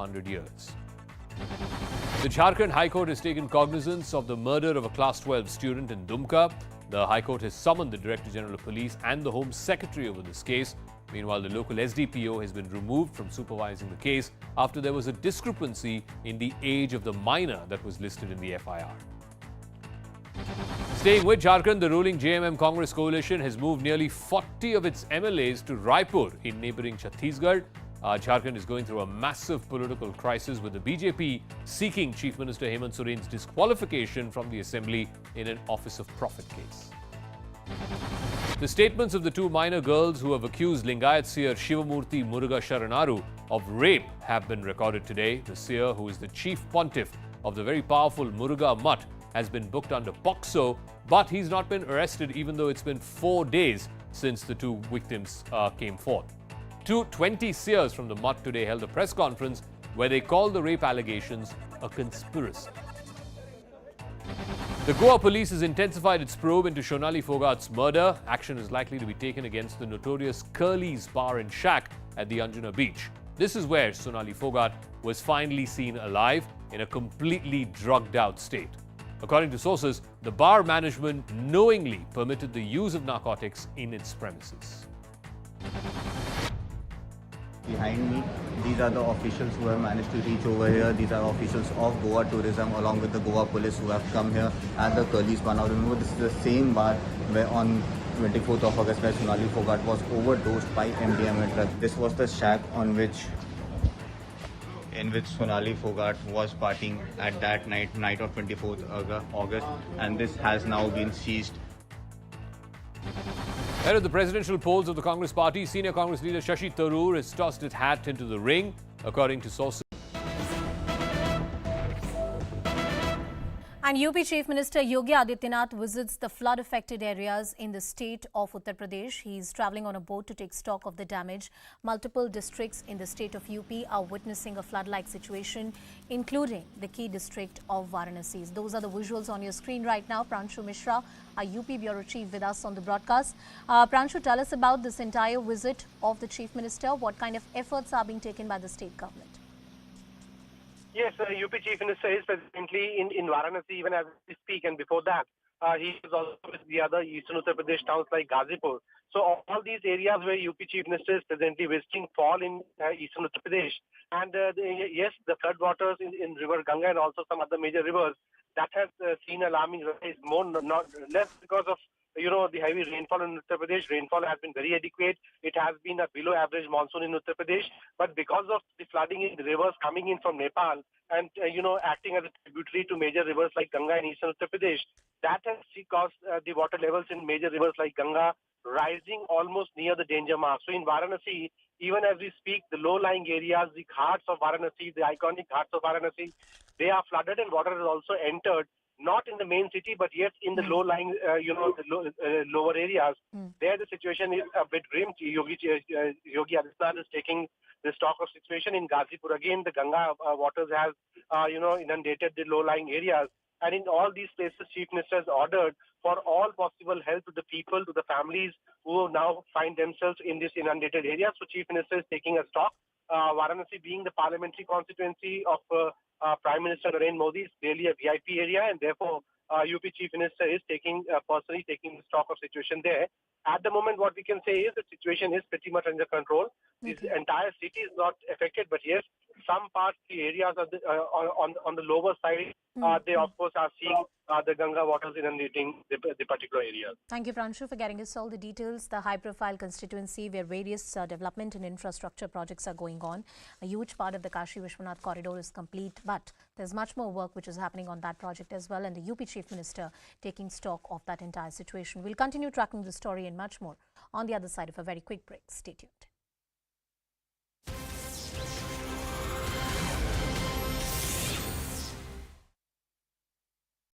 100 years. The Jharkhand High Court has taken cognizance of the murder of a Class 12 student in Dumka. The High Court has summoned the Director General of Police and the Home Secretary over this case. Meanwhile, the local SDPO has been removed from supervising the case after there was a discrepancy in the age of the minor that was listed in the FIR. Staying with Jharkhand, the ruling JMM Congress coalition has moved nearly 40 of its MLAs to Raipur in neighbouring Chhattisgarh. Jharkhand is going through a massive political crisis with the BJP seeking Chief Minister Hemant Soren's disqualification from the assembly in an Office of Profit case. The statements of the two minor girls who have accused Lingayat Seer Shivamurthy Muruga Sharanaru of rape have been recorded today. The seer, who is the chief pontiff of the very powerful Muruga Mutt, has been booked under POSCO, but he's not been arrested even though it's been 4 days since the two victims came forth. 20 seers from the Mutt today held a press conference where they called the rape allegations a conspiracy. The Goa police has intensified its probe into Sonali Phogat's murder. Action is likely to be taken against the notorious Curly's Bar and Shack at the Anjuna beach. This is where Sonali Phogat was finally seen alive in a completely drugged out state. According to sources, the bar management knowingly permitted the use of narcotics in its premises. Behind me, these are the officials who have managed to reach over here. These are officials of Goa Tourism along with the Goa police who have come here at the Curly's Bar. Now remember, this is the same bar where on 24th of August where Sonali Phogat was overdosed by MDMA drug. This was the shack in which Sonali Phogat was partying at that night of 24th August, and this has now been seized. Ahead of the presidential polls of the Congress party, senior Congress leader Shashi Tharoor has tossed his hat into the ring, according to sources. And UP Chief Minister Yogi Adityanath visits the flood-affected areas in the state of Uttar Pradesh. He is travelling on a boat to take stock of the damage. Multiple districts in the state of UP are witnessing a flood-like situation, including the key district of Varanasi. Those are the visuals on your screen right now. Pranshu Mishra, our UP Bureau Chief, with us on the broadcast. Pranshu, tell us about this entire visit of the Chief Minister. What kind of efforts are being taken by the state government? Yes, UP Chief Minister is presently in Varanasi even as we speak, and before that, he is also with the other eastern Uttar Pradesh towns like Ghazipur. So all these areas where UP Chief Minister is presently visiting fall in eastern Uttar Pradesh. And yes, the flood waters in River Ganga and also some other major rivers, that has seen alarming rise, less because of the heavy rainfall in Uttar Pradesh. Rainfall has been very adequate. It has been a below average monsoon in Uttar Pradesh. But because of the flooding in the rivers coming in from Nepal and, acting as a tributary to major rivers like Ganga in eastern Uttar Pradesh, that has caused the water levels in major rivers like Ganga rising almost near the danger mark. So in Varanasi, even as we speak, the low-lying areas, the ghats of Varanasi, the iconic ghats of Varanasi, they are flooded and water has also entered. Not in the main city, but yes, in the low-lying, lower areas. There, the situation is a bit grim. Yogi Adityanath is taking the stock of situation in Ghazipur. Again, the Ganga waters have, inundated the low-lying areas. And in all these places, Chief Minister has ordered for all possible help to the people, to the families who now find themselves in this inundated area. So Chief Minister is taking a stock. Varanasi being the parliamentary constituency of Prime Minister Narendra Modi, is really a VIP area, and therefore UP Chief Minister is personally taking the stock of situation there. At the moment, what we can say is the situation is pretty much under control. This entire city is not affected, but yes, some parts, the areas of on the lower side, they of course are seeing the Ganga waters inundating the particular areas. Thank you, Pranshu, for getting us all the details. The high-profile constituency where various development and infrastructure projects are going on. A huge part of the Kashi Vishwanath corridor is complete, but there's much more work which is happening on that project as well, and the UP Chief Minister taking stock of that entire situation. We'll continue tracking the story and much more on the other side of a very quick break. Stay tuned.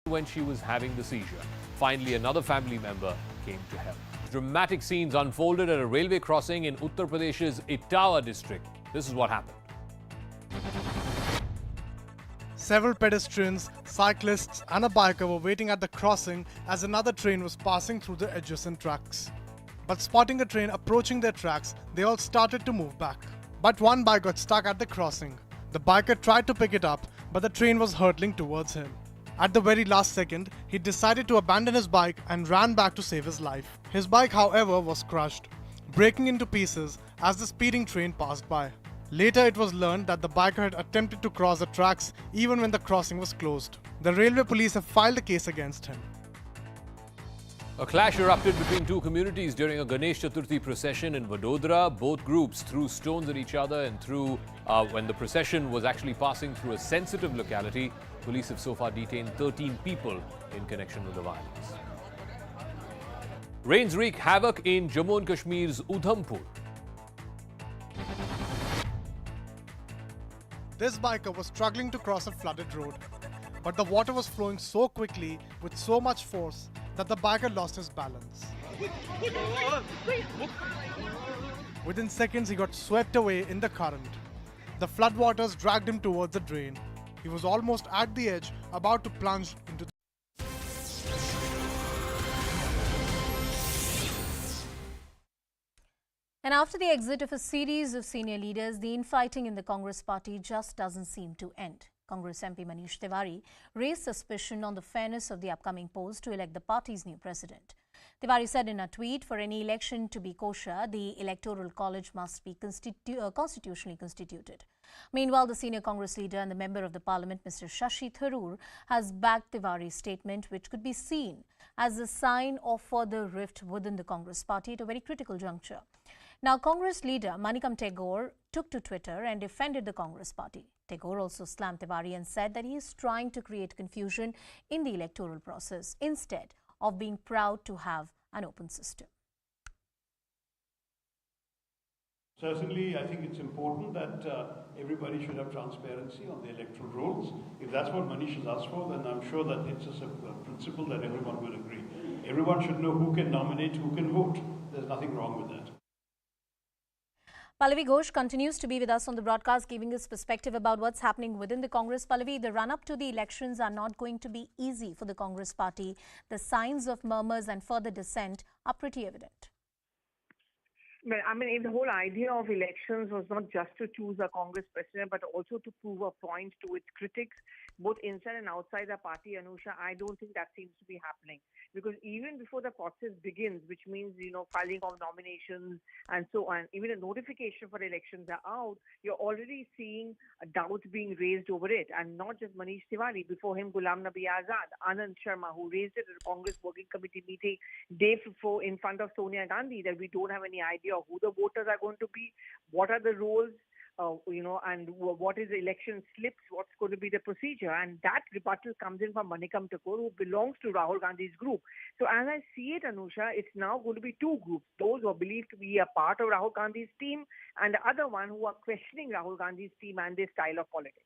When she was having the seizure, finally another family member came to help. Dramatic scenes unfolded at a railway crossing in Uttar Pradesh's Etawah district. This is what happened. Several pedestrians, cyclists and a biker were waiting at the crossing as another train was passing through the adjacent tracks. But spotting a train approaching their tracks, they all started to move back. But one bike got stuck at the crossing. The biker tried to pick it up, but the train was hurtling towards him. At the very last second, he decided to abandon his bike and ran back to save his life. His bike, however, was crushed, breaking into pieces as the speeding train passed by. Later, it was learned that the biker had attempted to cross the tracks even when the crossing was closed. The railway police have filed a case against him. A clash erupted between two communities during a Ganesh Chaturthi procession in Vadodara. Both groups threw stones at each other and when the procession was actually passing through a sensitive locality. Police have so far detained 13 people in connection with the violence. Rains wreak havoc in Jammu and Kashmir's Udhampur. This biker was struggling to cross a flooded road, but the water was flowing so quickly with so much force that the biker lost his balance. Within seconds, he got swept away in the current. The floodwaters dragged him towards the drain. He was almost at the edge, about to plunge into the And after the exit of a series of senior leaders, the infighting in the Congress party just doesn't seem to end. Congress MP Manish Tiwari raised suspicion on the fairness of the upcoming polls to elect the party's new president. Tiwari said in a tweet, for any election to be kosher, the Electoral College must be constitutionally constituted. Meanwhile, the senior Congress leader and the member of the parliament, Mr. Shashi Tharoor, has backed Tiwari's statement, which could be seen as a sign of further rift within the Congress party at a very critical juncture. Now, Congress leader Manikam Tagore took to Twitter and defended the Congress party. Tagore also slammed Tiwari and said that he is trying to create confusion in the electoral process instead of being proud to have an open system. Certainly, I think it's important that everybody should have transparency on the electoral rolls. If that's what Manish has asked for, then I'm sure that it's a principle that everyone will agree. Everyone should know who can nominate, who can vote. There's nothing wrong with that. Pallavi Ghosh continues to be with us on the broadcast, giving us perspective about what's happening within the Congress. Pallavi, the run-up to the elections are not going to be easy for the Congress party. The signs of murmurs and further dissent are pretty evident. Well, I mean, if the whole idea of elections was not just to choose a Congress president, but also to prove a point to its critics, both inside and outside the party, Anusha, I don't think that seems to be happening. Because even before the process begins, which means, filing of nominations and so on, even a notification for elections are out, you're already seeing doubts being raised over it. And not just Manish Tiwari, before him, Ghulam Nabi Azad, Anand Sharma, who raised it at a Congress working committee meeting day before in front of Sonia Gandhi, that we don't have any idea of who the voters are going to be, what are the roles, and what is the election slips, what's going to be the procedure. And that rebuttal comes in from Manikam Thakur, who belongs to Rahul Gandhi's group. So as I see it, Anusha, it's now going to be two groups, those who are believed to be a part of Rahul Gandhi's team and the other one who are questioning Rahul Gandhi's team and their style of politics.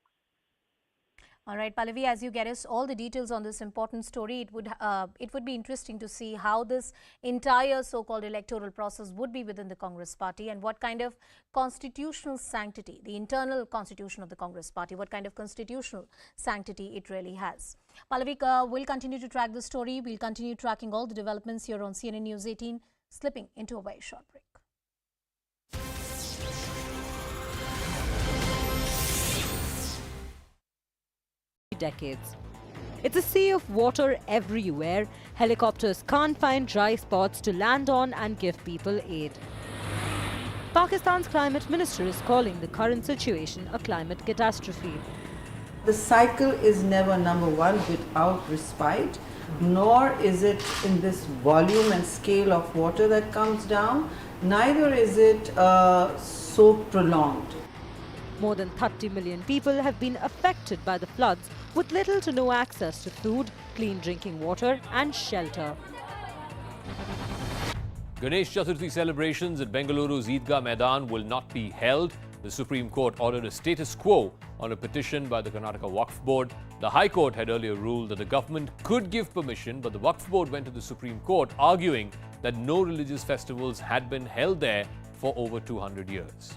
All right, Pallavi, as you get us all the details on this important story, it would be interesting to see how this entire so-called electoral process would be within the Congress party and what kind of constitutional sanctity, the internal constitution of the Congress party, what kind of constitutional sanctity it really has. Pallavi, we'll continue to track the story. We'll continue tracking all the developments here on CNN News 18, slipping into a very short break. Decades. It's a sea of water everywhere. Helicopters can't find dry spots to land on and give people aid. Pakistan's climate minister is calling the current situation a climate catastrophe. The cycle is never, number one, without respite, nor is it in this volume and scale of water that comes down, neither is it so prolonged. More than 30 million people have been affected by the floods, with little to no access to food, clean drinking water and shelter. Ganesh Chaturthi celebrations at Bengaluru's Idgah Maidan will not be held. The Supreme Court ordered a status quo on a petition by the Karnataka Waqf Board. The High Court had earlier ruled that the government could give permission, but the Waqf Board went to the Supreme Court arguing that no religious festivals had been held there for over 200 years.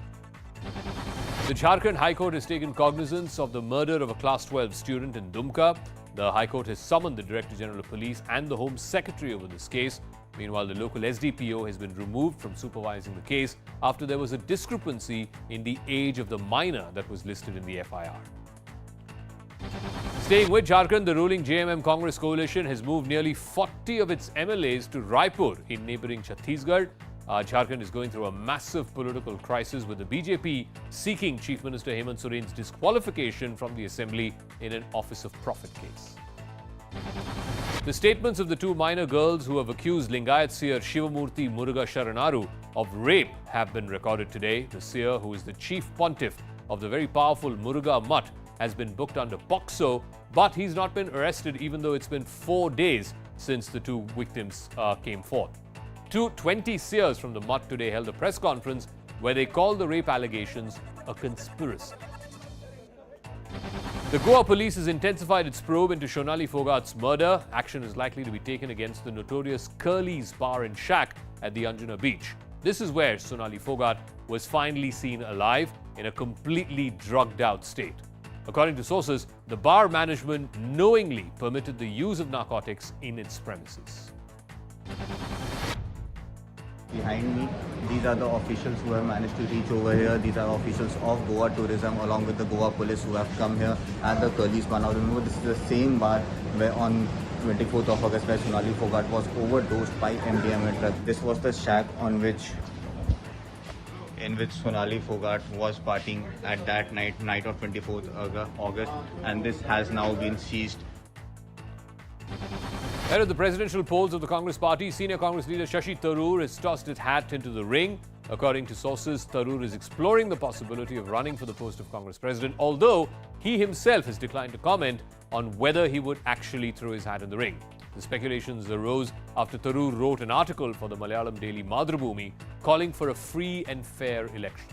The Jharkhand High Court has taken cognizance of the murder of a Class 12 student in Dumka. The High Court has summoned the Director General of Police and the Home Secretary over this case. Meanwhile, the local SDPO has been removed from supervising the case after there was a discrepancy in the age of the minor that was listed in the FIR. Staying with Jharkhand, the ruling JMM Congress coalition has moved nearly 40 of its MLAs to Raipur in neighbouring Chhattisgarh. Jharkhand is going through a massive political crisis with the BJP seeking Chief Minister Hemant Soren's disqualification from the assembly in an Office of Profit case. The statements of the two minor girls who have accused Lingayat Seer Shivamurthy Muruga Sharanaru of rape have been recorded today. The Seer, who is the chief pontiff of the very powerful Muruga Mutt, has been booked under POSCO, but he's not been arrested even though it's been 4 days since the two victims came forth. 20 Seers from the Mutt today held a press conference where they called the rape allegations a conspiracy. The Goa police has intensified its probe into Sonali Phogat's murder. Action is likely to be taken against the notorious Curly's Bar and Shack at the Anjuna beach. This is where Sonali Phogat was finally seen alive in a completely drugged out state. According to sources, the bar management knowingly permitted the use of narcotics in its premises. Behind me, these are the officials who have managed to reach over here. These are officials of Goa Tourism along with the Goa police who have come here at the Curly's Bar. Now remember, this is the same bar where on 24th of August where Sonali Phogat was overdosed by MDMA drug. This was the shack in which Sonali Phogat was partying at that night of 24th August, and this has now been seized. Ahead of the presidential polls of the Congress party, senior Congress leader Shashi Tharoor has tossed his hat into the ring. According to sources, Tharoor is exploring the possibility of running for the post of Congress president, although he himself has declined to comment on whether he would actually throw his hat in the ring. The speculations arose after Tharoor wrote an article for the Malayalam daily Madhrubhumi calling for a free and fair election.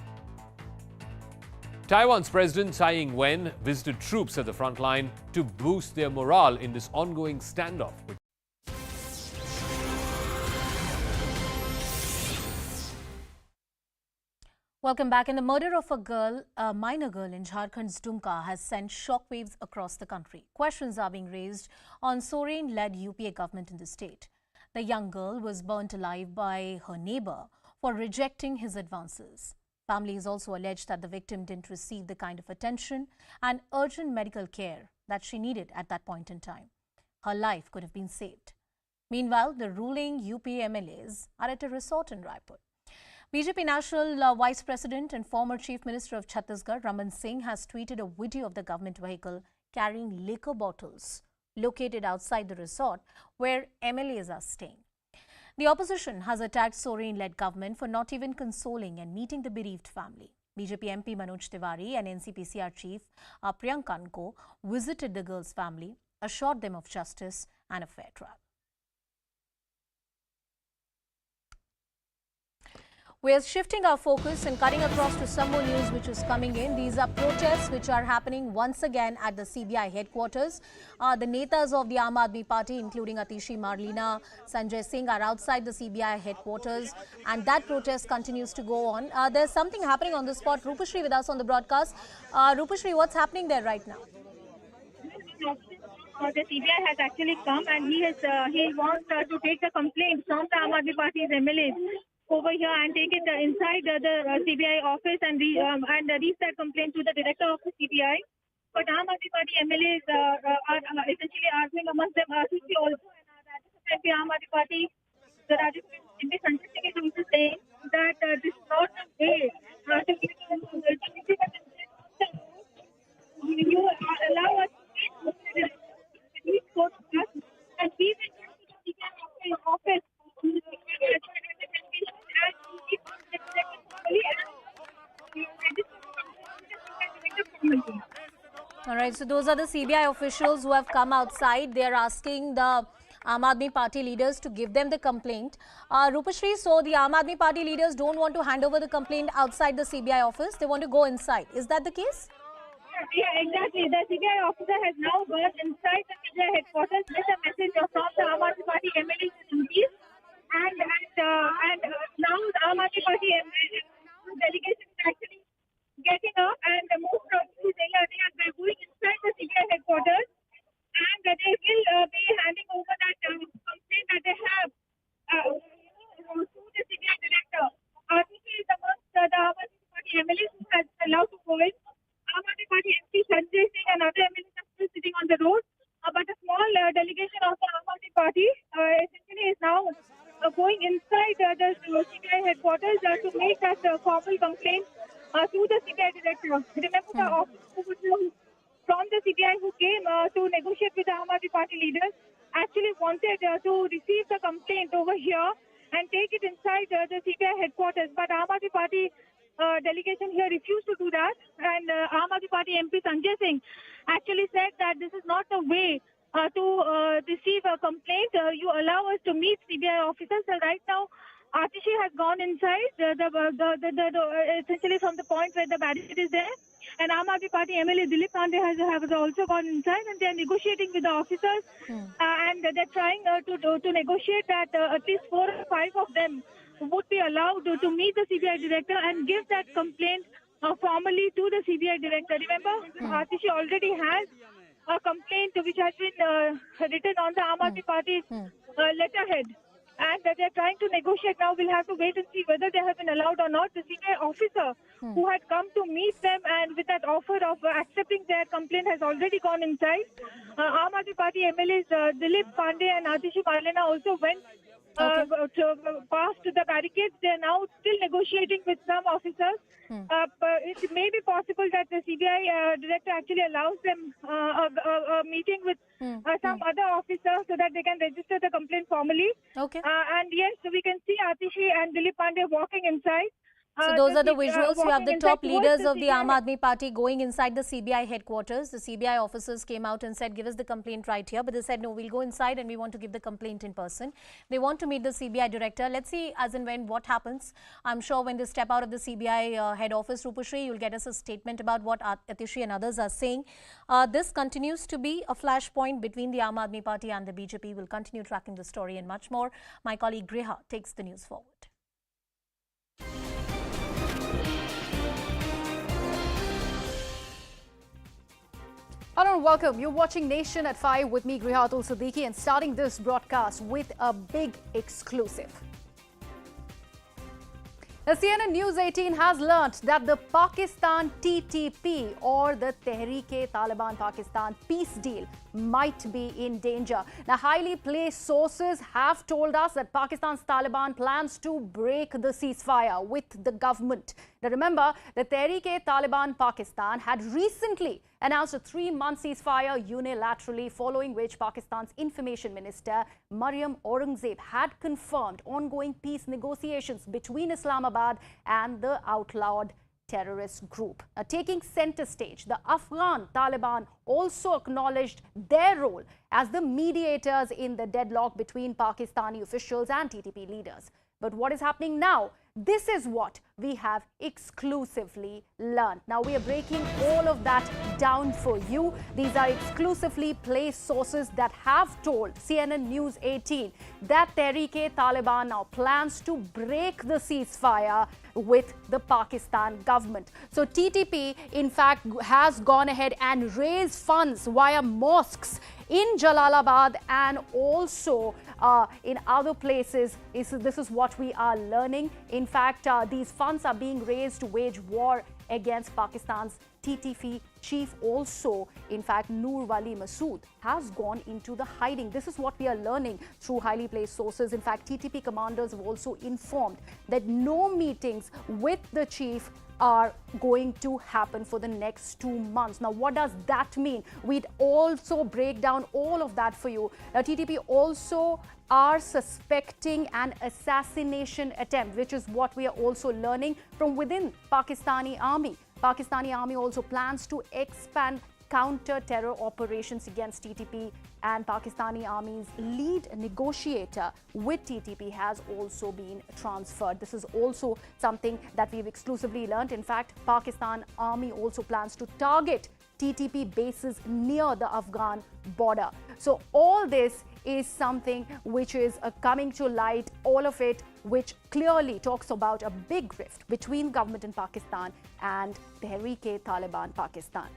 Taiwan's President Tsai Ing-wen visited troops at the front line to boost their morale in this ongoing standoff. Welcome back. And the murder of a minor girl in Jharkhand's Dumka has sent shockwaves across the country. Questions are being raised on Soren-led UPA government in the state. The young girl was burnt alive by her neighbor for rejecting his advances. Families also alleged that the victim didn't receive the kind of attention and urgent medical care that she needed at that point in time. Her life could have been saved. Meanwhile, the ruling UPA MLAs are at a resort in Raipur. BJP National Vice President and former Chief Minister of Chhattisgarh, Raman Singh, has tweeted a video of the government vehicle carrying liquor bottles located outside the resort where MLAs are staying. The opposition has attacked Soren-led government for not even consoling and meeting the bereaved family. BJP MP Manoj Tiwari and NCPCR Chief Priyank Kanko visited the girl's family, assured them of justice and a fair trial. We are shifting our focus and cutting across to some more news which is coming in. These are protests which are happening once again at the CBI headquarters. The netas of the Aam Aadmi Party, including Atishi Marlina, Sanjay Singh, are outside the CBI headquarters, and that protest continues to go on. There's something happening on the spot. Rupashri with us on the broadcast. Rupashri, what's happening there right now? The CBI has actually come and he wants to take the complaint from the Aam Aadmi Party's MLAs over here and take it inside the CBI office and reach that complaint to the director of the CBI. But Aam Aadmi Party MLAs are essentially arguing amongst them also, and the Aam Aadmi Party, the Rajasthan Epicentre is also saying that this is not the way to you allow us to go to us and we will go to the CBI office. All right, so those are the CBI officials who have come outside. They are asking the Aam Aadmi Party leaders to give them the complaint. Rupashri, so the Aam Aadmi Party leaders don't want to hand over the complaint outside the CBI office. They want to go inside. Is that the case? Yeah, exactly. The CBI officer has now got inside the CBI headquarters with a message from the Aam Aadmi Party MLAs and MPs. And now the Aam Aadmi Party delegation is actually getting up, and most probably they are going inside the CBI headquarters, and they will be handing over that complaint that they have MLAs who has been allowed to go in. Aam Aadmi Party MP Sanjay Singh and other MLAs are still sitting on the road. But a small delegation of the Aam Aadmi Party essentially is now going inside the CBI headquarters to make that formal complaint to the CBI director. Remember the officer from the CBI who came to negotiate with the Aam Aadmi Party leaders actually wanted to receive the complaint over here and take it inside the CBI headquarters. But Aam Aadmi Party delegation here refused to do that. And Aam Aadmi Party MP Sanjay Singh actually said that this is not the way to receive a complaint. You allow us to meet CBI officers. So right now, Atishi has gone inside, essentially from the point where the barricade is there. And Aam Aadmi Party MLA Dilip Pandey has also gone inside, and they are negotiating with the officers. And they're trying to negotiate that at least 4 or 5 of them would be allowed to meet the CBI director and give that complaint formally to the CBI director. Remember, Atishi already has a complaint which has been written on the Aam Aadmi Party letterhead. And they're trying to negotiate now. We'll have to wait and see whether they have been allowed or not. The CBI officer who had come to meet them and with that offer of accepting their complaint has already gone inside. Aam Aadmi Party MLAs Dilip Pandey and Atishi Marlena also went past the barricades. They are now still negotiating with some officers. But it may be possible that the CBI director actually allows them a meeting with some other officer so that they can register the complaint formally. And yes, we can see Atishi and Dilip Pandey walking inside. So those are the visuals. You have the top leaders of the Aam Aadmi Party going inside the CBI headquarters. The CBI officers came out and said, give us the complaint right here. But they said, no, we'll go inside and we want to give the complaint in person. They want to meet the CBI director. Let's see as and when what happens. I'm sure when they step out of the CBI head office, Rupashri, you'll get us a statement about what Atishi and others are saying. This continues to be a flashpoint between the Aam Aadmi Party and the BJP. We'll continue tracking the story and much more. My colleague Griha takes the news forward. Hello and welcome. You're watching Nation at 5 with me, Grihatul Siddiqui, and starting this broadcast with a big exclusive. The CNN News 18 has learnt that the Pakistan-TTP or the Tehreek-e-Taliban Pakistan peace deal might be in danger. Now, highly placed sources have told us that Pakistan's Taliban plans to break the ceasefire with the government. Now, remember, the Tehreek-e-Taliban Pakistan had recently announced a 3-month ceasefire unilaterally, following which Pakistan's Information Minister Maryam Aurangzeb had confirmed ongoing peace negotiations between Islamabad and the outlawed terrorist group. Now, taking center stage, the Afghan Taliban also acknowledged their role as the mediators in the deadlock between Pakistani officials and TTP leaders. But what is happening now? This is what we have exclusively learned. Now, we are breaking all of that down for you. These are exclusively placed sources that have told CNN News 18 that Tehreek-e-Taliban now plans to break the ceasefire with the Pakistan government. So TTP, in fact, has gone ahead and raised funds via mosques in Jalalabad and also in other places. This is what we are learning. In fact, these funds are being raised to wage war against Pakistan's TTP chief. Also, in fact, Noor Wali Masood has gone into the hiding. This is what we are learning through highly placed sources. In fact, TTP commanders have also informed that no meetings with the chief are going to happen for the next 2 months. Now, what does that mean? We'd also break down all of that for you. Now, TTP also are suspecting an assassination attempt, which is what we are also learning from within Pakistani army. Pakistani army also plans to expand counter-terror operations against TTP, and Pakistani army's lead negotiator with TTP has also been transferred. This is also something that we've exclusively learned. In fact, Pakistan army also plans to target TTP bases near the Afghan border. So all this is something which is coming to light, all of it which clearly talks about a big rift between government in Pakistan and Tehreek-e-Taliban Pakistan.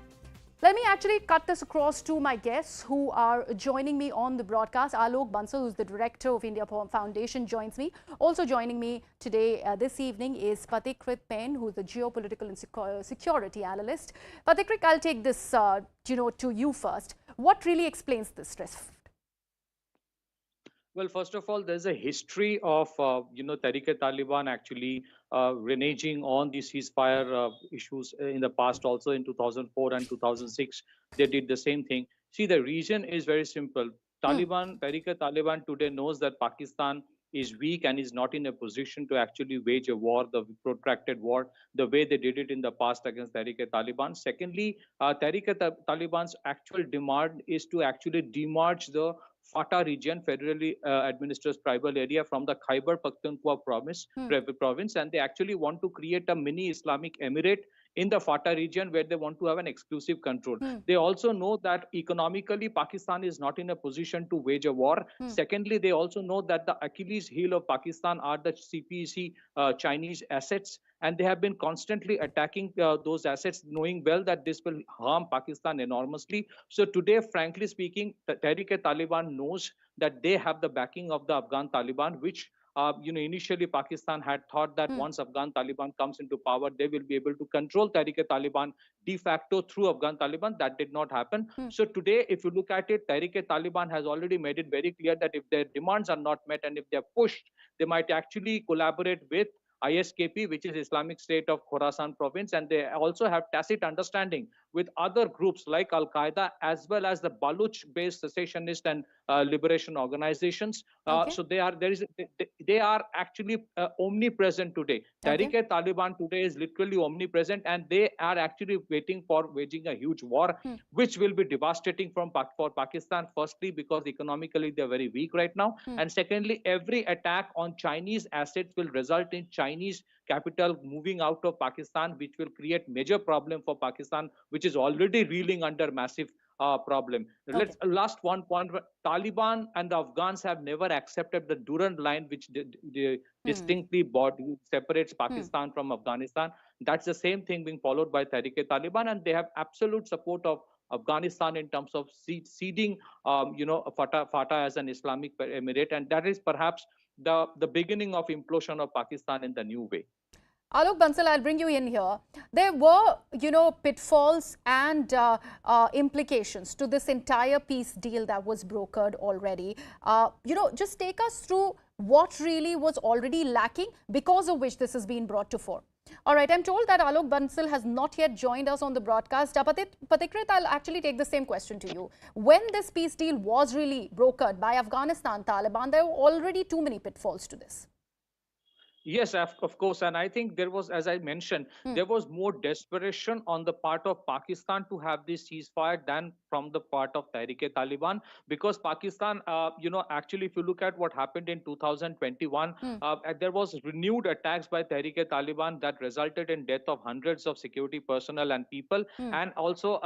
Let me actually cut this across to my guests who are joining me on the broadcast. Alok Bansal, who's the director of India Foundation, joins me. Also joining me today, this evening, is Pathikrit Pen, who's the geopolitical and security analyst. Pathikrit, I'll take this, to you first. What really explains this stress? Well, first of all, there's a history of, Tehrik-e-Taliban actually reneging on the ceasefire issues in the past. Also in 2004 and 2006, they did the same thing. See, the reason is very simple. Tehrik-e-Taliban today knows that Pakistan is weak and is not in a position to actually wage a war, the protracted war, the way they did it in the past against Tehrik-e-Taliban. Secondly, Tehrik-e-Taliban's actual demand is to actually demerge the FATA region, federally administered tribal area, from the Khyber Pakhtunkhwa province, and they actually want to create a mini Islamic emirate in the FATA region where they want to have an exclusive control. They also know that economically Pakistan is not in a position to wage a war. Secondly, they also know that the Achilles heel of Pakistan are the CPEC Chinese assets, and they have been constantly attacking those assets, knowing well that this will harm Pakistan enormously. So today, frankly speaking, the Tehrik-e-Taliban knows that they have the backing of the Afghan Taliban, which initially Pakistan had thought that once Afghan Taliban comes into power, they will be able to control Tehrik-e-Taliban de facto through Afghan Taliban. That did not happen. So today, if you look at it, Tehrik-e-Taliban has already made it very clear that if their demands are not met and if they're pushed, they might actually collaborate with ISKP, which is Islamic State of Khorasan province, and they also have tacit understanding with other groups like Al-Qaeda as well as the Baluch-based secessionist and liberation organizations. So they are actually omnipresent today. Tehrik-e-Taliban today is literally omnipresent, and they are actually waiting for waging a huge war, which will be devastating for Pakistan. Firstly, because economically they're very weak right now, and secondly, every attack on Chinese assets will result in Chinese capital moving out of Pakistan, which will create major problem for Pakistan, which is already reeling under massive problem. Last one point, Taliban and the Afghans have never accepted the Durand line, which distinctly separates Pakistan from Afghanistan. That's the same thing being followed by Tehrik-e-Taliban, and they have absolute support of Afghanistan in terms of ceding, FATA as an Islamic emirate, and that is perhaps the beginning of implosion of Pakistan in the new way. Alok Bansal, I'll bring you in here. There were, pitfalls and implications to this entire peace deal that was brokered already. Just take us through what really was already lacking, because of which this has been brought to fore. All right, I'm told that Alok Bansal has not yet joined us on the broadcast. Pathikrit, I'll actually take the same question to you. When this peace deal was really brokered by Afghanistan Taliban, there were already too many pitfalls to this. Yes, of course. And I think there was, as I mentioned, there was more desperation on the part of Pakistan to have this ceasefire than from the part of Tehrik-e-Taliban, because Pakistan, actually, if you look at what happened in 2021, there was renewed attacks by Tehrik-e-Taliban that resulted in death of hundreds of security personnel and people, and also,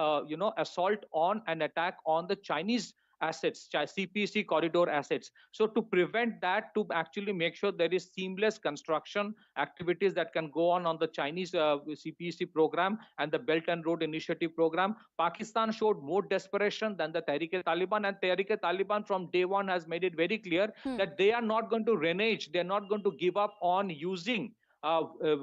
assault on and attack on the Chinese assets, CPC corridor assets. So to prevent that, to actually make sure there is seamless construction activities that can go on the Chinese CPC program and the Belt and Road Initiative program, Pakistan showed more desperation than the Tehrik-e-Taliban, and Tehrik-e-Taliban from day one has made it very clear that they are not going to renege, they're not going to give up on using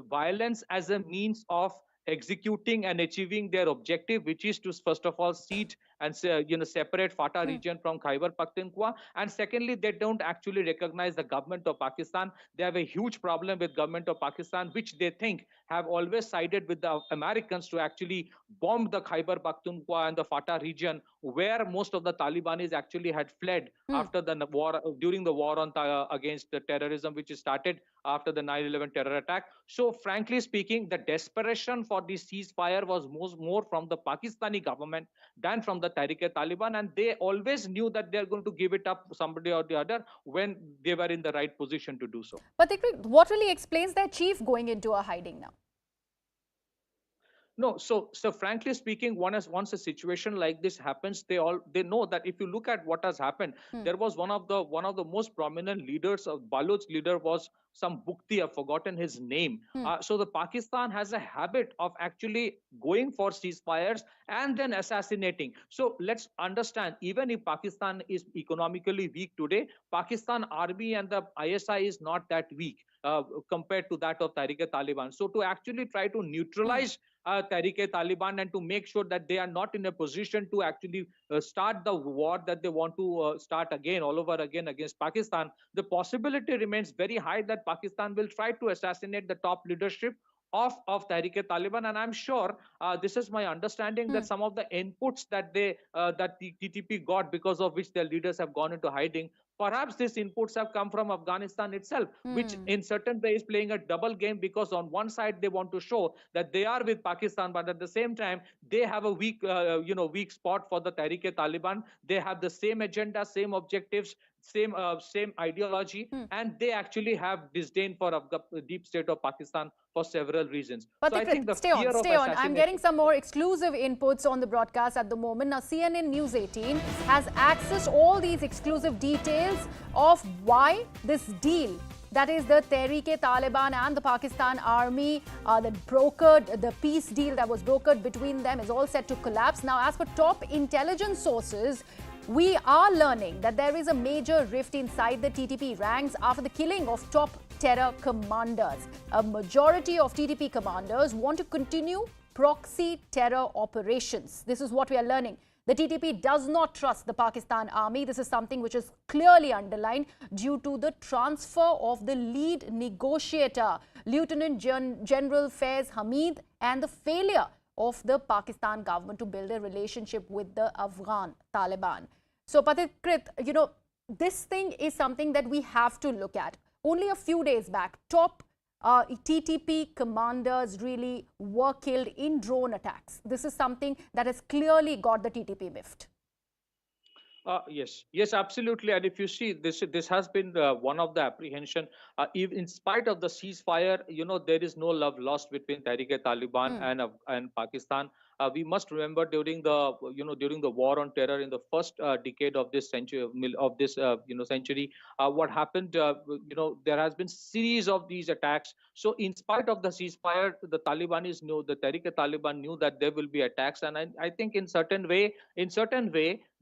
violence as a means of executing and achieving their objective, which is to first of all cede and separate FATA region from Khyber Pakhtunkhwa, and secondly, they don't actually recognize the government of Pakistan. They have a huge problem with government of Pakistan, which they think have always sided with the Americans to actually bomb the Khyber Pakhtunkhwa and the FATA region, where most of the Talibanis actually had fled after the war, during the war on against the terrorism, which started after the 9/11 terror attack. So frankly speaking, the desperation for the ceasefire was more from the Pakistani government than from the Tehrik-e-Taliban, and they always knew that they're going to give it up somebody or the other when they were in the right position to do so. But what really explains their chief going into a hiding now? No, so frankly speaking, once a situation like this happens, they know that if you look at what has happened, there was one of the most prominent leaders of Baloch leader was some Bukti, I've forgotten his name. So the Pakistan has a habit of actually going for ceasefires and then assassinating. So let's understand, even if Pakistan is economically weak today, Pakistan army and the ISI is not that weak compared to that of Taliban. So to actually try to neutralize Taliban and to make sure that they are not in a position to actually start the war that they want to start again all over again against Pakistan, the possibility remains very high that Pakistan will try to assassinate the top leadership of Taliban. And I'm sure this is my understanding that some of the inputs that that the TTP got, because of which their leaders have gone into hiding, perhaps these inputs have come from Afghanistan itself, which in certain way is playing a double game, because on one side they want to show that they are with Pakistan, but at the same time they have a weak spot for the Taliban. They have the same agenda, same objectives, same ideology, and they actually have disdain for the deep state of Pakistan for several reasons. But So I think the stay fear on, of stay on. I'm assassination. getting some more exclusive inputs on the broadcast at the moment. Now, CNN News 18 has accessed all these exclusive details of why this deal, that is the Tehreek-e-Taliban and the Pakistan army that brokered the peace deal that was brokered between them, is all set to collapse. Now, as per top intelligence sources, we are learning that there is a major rift inside the TTP ranks after the killing of top terror commanders. A majority of TTP commanders want to continue proxy terror operations. This is what we are learning. The TTP does not trust the Pakistan army. This is something which is clearly underlined due to the transfer of the lead negotiator, Lieutenant General Faiz Hamid, and the failure of the Pakistan government to build a relationship with the Afghan Taliban. So, Patikrit, this thing is something that we have to look at. Only a few days back, top TTP commanders really were killed in drone attacks. This is something that has clearly got the TTP miffed. Yes, absolutely. And if you see, this has been one of the apprehension. Even in spite of the ceasefire, there is no love lost between Tehreek-e-Taliban and Pakistan. We must remember during the war on terror in the first decade of this century, century, what happened. There has been series of these attacks. So in spite of the ceasefire, the Tehreek-e-Taliban knew that there will be attacks, and I think in certain way,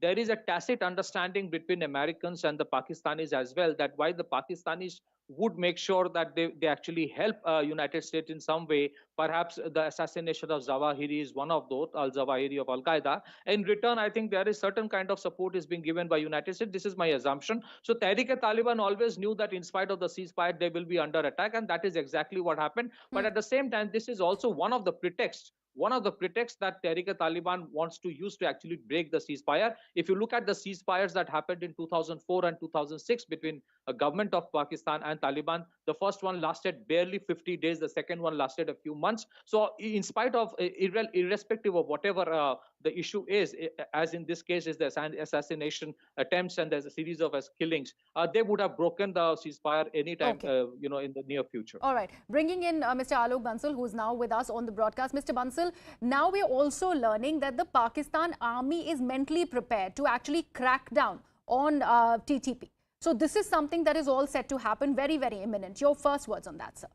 there is a tacit understanding between Americans and the Pakistanis as well, that why the Pakistanis would make sure that they actually help United States in some way. Perhaps the assassination of Zawahiri is one of those, al-Zawahiri of Al-Qaeda. In return, I think there is certain kind of support is being given by United States. This is my assumption. So Tehreek-e-Taliban always knew that in spite of the ceasefire, they will be under attack, and that is exactly what happened. But at the same time, this is also one of the pretexts that Tehreek-e-Taliban wants to use to actually break the ceasefire. If you look at the ceasefires that happened in 2004 and 2006 between a government of Pakistan and Taliban, the first one lasted barely 50 days, the second one lasted a few months. So in spite of, irrespective of whatever the issue is, as in this case is the assassination attempts and there's a series of killings, they would have broken the ceasefire anytime, in the near future. All right. Bringing in Mr. Alok Bansal, who is now with us on the broadcast. Mr. Bansal, now we're also learning that the Pakistan army is mentally prepared to actually crack down on TTP. So this is something that is all set to happen very, very imminent. Your first words on that, sir.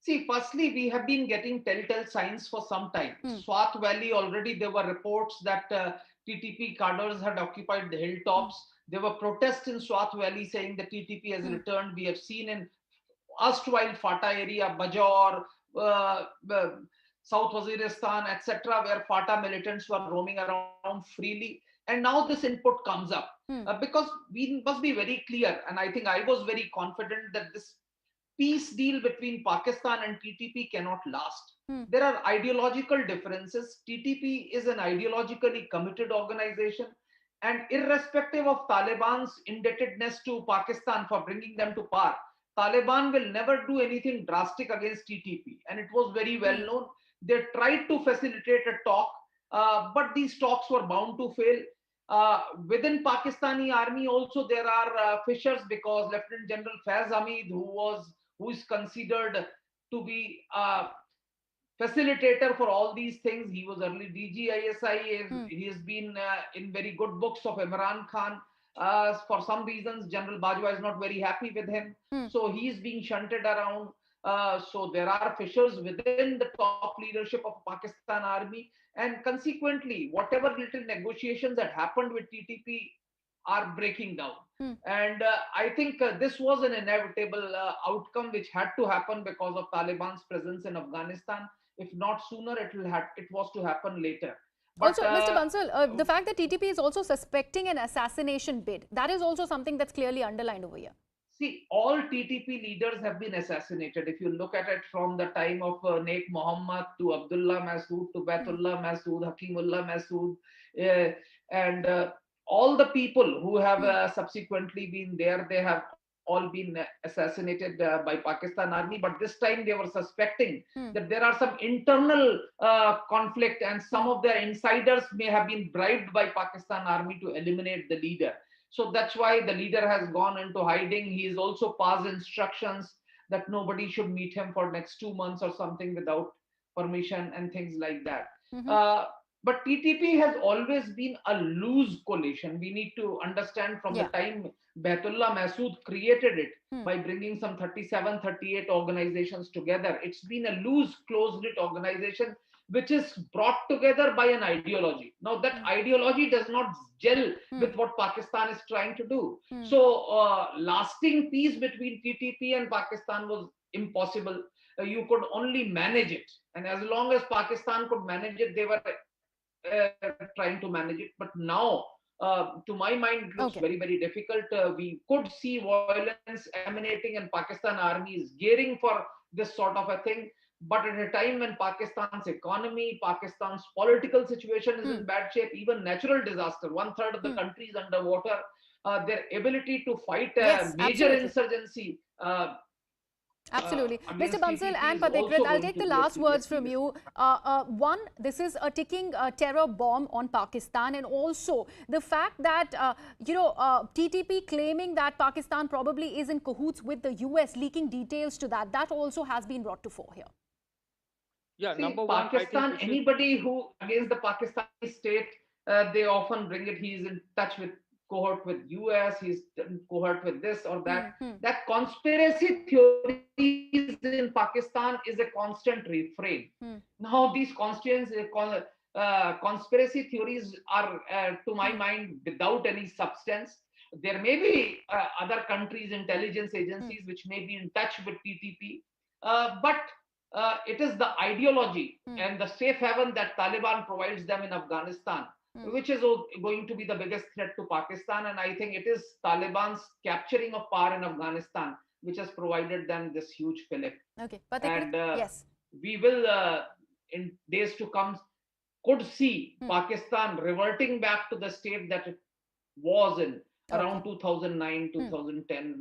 See, firstly, we have been getting telltale signs for some time. Swat Valley, already there were reports that TTP cadres had occupied the hilltops. There were protests in Swat Valley saying the TTP has returned. We have seen in erstwhile FATA area, Bajaur, South Waziristan, etc., where FATA militants were roaming around freely. And now this input comes up because we must be very clear. And I think I was very confident that this peace deal between Pakistan and TTP cannot last. There are ideological differences. TTP is an ideologically committed organization. And irrespective of Taliban's indebtedness to Pakistan for bringing them to par, Taliban will never do anything drastic against TTP. And it was very well known. They tried to facilitate a talk, but these talks were bound to fail. Within Pakistani army also there are fissures, because Lieutenant General Faiz Hamid, who is considered to be facilitator for all these things. He was early DG He has been in very good books of Imran Khan. For some reasons, General Bajwa is not very happy with him. So he is being shunted around. So there are officials within the top leadership of Pakistan Army. And consequently, whatever little negotiations that happened with TTP are breaking down. And I think this was an inevitable outcome which had to happen because of Taliban's presence in Afghanistan. If not sooner, it was to happen later. But, also, Mr. Bansal, the fact that TTP is also suspecting an assassination bid, that is also something that's clearly underlined over here. See, all TTP leaders have been assassinated. If you look at it from the time of Naik Muhammad to Abdullah Masood to Baitullah Masood, Hakimullah Masood, and all the people who have subsequently been there, they have all been assassinated by Pakistan Army. But this time they were suspecting that there are some internal conflict, and some of their insiders may have been bribed by Pakistan Army to eliminate the leader. So that's why the leader has gone into hiding. He has also passed instructions that nobody should meet him for next 2 months or something without permission and things like that. But TTP has always been a loose coalition. We need to understand from the time Baitullah Masood created it by bringing some 37, 38 organizations together. It's been a loose, close-knit organization which is brought together by an ideology. Now that ideology does not gel with what Pakistan is trying to do. So lasting peace between TTP and Pakistan was impossible. You could only manage it. And as long as Pakistan could manage it, they were trying to manage it. But now, to my mind, it looks very, very difficult. We could see violence emanating, and Pakistan Army is gearing for this sort of a thing. But at a time when Pakistan's economy, Pakistan's political situation is in bad shape, even natural disaster, 1/3 of the country is underwater, their ability to fight a major insurgency. Absolutely. Mr. Bansal and Patekrit, I'll take the last words from you. One, this is a ticking terror bomb on Pakistan, and also the fact that, TTP claiming that Pakistan probably is in cahoots with the US, leaking details to that, that also has been brought to fore here. Yeah, See, number one, Pakistan, anybody who against the Pakistani state, they often bring it. He's in touch with cohort with US, he's in cohort with this or that. That conspiracy theories in Pakistan is a constant refrain. Now these conspiracy theories are, to my mind, without any substance. There may be other countries' intelligence agencies which may be in touch with TTP, but it is the ideology and the safe haven that Taliban provides them in Afghanistan, which is going to be the biggest threat to Pakistan. And I think it is Taliban's capturing of power in Afghanistan which has provided them this huge fillip. Okay, but yes, we will, in days to come, could see Pakistan reverting back to the state that it was in around 2009, 2010.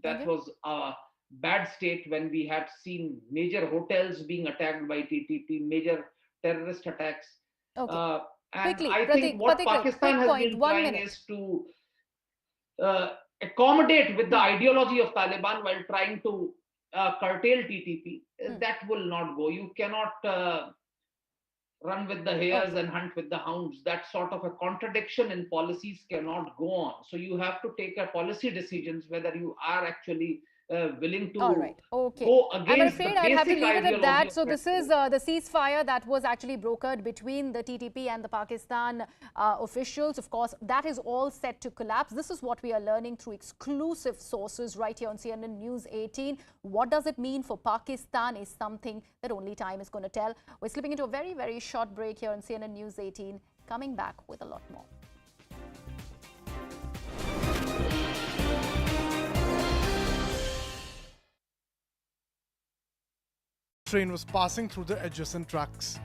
That was a bad state when we had seen major hotels being attacked by TTP, major terrorist attacks. And quickly, I think what Pakistan has been trying is to accommodate with the ideology of Taliban while trying to curtail TTP. That will not go. You cannot run with the hares and hunt with the hounds. That sort of a contradiction in policies cannot go on. So you have to take a policy decisions whether you are actually willing to go against I'm afraid I'd have to leave it at that. So this is the ceasefire that was actually brokered between the TTP and the Pakistan officials. Of course, that is all set to collapse. This is what we are learning through exclusive sources right here on CNN News 18. What does it mean for Pakistan is something that only time is going to tell. We're slipping into a very, very short break here on CNN News 18. Coming back with a lot more. Train was passing through the adjacent tracks.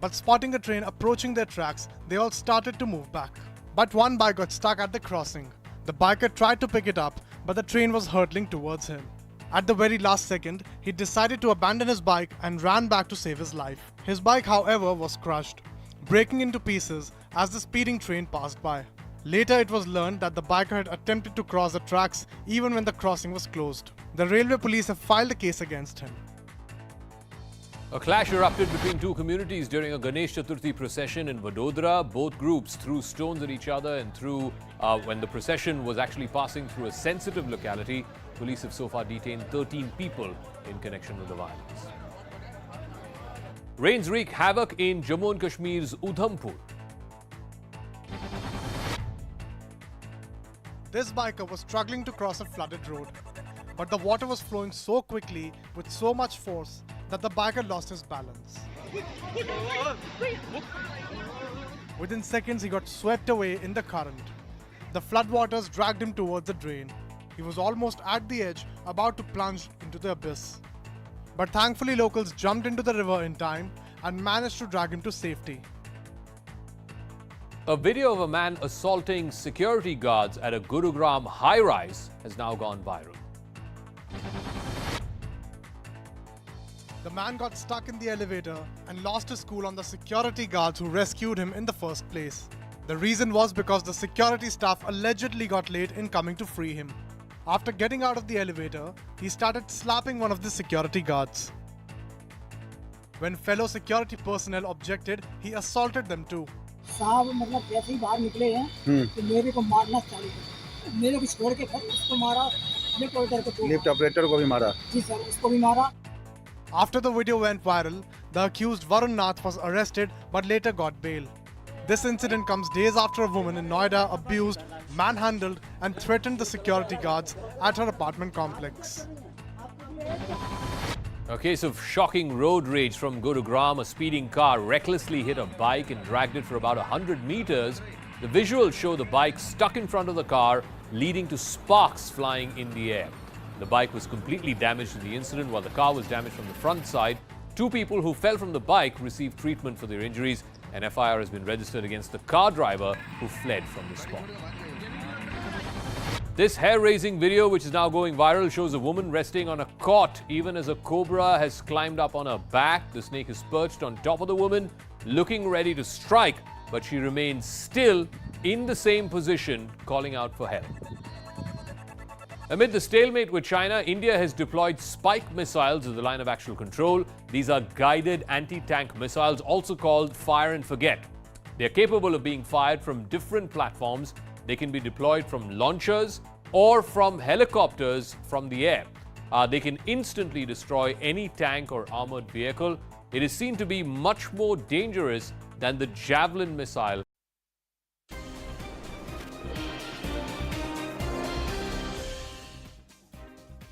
But spotting a train approaching their tracks, they all started to move back. But one bike got stuck at the crossing. The biker tried to pick it up, but the train was hurtling towards him. At the very last second, he decided to abandon his bike and ran back to save his life. His bike, however, was crushed, breaking into pieces as the speeding train passed by. Later, it was learned that the biker had attempted to cross the tracks even when the crossing was closed. The railway police have filed a case against him. A clash erupted between two communities during a Ganesh Chaturthi procession in Vadodara. Both groups threw stones at each other and when the procession was actually passing through a sensitive locality. Police have so far detained 13 people in connection with the violence. Rains wreak havoc in Jammu and Kashmir's Udhampur. This biker was struggling to cross a flooded road, but the water was flowing so quickly with so much force that the biker lost his balance. Within seconds, he got swept away in the current. The floodwaters dragged him towards the drain. He was almost at the edge, about to plunge into the abyss. But thankfully, locals jumped into the river in time and managed to drag him to safety. A video of a man assaulting security guards at a Gurugram high-rise has now gone viral. The man got stuck in the elevator and lost his cool on the security guards who rescued him in the first place. The reason was because the security staff allegedly got late in coming to free him. After getting out of the elevator, he started slapping one of the security guards. When fellow security personnel objected, he assaulted them too. साहब मतलब जैसे ही बाहर निकले हैं तो मेरे को मारना चालू किया मेरे को छोड़ के फिर उसको मारा लिफ्ट ऑपरेटर को भी मारा जी सर उसको भी मारा. After the video went viral, the accused Varun Nath was arrested but later got bail. This incident comes days after a woman in Noida abused, manhandled and threatened the security guards at her apartment complex. A case of shocking road rage from Gurugram. A speeding car recklessly hit a bike and dragged it for about 100 meters. The visuals show the bike stuck in front of the car, leading to sparks flying in the air. The bike was completely damaged in the incident, while the car was damaged from the front side. Two people who fell from the bike received treatment for their injuries. An FIR has been registered against the car driver who fled from the spot. This hair-raising video, which is now going viral, shows a woman resting on a cot even as a cobra has climbed up on her back. The snake is perched on top of the woman, looking ready to strike, but she remains still in the same position, calling out for help. Amid the stalemate with China, India has deployed Spike missiles as the line of actual control. These are guided anti-tank missiles, also called fire and forget. They are capable of being fired from different platforms. They can be deployed from launchers or from helicopters from the air. They can instantly destroy any tank or armored vehicle. It is seen to be much more dangerous than the Javelin missile.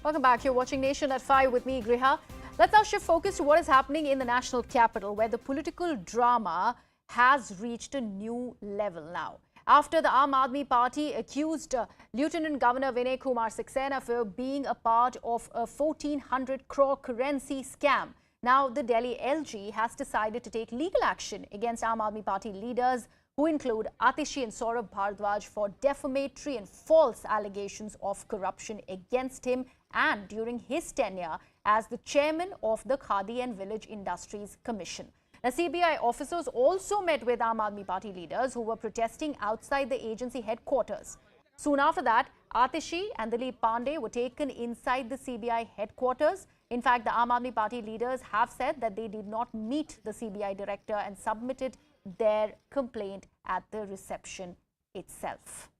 Welcome back. You're watching Nation at 5 with me, Griha. Let's now shift focus to what is happening in the national capital, where the political drama has reached a new level now. After the Aam Aadmi Party accused Lieutenant Governor Vinay Kumar Saxena for being a part of a 1,400 crore currency scam, now the Delhi LG has decided to take legal action against Aam Aadmi Party leaders who include Atishi and Saurabh Bhardwaj for defamatory and false allegations of corruption against him and during his tenure as the chairman of the Khadi and Village Industries Commission. The CBI officers also met with Aam Aadmi Party leaders who were protesting outside the agency headquarters. Soon after that, Atishi and Dilip Pandey were taken inside the CBI headquarters. In fact, the Aam Aadmi Party leaders have said that they did not meet the CBI director and submitted their complaint at the reception itself.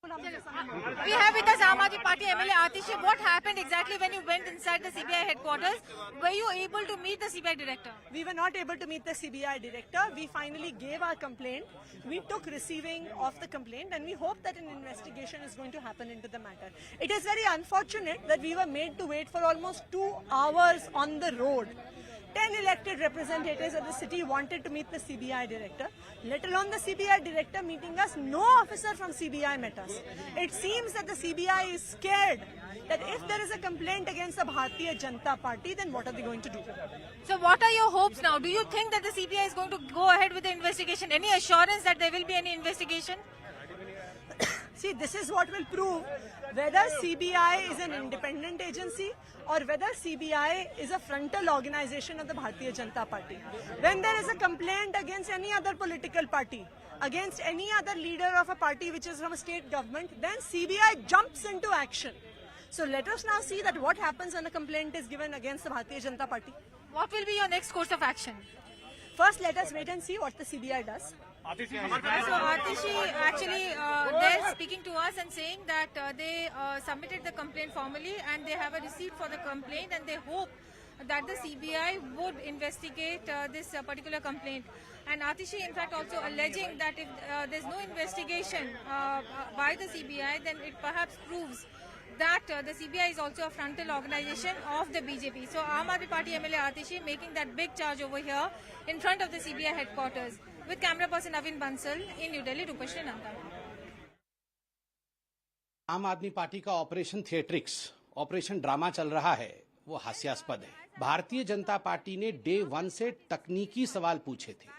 We have with us Aam Aadmi Party MLA Atishi. What happened exactly when you went inside the CBI headquarters? Were you able to meet the CBI director? We were not able to meet the CBI director. We finally gave our complaint. We took receiving of the complaint and we hope that an investigation is going to happen into the matter. It is very unfortunate that we were made to wait for almost 2 hours on the road. 10 elected representatives of the city wanted to meet the CBI director, let alone the CBI director meeting us. No officer from CBI met us. It seems that the CBI is scared that if there is a complaint against the Bharatiya Janata Party, then what are they going to do? So what are your hopes now? Do you think that the CBI is going to go ahead with the investigation? Any assurance that there will be any investigation? See, this is what will prove whether CBI is an independent agency or whether CBI is a frontal organization of the Bharatiya Janata Party. When there is a complaint against any other political party, against any other leader of a party which is from a state government, then CBI jumps into action. So let us now see that what happens when a complaint is given against the Bharatiya Janata Party. What will be your next course of action? First, let us wait and see what the CBI does. So Atishi, actually, they're speaking to us and saying that they submitted the complaint formally and they have a receipt for the complaint and they hope that the CBI would investigate this particular complaint. And Atishi, in fact, also alleging that if there's no investigation by the CBI, then it perhaps proves that the CBI is also a frontal organization of the BJP. So Aam Aadmi Party MLA Atishi making that big charge over here in front of the CBI headquarters. With camera person Arvind Bansal in New Delhi, Rupashri Nanda. आम आदमी party का operation theatrics, operation drama चल रहा है, वो हास्यास्पद है। Bharatiya Janata party ने डे 1 से तकनीकी सवाल पूछे थे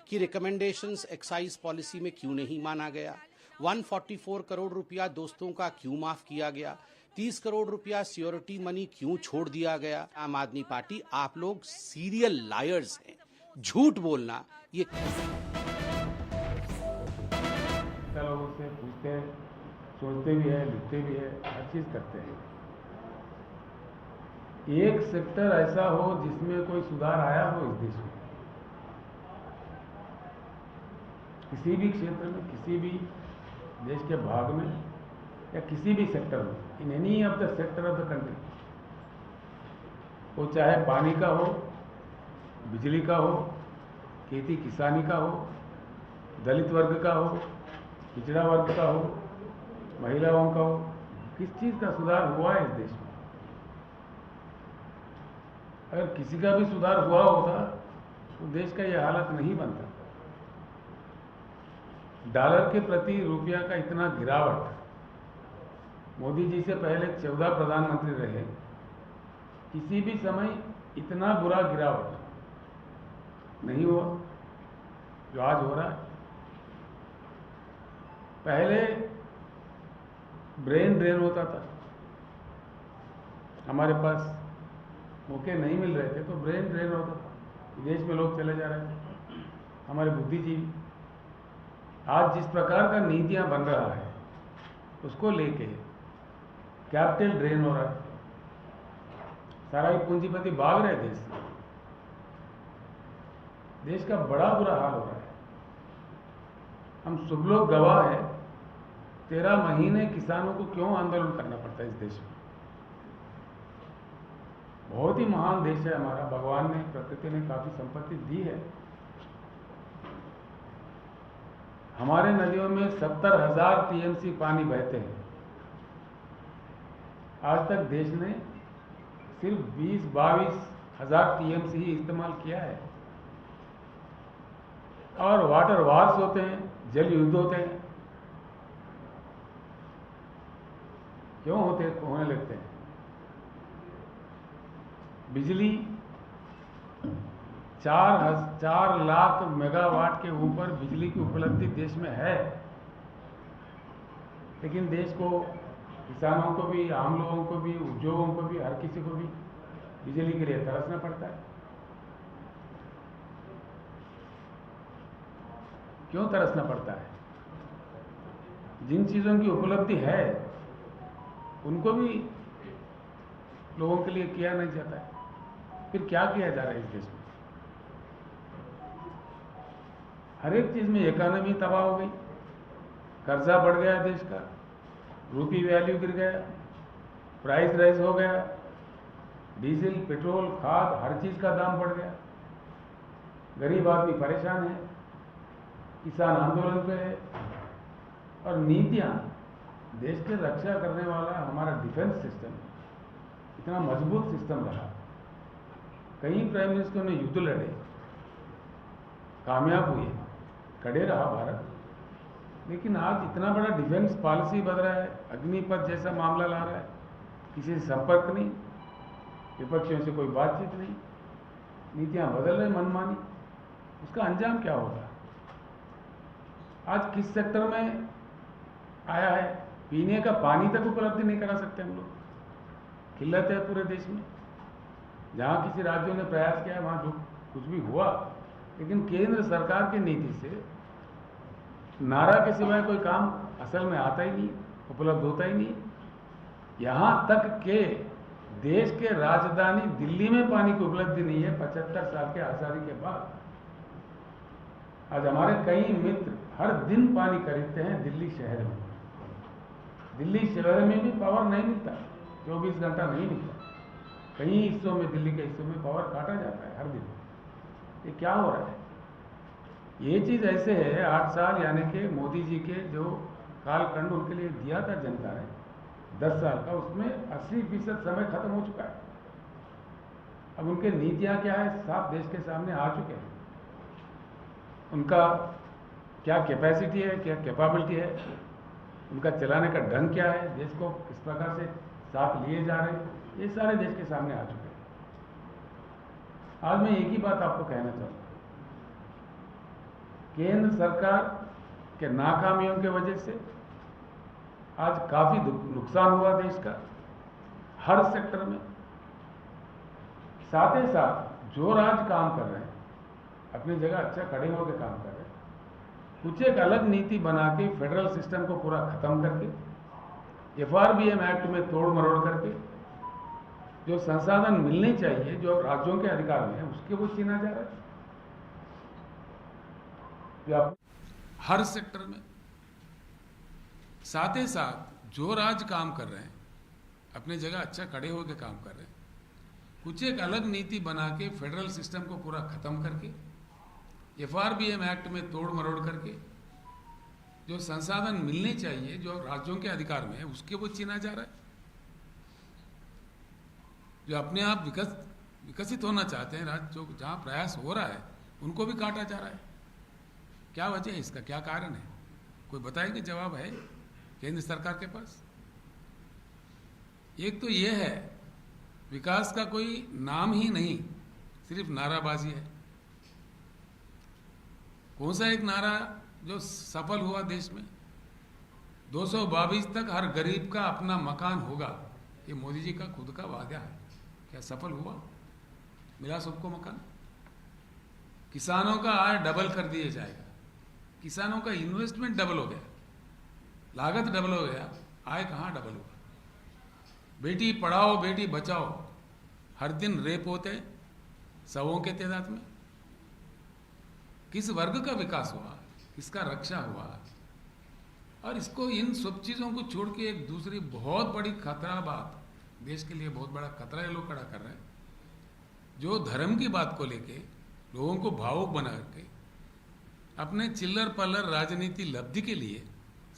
कि रिकमेंडेशंस एक्साइज पॉलिसी में क्यों नहीं माना गया, 144 करोड़ रुपया दोस्तों का क्यों माफ किया गया, 30 करोड़ रुपया सिक्योरिटी मनी क्यों छोड़ दिया गया। आम आदमी पार्टी, आप लोग सीरियल लायर्स हैं। झूठ बोलना ये लोगों से पूछते हैं, सोचते भी है, लिखते भी है, हर चीज करते हैं। एक सेक्टर ऐसा हो जिसमें कोई सुधार आया हो इस देश में, किसी भी क्षेत्र में, किसी भी देश के भाग में या किसी भी सेक्टर में, in any of the sector of the country, वो चाहे पानी का हो, बिजली का हो, खेती किसानी का हो, दलित वर्ग का हो, पिछड़ा वर्ग का हो, महिलाओं का हो, किस चीज का सुधार हुआ है इस देश में। अगर किसी का भी सुधार हुआ होता तो देश का यह हालत नहीं बनता। डॉलर के प्रति रुपया का इतना गिरावट, मोदी जी से पहले 14 प्रधानमंत्री रहे, किसी भी समय इतना बुरा गिरावट नहीं हुआ जो आज हो रहा है। पहले ब्रेन ड्रेन होता था, हमारे पास मौके नहीं मिल रहे थे तो ब्रेन ड्रेन होता था, विदेश में लोग चले जा रहे थे, हमारे बुद्धिजीवी। आज जिस प्रकार का नीतियां बन रहा है उसको लेके कैपिटल ड्रेन हो रहा है, सारा ही पूंजीपति भाग रहे देश से, देश का बड़ा बुरा हाल हो रहा है। हम सब लोग गवाह हैं, 13 महीने किसानों को क्यों आंदोलन करना पड़ता है इस देश में। बहुत ही महान देश है हमारा, भगवान ने, प्रकृति ने काफी संपत्ति दी है। हमारे नदियों में 70,000 टीएमसी पानी बहते हैं। आज तक देश ने सिर्फ 20-22 हजार टीएमसी ही इस्तेमाल किया है। और वाटर वार्स होते हैं, जल युद्ध होते हैं, क्यों होने लगते हैं। बिजली 4 लाख मेगावाट के ऊपर बिजली की उपलब्धि देश में है, लेकिन देश को, किसानों को भी, आम लोगों को भी, उद्योगों को भी, हर किसी को भी बिजली के लिए तरसना पड़ता है। क्यों तरसना पड़ता है? जिन चीजों की उपलब्धि है उनको भी लोगों के लिए किया नहीं जाता है, फिर क्या किया जा रहा है इस देश में? हर एक चीज में इकोनॉमी तबाह हो गई, कर्जा बढ़ गया देश का, रूपी वैल्यू गिर गया, प्राइस राइज हो गया, डीजल, पेट्रोल, खाद, हर चीज का दाम बढ़ गया, गरीब आदमी परेशान है, किसान आंदोलन पे है। और नीतियां, देश की रक्षा करने वाला हमारा डिफेंस सिस्टम इतना मजबूत सिस्टम रहा, कई प्राइम मिनिस्टर ने युद्ध लड़े, कामयाब हुए, खड़े रहा भारत, लेकिन आज इतना बड़ा डिफेंस पॉलिसी बदल रहा है, अग्निपथ जैसा मामला ला रहा है, किसी से संपर्क नहीं, विपक्षियों से कोई बातचीत नहीं, नीतियां बदल रहे मनमानी, उसका अंजाम क्या होगा? आज किस सेक्टर में आया है? पीने का पानी तक उपलब्धि नहीं करा सकते हम लोग, किल्लत है पूरे देश में। जहां किसी राज्यों ने प्रयास किया वहां जो कुछ भी हुआ, लेकिन केंद्र सरकार की नीति से नारा के सिवाय कोई काम असल में आता ही नहीं, उपलब्ध होता ही नहीं। यहाँ तक के देश के राजधानी दिल्ली में पानी की उपलब्धि नहीं है 75 साल के आज़ादी के बाद। आज हमारे कई मित्र हर दिन पानी खरीदते हैं दिल्ली शहर में। दिल्ली शहर में भी पावर नहीं मिलता, 24 घंटा नहीं मिलता। कई हिस्सों में, दिल्ली के हिस्सों में पावर काटा जाता है हर दिन। ये क्या हो रहा है? ये चीज़ ऐसे है, 8 साल यानी कि मोदी जी के जो कालखंड उनके लिए दिया था जनता ने 10 साल का, उसमें 80% समय खत्म हो चुका है। अब उनके नीतियाँ क्या है साफ देश के सामने आ चुके हैं। उनका क्या कैपेसिटी है, क्या कैपेबिलिटी है, उनका चलाने का ढंग क्या है, देश को किस प्रकार से साथ लिए जा रहे हैं, ये सारे देश के सामने आ चुके हैं। आज मैं एक ही बात आपको कहना चाहूँगा, केंद्र सरकार के नाकामियों की वजह से आज काफ़ी नुकसान हुआ देश का हर सेक्टर में। साथ ही साथ जो राज काम कर रहे हैं अपनी जगह अच्छा खड़े होकर काम कर रहे हैं, कुछ एक अलग नीति बना के फेडरल सिस्टम को पूरा खत्म करके FRBM एक्ट में तोड़ मरोड़ करके जो संसाधन मिलने चाहिए जो राज्यों के अधिकार में है उसके वो छीना जा रहा है हर सेक्टर में। साथ ही साथ जो राज काम कर रहे हैं अपनी जगह अच्छा खड़े होकर काम कर रहे हैं, कुछ एक अलग नीति बना के फेडरल सिस्टम को पूरा खत्म करके FRBM एक्ट में तोड़ मरोड़ करके जो संसाधन मिलने चाहिए जो राज्यों के अधिकार में है उसके वो छीना जा रहा है। जो अपने आप विकसित होना चाहते हैं राज्य, जो जहाँ प्रयास हो रहा है उनको भी काटा जा रहा है। क्या वजह है इसका, क्या कारण है? कोई बताएंगे? जवाब है केंद्र सरकार के पास। एक तो ये है विकास का कोई नाम ही नहीं, सिर्फ नाराबाजी है। कौन सा एक नारा जो सफल हुआ देश में? 222 तक हर गरीब का अपना मकान होगा, ये मोदी जी का खुद का वादा है। क्या सफल हुआ? मिला सबको मकान? किसानों का आय डबल कर दिया जाएगा, किसानों का इन्वेस्टमेंट डबल हो गया, लागत डबल हो गया, आय कहाँ डबल हुआ? बेटी पढ़ाओ बेटी बचाओ, हर दिन रेप होते सवों के तादाद में। किस वर्ग का विकास हुआ, किसका रक्षा हुआ? और इसको, इन सब चीज़ों को छोड़ के एक दूसरी बहुत बड़ी खतरा बात, देश के लिए बहुत बड़ा खतरा ये लोग खड़ा कर रहे हैं, जो धर्म की बात को लेके लोगों को भावुक बना के अपने चिल्लर पल्लर राजनीति लब्धि के लिए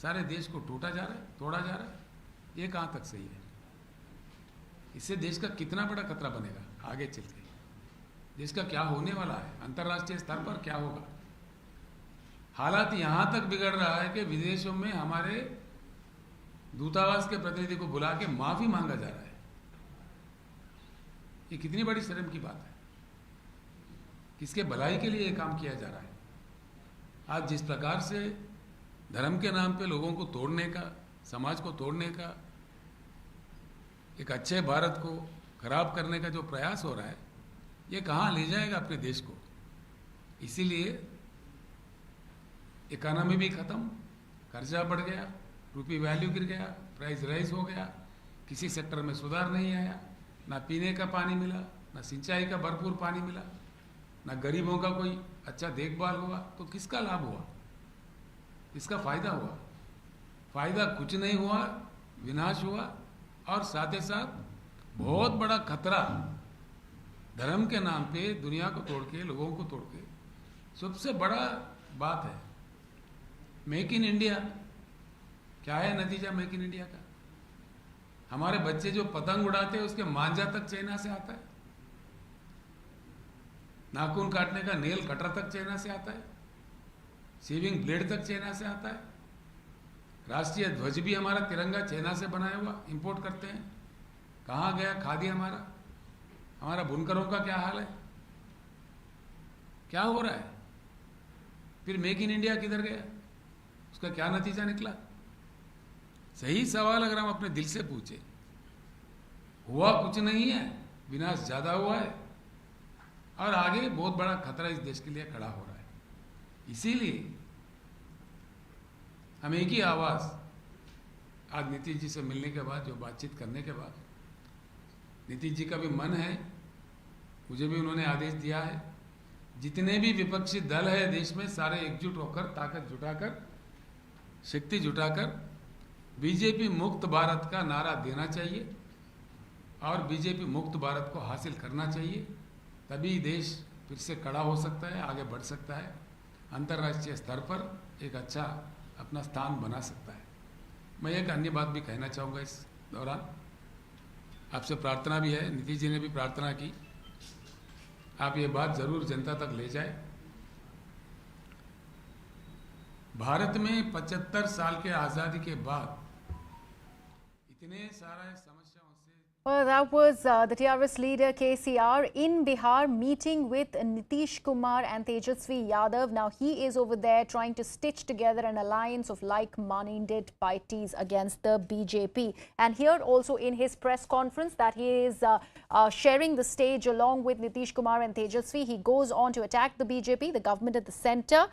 सारे देश को टूटा जा रहा है, तोड़ा जा रहा है। ये कहाँ तक सही है? इससे देश का कितना बड़ा खतरा बनेगा आगे चल के? देश का क्या होने वाला है? अंतर्राष्ट्रीय स्तर पर क्या होगा? हालात यहाँ तक बिगड़ रहा है कि विदेशों में हमारे दूतावास के प्रतिनिधि को बुला के माफी मांगा जा रहा है। ये कितनी बड़ी शर्म की बात है। किसके भलाई के लिए ये काम किया जा रहा है? आज जिस प्रकार से धर्म के नाम पे लोगों को तोड़ने का, समाज को तोड़ने का, एक अच्छे भारत को खराब करने का जो प्रयास हो रहा है, ये कहाँ ले जाएगा अपने देश को? इसीलिए इकोनॉमी भी खत्म, कर्जा बढ़ गया, रुपये वैल्यू गिर गया, प्राइस राइज हो गया, किसी सेक्टर में सुधार नहीं आया, ना पीने का पानी मिला, ना सिंचाई का भरपूर पानी मिला, ना गरीबों का कोई अच्छा देखभाल हुआ। तो किसका लाभ हुआ? किसका फायदा हुआ? फायदा कुछ नहीं हुआ, विनाश हुआ। और साथ ही साथ बहुत बड़ा खतरा, धर्म के नाम पे दुनिया को तोड़ के, लोगों को तोड़ के, सबसे बड़ा बात है मेक इन इंडिया। क्या है नतीजा मेक इन इंडिया का? हमारे बच्चे जो पतंग उड़ाते हैं उसके मांझा तक चाइना से आता है, नाखून काटने का नेल कटर तक चाइना से आता है, शेविंग ब्लेड तक चाइना से आता है, राष्ट्रीय ध्वज भी हमारा तिरंगा चाइना से बनाया हुआ इंपोर्ट करते हैं। कहाँ गया खादी हमारा? हमारा बुनकरों का क्या हाल है? क्या हो रहा है? फिर मेक इन इंडिया किधर गया? उसका क्या नतीजा निकला? सही सवाल अगर हम अपने दिल से पूछे, हुआ कुछ नहीं है, विनाश ज्यादा हुआ है और आगे बहुत बड़ा खतरा इस देश के लिए खड़ा हो रहा है। इसीलिए हम एक ही आवाज आज नीतीश जी से मिलने के बाद, जो बातचीत करने के बाद, नीतीश जी का भी मन है, मुझे भी उन्होंने आदेश दिया है, जितने भी विपक्षी दल है देश में सारे एकजुट होकर, ताकत जुटाकर, शक्ति जुटाकर बीजेपी मुक्त भारत का नारा देना चाहिए और बीजेपी मुक्त भारत को हासिल करना चाहिए। तभी देश फिर से खड़ा हो सकता है, आगे बढ़ सकता है, अंतर्राष्ट्रीय स्तर पर एक अच्छा अपना स्थान बना सकता है। मैं एक अन्य बात भी कहना चाहूँगा इस दौरान, आपसे प्रार्थना भी है, नीतीश जी ने भी प्रार्थना की, आप ये बात जरूर जनता तक ले जाए। भारत में 75 साल के आज़ादी के बाद इतने सारे समस्याओं से Well, that was the TRS leader KCR in Bihar meeting with Nitish Kumar and Tejashwi Yadav. Now, he is over there trying to stitch together an alliance of like-minded parties against the BJP. And here also in his press conference that he is sharing the stage along with Nitish Kumar and Tejashwi, he goes on to attack the BJP, the government at the centre,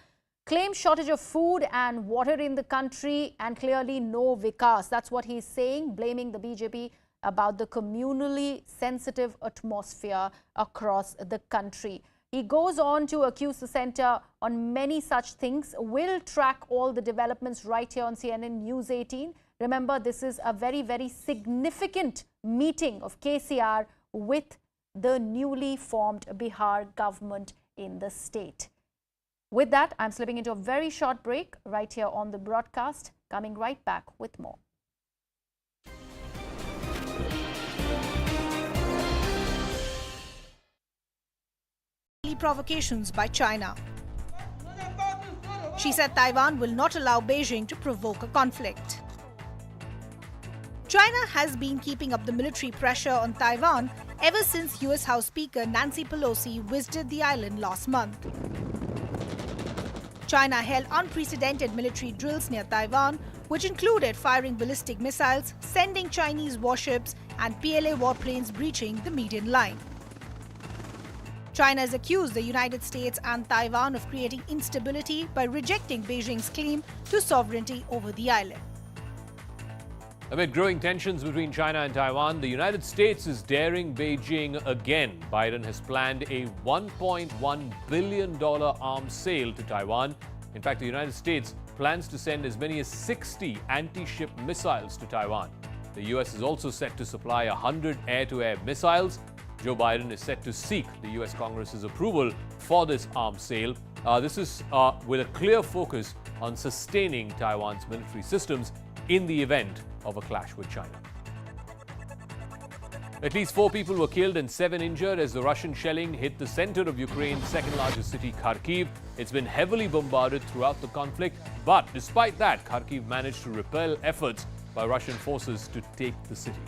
claims shortage of food and water in the country and clearly no vikas. That's what he's saying, blaming the BJP about the communally sensitive atmosphere across the country. He goes on to accuse the centre on many such things. We'll track all the developments right here on CNN News 18. Remember, this is a very, very significant meeting of KCR with the newly formed Bihar government in the state. With that, I'm slipping into a very short break right here on the broadcast. Coming right back with more. Provocations by China. She said Taiwan will not allow Beijing to provoke a conflict. China has been keeping up the military pressure on Taiwan ever since US House Speaker Nancy Pelosi visited the island last month. China held unprecedented military drills near Taiwan, which included firing ballistic missiles, sending Chinese warships, and PLA warplanes breaching the median line. China has accused the United States and Taiwan of creating instability by rejecting Beijing's claim to sovereignty over the island. Amid growing tensions between China and Taiwan, the United States is daring Beijing again. Biden has planned a $1.1 billion arms sale to Taiwan. In fact, the United States plans to send as many as 60 anti-ship missiles to Taiwan. The US is also set to supply 100 air-to-air missiles. Joe Biden is set to seek the US Congress's approval for this arms sale. This is with a clear focus on sustaining Taiwan's military systems in the event of a clash with China. At least 4 people were killed and 7 injured as the Russian shelling hit the center of Ukraine's second largest city, Kharkiv. It's been heavily bombarded throughout the conflict, but despite that, Kharkiv managed to repel efforts by Russian forces to take the city.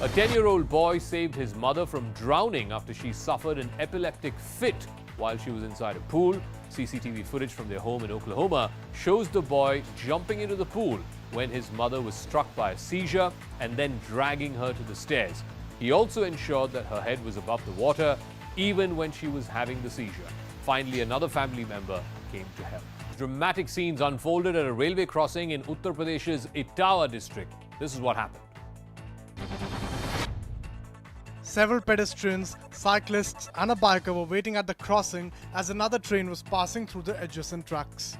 A 10-year-old boy saved his mother from drowning after she suffered an epileptic fit while she was inside a pool. CCTV footage from their home in Oklahoma shows the boy jumping into the pool when his mother was struck by a seizure and then dragging her to the stairs. He also ensured that her head was above the water even when she was having the seizure. Finally, another family member came to help. Dramatic scenes unfolded at a railway crossing in Uttar Pradesh's Etawah district. This is what happened. Several pedestrians, cyclists and a biker were waiting at the crossing as another train was passing through the adjacent tracks.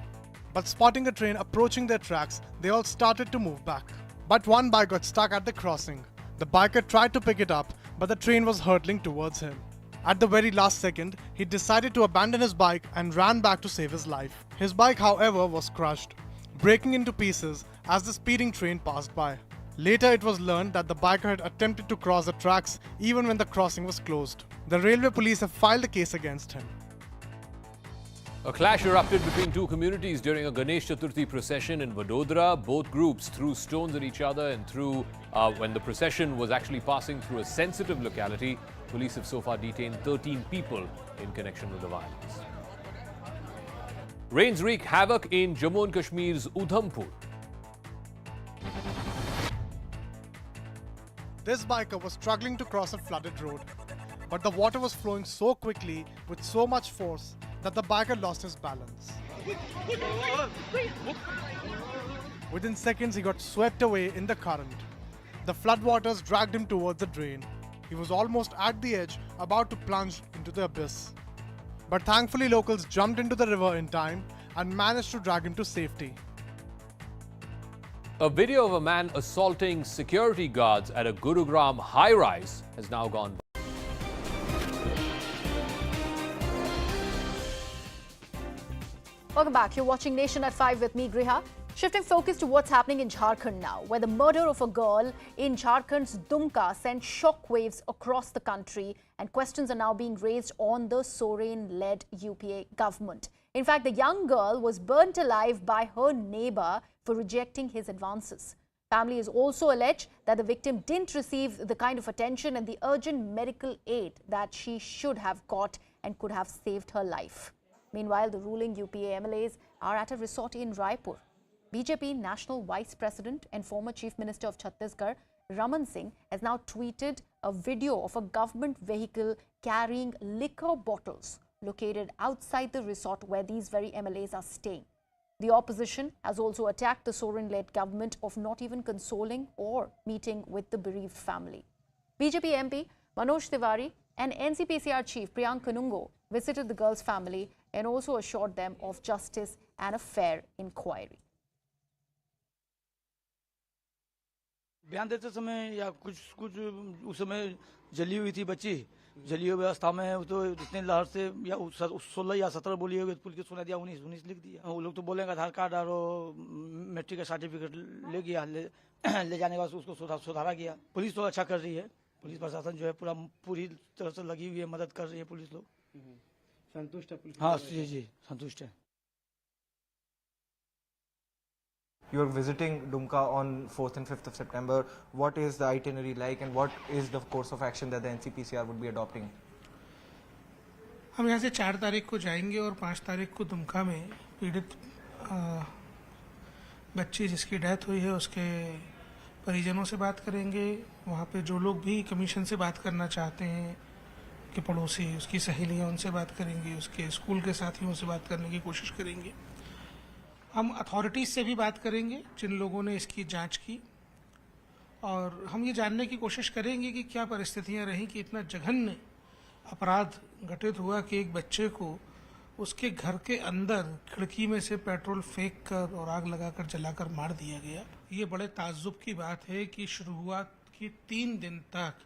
But spotting a train approaching their tracks, they all started to move back. But one bike got stuck at the crossing. The biker tried to pick it up, but the train was hurtling towards him. At the very last second, he decided to abandon his bike and ran back to save his life. His bike, however, was crushed, breaking into pieces as the speeding train passed by. Later, it was learned that the biker had attempted to cross the tracks even when the crossing was closed. The railway police have filed a case against him. A clash erupted between two communities during a Ganesh Chaturthi procession in Vadodara. Both groups threw stones at each other and when the procession was actually passing through a sensitive locality. Police have so far detained 13 people in connection with the violence. Rains wreak havoc in Jammu and Kashmir's Udhampur. This biker was struggling to cross a flooded road, but the water was flowing so quickly with so much force that the biker lost his balance. Within seconds, he got swept away in the current. The floodwaters dragged him towards the drain. He was almost at the edge, about to plunge into the abyss. But thankfully, locals jumped into the river in time and managed to drag him to safety. A video of a man assaulting security guards at a Gurugram high-rise has now gone viral. Welcome back. You're watching Nation at 5 with me, Griha. Shifting focus to what's happening in Jharkhand now, where the murder of a girl in Jharkhand's Dumka sent shockwaves across the country, and questions are now being raised on the Soren-led UPA government. In fact, the young girl was burnt alive by her neighbor for rejecting his advances. Family has also alleged that the victim didn't receive the kind of attention and the urgent medical aid that she should have got and could have saved her life. Meanwhile, the ruling UPA MLAs are at a resort in Raipur. BJP National Vice President and former Chief Minister of Chhattisgarh, Raman Singh, has now tweeted a video of a government vehicle carrying liquor bottles located outside the resort where these very MLAs are staying. The opposition has also attacked the Soren-led government of not even consoling or meeting with the bereaved family. BJP MP Manoj Tiwari and NCPCR Chief Priyank Kanungo visited the girl's family and also assured them of justice and a fair inquiry. बयान देते समय या कुछ उस समय जली हुई थी बच्ची, जली हुई अवस्था में है, तो जितने लहर से या 16 या 17 बोली होगी, पुलिस को सुना दिया 19 लिख दिया। वो लोग तो बोलेंगे आधार कार्ड और मैट्रिक का सर्टिफिकेट ले गया, ले जाने के बाद उसको सुधारा गया। पुलिस तो अच्छा कर रही है, पुलिस प्रशासन जो है पूरी तरह से लगी हुई है, मदद कर रही है पुलिस लोग। संतुष्ट है पुलिस? हाँ जी, संतुष्ट है। You are visiting Dumka on 4th and 5th of September. What is the itinerary like and what is the course of action that the NCPCR would be adopting? हम यहाँ से 4 तारीख को जाएंगे और 5 तारीख को दुमका में पीड़ित बच्ची जिसकी डेथ हुई है उसके परिजनों से बात करेंगे। वहाँ पे जो लोग भी कमीशन से बात करना चाहते हैं कि पड़ोसी, उसकी सहेलियाँ, उनसे बात करेंगे, उसके स्कूल के साथियों से बात करने की कोशिश करेंगे। हम अथॉरिटीज़ से भी बात करेंगे जिन लोगों ने इसकी जांच की, और हम ये जानने की कोशिश करेंगे कि क्या परिस्थितियां रहीं कि इतना जघन्य अपराध घटित हुआ कि एक बच्चे को उसके घर के अंदर खिड़की में से पेट्रोल फेंक कर और आग लगाकर जलाकर मार दिया गया। ये बड़े ताज्जुब की बात है कि शुरुआत की 3 दिन तक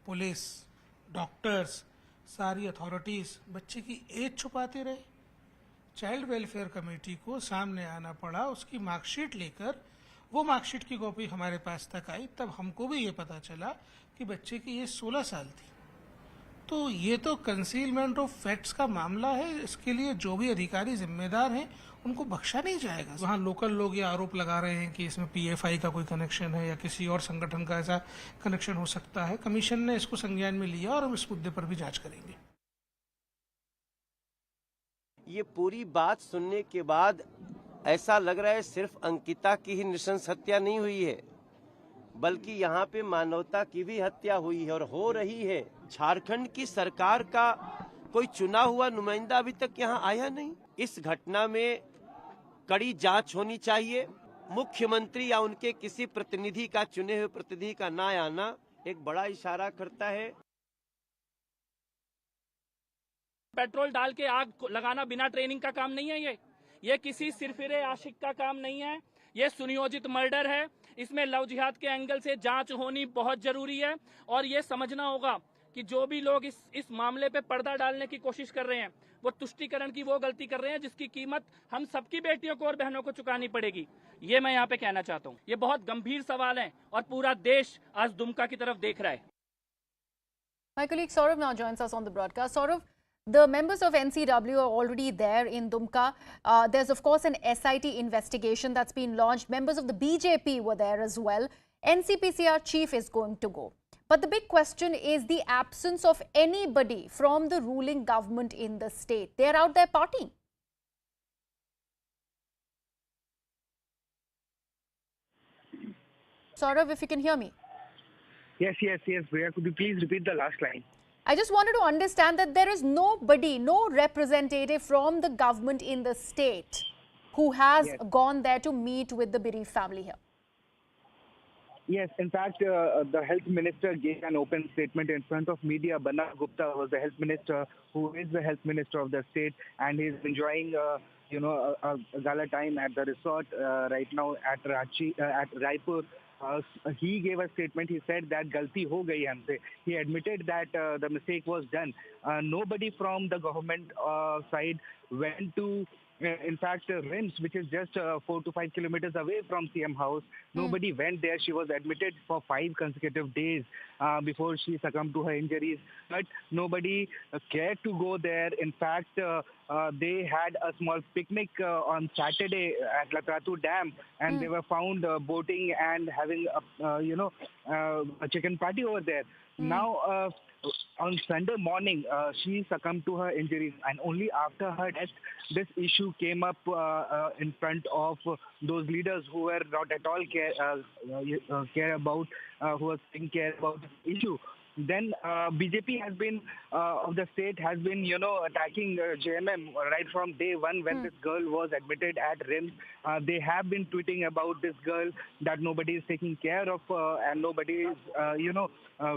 पुलिस, डॉक्टर्स, सारी अथॉरिटीज़ बच्चे की एज छुपाते रहे। चाइल्ड वेलफेयर कमेटी को सामने आना पड़ा, उसकी मार्कशीट लेकर, वो मार्कशीट की कॉपी हमारे पास तक आई, तब हमको भी ये पता चला कि बच्चे की एज 16 साल थी। तो ये तो कंसीलमेंट ऑफ फैक्ट्स का मामला है। इसके लिए जो भी अधिकारी जिम्मेदार हैं उनको बख्शा नहीं जाएगा। वहाँ लोकल लोग ये आरोप लगा रहे हैं कि इसमें PFI का कोई कनेक्शन है या किसी और संगठन का ऐसा कनेक्शन हो सकता है। कमीशन ने इसको संज्ञान में लिया और हम इस मुद्दे पर भी जांच करेंगे। ये पूरी बात सुनने के बाद ऐसा लग रहा है सिर्फ अंकिता की ही नृशंस हत्या नहीं हुई है, बल्कि यहाँ पे मानवता की भी हत्या हुई है और हो रही है। झारखंड की सरकार का कोई चुना हुआ नुमाइंदा अभी तक यहाँ आया नहीं। इस घटना में कड़ी जांच होनी चाहिए। मुख्यमंत्री या उनके किसी प्रतिनिधि का, चुने हुए प्रतिनिधि का ना आना एक बड़ा इशारा करता है। पेट्रोल डाल के आग लगाना बिना ट्रेनिंग का काम नहीं है। ये किसी सिरफिरे आशिक का काम नहीं है। ये सुनियोजित मर्डर है। इसमें लव जिहाद के एंगल से जांच होनी बहुत जरूरी है और ये समझना होगा कि जो भी लोग इस मामले पे पर्दा डालने की कोशिश कर रहे हैं वो तुष्टीकरण की वो गलती कर रहे हैं जिसकी कीमत हम सबकी बेटियों को और बहनों को चुकानी पड़ेगी। ये मैं यहाँ पे कहना चाहता हूँ। ये बहुत गंभीर सवाल है और पूरा देश आज दुमका की तरफ देख रहा है। My colleague Saurav now joins us on the broadcast. Saurav, the members of NCW are already there in Dumka. There's of course an SIT investigation that's been launched. Members of the BJP were there as well. NCPCR chief is going to go. But the big question is the absence of anybody from the ruling government in the state. They're out there partying. Saurav, if you can hear me. Yes. Priya, could you please repeat the last line? I just wanted to understand that there is nobody, no representative from the government in the state who has gone there to meet with the bereaved family here. Yes, in fact, the health minister gave an open statement in front of media. Banna Gupta was the health minister, who is the health minister of the state, and he's enjoying, a gala time at the resort right now at Raipur. He gave a statement. He said that galti ho gayi humse. He admitted that the mistake was done. Nobody from the government side went to. In fact, RIMS, which is just 4 to 5 kilometers away from CM House, nobody went there. She was admitted for 5 consecutive days before she succumbed to her injuries. But nobody cared to go there. In fact, they had a small picnic on Saturday at Latratu Dam, and they were found boating and having a chicken party over there. Now, on Sunday morning, she succumbed to her injuries, and only after her death, this issue came up in front of those leaders who were not at all care about the issue. Then BJP has been of the state has been attacking JMM right from day one when this girl was admitted at RIMS. They have been tweeting about this girl that nobody is taking care of and nobody is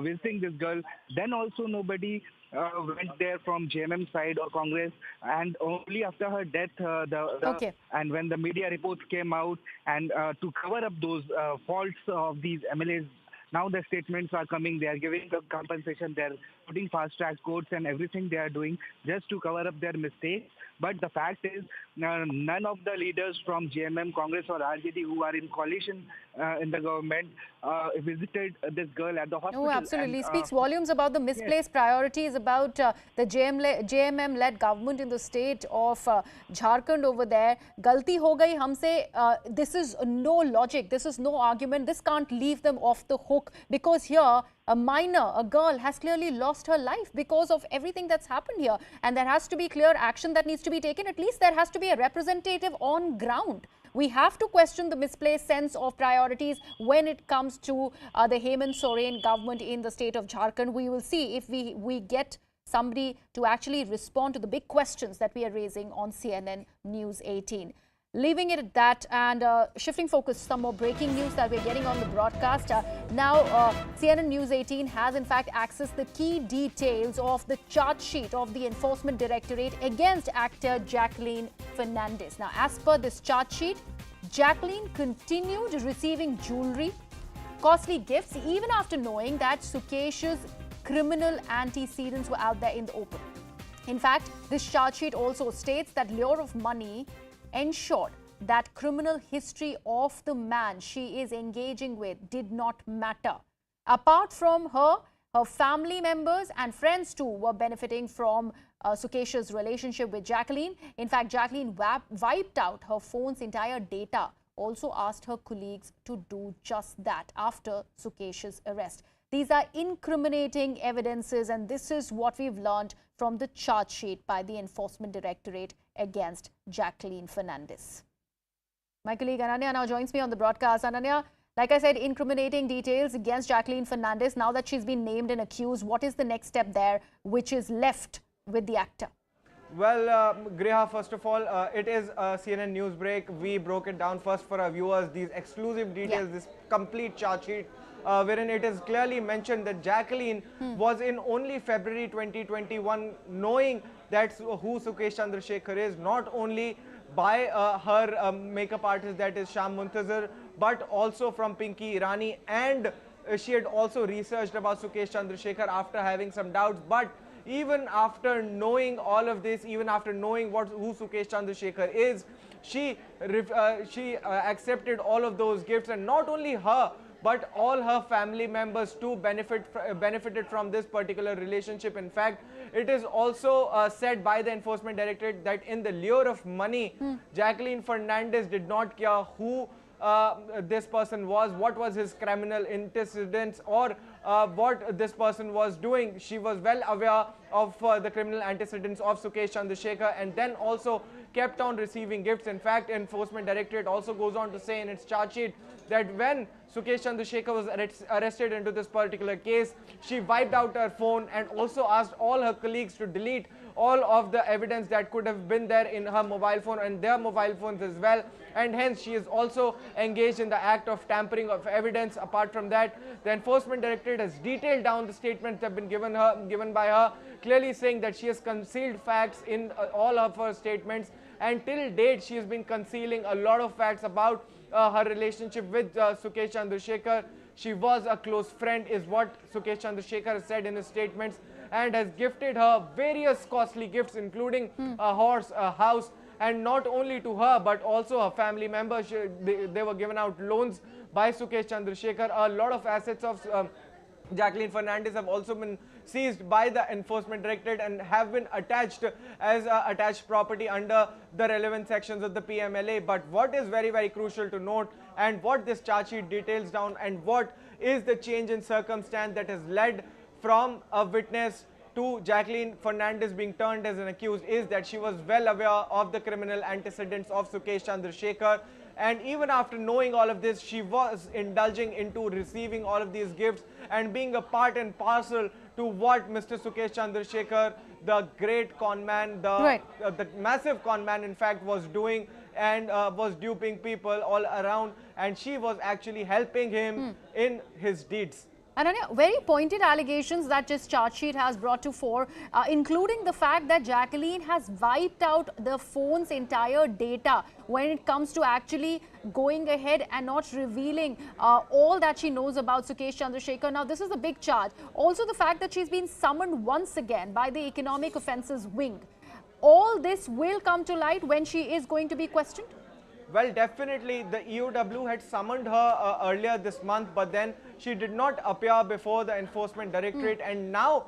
visiting this girl. Then also nobody went there from JMM side or Congress, and only after her death and when the media reports came out and to cover up those faults of these MLAs. Now the statements are coming. They are giving the compensation. They are putting fast-track courts and everything they are doing just to cover up their mistakes. But the fact is, none of the leaders from JMM, Congress or RJD who are in coalition in the government visited this girl at the hospital. Oh, absolutely. Speaks volumes about the misplaced priorities, about the JMM-led government in the state of Jharkhand over there. Galti ho gayi humse. This is no logic. This is no argument. This can't leave them off the hook, because here a minor, a girl, has clearly lost her life because of everything that's happened here. And there has to be clear action that needs to be taken. At least there has to be a representative on ground. We have to question the misplaced sense of priorities when it comes to the Hemant Soren government in the state of Jharkhand. We will see if we get somebody to actually respond to the big questions that we are raising on CNN News 18. Leaving it at that and shifting focus, some more breaking news that we're getting on the broadcast. Now, CNN News 18 has in fact accessed the key details of the charge sheet of the Enforcement Directorate against actor Jacqueline Fernandez. Now, as per this charge sheet, Jacqueline continued receiving jewelry, costly gifts, even after knowing that Sukesh's criminal antecedents were out there in the open. In fact, this charge sheet also states that lure of money ensured that criminal history of the man she is engaging with did not matter. Apart from her, her family members and friends too were benefiting from Sukesh's relationship with Jacqueline. In fact, Jacqueline wiped out her phone's entire data, also asked her colleagues to do just that after Sukesh's arrest. These are incriminating evidences, and this is what we've learned from the charge sheet by the Enforcement Directorate against Jacqueline Fernandez. My colleague Ananya now joins me on the broadcast. Ananya, like I said, incriminating details against Jacqueline Fernandez. Now that she's been named and accused, what is the next step there which is left with the actor? Well, Griha, first of all, it is a CNN news break. We broke it down first for our viewers, these exclusive details, this complete charge sheet, wherein it is clearly mentioned that Jacqueline was in only February 2021 knowing that who Sukesh Chandrashekhar is, not only by her makeup artist, that is Sham Muntazir, but also from Pinky Irani, and she had also researched about Sukesh Chandrashekhar after having some doubts. But even after knowing all of this, even after knowing who Sukesh Chandrashekhar is, she accepted all of those gifts, and not only her, but all her family members too benefited from this particular relationship. In fact, it is also said by the Enforcement Directorate that in the lure of money, Jacqueline Fernandez did not care who this person was, what was his criminal antecedents, or what this person was doing. She was well aware of the criminal antecedents of Sukesh Chandrashekhar, and then also kept on receiving gifts. In fact, Enforcement Directorate also goes on to say in its charge sheet that when Sukesh Chandrashekhar was arrested into this particular case, she wiped out her phone and also asked all her colleagues to delete all of the evidence that could have been there in her mobile phone and their mobile phones as well, and hence she is also engaged in the act of tampering of evidence. Apart from that, the Enforcement Directorate has detailed down the statements that have been given by her, clearly saying that she has concealed facts in all of her statements, and till date she has been concealing a lot of facts about her relationship with Sukesh Chandrashekhar. She was a close friend, is what Sukesh Chandrashekhar has said in his statements, and has gifted her various costly gifts, including a horse, a house, and not only to her but also her family members. They were given out loans by Sukesh Chandrashekhar. A lot of assets of Jacqueline Fernandez have also been seized by the Enforcement Directorate and have been attached as attached property under the relevant sections of the PMLA. But what is very, very crucial to note, and what this charge sheet details down, and what is the change in circumstance that has led from a witness to Jacqueline Fernandez being turned as an accused, is that she was well aware of the criminal antecedents of Sukesh Chandrashekhar. And even after knowing all of this, she was indulging into receiving all of these gifts and being a part and parcel to what Mr. Sukesh Chandrashekhar, the great conman, the massive conman in fact, was doing, and was duping people all around, and she was actually helping him in his deeds. And very pointed allegations that this charge sheet has brought to fore, including the fact that Jacqueline has wiped out the phone's entire data when it comes to actually going ahead and not revealing all that she knows about Sukesh Chandrashekhar. Now, this is a big charge. Also, the fact that she's been summoned once again by the Economic Offences Wing. All this will come to light when she is going to be questioned? Well, definitely the EOW had summoned her earlier this month, but then she did not appear before the Enforcement Directorate, and now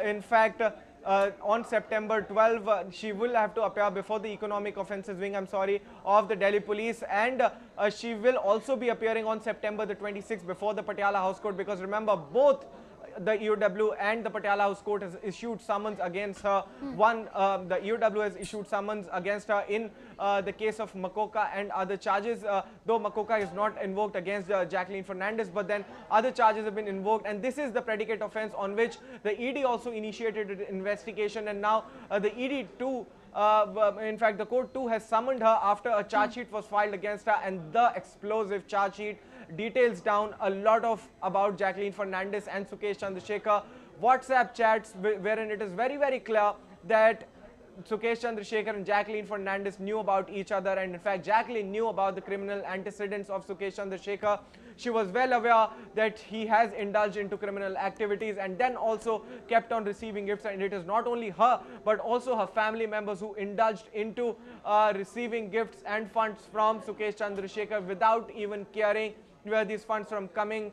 in fact on September 12 she will have to appear before the Economic Offences Wing, of the Delhi Police, and she will also be appearing on September the 26th before the Patiala House Court, because remember, both the EOW and the Patiala House Court has issued summons against her. The EOW has issued summons against her in the case of Makoka and other charges, though Makoka is not invoked against Jacqueline Fernandez, but then other charges have been invoked, and this is the predicate offence on which the ED also initiated an investigation, and now the ED too, in fact the court too has summoned her after a charge sheet was filed against her, and the explosive charge sheet details down a lot about Jacqueline Fernandez and Sukesh Chandrashekhar, WhatsApp chats wherein it is very, very clear that Sukesh Chandrashekhar and Jacqueline Fernandez knew about each other, and in fact Jacqueline knew about the criminal antecedents of Sukesh Chandrashekhar. She was well aware that he has indulged into criminal activities and then also kept on receiving gifts, and it is not only her but also her family members who indulged into receiving gifts and funds from Sukesh Chandrashekhar without even caring where these funds were coming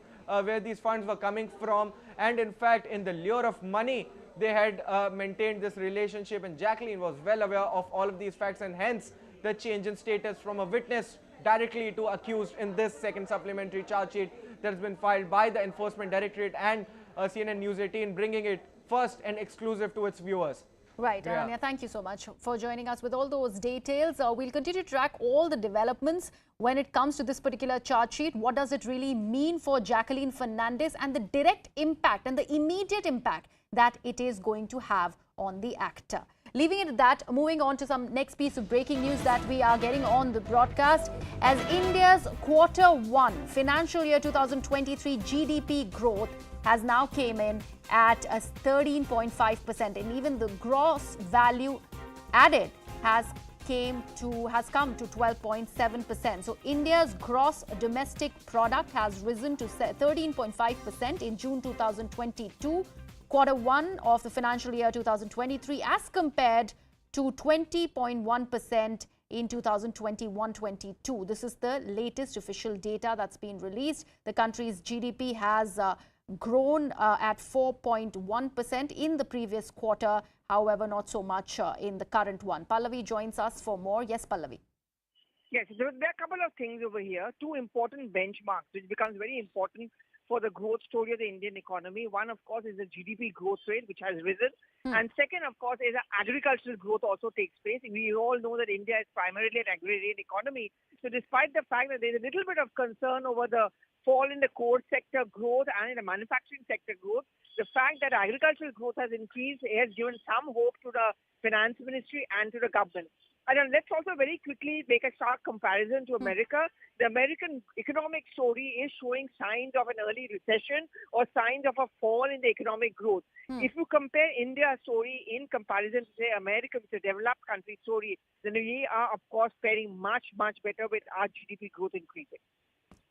from, and in fact in the lure of money they had maintained this relationship, and Jacqueline was well aware of all of these facts, and hence the change in status from a witness directly to accused in this second supplementary charge sheet that has been filed by the Enforcement Directorate and CNN News 18, bringing it first and exclusive to its viewers. Right, Ananya, thank you so much for joining us with all those details. We'll continue to track all the developments when it comes to this particular charge sheet. What does it really mean for Jacqueline Fernandez, and the direct impact and the immediate impact that it is going to have on the actor. Leaving it at that, moving on to some next piece of breaking news that we are getting on the broadcast. As India's Q1 financial year 2023 GDP growth has now came in at 13.5%, and even the gross value added has come to 12.7%. So India's gross domestic product has risen to 13.5% in June 2022, Q1 of the financial year 2023, as compared to 20.1% in 2021-22. This is the latest official data that's been released. The country's GDP has grown at 4.1% in the previous quarter, however, not so much in the current one. Pallavi joins us for more. Yes, Pallavi. Yes, there are a couple of things over here. Two important benchmarks, which becomes very important for the growth story of the Indian economy. One, of course, is the GDP growth rate, which has risen. And second, of course, is that agricultural growth also takes place. We all know that India is primarily an agrarian economy. So despite the fact that there's a little bit of concern over the fall in the core sector growth and in the manufacturing sector growth, the fact that agricultural growth has increased has given some hope to the finance ministry and to the government. And let's also very quickly make a stark comparison to America. The American economic story is showing signs of an early recession or signs of a fall in the economic growth. If you compare India's story in comparison to, say, America, which is a developed country story, then we are, of course, faring much, much better with our GDP growth increasing.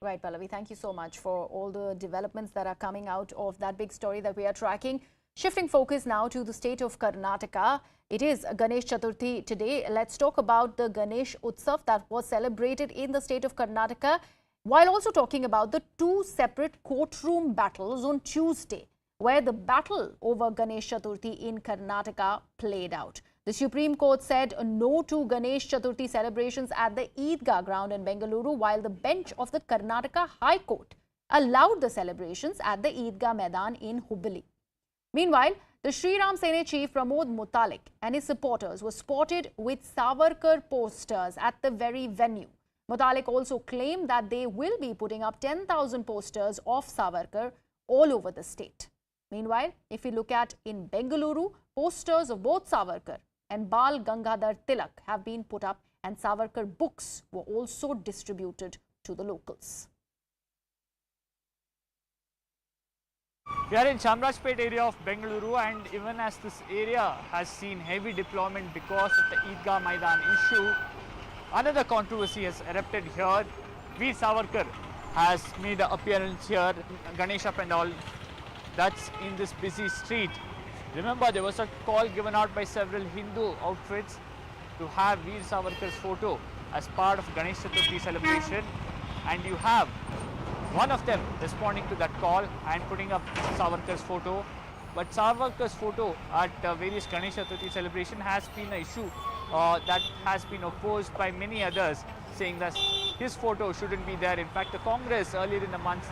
Right, Pallavi, thank you so much for all the developments that are coming out of that big story that we are tracking. Shifting focus now to the state of Karnataka. It is Ganesh Chaturthi today. Let's talk about the Ganesh Utsav that was celebrated in the state of Karnataka, while also talking about the two separate courtroom battles on Tuesday, where the battle over Ganesh Chaturthi in Karnataka played out. The Supreme Court said no to Ganesh Chaturthi celebrations at the Idgah ground in Bengaluru, while the bench of the Karnataka High Court allowed the celebrations at the Idgah Maidan in Hubballi. Meanwhile, the Sri Ram Sena chief Pramod Mutalik and his supporters were spotted with Savarkar posters at the very venue. Mutalik also claimed that they will be putting up 10,000 posters of Savarkar all over the state. Meanwhile, if we look at in Bengaluru, posters of both Savarkar and Bal Gangadhar Tilak have been put up, and Savarkar books were also distributed to the locals. We are in Chandrashekhar area of Bengaluru, and even as this area has seen heavy deployment because of the Idgah Maidan issue, another controversy has erupted here. Veer Savarkar has made an appearance here, Ganesha Pandal, that's in this busy street. Remember, there was a call given out by several Hindu outfits to have Veer Savarkar's photo as part of Ganesh Chaturthi celebration, and you have one of them responding to that call and putting up Savarkar's photo. But Savarkar's photo at various Ganesh Chaturthi celebration has been an issue that has been opposed by many others, saying that his photo shouldn't be there. In fact, the Congress earlier in the month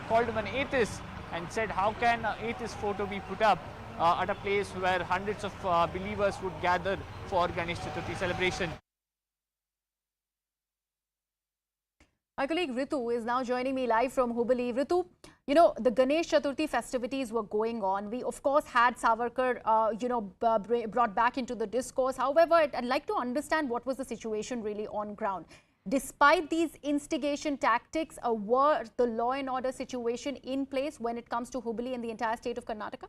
called him an atheist and said, how can an atheist photo be put up at a place where hundreds of believers would gather for Ganesh Chaturthi celebration? My colleague Ritu is now joining me live from Hubballi. Ritu, you know, the Ganesh Chaturthi festivities were going on. We, of course, had Savarkar, brought back into the discourse. However, I'd like to understand what was the situation really on ground. Despite these instigation tactics, were the law and order situation in place when it comes to Hubballi and the entire state of Karnataka?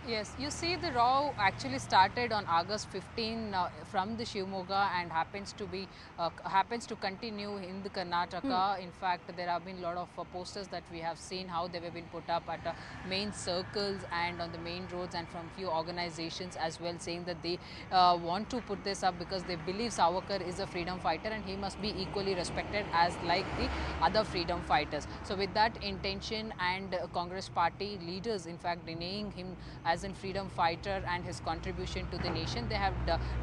Yes, you see, the row actually started on August 15 from the Shivamogga and happens to continue in the Karnataka. In fact, there have been a lot of posters that we have seen how they have been put up at main circles and on the main roads, and from few organizations as well, saying that they want to put this up because they believe Savarkar is a freedom fighter and he must be equally respected as like the other freedom fighters. So with that intention, and Congress party leaders in fact denying him as a freedom fighter and his contribution to the nation, they have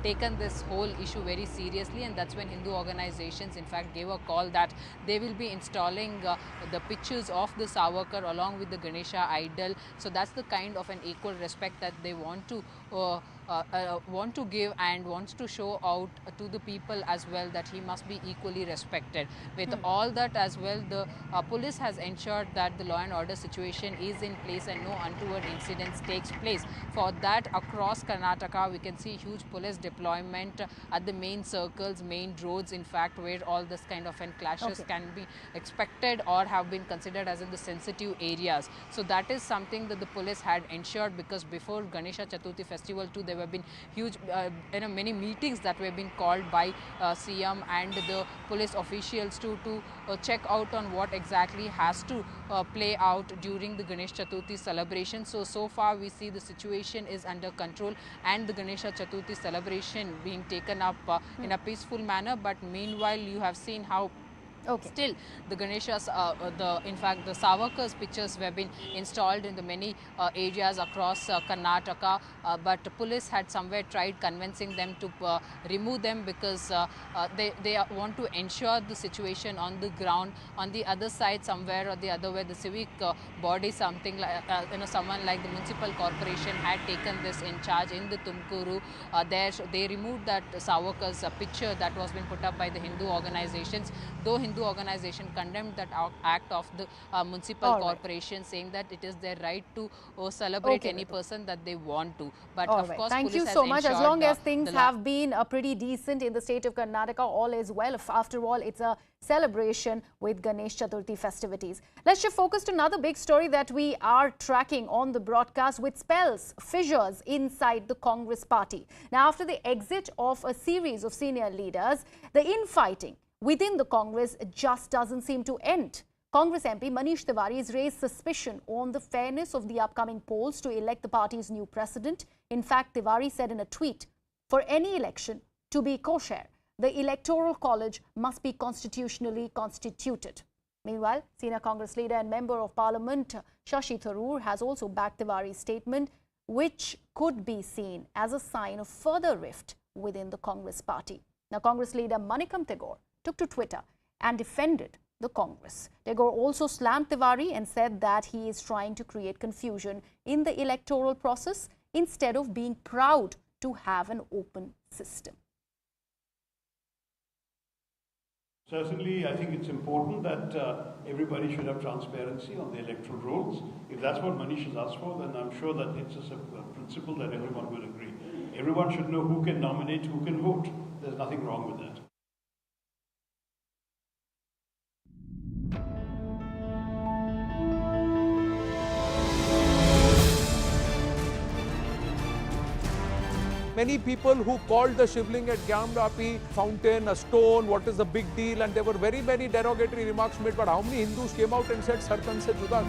taken this whole issue very seriously, and that's when Hindu organizations in fact gave a call that they will be installing the pictures of the Savarkar along with the Ganesha idol. So that's the kind of an equal respect that they want to give and wants to show out to the people as well, that he must be equally respected. With all that as well, the police has ensured that the law and order situation is in place and no untoward incidents takes place. For that, across Karnataka, we can see huge police deployment at the main circles, main roads, in fact, where all this kind of clashes can be expected or have been considered as in the sensitive areas. So that is something that the police had ensured, because before Ganesha Chaturthi festival too, there have been huge, many meetings that were being called by CM and the police officials to check out on what exactly has to play out during the Ganesh Chaturthi celebration. So far we see the situation is under control and the Ganesha Chaturthi celebration being taken up in a peaceful manner. But meanwhile, you have seen how Okay. Still, the Ganeshas, in fact, the Savarkar's pictures have been installed in the many areas across Karnataka, but police had somewhere tried convincing them to remove them because they want to ensure the situation on the ground. On the other side, somewhere or the other way, the civic body, something like someone like the municipal corporation had taken this in charge in the Tumkuru. There, they removed that Savarkar's picture that was being put up by the Hindu organizations, though Hindu organization condemned that act of the municipal corporation, saying that it is their right to celebrate any person that they want to. But of course, thank you so much. As long as things have been pretty decent in the state of Karnataka, all is well. After all, it's a celebration with Ganesh Chaturthi festivities. Let's shift focus to another big story that we are tracking on the broadcast, which spells fissures inside the Congress party. Now, after the exit of a series of senior leaders, the infighting within the Congress just doesn't seem to end. Congress MP Manish Tiwari has raised suspicion on the fairness of the upcoming polls to elect the party's new president. In fact, Tiwari said in a tweet, for any election to be kosher, the Electoral College must be constitutionally constituted. Meanwhile, senior Congress leader and member of Parliament Shashi Tharoor has also backed Tiwari's statement, which could be seen as a sign of further rift within the Congress party. Now, Congress leader Manikam Tagore took to Twitter and defended the Congress. Tagore also slammed Tiwari and said that he is trying to create confusion in the electoral process instead of being proud to have an open system. Certainly, I think it's important that everybody should have transparency on the electoral rolls. If that's what Manish has asked for, then I'm sure that it's a principle that everyone will agree. Everyone should know who can nominate, who can vote. There's nothing wrong with that. Many people who called the Shivling at Gyamrapi fountain a stone, what is the big deal, and there were very many derogatory remarks made, but how many Hindus came out and said Sartan se juda?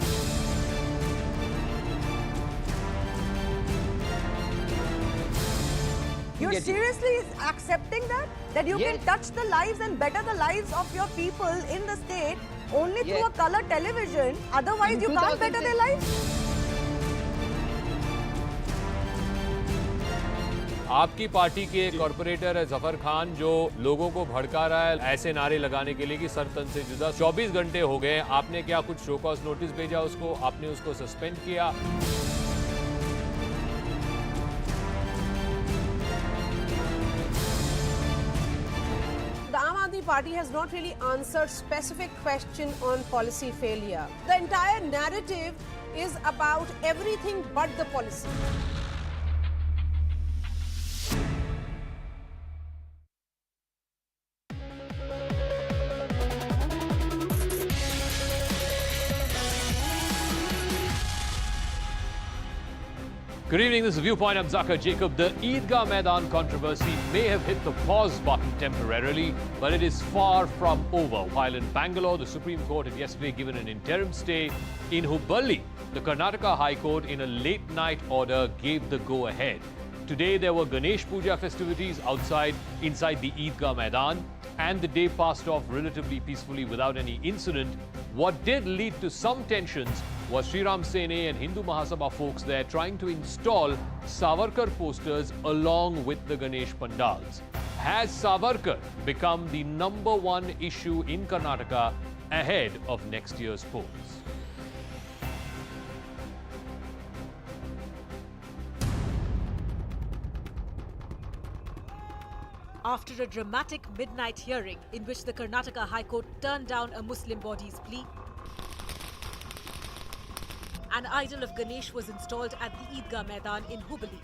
You're seriously accepting that? That you can touch the lives and better the lives of your people in the state only through a color television, otherwise you can't better their lives? आपकी party के corporator है जफर खान जो लोगों को भड़का रहा है ऐसे नारे लगाने के लिए कि सर तन से जुदा। 24 घंटे हो गए, आपने क्या कुछ शो कॉज नोटिस भेजा उसको, आपने उसको सस्पेंड किया? The Aam Aadmi Party has not really answered specific question on policy failure. The entire narrative is about everything but the policy. Good evening, this is Viewpoint. I'm Zakir Jacob. The Idgah Maidan controversy may have hit the pause button temporarily, but it is far from over. While in Bangalore, the Supreme Court had yesterday given an interim stay, in Hubballi, the Karnataka High Court in a late-night order gave the go-ahead. Today, there were Ganesh Puja festivities inside the Idgah Maidan, and the day passed off relatively peacefully without any incident. What did lead to some tensions was Sri Ram Sene and Hindu Mahasabha folks there trying to install Savarkar posters along with the Ganesh pandals. Has Savarkar become the #1 issue in Karnataka ahead of next year's polls? After a dramatic midnight hearing in which the Karnataka High Court turned down a Muslim body's plea, an idol of Ganesh was installed at the Idgah Maidan in Hubballi.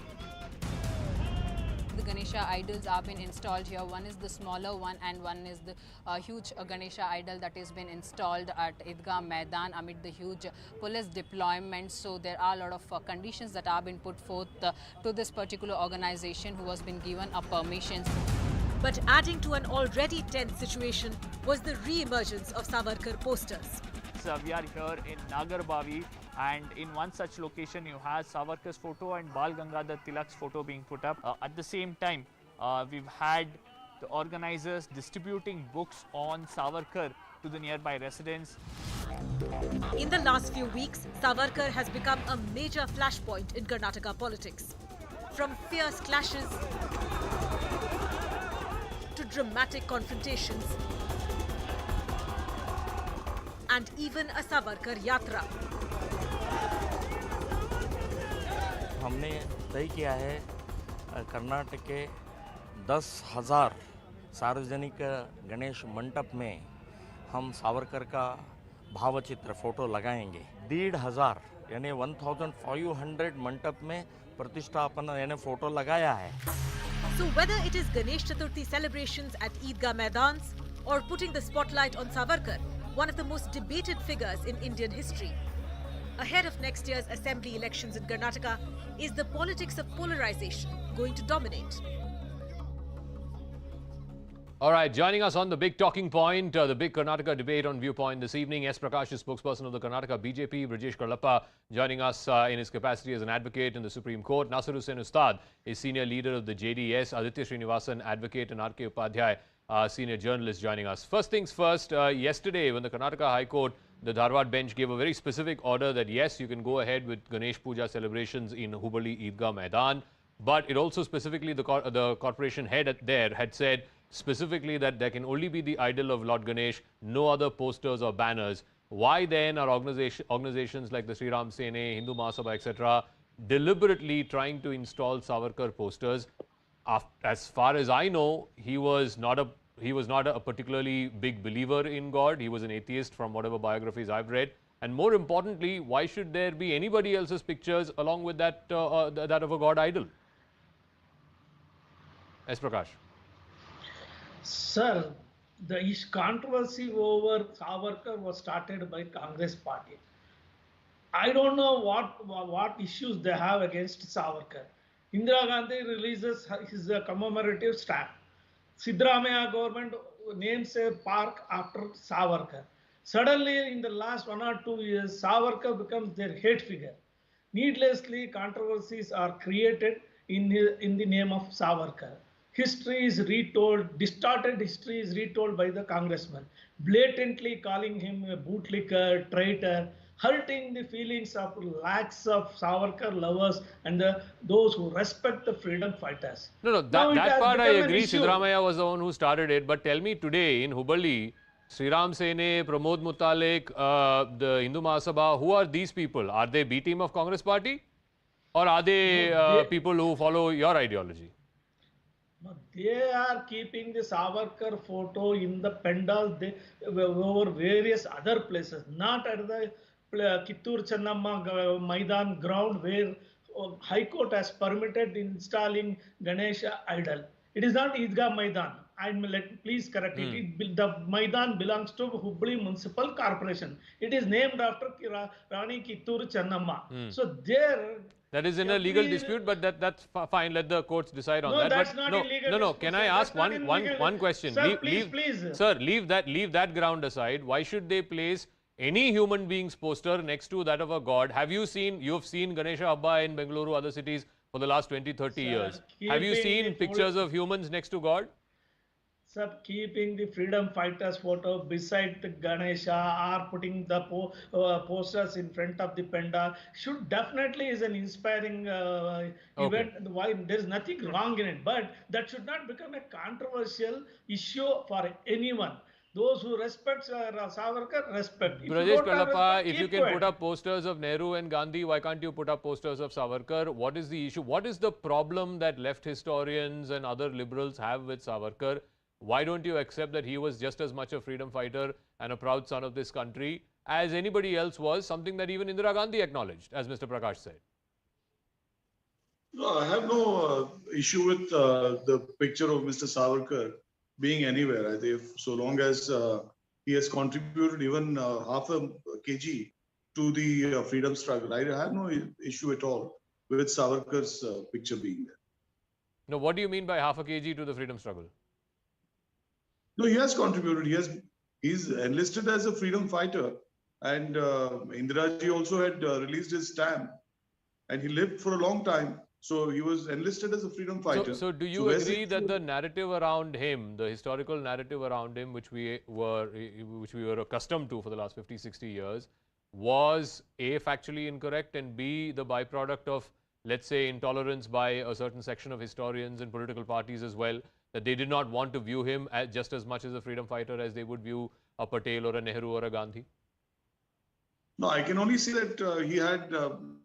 The Ganesha idols have been installed here. One is the smaller one and one is the huge Ganesha idol that has been installed at Idgah Maidan amid the huge police deployment. So there are a lot of conditions that have been put forth to this particular organization who has been given a permission. But adding to an already tense situation was the re-emergence of Savarkar posters. We are here in Nagarbavi, and in one such location you have Savarkar's photo and Bal Gangadhar Tilak's photo being put up. At the same time, we've had the organizers distributing books on Savarkar to the nearby residence. In the last few weeks, Savarkar has become a major flashpoint in Karnataka politics. From fierce clashes to dramatic confrontations and even a Savarkar Yatra. हमने तय किया है कर्नाटक के 10,000 सार्वजनिक गणेश मंडप में हम सावरकर का भावचित्र फोटो लगाएंगे। 1,500 यानी 1,500 मंडप में प्रतिष्ठापन यानी फोटो लगाया है। So whether it is Ganesh Chaturthi celebrations at Idgah Maidans or putting the spotlight on Savarkar, one of the most debated figures in Indian history, ahead of next year's assembly elections in Karnataka, is the politics of polarization going to dominate? All right, joining us on the big talking point, the big Karnataka debate on Viewpoint this evening, S. Prakash is spokesperson of the Karnataka BJP, Brajesh Karlappa joining us in his capacity as an advocate in the Supreme Court, Nasir Hussain Ustad is senior leader of the JDS, Aditya Srinivasan, advocate, and R.K. Upadhyay, senior journalist joining us. First things first, yesterday when the Karnataka High Court, the Dharwad bench gave a very specific order that yes, you can go ahead with Ganesh Puja celebrations in Hubballi Idgah Maidan, but it also specifically, the corporation head there had said specifically that there can only be the idol of Lord Ganesh, no other posters or banners. Why then are organizations like the Sri Ram Sene, Hindu Mahasabha, etc. deliberately trying to install Savarkar posters? As far as I know, he was not a particularly big believer in God. He was an atheist from whatever biographies I've read. And more importantly, why should there be anybody else's pictures along with that of a God idol? S. Prakash. Sir, the controversy over Savarkar was started by Congress party. I don't know what issues they have against Savarkar. Indira Gandhi releases his commemorative stamp. Siddaramaiah government names a park after Savarkar. Suddenly, in the last 1 or 2 years, Savarkar becomes their hate figure. Needlessly, controversies are created in the name of Savarkar. History is retold, distorted history is retold by the congressman, blatantly calling him a bootlicker, traitor, hurting the feelings of lakhs of Savarkar lovers and those who respect the freedom fighters. No, that part I agree. Siddaramaiah was the one who started it. But tell me today in Hubballi, Sri Ram Sene, Pramod Mutalek, the Hindu Mahasabha, who are these people? Are they B team of Congress party? Or are they people who follow your ideology? They are keeping the Savarkar photo in the pandal over various other places, not at the Kittur Channamma Maidan ground where High Court has permitted installing Ganesha idol. It is not Idgah Maidan. Please correct it. The Maidan belongs to Hubballi Municipal Corporation. It is named after Rani Kittur Channamma. So there. That is in a legal dispute, but that's fine. Let the courts decide on that. That's but not illegal. No. Can I ask one question? Sir, please. Sir, leave that ground aside. Why should they place any human being's poster next to that of a god? You've seen Ganesha Abba in Bengaluru, other cities for the last 20-30 years. Have you seen pictures of humans next to God? Sir, keeping the freedom fighters photo beside the Ganesha or putting the posters in front of the pandal should definitely is an inspiring event. Why there is nothing wrong in it, but that should not become a controversial issue for anyone. Those who respect Savarkar, respect. Brajesh Karlappa, if you can put up posters of Nehru and Gandhi, why can't you put up posters of Savarkar? What is the issue? What is the problem that left historians and other liberals have with Savarkar? Why don't you accept that he was just as much a freedom fighter and a proud son of this country as anybody else was, something that even Indira Gandhi acknowledged, as Mr. Prakash said? No, I have no issue with the picture of Mr. Savarkar being anywhere. I think so long as he has contributed even half a kg to the freedom struggle, I have no issue at all with Savarkar's picture being there. No, what do you mean by half a kg to the freedom struggle? No, he has contributed. He's enlisted as a freedom fighter, and Indira ji also had released his stamp, and he lived for a long time. So he was enlisted as a freedom fighter. So do you agree that the narrative around him, the historical narrative around him, which we were accustomed to for the last 50, 60 years, was A, factually incorrect, and B, the byproduct of, let's say, intolerance by a certain section of historians and political parties as well, that they did not want to view him as just as much as a freedom fighter as they would view a Patel or a Nehru or a Gandhi? No, I can only say that he had,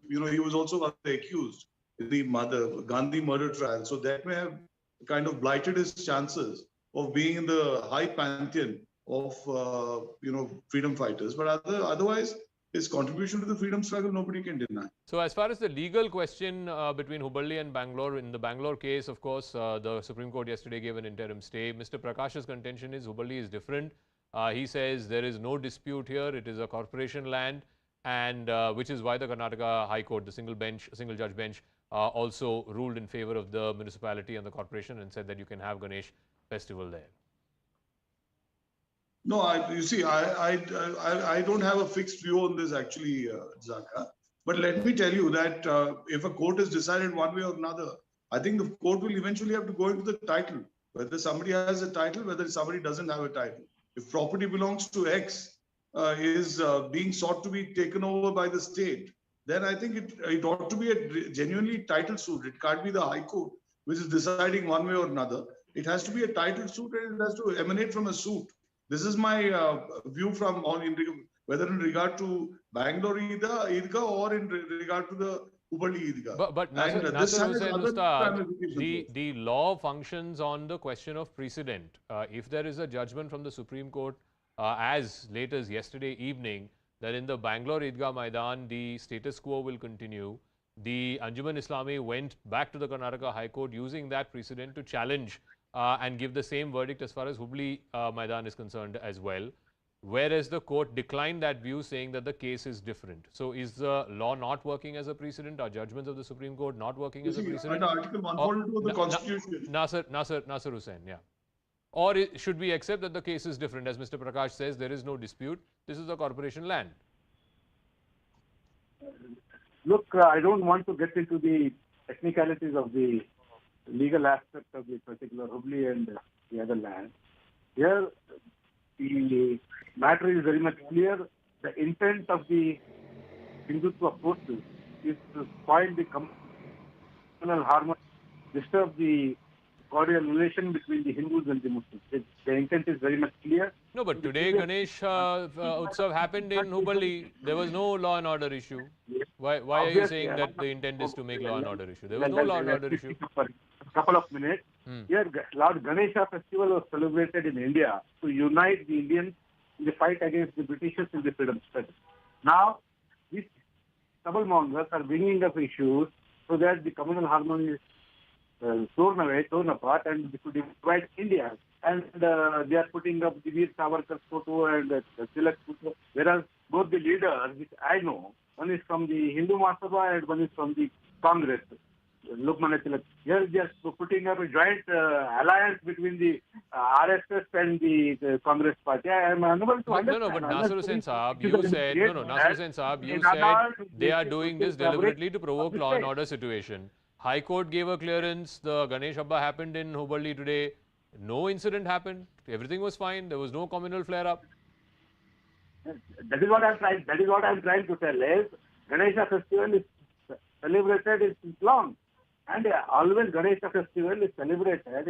he was also one of the accused in the Gandhi murder trial. So that may have kind of blighted his chances of being in the high pantheon of, freedom fighters. But otherwise, his contribution to the freedom struggle, nobody can deny. So as far as the legal question between Hubballi and Bangalore, in the Bangalore case, of course, the Supreme Court yesterday gave an interim stay. Mr. Prakash's contention is Hubballi is different. He says there is no dispute here. It is a corporation land, and which is why the Karnataka High Court, the single judge bench, also ruled in favor of the municipality and the corporation and said that you can have Ganesh festival there. No, I don't have a fixed view on this actually, Zaka. But let me tell you that if a court has decided one way or another, I think the court will eventually have to go into the title, whether somebody has a title, whether somebody doesn't have a title. If property belongs to X, is being sought to be taken over by the state, then I think it ought to be a genuinely title suit. It can't be the High Court which is deciding one way or another. It has to be a title suit, and it has to emanate from a suit. This is my view from whether in regard to Bangalore Idgah or in regard to the Hubballi Idgah. But Nasser Hussain Ustad, the law functions on the question of precedent. If there is a judgment from the Supreme Court as late as yesterday evening that in the Bangalore Idgah Maidan the status quo will continue, the Anjuman Islami went back to the Karnataka High Court using that precedent to challenge and give the same verdict as far as Hubballi Maidan is concerned as well. Whereas the court declined that view, saying that the case is different. So is the law not working as a precedent? Are judgments of the Supreme Court not working as a precedent? Under Article 142 of the Constitution. Nasser Hussain, yeah. Or should we accept that the case is different? As Mr. Prakash says, there is no dispute. This is the corporation land. Look, I don't want to get into the technicalities of the legal aspect of the particular Hubballi and the other land. Here, the matter is very much clear. The intent of the Hindutva forces is to spoil the communal harmony, disturb the cordial relation between the Hindus and the Muslims. The intent is very much clear. No, but today Ganesh Utsav happened in Hubballi. There was no law and order issue. Why are you saying that the intent is to make law and order issue? There was no law and order issue. For a couple of minutes. Here, Lord Ganesha festival was celebrated in India to unite the Indians in the fight against the Britishers in the freedom struggle. Now, these trouble-mongers are bringing up issues so that the communal harmony is torn apart, and to divide India. And they are putting up the Veer Savarkar's photo and Tilak's photo, whereas both the leaders, which I know, one is from the Hindu Mahasabha and one is from the Congress, Lokmanya Tilak. Here they are putting up a joint alliance between the RSS and the Congress party. I am unable to understand. No, but Nasser Hussain Saab, you said, Nasser Hussain Saab, you said they are doing this deliberately to provoke law and order situation. High Court gave a clearance. The Ganesh Abba happened in Hubballi today. No incident happened. Everything was fine. There was no communal flare-up. That is what I am trying to tell. Is Ganesha festival is celebrated since long, and always Ganesha festival is celebrated.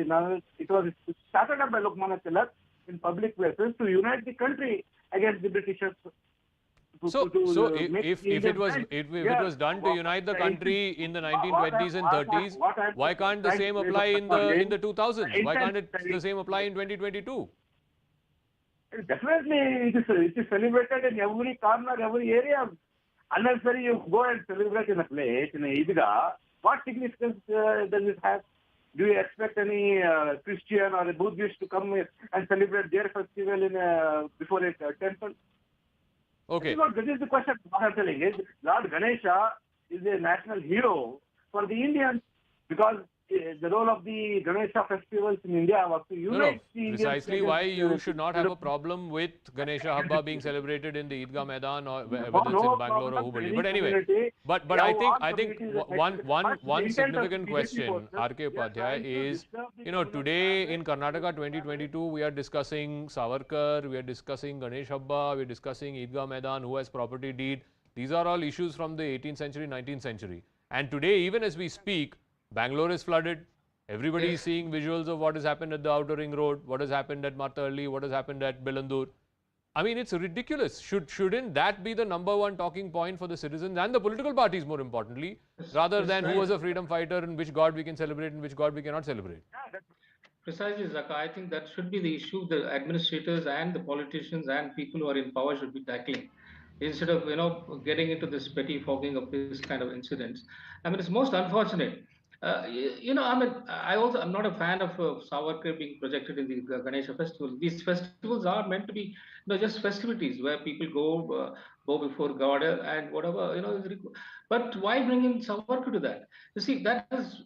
It was started up by Lokmanya Tilak in public places to unite the country against the Britishers. So if it was done to unite the country in the 1920s and 30s, why can't the same apply in the 2000s? Why can't the same apply in 2022? Definitely, it is celebrated in every corner, every area. Unless you go and celebrate in a place, in a Idgah, what significance does it have? Do you expect any Christian or a Buddhist to come and celebrate their festival before a temple? Okay. This is the question what I'm telling is Lord Ganesha is a national hero for the Indians because the role of the Ganesha festivals in India was to unite the Indians. Precisely why you should not have a problem with Ganesha Habba being celebrated in the Idgah Maidan or whether it's in Bangalore or Hubballi. But anyway, but I think one significant question, R.K. Upadhyay, is, today in Karnataka 2022, we are discussing Savarkar, we are discussing Ganesh Habba, we are discussing Idgah Maidan, who has property deed. These are all issues from the 18th century, 19th century. And today, even as we speak, Bangalore is flooded. Everybody is seeing visuals of what has happened at the Outer Ring Road, what has happened at Matarli, what has happened at Belandur. I mean, it's ridiculous. Shouldn't that be the #1 talking point for the citizens and the political parties, more importantly, rather than who was a freedom fighter and which God we can celebrate and which God we cannot celebrate? Precisely, Zaka. I think that should be the issue the administrators and the politicians and people who are in power should be tackling, instead of getting into this petty fogging of this kind of incidents. I mean, it's most unfortunate. I'm not a fan of Savarkar being projected in the Ganesha festival. These festivals are meant to be just festivities where people go before God and whatever But why bring in Savarkar to that? You see, that is,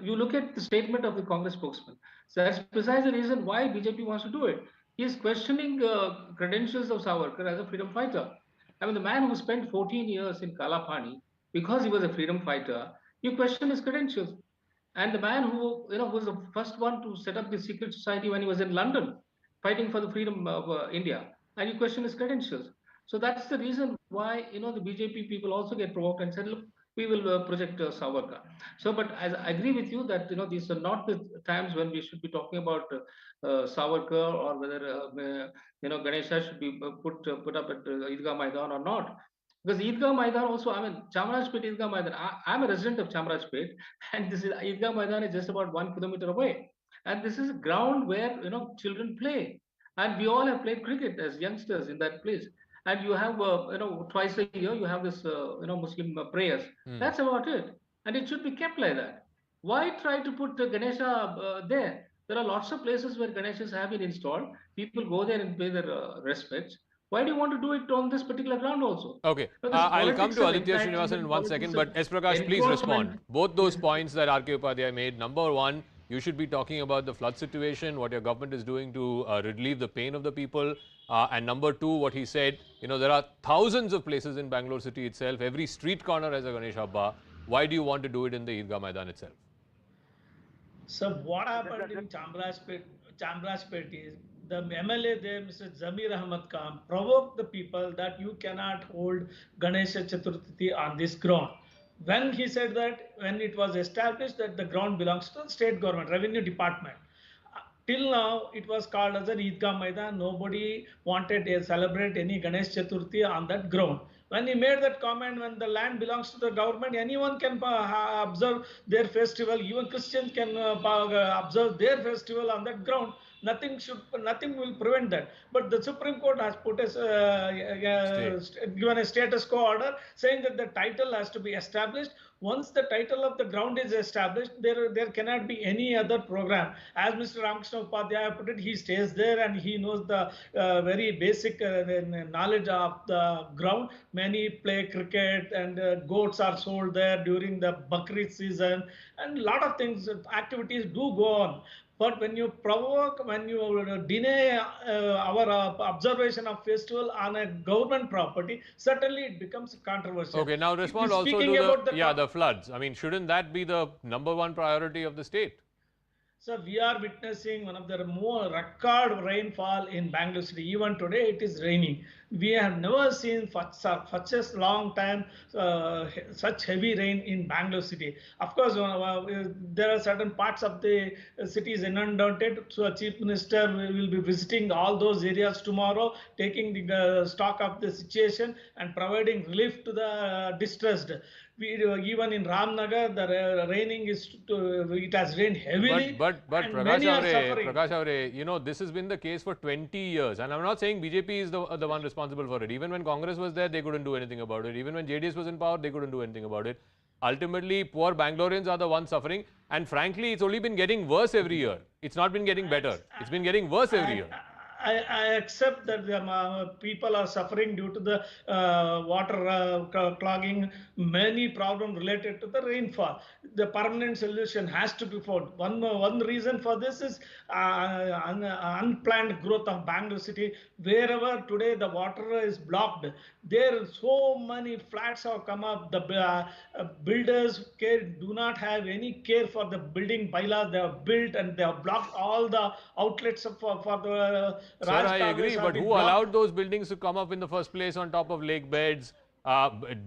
you look at the statement of the Congress spokesman. So that's precisely the reason why BJP wants to do it. He is questioning credentials of Savarkar as a freedom fighter. The man who spent 14 years in Kalapani because he was a freedom fighter, you question his credentials. And the man who was the first one to set up the secret society when he was in London, fighting for the freedom of India, and you question his credentials. So that's the reason why the BJP people also get provoked and said, look, we will project Savarkar. So, but as I agree with you that these are not the times when we should be talking about Savarkar or whether Ganesha should be put up at Idgah Maidan or not. Because Idgah Maidan also, Chamrajpet Idgah Maidan, I'm a resident of Chamrajpet, and this is Idgah Maidan is just about 1 kilometer away. And this is a ground where, children play. And we all have played cricket as youngsters in that place. And you have, twice a year, you have this, Muslim prayers. That's about it. And it should be kept like that. Why try to put Ganesha there? There are lots of places where Ganeshas have been installed. People go there and pay their respects. Why do you want to do it on this particular ground also? Okay, I'll come to Aditya Srinivasan in 1 second, but S. Prakash, please respond. Both those points that R.K. Upadhyay made, #1, you should be talking about the flood situation, what your government is doing to relieve the pain of the people. And #2, what he said, there are thousands of places in Bangalore city itself. Every street corner has a Ganesh Habba. Why do you want to do it in the Idgah Maidan itself? So what happened in Chamrajpet is the MLA there, Mr. Zamir Ahmad Khan, provoked the people that you cannot hold Ganesh Chaturthi on this ground. When he said that, when it was established that the ground belongs to the state government, revenue department, till now it was called as an Idgah Maidan. Nobody wanted to celebrate any Ganesh Chaturthi on that ground. When he made that comment, when the land belongs to the government, anyone can observe their festival. Even Christians can observe their festival on that ground. Nothing will prevent that. But the Supreme Court has put given a status quo order saying that the title has to be established. Once the title of the ground is established, there cannot be any other program. As Mr. Ramakrishna Upadhyay put it, he stays there and he knows the very basic knowledge of the ground. Many play cricket and goats are sold there during the Bakrid season, and a lot of things, activities do go on. But when you provoke, when you deny our observation of festival on a government property, certainly it becomes controversial. Okay, now respond also to the floods. Shouldn't that be the #1 priority of the state? So we are witnessing one of the more record rainfall in Bangalore city. Even today it is raining. We have never seen such a long time such heavy rain in Bangalore city. Of course, there are certain parts of the city is inundated. So Chief Minister will be visiting all those areas tomorrow, taking the stock of the situation and providing relief to the distressed. Even in Ramnagar, the raining it has rained heavily. But Prakash Avre, this has been the case for 20 years. And I'm not saying BJP is the one responsible for it. Even when Congress was there, they couldn't do anything about it. Even when JDS was in power, they couldn't do anything about it. Ultimately, poor Bangaloreans are the ones suffering. And frankly, it's only been getting worse every year. It's not been getting better. It's been getting worse every year. I accept that the people are suffering due to the water clogging, many problems related to the rainfall. The permanent solution has to be found. One reason for this is unplanned growth of Bangalore city. Wherever today the water is blocked, there are so many flats have come up. The builders do not have any care for the building bylaws. They have built and they have blocked all the outlets for the Sir, I agree, but who allowed those buildings to come up in the first place on top of lake beds?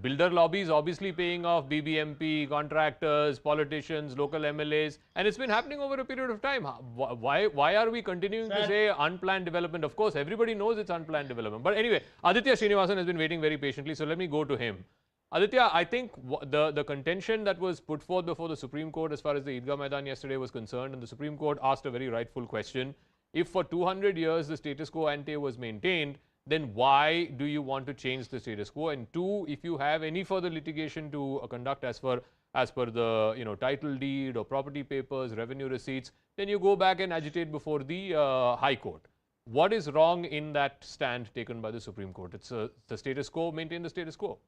Builder lobbies obviously paying off BBMP, contractors, politicians, local MLAs, and it's been happening over a period of time. Why are we continuing to say unplanned development? Of course, everybody knows it's unplanned development. But anyway, Aditya Srinivasan has been waiting very patiently, so let me go to him. Aditya, I think the contention that was put forth before the Supreme Court as far as the Idgah Maidan yesterday was concerned, and the Supreme Court asked a very rightful question. If for 200 years the status quo ante was maintained, then why do you want to change the status quo? And two, if you have any further litigation to conduct as per the title deed or property papers, revenue receipts, then you go back and agitate before the High Court. What is wrong in that stand taken by the Supreme Court? It's the status quo, maintain the status quo.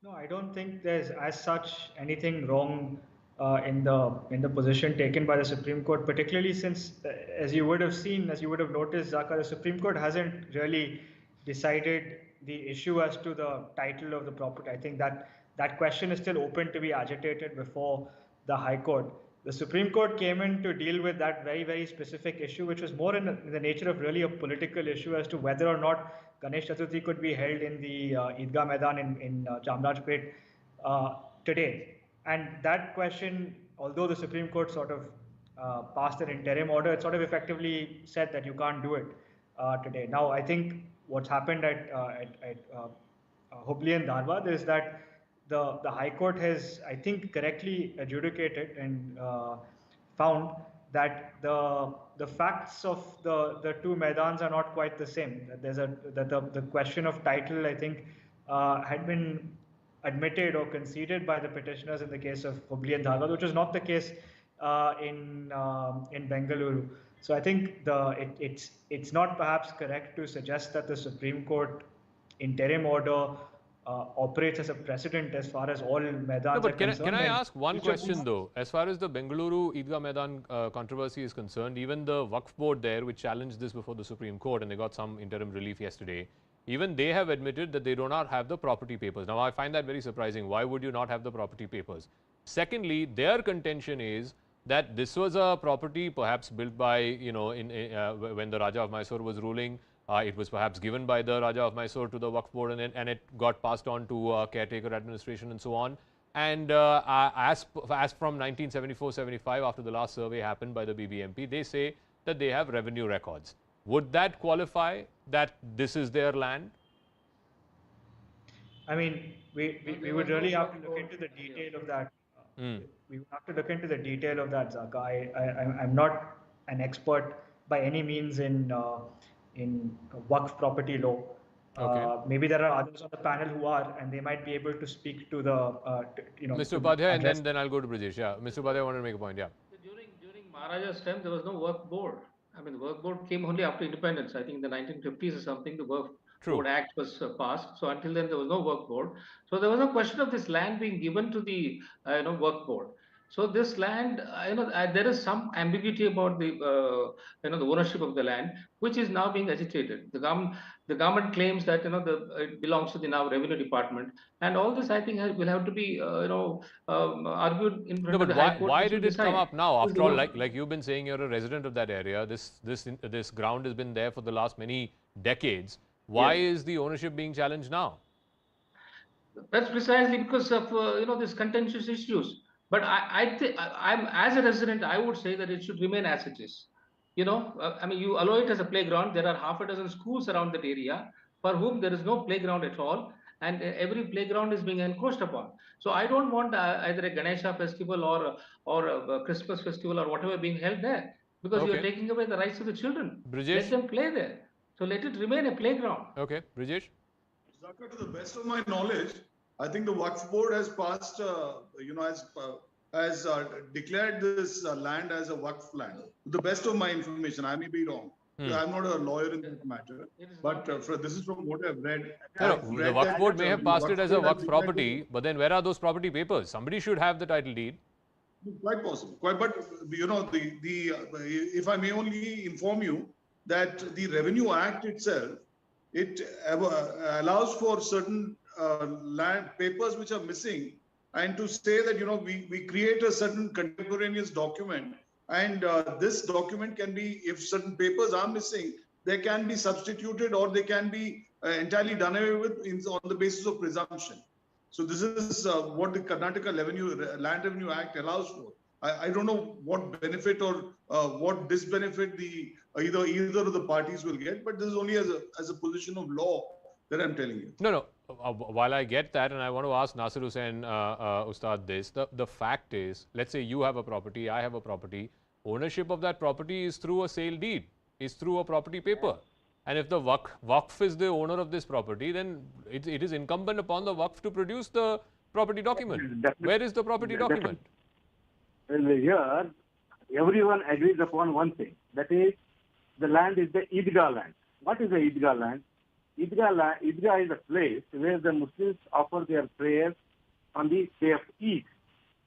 No, I don't think there's as such anything wrong in the position taken by the Supreme Court, particularly since, as you would have seen, as you would have noticed, Zaka, the Supreme Court hasn't really decided the issue as to the title of the property. I think that question is still open to be agitated before the High Court. The Supreme Court came in to deal with that very, very specific issue, which was more in the nature of really a political issue as to whether or not Ganesh Chaturthi could be held in the Idgah Maidan in Chandrashekhar today. And that question, although the Supreme Court sort of passed an interim order, it sort of effectively said that you can't do it today. Now, I think what's happened at Hubli and Dharwad is that the High Court has, I think, correctly adjudicated and found that the facts of the two Maidans are not quite the same. That the question of title, I think, had been admitted or conceded by the petitioners in the case of Hubli and Dharwad, which was not the case in Bengaluru. So I think it's not perhaps correct to suggest that the Supreme Court interim order operates as a precedent as far as all Maidans are concerned. Can I ask one question though? As far as the Bengaluru Idgah Maidan controversy is concerned, even the Waqf board there, which challenged this before the Supreme Court and they got some interim relief yesterday, even they have admitted that they do not have the property papers. Now, I find that very surprising. Why would you not have the property papers? Secondly, their contention is that this was a property perhaps built by, when the Raja of Mysore was ruling. It was perhaps given by the Raja of Mysore to the Waqf board and it got passed on to caretaker administration and so on. And as from 1974-75, after the last survey happened by the BBMP, they say that they have revenue records. Would that qualify that this is their land? I mean, we would really have to look into the detail of that. We would have to look into the detail of that, Zaka. I'm not an expert by any means in Waqf property law. Okay. Maybe there are others on the panel who are, and they might be able to speak to the, Mr. Upadhyay, and then I'll go to Brajesh. Yeah, Mr. Upadhyay wanted to make a point. Yeah. During Maharaja's time, there was no work board. I mean, the work board came only after independence. I think in the 1950s or something, the Work Board Act was passed. So until then, there was no work board. So there was no question of this land being given to the work board. So this land, there is some ambiguity about the the ownership of the land, which is now being agitated. The government claims that it belongs to the now revenue department, and all this I think will have to be argued in front of the High Court. Why did it come up now? After all, like you've been saying, you're a resident of that area. This ground has been there for the last many decades. Why is the ownership being challenged now? That's precisely because of these contentious issues. But I'm as a resident, I would say that it should remain as it is. I mean, you allow it as a playground. There are half a dozen schools around that area for whom there is no playground at all, and every playground is being encroached upon. So I don't want either a Ganesha festival or a Christmas festival or whatever being held there, because you're taking away the rights of the children. Brajesh? Let them play there. So let it remain a playground. Okay, Brajesh? Zaka, to the best of my knowledge, I think the Waqf board has passed, has has declared this land as a Waqf land. To the best of my information, I may be wrong. I'm not a lawyer in this matter, but this is from what I've read. No, the Waqf board may have passed it as a Waqf property, but then where are those property papers? Somebody should have the title deed. Quite possible. But you know, if I may only inform you that the Revenue Act itself, it allows for certain land papers which are missing, and to say that, you know, we create a certain contemporaneous document, and this document can be, if certain papers are missing, they can be substituted or they can be entirely done away with on the basis of presumption. So this is what the Karnataka Land Revenue Act allows for. I don't know what benefit or what disbenefit either of the parties will get, but this is only as a position of law that I'm telling you. No. While I get that, and I want to ask Nasir Hussain, Ustad, this, the fact is, let's say you have a property, I have a property, ownership of that property is through a sale deed, is through a property paper. And if the Waqf is the owner of this property, then it is incumbent upon the Waqf to produce the property document. Where is the property document? Well, here, everyone agrees upon one thing. That is, the land is the Idgah land. What is the Idgah land? Idgah is a place where the Muslims offer their prayers on the day of Eid.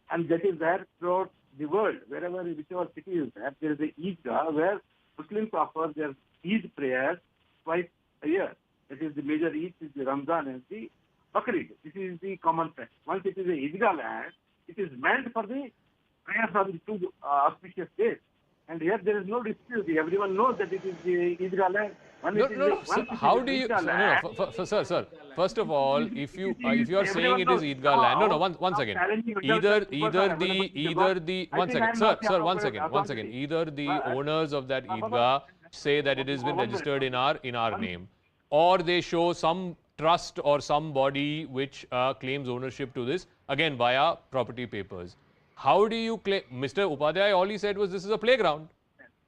And that is there throughout the world. Whichever city is there is a Idgah where Muslims offer their Eid prayers twice a year. That is the major Eid, is the Ramzan and the Bakrid. This is the common practice. Once it is a Idgah land, it is meant for the prayers on the two auspicious days. And here there is no dispute. Everyone knows that it is the Idgah land. How do you? Sir. First of all, if you are saying it is Idgah land, one second. Either the one second, sir, one second. Either the owners of that Idgah say that it has been registered in our name, or they show some trust or somebody which claims ownership to this, again via property papers. How do you claim? Mr. Upadhyay, all he said was this is a playground.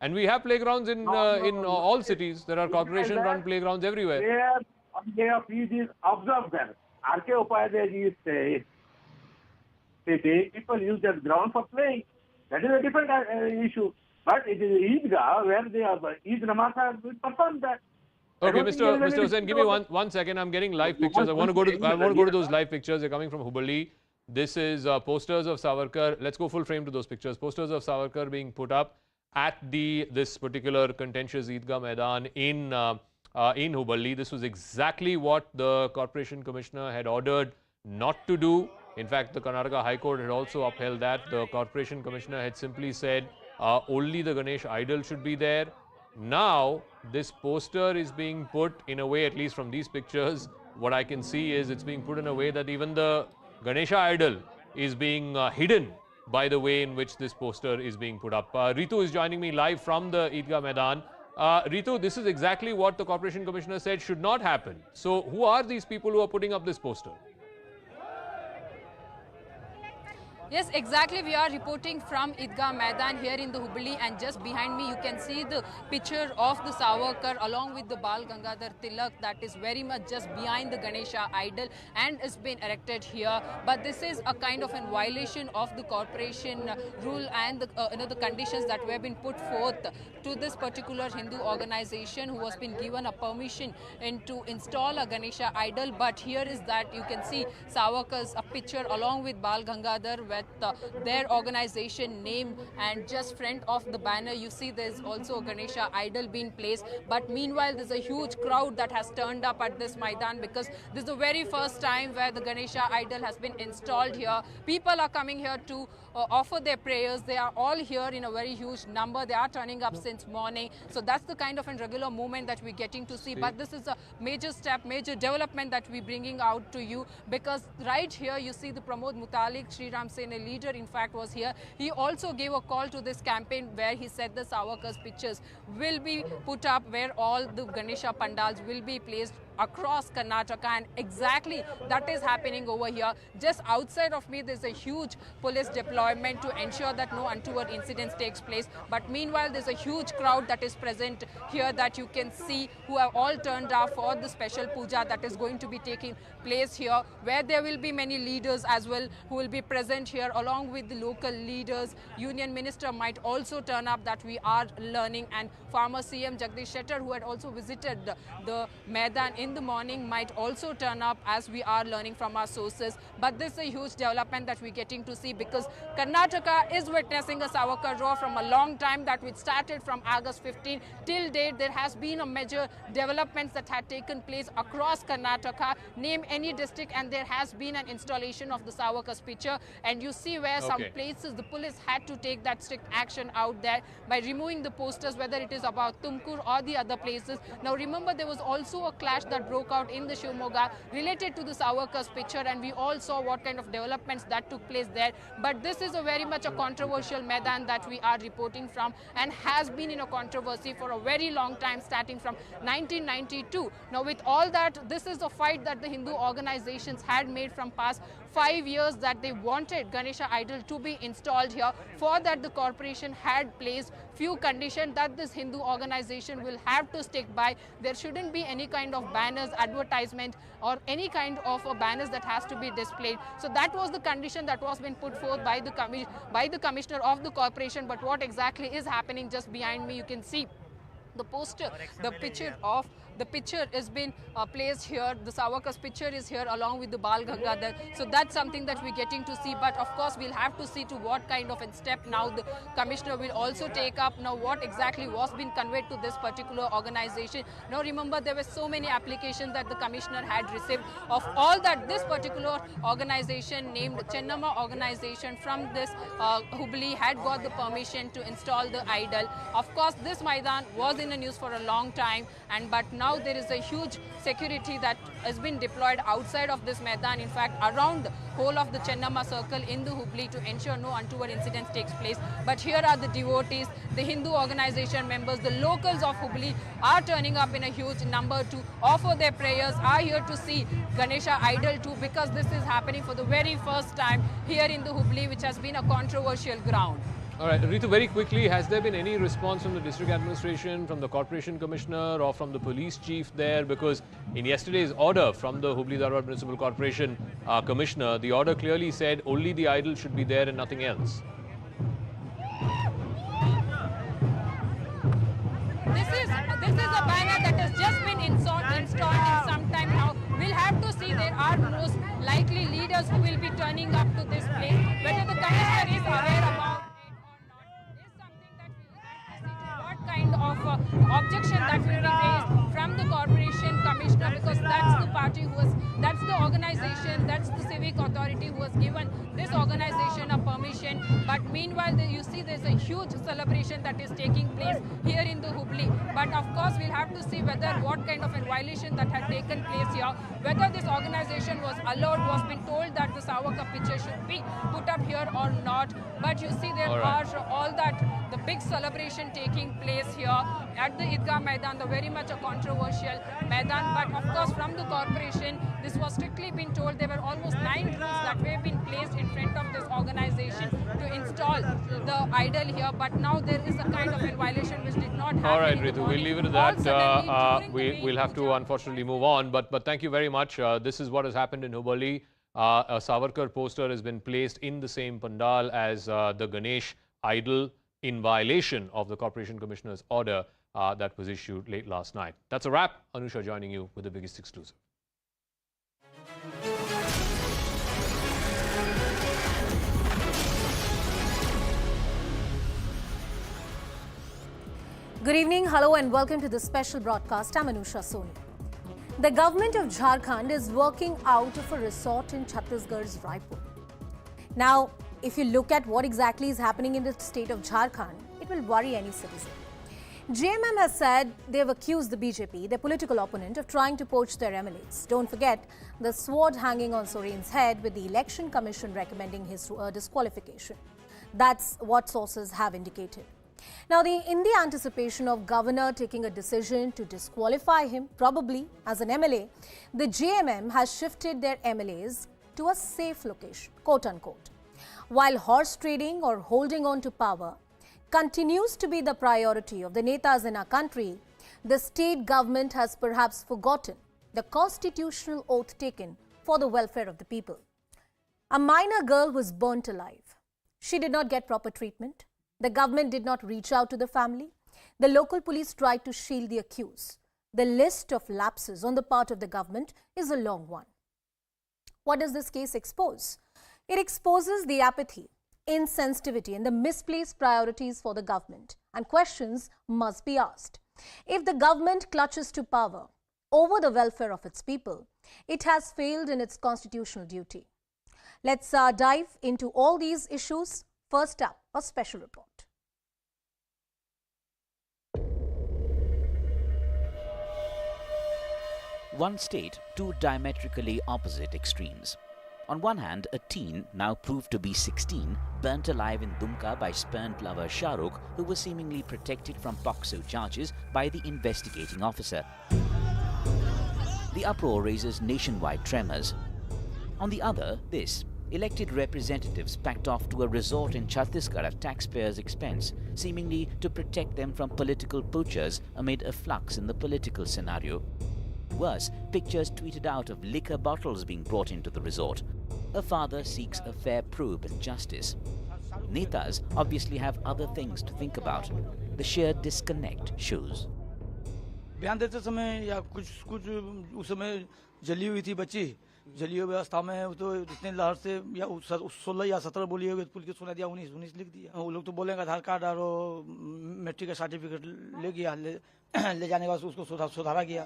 And we have playgrounds in all cities. There are corporation-run playgrounds everywhere. Where on day of Eid is observed there. R.K. Upadhyay is saying people use that ground for playing. That is a different issue. But it is Idgah where they are Eid Namaz are performed there. Okay, Mr. Hussain, give me one second. I'm getting live pictures. I want to go to those live pictures. They're coming from Hubballi. This is posters of Savarkar. Let's go full frame to those pictures. Posters of Savarkar being put up at this particular contentious Idgah Maidan in Hubballi. This was exactly what the Corporation Commissioner had ordered not to do. In fact, the Karnataka High Court had also upheld that. The Corporation Commissioner had simply said only the Ganesh idol should be there. Now, this poster is being put in a way, at least from these pictures, what I can see is it's being put in a way that even the Ganesha idol is being hidden by the way in which this poster is being put up. Ritu is joining me live from the Idgah Maidan. Ritu, this is exactly what the Corporation Commissioner said should not happen. So, who are these people who are putting up this poster? Yes, exactly. We are reporting from Idgah Maidan here in the Hubballi, and just behind me you can see the picture of the Savarkar along with the Bal Gangadhar Tilak that is very much just behind the Ganesha idol and is been erected here. But this is a kind of a violation of the corporation rule and the conditions that were been put forth to this particular Hindu organization who has been given a permission to install a Ganesha idol. But here is that you can see Savarkar's picture along with Bal Gangadhar with their organization name, and just front of the banner you see there's also a Ganesha idol being placed. But meanwhile there's a huge crowd that has turned up at this Maidan because this is the very first time where the Ganesha idol has been installed here. People are coming here to offer their prayers. They are all here in a very huge number. They are turning up since morning. So that's the kind of a regular movement that we're getting to see. But this is a major step, major development that we're bringing out to you, because right here you see the Pramod Mutalik, Sri Ram Sena leader, in fact, was here. He also gave a call to this campaign where he said the Savarkar's pictures will be put up where all the Ganesha pandals will be placed across Karnataka, and exactly that is happening over here. Just outside of me, there's a huge police deployment to ensure that no untoward incidents takes place. But meanwhile, there's a huge crowd that is present here that you can see, who have all turned up for the special puja that is going to be taking place here, where there will be many leaders as well who will be present here along with the local leaders. Union Minister might also turn up, that we are learning, and former CM Chandrashekhar, who had also visited the Maidan in the morning, might also turn up, as we are learning from our sources. But this is a huge development that we're getting to see, because Karnataka is witnessing a Savarkar roar from a long time, that which started from August 15 till date. There has been a major developments that had taken place across Karnataka. Name any district and there has been an installation of the Savarkar's picture, and you see where some places the police had to take that strict action out there by removing the posters, whether it is about Tumkur or the other places. Now remember, there was also a clash that broke out in the Shivamogga related to the Savarkar's picture, and we all saw what kind of developments that took place there. But this is a very much a controversial Maidan that we are reporting from, and has been in a controversy for a very long time, starting from 1992. Now with all that, this is a fight that the Hindu organizations had made from past 5 years, that they wanted Ganesha idol to be installed here. For that, the corporation had placed few conditions that this Hindu organization will have to stick by. There shouldn't be any kind of banners, advertisement, or any kind of banners that has to be displayed. So that was the condition that was been put forth by the commissioner of the corporation. But what exactly is happening just behind me, you can see the poster, the picture has been placed here. The Savarkar's picture is here along with the Bal Gangadhar. So that's something that we're getting to see. But of course, we'll have to see to what kind of a step now the commissioner will also take up. Now, what exactly was being conveyed to this particular organization. Now, remember, there were so many applications that the commissioner had received. Of all that, this particular organization named Chennamma organization from this Hubli had got the permission to install the idol. Of course, this Maidan was in the news for a long time, but now there is a huge security that has been deployed outside of this Maidan, in fact around the whole of the Chennamma circle in the Hubli, to ensure no untoward incidents takes place. But here are the devotees, the Hindu organization members, the locals of Hubli are turning up in a huge number to offer their prayers, are here to see Ganesha idol too, because this is happening for the very first time here in the Hubli, which has been a controversial ground. All right, Ritu, very quickly, has there been any response from the district administration, from the corporation commissioner, or from the police chief there? Because in yesterday's order from the Hubli Dharwad Municipal Corporation commissioner, the order clearly said only the idol should be there and nothing else. This is a banner that has just been installed in some time now. We'll have to see. There are most likely leaders who will be turning up to this place. Whether the commissioner is aware about kind of objection that will be raised from the corporation commissioner, because that's the party who has, that's the organization, that's the civic authority who has given this organization a permission. But meanwhile, you see there's a huge celebration that is taking place here in the Hubli. But of course, we'll have to see whether what kind of a violation that had taken place here, whether this organization was allowed, was been told that the Savarkar picture should be put up here or not. But you see there are all that, the big celebration taking place here at the Idgah Maidan, the very much a controversial Maidan. But of course, from the corporation, this was strictly been told. There were almost 9 rules that were being placed in front of this organization to install the idol here. But now there is a kind of a violation which did not happen. All right, Ritu, we'll leave it at that. We'll have to unfortunately move on. But thank you very much. This is what has happened in Hubli. A Savarkar poster has been placed in the same pandal as the Ganesh idol, in violation of the Corporation Commissioner's order that was issued late last night. That's a wrap. Anusha joining you with the biggest exclusive. Good evening, hello and welcome to this special broadcast. I'm Anusha Soni. The government of Jharkhand is working out of a resort in Chhattisgarh's Raipur. Now, if you look at what exactly is happening in the state of Jharkhand, it will worry any citizen. JMM has said they have accused the BJP, their political opponent, of trying to poach their MLAs. Don't forget the sword hanging on Soren's head, with the Election Commission recommending his disqualification. That's what sources have indicated. Now, in the anticipation of governor taking a decision to disqualify him, probably as an MLA, the JMM has shifted their MLAs to a safe location, quote unquote. While horse trading or holding on to power continues to be the priority of the netas in our country, the state government has perhaps forgotten the constitutional oath taken for the welfare of the people. A minor girl was burnt alive. She did not get proper treatment. The government did not reach out to the family. The local police tried to shield the accused. The list of lapses on the part of the government is a long one. What does this case expose? It exposes the apathy, insensitivity, and the misplaced priorities for the government. And questions must be asked. If the government clutches to power over the welfare of its people, it has failed in its constitutional duty. Let's dive into all these issues. First up, a special report. One state, two diametrically opposite extremes. On one hand, a teen, now proved to be 16, burnt alive in Dumka by spurned lover Shahrukh, who was seemingly protected from POSCO charges by the investigating officer. The uproar raises nationwide tremors. On the other, this. Elected representatives packed off to a resort in Chhattisgarh at taxpayers' expense, seemingly to protect them from political poachers amid a flux in the political scenario. Worse, pictures tweeted out of liquor bottles being brought into the resort. A father seeks a fair probe and justice. Netas obviously have other things to think about. The sheer disconnect shows. बयान देते समय या कुछ उस समय जली हुई थी बच्ची जली हुई अवस्था में तो इतने लहर से या 16 या 17 बोली होगी पुलिस को सुना दिया 19 लिख दिया वो लोग तो बोलेंगे आधार कार्ड और मैट्रिक का सर्टिफिकेट ले गया ले जाने के बाद उसको सुधारा गया.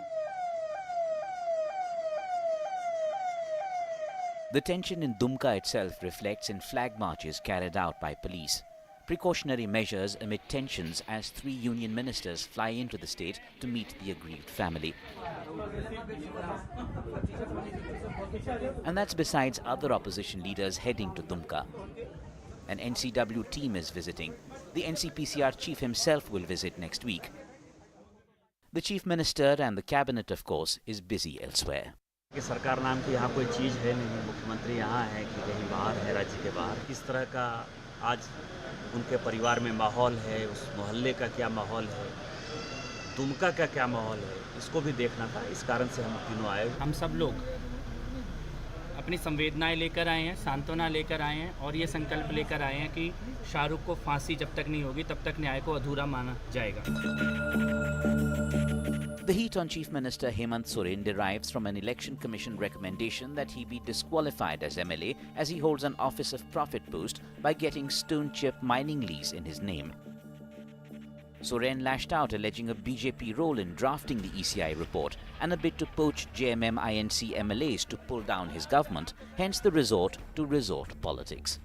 The tension in Dumka itself reflects in flag marches carried out by police. Precautionary measures amid tensions as 3 union ministers fly into the state to meet the aggrieved family. And that's besides other opposition leaders heading to Dumka. An NCW team is visiting. The NCPCR chief himself will visit next week. The chief minister and the cabinet, of course, is busy elsewhere. कि सरकार नाम की यहाँ कोई चीज़ है नहीं, मुख्यमंत्री यहाँ है कि कहीं बाहर है, राज्य के बाहर. किस तरह का आज उनके परिवार में माहौल है, उस मोहल्ले का क्या माहौल है, दुमका का क्या माहौल है, इसको भी देखना था. इस कारण से हम तीनों आए. हम सब लोग अपनी संवेदनाएं लेकर आए हैं, सांत्वना लेकर आए हैं और ये संकल्प लेकर आए हैं कि शाहरुख को फांसी जब तक नहीं होगी तब तक न्याय को अधूरा माना जाएगा. The heat on Chief Minister Hemant Soren derives from an Election Commission recommendation that he be disqualified as MLA as he holds an office of profit boost by getting stone chip mining lease in his name. Soren lashed out alleging a BJP role in drafting the ECI report and a bid to poach JMM-INC MLAs to pull down his government, hence the resort to resort politics.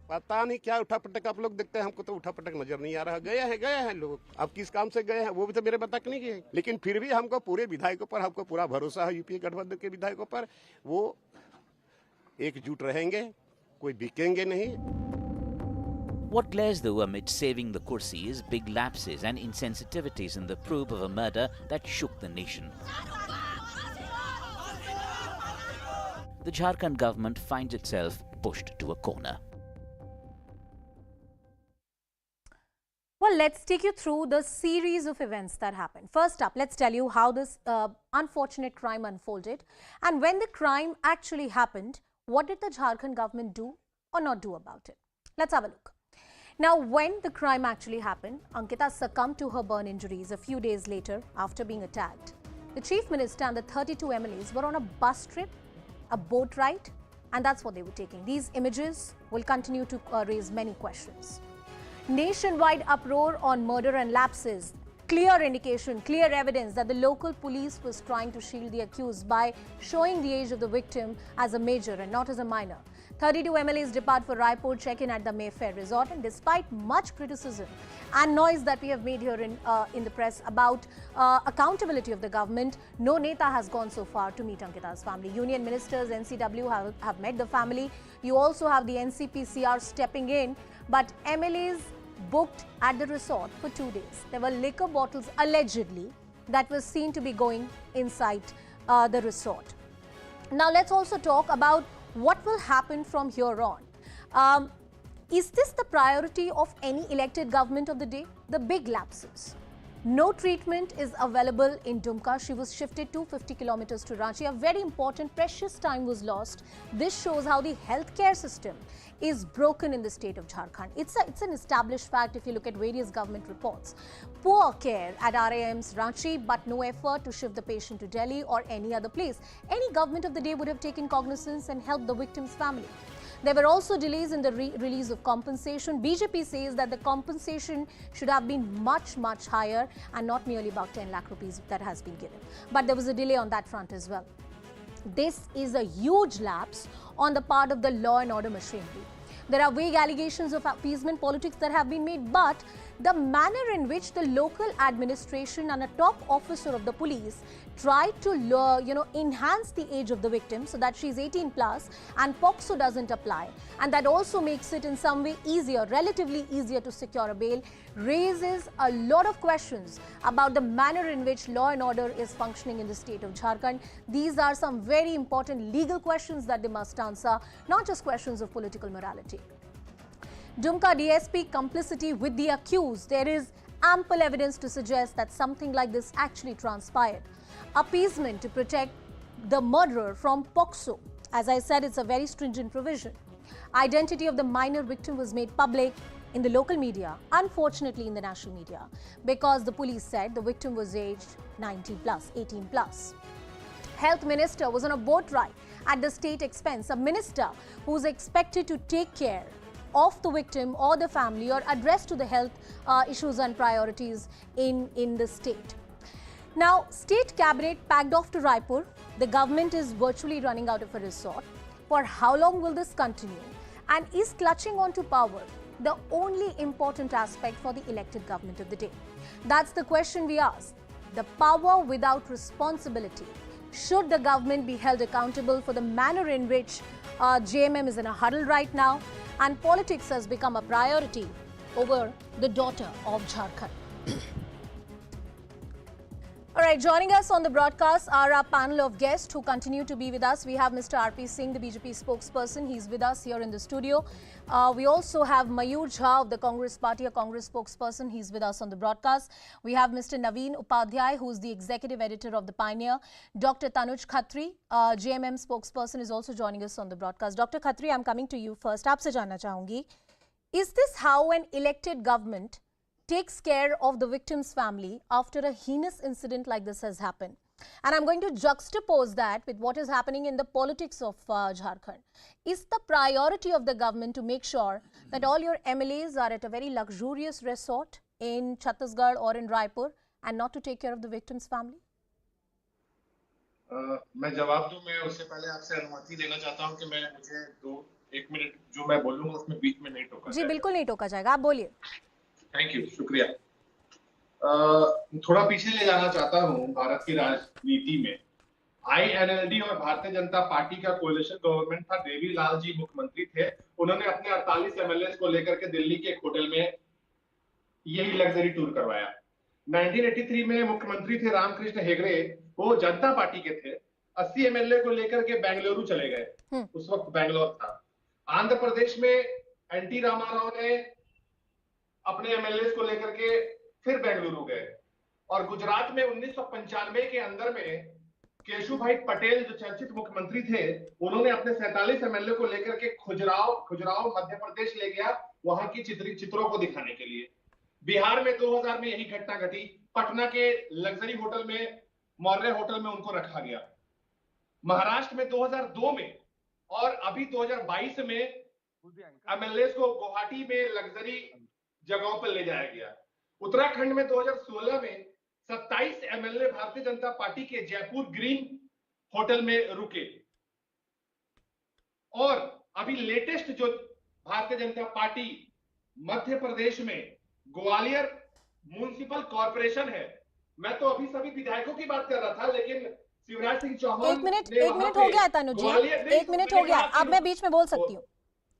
पता नहीं क्या उठापटक आप लोग देखते हैं, हमको तो उठापटक नजर नहीं आ रहा. गए हैं लोग, अब किस काम से गए हैं वो भी तो मेरे बता के नहीं गए. लेकिन फिर भी हमको पूरे विधायकों पर हमको पूरा भरोसा है, यूपीए गठबंधन के विधायकों पर. वो एकजुट रहेंगे, कोई बिकेंगे नहीं. What glares though amid saving the kursi is big lapses and insensitivities in the probe of a murder that shook the nation. The Jharkhand government finds itself pushed to a corner. Well, let's take you through the series of events that happened. First up, let's tell you how this unfortunate crime unfolded. And when the crime actually happened, what did the Jharkhand government do or not do about it? Let's have a look. Now, when the crime actually happened, Ankita succumbed to her burn injuries a few days later after being attacked. The Chief Minister and the 32 MLAs were on a bus trip, a boat ride, and that's what they were taking. These images will continue to raise many questions. Nationwide uproar on murder and lapses. Clear indication, clear evidence that the local police was trying to shield the accused by showing the age of the victim as a major and not as a minor. 32 MLAs depart for Raipur, check-in at the Mayfair Resort, and despite much criticism and noise that we have made here in the press about accountability of the government, no neta has gone so far to meet Ankita's family. Union ministers, NCW have met the family. You also have the NCPCR stepping in, but MLAs booked at the resort for 2 days. There were liquor bottles allegedly that was seen to be going inside the resort. Now let's also talk about what will happen from here on. Is this the priority of any elected government of the day? The big lapses. No treatment is available in Dumka. She was shifted 250 kilometers to Ranchi. A very important, precious time was lost. This shows how the healthcare system is broken in the state of Jharkhand. It's an established fact if you look at various government reports. Poor care at RAM's Ranchi, but no effort to shift the patient to Delhi or any other place. Any government of the day would have taken cognizance and helped the victim's family. There were also delays in the release of compensation. BJP says that the compensation should have been much, much higher and not merely about 10 lakh rupees that has been given. But there was a delay on that front as well. This is a huge lapse on the part of the law and order machinery. There are vague allegations of appeasement politics that have been made, but the manner in which the local administration and a top officer of the police tried to enhance the age of the victim so that she's 18 plus and POSCO doesn't apply, and that also makes it in some way easier, relatively easier to secure a bail, raises a lot of questions about the manner in which law and order is functioning in the state of Jharkhand. These are some very important legal questions that they must answer, not just questions of political morality. Dumka DSP complicity with the accused. There is ample evidence to suggest that something like this actually transpired. Appeasement to protect the murderer from POSCO. As I said, it's a very stringent provision. Identity of the minor victim was made public in the local media, unfortunately in the national media, because the police said the victim was aged 19 plus, 18 plus. Health minister was on a boat ride at the state expense. A minister who's expected to take care of the victim or the family or address to the health issues and priorities in the state. Now, state cabinet packed off to Raipur. The government is virtually running out of a resort. For how long will this continue? And is clutching onto power the only important aspect for the elected government of the day? That's the question we ask. The power without responsibility. Should the government be held accountable for the manner in which JMM is in a huddle right now, and politics has become a priority over the daughter of Jharkhand? All right, joining us on the broadcast are our panel of guests who continue to be with us. We have Mr. R.P. Singh, the BJP spokesperson. He's with us here in the studio. We also have Mayur Jha of the Congress Party, a Congress spokesperson. He's with us on the broadcast. We have Mr. Naveen Upadhyay, who's the executive editor of The Pioneer. Dr. Tanuj Khatri, JMM spokesperson, is also joining us on the broadcast. Dr. Khatri, I'm coming to you first. Aapse janna chahungi. Is this how an elected government takes care of the victim's family after a heinous incident like this has happened? And I'm going to juxtapose that with what is happening in the politics of Jharkhand. Is the priority of the government to make sure that all your MLAs are at a very luxurious resort in Chhattisgarh or in Raipur and not to take care of the victim's family? मैं जवाब दूं, मैं उससे पहले आपसे अनुमति लेना चाहता हूं कि मैं मुझे 1 मिनट जो मैं बोलूंगा उसमें बीच में नहीं टोका जी बिल्कुल नहीं टोका जाएगा, आप बोलिए। थैंक यू, शुक्रिया। थोड़ा पीछे ले जाना चाहता हूं भारत की राजनीति में। INLD और भारतीय जनता पार्टी का कोalition गवर्नमेंट था। देवी लाल जी मुख्यमंत्री थे। उन्होंने अपने 48 MLAs को लेकर के दिल्ली के एक होटल में यही लग्जरी टूर करवाया। 1983 में मुख्यमंत्री थे रामकृष्ण हेगड़े, वो जनता पार्टी के थे। 80 MLA को लेकर के बेंगलुरु चले गए। उस वक्त बेंगलोर था। आंध्र प्रदेश में एनटी रामाराव ने अपने MLAs को लेकर के फिर बेंगलुरु गए, और गुजरात में 1995 के अंदर में केशुभाई पटेल जो चर्चित मुख्यमंत्री थे, उन्होंने अपने 47 MLA को लेकर के खुजराव मध्य प्रदेश ले गया, वहां की चित्रों को दिखाने के लिए। बिहार में 2000 में यही घटना घटी। पटना के लग्जरी होटल में, मौर्य होटल में उनको रखा गया। महाराष्ट्र में 2002 में और अभी 2022 में MLAs को गुवाहाटी में लग्जरी जगहों पर ले जाया गया। उत्तराखंड में 2016 में 27 MLA भारतीय जनता पार्टी के जयपुर ग्रीन होटल में रुके, और अभी लेटेस्ट जो भारतीय जनता पार्टी मध्य प्रदेश में ग्वालियर म्युनिसिपल कॉर्पोरेशन है, मैं तो अभी सभी विधायकों की बात कर रहा था, लेकिन शिवराज सिंह चौहान एक मिनट हो गया तनुज जी, 1 मिनट हो गया। अब मैं बीच में बोल सकती हूँ।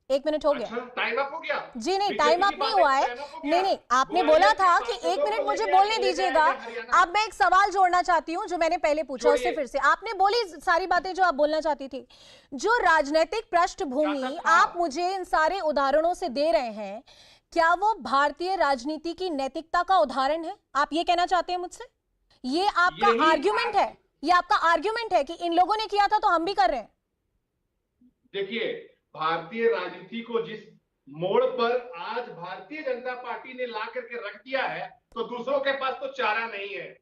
1 मिनट हो गया। टाइम अप हो गया जी नहीं, टाइम अप नहीं हुआ है। नहीं, आपने बोला था कि 1 मिनट मुझे बोलने दीजिएगा। अब मैं एक सवाल जोड़ना चाहती हूँ जो मैंने पहले पूछा, उससे फिर से आपने बोली सारी बातें जो आप बोलना चाहती थी। जो राजनीतिक पृष्ठभूमि आप मुझे इन सारे उदाहरणों से दे रहे हैं, क्या वो भारतीय राजनीति की नैतिकता का उदाहरण है? आप ये कहना चाहते हैं मुझसे? ये आपका आर्ग्यूमेंट है? ये आपका आर्ग्यूमेंट है कि इन लोगों ने किया था तो हम भी कर रहे हैं? देखिए, भारतीय राजनीति को जिस मोड़ पर आज भारतीय जनता पार्टी ने ला करके रख दिया है, तो दूसरों के पास तो चारा नहीं है।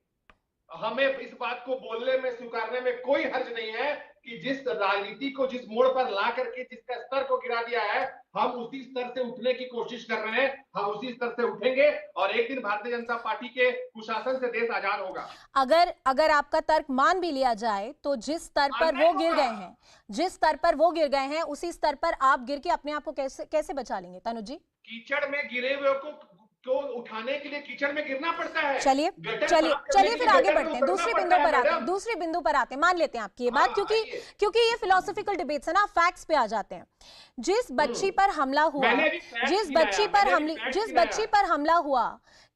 हमें इस बात को बोलने में, स्वीकारने में कोई हर्ज नहीं है कि जिस राजनीति को जिस मोड़ पर ला करके जिसका स्तर को गिरा दिया है, हम उसी स्तर से उठने की कोशिश कर रहे हैं। हम उसी स्तर से उठेंगे और एक दिन भारतीय जनता पार्टी के कुशासन से देश आजाद होगा। अगर आपका तर्क मान भी लिया जाए तो जिस स्तर पर वो गिर गए हैं, जिस स्तर पर वो गिर गए हैं, उसी स्तर पर आप गिर के अपने आप को कैसे बचा लेंगे? तनुज जी, कीचड़ में गिरे हुए को उठाने के लिए कीचड़ में गिरना पड़ता है। चलिए फिर आगे बढ़ते हैं, दूसरी बिंदु पर आते हैं। मान लेते हैं आपकी ये बात, क्योंकि ये फिलोसॉफिकल डिबेट्स है ना, फैक्ट्स पे आ जाते हैं। जिस बच्ची पर हमला हुआ, जिस बच्ची पर हमला हुआ,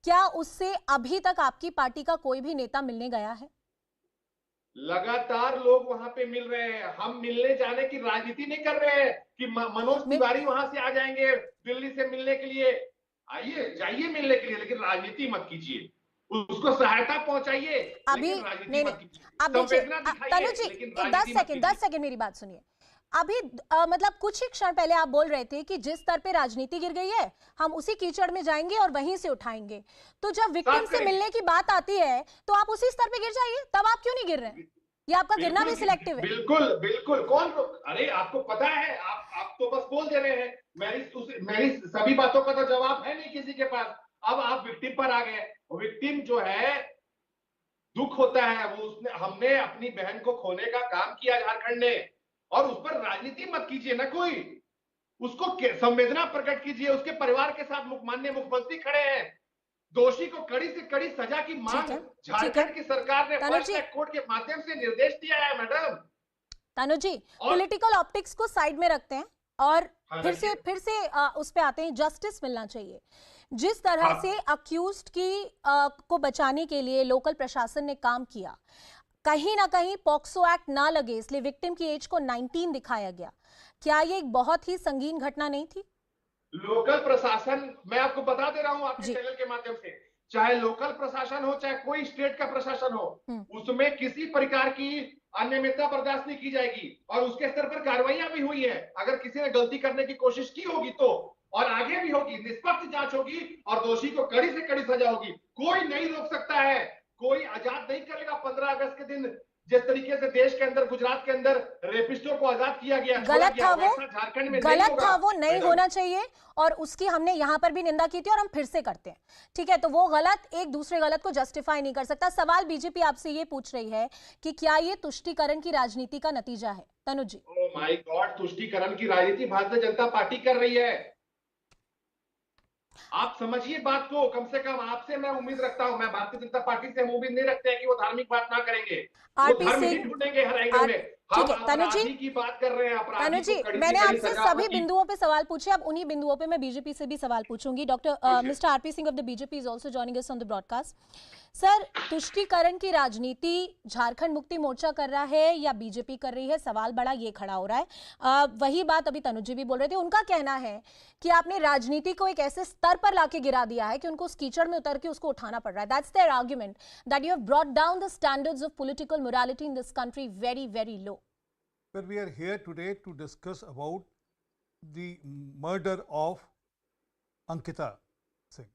क्या उससे अभी तक आपकी पार्टी का कोई भी नेता मिलने गया है? लगातार लोग वहां पे मिल रहे हैं। हम मिलने जाने की राजनीति नहीं कर रहे हैं कि मनोज तिवारी वहां से आ जाएंगे दिल्ली से मिलने के लिए। आइए जाइए मिलने के लिए, लेकिन राजनीति मत कीजिए, उसको सहायता पहुंचाइए। अभी नहीं, अब देखिए तनुज जी 10 सेकंड मेरी बात सुनिए। अभी मतलब कुछ ही क्षण पहले आप बोल रहे थे कि जिस स्तर पे राजनीति गिर गई है, हम उसी कीचड़ में जाएंगे और वहीं से उठाएंगे। तो जब विक्टिम से मिलने की बात आती है तो आप उसी स्तर पे गिर जाइए, तब आप क्यों नहीं गिर रहे हैं? ये आपका गिरना भी सिलेक्टिव है। बिल्कुल कौन, अरे आपको पता है, आप तो बस बोल दे रहे हैं। मेरी सभी बातों का तो जवाब है नहीं किसी के पास। अब आप विक्टिम पर आ गए। विक्टिम जो है, दुख होता है वो, हमने अपनी बहन को खोने का काम किया झारखंड ने, और उस पर राजनीति मत कीजिए ना कोई। उसको संवेदना प्रकट कीजिए। उसके परिवार के साथ माननीय मुख्यमंत्री खड़े हैं। दोषी को कड़ी से कड़ी सजा की मांग झारखंड की सरकार ने फास्ट ट्रैक कोर्ट के माध्यम से निर्देश दिया है। मैडम तनुज जी, पॉलिटिकल ऑप्टिक्स को साइड में रखते हैं और फिर से उस पे आते हैं। जस्टिस मिलना चाहिए। जिस तरह से अक्यूज्ड को बचाने के लिए लोकल प्रशासन ने काम किया, कहीं ना कहीं पॉक्सो एक्ट ना लगे इसलिए विक्टिम की एज को 19 दिखाया गया। क्या ये एक बहुत ही संगीन घटना नहीं थी? लोकल प्रशासन, मैं आपको बता दे रहा हूं आपके चैनल के माध्यम से, चाहे लोकल प्रशासन हो चाहे कोई स्टेट का प्रशासन हो, उसमें किसी प्रकार की अनियमितता बर्दाश्त नहीं की जाएगी। और उसके स्तर पर कार्रवाइयां भी हुई है। अगर किसी ने गलती करने की कोशिश की होगी तो, और आगे भी होगी, निष्पक्ष जांच होगी और दोषी को कड़ी से कड़ी सजा होगी। कोई नहीं रोक सकता है, कोई आजाद नहीं करेगा। 15 अगस्त के दिन जिस तरीके से देश के अंदर, गुजरात के अंदर रेपिस्टों को आजाद किया गया, गलत था वो, झारखंड में नहीं होना चाहिए, और उसकी हमने यहाँ पर भी निंदा की थी और हम फिर से करते हैं। ठीक है, तो वो गलत एक दूसरे गलत को जस्टिफाई नहीं कर सकता। सवाल बीजेपी आपसे ये पूछ रही है कि क्या ये तुष्टीकरण की राजनीति का नतीजा है? तनुज जी, ओह माय गॉड, तुष्टीकरण की राजनीति भारतीय जनता पार्टी कर रही है। आप समझिए बात को। कम से कम आपसे मैं उम्मीद रखता हूं। मैं भारतीय जनता पार्टी से उम्मीद नहीं रखते हैं कि वो धार्मिक बात ना करेंगे। वो धर्म ही ढूंढेंगे हर एंगल में। हम अपराधी की बात कर रहे हैं। तनुज जी, मैंने आपसे सभी बिंदुओं पे सवाल पूछे, अब उन्हीं बिंदुओं पे मैं बीजेपी से भी सवाल पूछूंगी। Doctor mister RP Singh of the BJP is also joining us on the broadcast. Sir, तुष्टीकरण की राजनीति झारखंड मुक्ति मोर्चा कर रहा है या बीजेपी कर रही है? सवाल बड़ा ये खड़ा हो रहा है। वही बात अभी तनुज जी भी बोल रहे थे। उनका कहना है कि आपने राजनीति को एक ऐसे स्तर पर लाके गिरा दिया है कि उनको उस कीचड़ में उतर के उसको उठाना पड़ रहा है। That's their argument, that you have brought down the standards of political morality in this country very very low. Well, we are here today to discuss about the murder of Ankita Singh,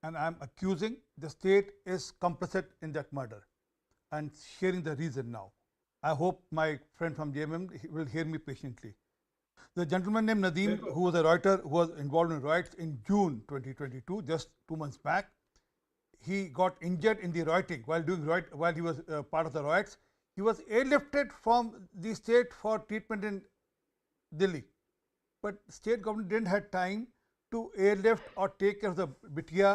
and I am accusing the state is complicit in that murder and sharing the reason now. I hope my friend from JMM will hear me patiently. The gentleman named Nadeem, who was a rioter who was involved in riots in June 2022, just 2 months back, he got injured in the rioting while he was part of the riots. He was airlifted from the state for treatment in Delhi, but state government didn't have time to airlift or take care of the bitia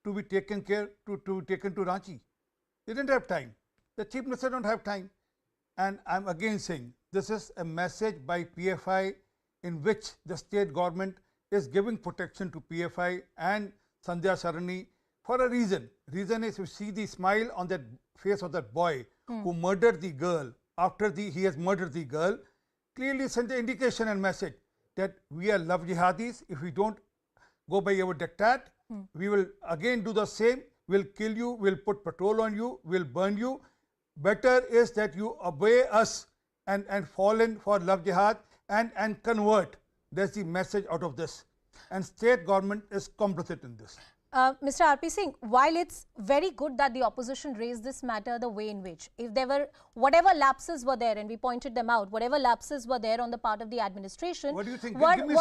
to be taken to Ranchi. They didn't have time. The chief minister don't have time. And I'm again saying this is a message by PFI in which the state government is giving protection to PFI and Sandhya Sarani for a reason. Reason is, you see the smile on that face of that boy who murdered the girl. After he has murdered the girl, clearly sent the indication and message that we are love jihadis. If we don't go by our diktat, we will again do the same. We'll kill you, we'll put patrol on you, we'll burn you. Better is that you obey us and fall in for love jihad and convert. That's the message out of this. And state government is complicit in this. Mr. R.P. Singh, while it's very good that the opposition raised this matter the way in which, if there were whatever lapses were there, and we pointed them out, whatever lapses were there on the part of the administration. What do you think? Give me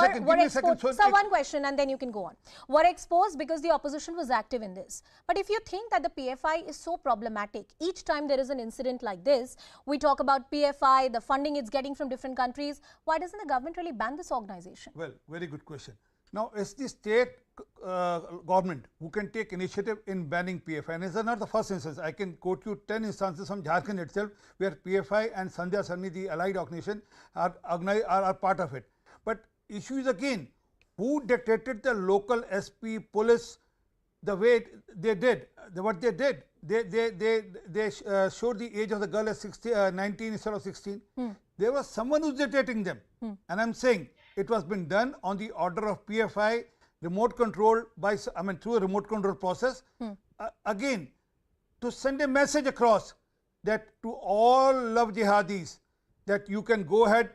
a second. So one question and then you can go on. Were exposed because the opposition was active in this. But if you think that the PFI is so problematic, each time there is an incident like this, we talk about PFI, the funding it's getting from different countries. Why doesn't the government really ban this organization? Well, very good question. Now, it's the state government who can take initiative in banning PFI. And this is not the first instance. I can quote you 10 instances from Jharkhand itself where PFI and Sandhya Sarani, the allied organization, are part of it. But issue is again, who dictated the local SP, police, the way they did, what they did? They showed the age of the girl as 19 instead of 16. There was someone who's dictating them. And I'm saying, it was been done on the order of PFI, remote control by, through a remote control process. Again, to send a message across that to all love jihadis, that you can go ahead,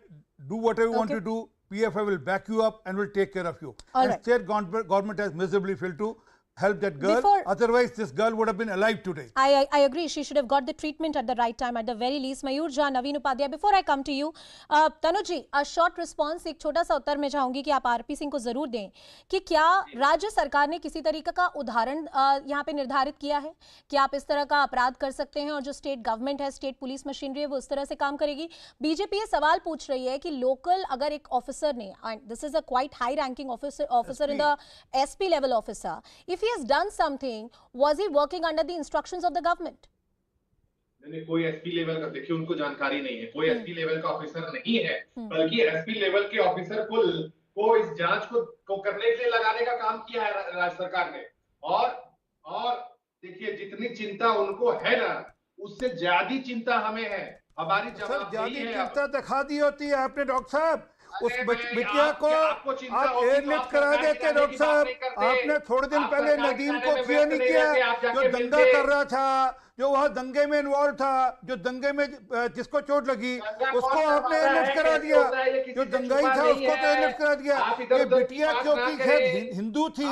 do whatever you want to do, PFI will back you up and will take care of you. And state government has miserably failed to help that girl. Otherwise, this girl would have been alive today. I agree. She should have got the treatment at the right time, at the very least. Mayur Jha, Naveen Upadhyay, before I come to you, Tanuji, a short response, एक छोटा सा उत्तर मैं चाहूंगी कि आप RP Singh को जरूर दें कि क्या राज्य सरकार ने किसी तरीके का उदाहरण यहाँ पे निर्धारित किया है कि आप इस तरह का अपराध कर सकते हैं और जो स्टेट गवर्नमेंट है, स्टेट पुलिस मशीनरी है, वो उस तरह से काम करेगी? बीजेपी ये सवाल पूछ रही है कि लोकल अगर एक ऑफिसर ने, this is a quite high ranking officer in the SP level officer, if he has done something, was he working under the instructions of the government? नहीं, कोई SP लेवल का, देखिए उनको जानकारी नहीं है, कोई SP लेवल का ऑफिसर नहीं है, बल्कि SP लेवल के ऑफिसर को इस जांच को करने के लिए लगाने का काम किया है राज्य सरकार ने। और देखिए जितनी चिंता उनको है ना, उससे ज्यादा चिंता हमें है। हमारी जवाबदेही है। चिंता दिखा दी होती है आपने डॉक्टर साहब। उस बिटिया को आप एयरलिफ्ट करा देते डॉक्टर साहब। आपने थोड़े दिन पहले नदीम को क्यों नहीं किया, जो दंगा कर रहा था, जो वहाँ दंगे में इन्वॉल्व था, जो दंगे में जिसको चोट लगी उसको आपने एयरलिफ्ट करा दिया, जो दंगाई था उसको तो एयरलिफ्ट करा दिया। ये बिटिया क्योंकि खैर हिंदू थी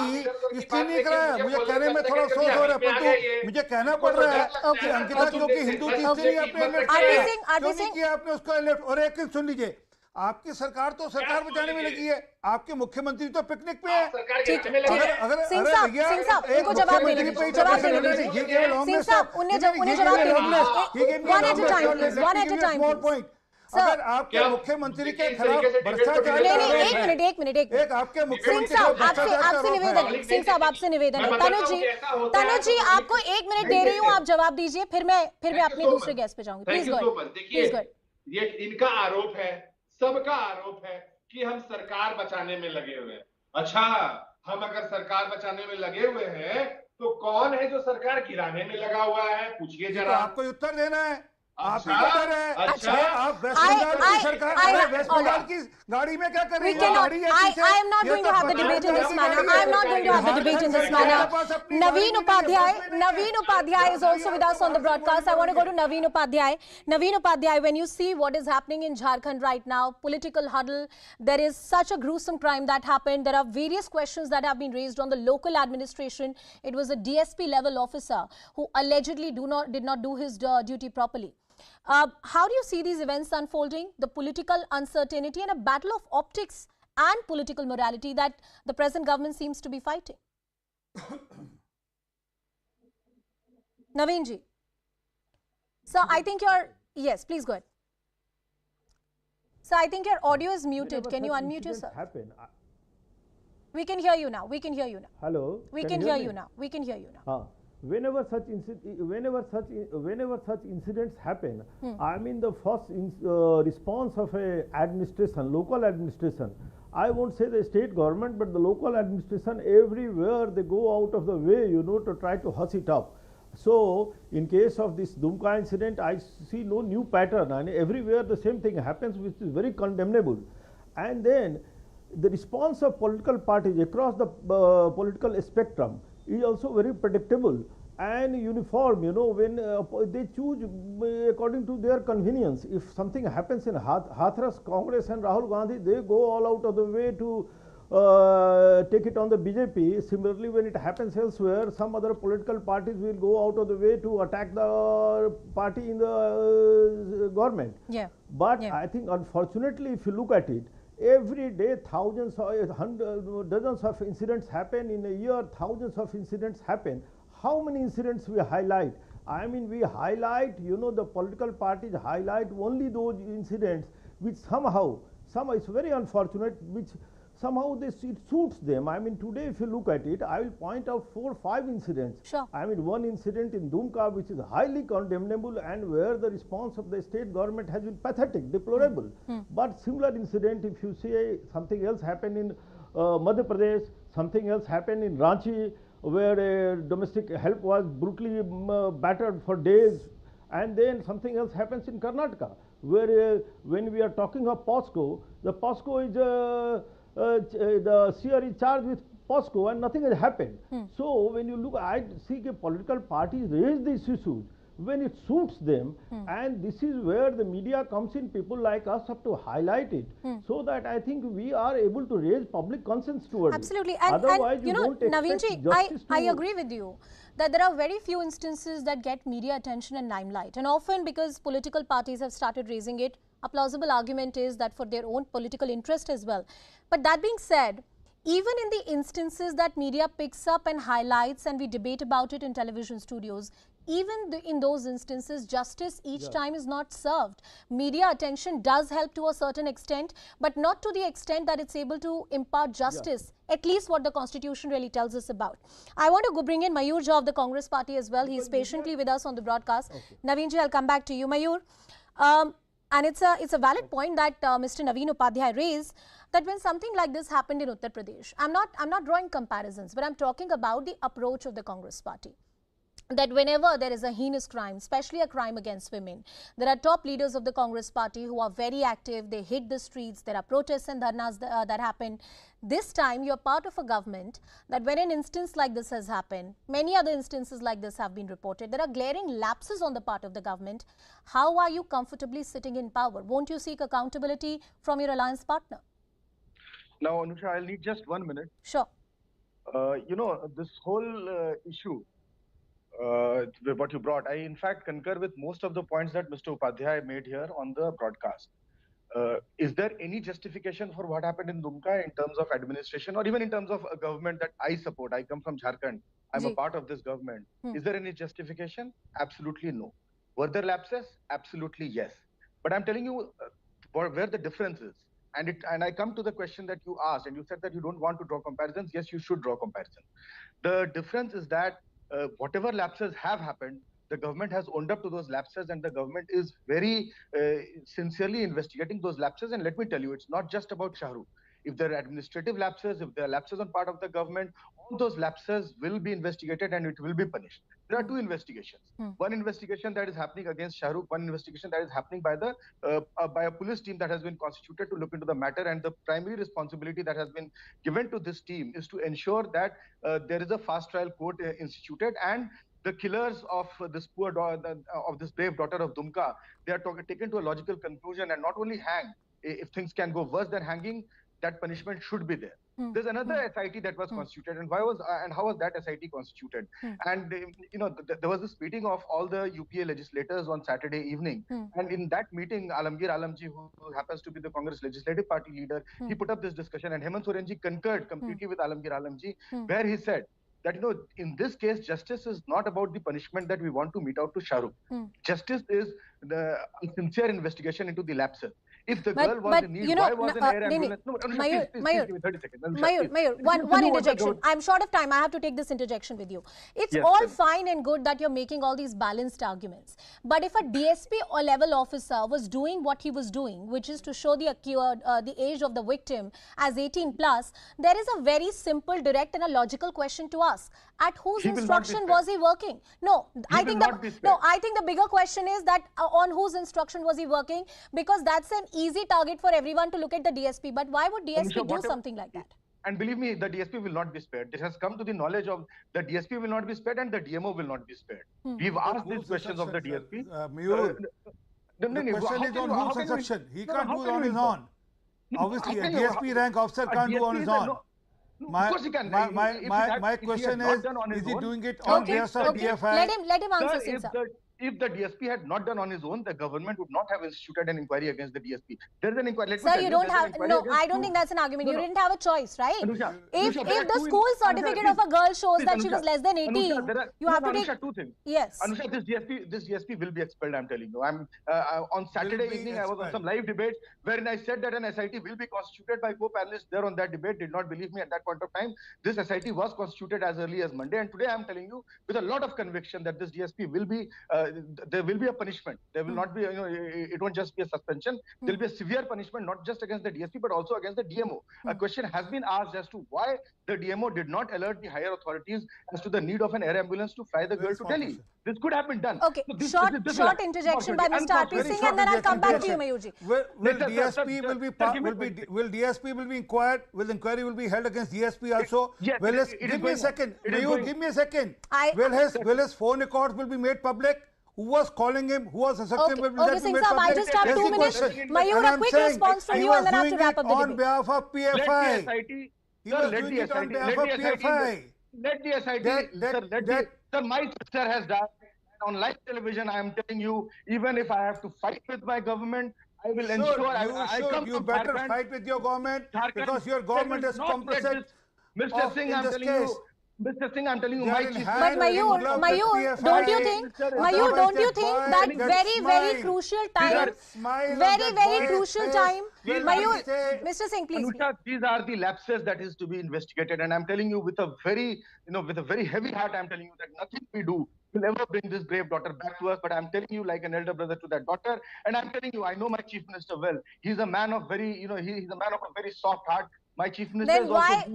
इसलिए नहीं कराया। मुझे कहने में थोड़ा अफसोस हो रहा है, परंतु मुझे कहना पड़ रहा है कि अंकिता क्योंकि हिंदू थी इसलिए आपने एयरलिफ्ट किया, आपने उसको एयरलिफ्ट। और एक चीज सुन लीजिए, आपकी सरकार तो सरकार बचाने में लगी है, आपके मुख्यमंत्री तो पिकनिक पे है। अगर सिंह साहब उनको जवाब देने दीजिए, सिंह साहब उन्हें जवाब देने अगर आपके मुख्यमंत्री के खिलाफ भ्रष्टाचार, एक मिनट एक आपके मुख्यमंत्री आपसे निवेदन, सिंह साहब आपसे निवेदन है। तनुज जी आपको 1 मिनट दे रही हूँ, आप जवाब दीजिए, फिर मैं अपने दूसरे गेस्ट पे जाऊंगी। Please go. ये इनका आरोप है, सबका आरोप है कि हम सरकार बचाने में लगे हुए हैं। अच्छा, हम अगर सरकार बचाने में लगे हुए हैं तो कौन है जो सरकार गिराने में लगा हुआ है? पूछिए जरा। आपको उत्तर देना है। आप आप वेस्ट बंगाल की सरकार, वेस्ट बंगाल की गाड़ी में क्या कर रही है? I am not going to have the debate in this manner. I am not going to have the debate in this manner. Naveen Upadhyay is also with us on the broadcast. I want to go to Naveen Upadhyay. Naveen Upadhyay, when you see what is happening in Jharkhand right now, political huddle, there is such a gruesome crime that happened. There are various questions that have been raised on the local administration. It was a DSP level officer who allegedly did not do his duty properly. How do you see these events unfolding, the political uncertainty and a battle of optics and political morality that the present government seems to be fighting? Naveen ji. So I think yes, please go ahead. So I think your audio is muted. Can you unmute yourself? We can hear you now. We can hear you now. Hello. We can hear you now. We can hear you now. whenever such incidents happen, I mean the first response of a administration, local administration, I won't say the state government, but the local administration, everywhere they go out of the way, you know, to try to hush it up. So in case of this Dumka incident, I see no new pattern, and everywhere the same thing happens, which is very condemnable. And then the response of political parties across the political spectrum is also very predictable and uniform, you know, when they choose according to their convenience. If something happens in Hathras, Congress and Rahul Gandhi, they go all out of the way to take it on the BJP. Similarly, when it happens elsewhere, some other political parties will go out of the way to attack the party in the government. Yeah. But I think, unfortunately, if you look at it, every day thousands or dozens of incidents happen. In a year, thousands of incidents happen. How many incidents we highlight? I mean, we highlight, you know, the political parties highlight only those incidents which somehow it's very unfortunate, which somehow it suits them. I mean, today if you look at it, I will point out 4 or 5 incidents. Sure. I mean, one incident in Dumka which is highly condemnable and where the response of the state government has been pathetic, deplorable. But similar incident, if you say something else happened in Madhya Pradesh, something else happened in Ranchi, where domestic help was brutally battered for days, and then something else happens in Karnataka, where when we are talking of POSCO, the POSCO is the Seer is charged with POSCO and nothing has happened. So when you look, I see political parties raise these issues when it suits them, and this is where the media comes in. People like us have to highlight it, so that I think we are able to raise public conscience towards Absolutely. it. And Otherwise, you know, don't expect Naveenji, I to agree with you that there are very few instances that get media attention and limelight, and often because political parties have started raising it, a plausible argument is that for their own political interest as well. But that being said, even in the instances that media picks up and highlights and we debate about it in television studios, even in those instances, justice each time is not served. Media attention does help to a certain extent, but not to the extent that it's able to impart justice, at least what the Constitution really tells us about. I want to bring in Mayur Jha of the Congress party as well. He's patiently with us on the broadcast. Naveenji, I'll come back to you. Mayur, and it's a valid point that Mr. Naveen Upadhyay raised, that when something like this happened in Uttar Pradesh, I'm not drawing comparisons, but I'm talking about the approach of the Congress party. That whenever there is a heinous crime, especially a crime against women, there are top leaders of the Congress party who are very active. They hit the streets. There are protests and dharnas that happen. This time, you're part of a government that when an instance like this has happened, many other instances like this have been reported. There are glaring lapses on the part of the government. How are you comfortably sitting in power? Won't you seek accountability from your alliance partner? Now, Anusha, I'll need just 1 minute. Sure. You know, this whole issue, what you brought, I in fact concur with most of the points that Mr. Upadhyay made here on the broadcast. Is there any justification for what happened in Dumka in terms of administration or even in terms of a government that I support? I come from Jharkhand. I'm a part of this government. Is there any justification? Absolutely no. Were there lapses? Absolutely yes. But I'm telling you where the difference is. And I come to the question that you asked, and you said that you don't want to draw comparisons. Yes, you should draw comparisons. The difference is that whatever lapses have happened, the government has owned up to those lapses, and the government is very sincerely investigating those lapses. And let me tell you, it's not just about Shah Rukh. If there are administrative lapses, if there are lapses on part of the government, all those lapses will be investigated and it will be punished. There are 2 investigations. One investigation that is happening against Shah Rukh, one investigation that is happening by a police team that has been constituted to look into the matter, and the primary responsibility that has been given to this team is to ensure that there is a fast trial court instituted, and the killers of this poor of this brave daughter of Dumka, they are taken to a logical conclusion and not only hanged. If things can go worse than hanging, that punishment should be there. There's another SIT that was constituted, and how was that SIT constituted? And you know, there was this meeting of all the UPA legislators on Saturday evening, and in that meeting, Alamgir Alamji, who happens to be the Congress Legislative Party leader, he put up this discussion, and Hemant Sorenji concurred completely with Alamgir Alamji, where he said that, you know, in this case, justice is not about the punishment that we want to mete out to Shah Rukh. Justice is the sincere investigation into the lapses. If the girl was in need, why was an air ambulance? No, Anusha, please give me 30 seconds. Anusha, Mayur, one interjection. I'm short of time. I have to take this interjection with you. It's all fine and good that you're making all these balanced arguments. But if a DSP or level officer was doing what he was doing, which is to show the age of the victim as 18 plus, there is a very simple, direct and a logical question to ask. At whose instruction was he working? No, I think the bigger question is that on whose instruction was he working, because that's an easy target for everyone to look at the DSP. But why would DSP do something like that? And believe me, the DSP will not be spared. This has come to the knowledge of the DSP will not be spared and the DMO will not be spared. We've asked these questions of the DSP. The question is on whose instruction. He can't do it on his own. Obviously, a DSP rank officer can't do on his own. My question is he doing it on behalf of DFI? Let him answer, sir. If the DSP had not done on his own, the government would not have instituted an inquiry against the DSP. There is an inquiry. Sir, you don't have, no, I don't think that's an argument. You didn't have a choice, right? If the school certificate of a girl shows that she was less than 18, you have to take two things. Yes. Anusha, this DSP will be expelled, I'm telling you. On Saturday evening, I was on some live debate wherein I said that an SIT will be constituted by co-panelists there on that debate. Did not believe me at that point of time. This SIT was constituted as early as Monday, and today I'm telling you with a lot of conviction that this DSP will be there will be a punishment. There will not be, it won't just be a suspension. There will be a severe punishment, not just against the DSP, but also against the DMO. A question has been asked as to why the DMO did not alert the higher authorities as to the need of an air ambulance to fly the girl to Delhi. This could have been done. Okay, so short interjection by Mr. RP Singh, and then I'll come back to you, Mayurji. Will DSP will be inquired? Will inquiry will be held against DSP also? Yes. Give me a second. Mayur, give me a second. Will his phone records will be made public? Who was calling him? Who was assisting him? Okay, Singh Saab, I just have 2 minutes. Mayur, a quick response from you, and then I have to wrap up the debate. On behalf of PFI. Let the SIT. Sir, my sister has died on live television. I am telling you, even if I have to fight with my government, I will ensure I come you better Jharkhand. Fight with your government because your government is complicit. Mr. Singh, I'm telling you. Mr. Singh, I'm telling you, my chief. But Mayur, don't you think that very crucial time, very crucial time, Mayur, Mr. Singh, please. Anusha, these are the lapses that is to be investigated, and I'm telling you with a very, with a very heavy heart, I'm telling you that nothing we do will ever bring this brave daughter back to us. But I'm telling you, like an elder brother to that daughter, and I'm telling you, I know my chief minister well. He's a man of very, he's a man of a very soft heart. My chief minister then why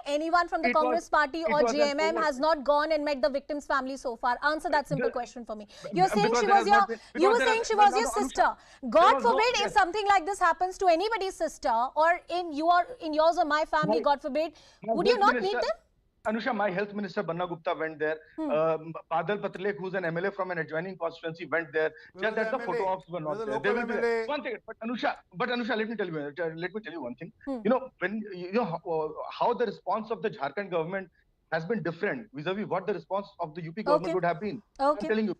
anyone from the Congress party or JMM has not gone and met the victim's family so far? Answer that simple question for me. You're saying she was your sister. God forbid if something like this happens to anybody's sister or in yours or my family, God forbid, would you not meet them? Anusha, my health minister Banna Gupta went there. Padal Patlek, who's an MLA from an adjoining constituency, went there. Just that the photo ops were not there. They will be there. One thing, but Anusha, let me tell you one thing. When how the response of the Jharkhand government has been different vis-a-vis what the response of the UP government would have been. I'm telling you,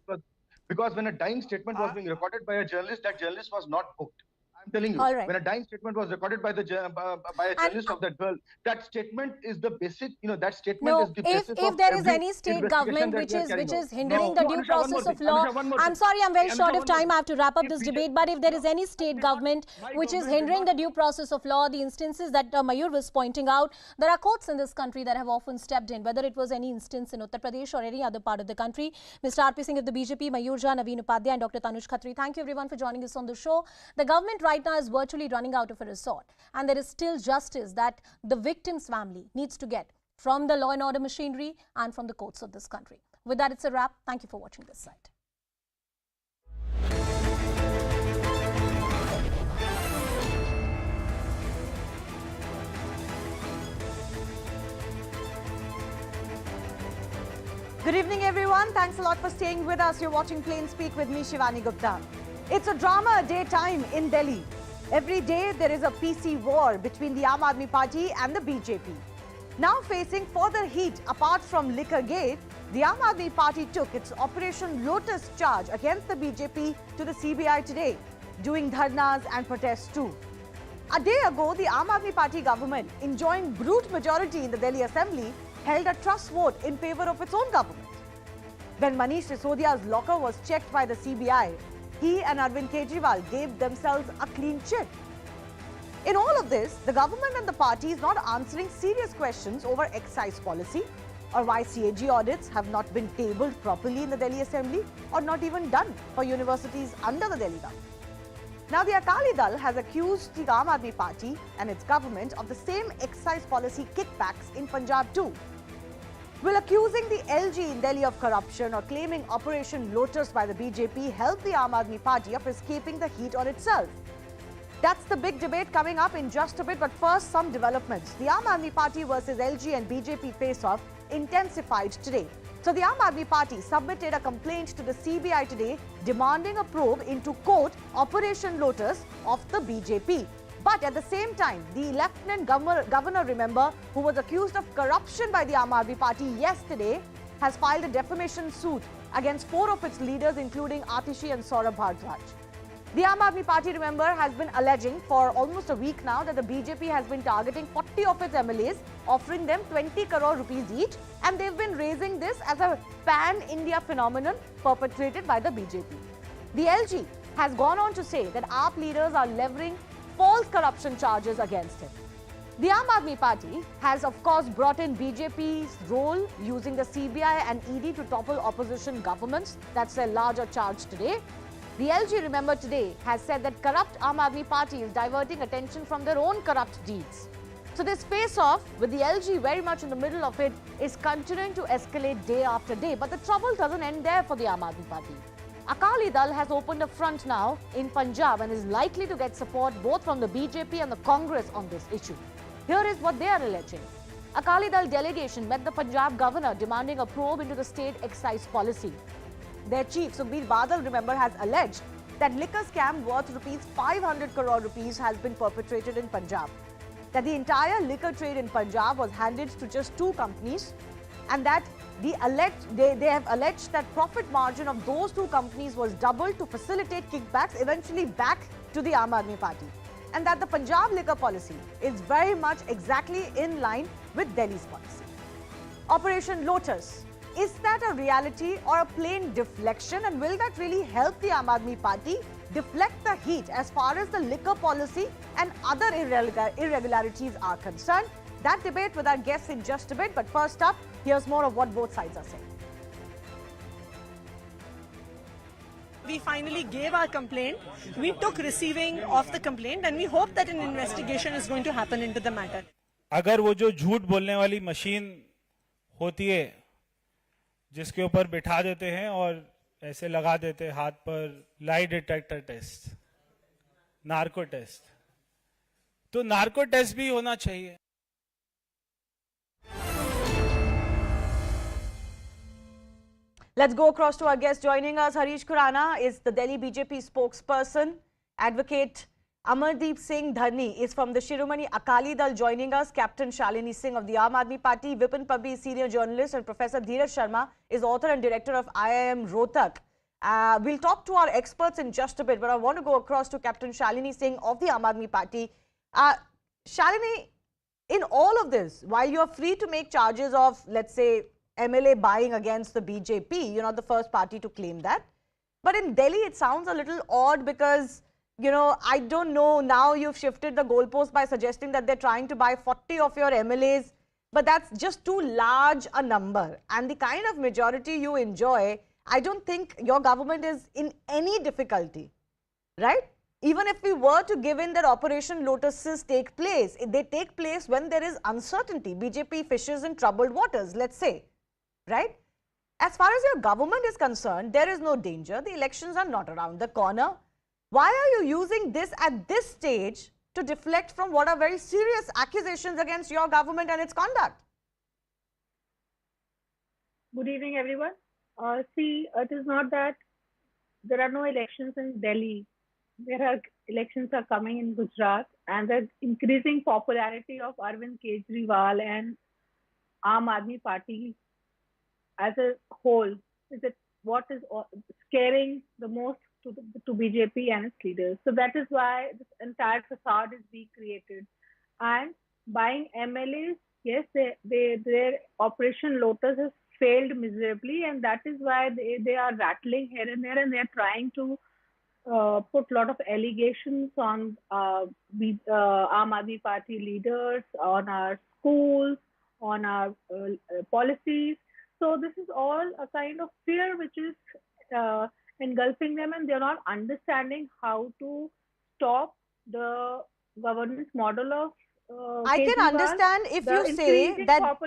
because when a dying statement was being recorded by a journalist, that journalist was not booked. I'm telling you, when a dying statement was recorded by a journalist of that girl, that statement is the basic, that statement is the basis of if there is any state government which is hindering the due process of law, I'm sorry, I'm very short of time, I have to wrap up this debate, but if there is any state government which is hindering the due process of law, the instances that Mayur was pointing out, there are courts in this country that have often stepped in, whether it was any instance in Uttar Pradesh or any other part of the country. Mr. RP Singh of the BJP, Mayur Jha, Naveen Upadhyay and Dr. Tanush Khatri, thank you everyone for joining us on the show. The government right now is virtually running out of a resort, and there is still justice that the victim's family needs to get from the law and order machinery and from the courts of this country. With that, it's a wrap. Thank you for watching this site. Good evening, everyone. Thanks a lot for staying with us. You're watching Plain Speak with me, Shivani Gupta. It's a drama a day time in Delhi. Every day there is a PC war between the Aam Aadmi Party and the BJP. Now facing further heat apart from Liquor Gate, the Aam Aadmi Party took its Operation Lotus charge against the BJP to the CBI today, doing dharnas and protests too. A day ago, the Aam Aadmi Party government, enjoying brute majority in the Delhi Assembly, held a trust vote in favor of its own government. When Manish Sisodia's locker was checked by the CBI, he and Arvind Kejriwal gave themselves a clean chit. In all of this, the government and the party is not answering serious questions over excise policy or why CAG audits have not been tabled properly in the Delhi Assembly or not even done for universities under the Delhi government. Now, the Akali Dal has accused the Aam Aadmi Party and its government of the same excise policy kickbacks in Punjab too. Will accusing the LG in Delhi of corruption or claiming Operation Lotus by the BJP help the Aam Aadmi Party of escaping the heat on itself? That's the big debate coming up in just a bit, but first some developments. The Aam Aadmi Party versus LG and BJP face-off intensified today. So the Aam Aadmi Party submitted a complaint to the CBI today demanding a probe into, quote, Operation Lotus of the BJP. But at the same time, the Lieutenant Governor, remember, who was accused of corruption by the Aam Aadmi Party yesterday, has filed a defamation suit against 4 of its leaders, including Atishi and Saurabh Bhardwaj. The Aam Aadmi Party, remember, has been alleging for almost a week now that the BJP has been targeting 40 of its MLAs, offering them 20 crore rupees each, and they've been raising this as a pan-India phenomenon perpetrated by the BJP. The LG has gone on to say that AAP leaders are leveraging false corruption charges against him. The Aam Aadmi Party has, of course, brought in BJP's role using the CBI and ED to topple opposition governments. That's a larger charge today. The LG, remember, today has said that corrupt Aam Aadmi Party is diverting attention from their own corrupt deeds. So this face-off with the LG very much in the middle of it is continuing to escalate day after day. But the trouble doesn't end there for the Aam Aadmi Party. Akali Dal has opened a front now in Punjab and is likely to get support both from the BJP and the Congress on this issue. Here is what they are alleging. Akali Dal delegation met the Punjab governor demanding a probe into the state excise policy. Their chief, Sukhbir Badal, remember, has alleged that liquor scam worth rupees 500 crore rupees has been perpetrated in Punjab. That the entire liquor trade in Punjab was handed to just 2 companies, and that they have alleged that profit margin of those 2 companies was doubled to facilitate kickbacks eventually back to the Aam Aadmi Party. And that the Punjab liquor policy is very much exactly in line with Delhi's policy. Operation Lotus. Is that a reality or a plain deflection, and will that really help the Aam Aadmi Party deflect the heat as far as the liquor policy and other irregularities are concerned? That debate with our guests in just a bit, but first up, here's more of what both sides are saying. We finally gave our complaint. We took receiving of the complaint and we hope that an investigation is going to happen into the matter. अगर वो जो झूठ बोलने वाली machine होती है जिसके ऊपर बिठा देते हैं और ऐसे लगा देते हैं हाथ पर lie detector test, narco test, तो नार्को टेस्ट भी होना चाहिए. Let's go across to our guest joining us. Harish Khurana is the Delhi BJP spokesperson. Advocate Amardeep Singh Dharni is from the Shiromani Akali Dal joining us. Captain Shalini Singh of the Aam Aadmi Party. Vipin Pabbi is senior journalist, and Professor Dheeraj Sharma is author and director of IIM Rohtak. We'll talk to our experts in just a bit, but I want to go across to Captain Shalini Singh of the Aam Aadmi Party. Shalini, in all of this, while you're free to make charges of, let's say, MLA buying against the BJP, you're not the first party to claim that. But in Delhi, it sounds a little odd because, you know, I don't know, now you've shifted the goalpost by suggesting that they're trying to buy 40 of your MLAs, but that's just too large a number. And the kind of majority you enjoy, I don't think your government is in any difficulty, right? Even if we were to give in that Operation Lotuses take place, they take place when there is uncertainty. BJP fishes in troubled waters, let's say, right? As far as your government is concerned, there is no danger. The elections are not around the corner. Why are you using this at this stage to deflect from what are very serious accusations against your government and its conduct? Good evening, everyone. See, it is not that there are no elections in Delhi. There are elections are coming in Gujarat, and the increasing popularity of Arvind Kejriwal and Aam Aadmi Party as a whole is what is scaring the most to BJP and its leaders. So that is why this entire facade is being created. And buying MLAs, yes, their Operation Lotus has failed miserably, and that is why they are rattling here and there, and they are trying to put a lot of allegations on Aam Aadmi Party leaders, on our schools, on our policies. So this is all a kind of fear which is engulfing them, and they're not understanding how to stop the governance model of I can Kejriwal, understand if you say that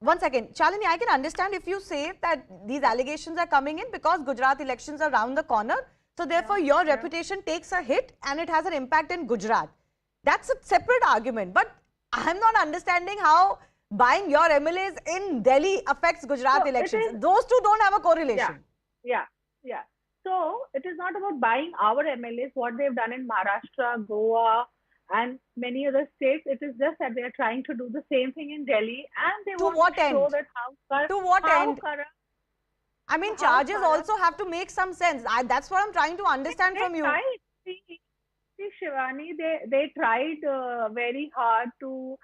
one second, Shalini, I can understand if you say that these allegations are coming in because Gujarat elections are around the corner. So therefore your reputation takes a hit and it has an impact in Gujarat. That's a separate argument. But I'm not understanding how buying your MLAs in Delhi affects Gujarat elections. Those two don't have a correlation. Yeah. So it is not about buying our MLAs, what they've done in Maharashtra, Goa, and many other states. It is just that they are trying to do the same thing in Delhi, and they want to show that I mean, charges also have to make some sense. That's what I'm trying to understand from you. See, Shivani, they tried very hard to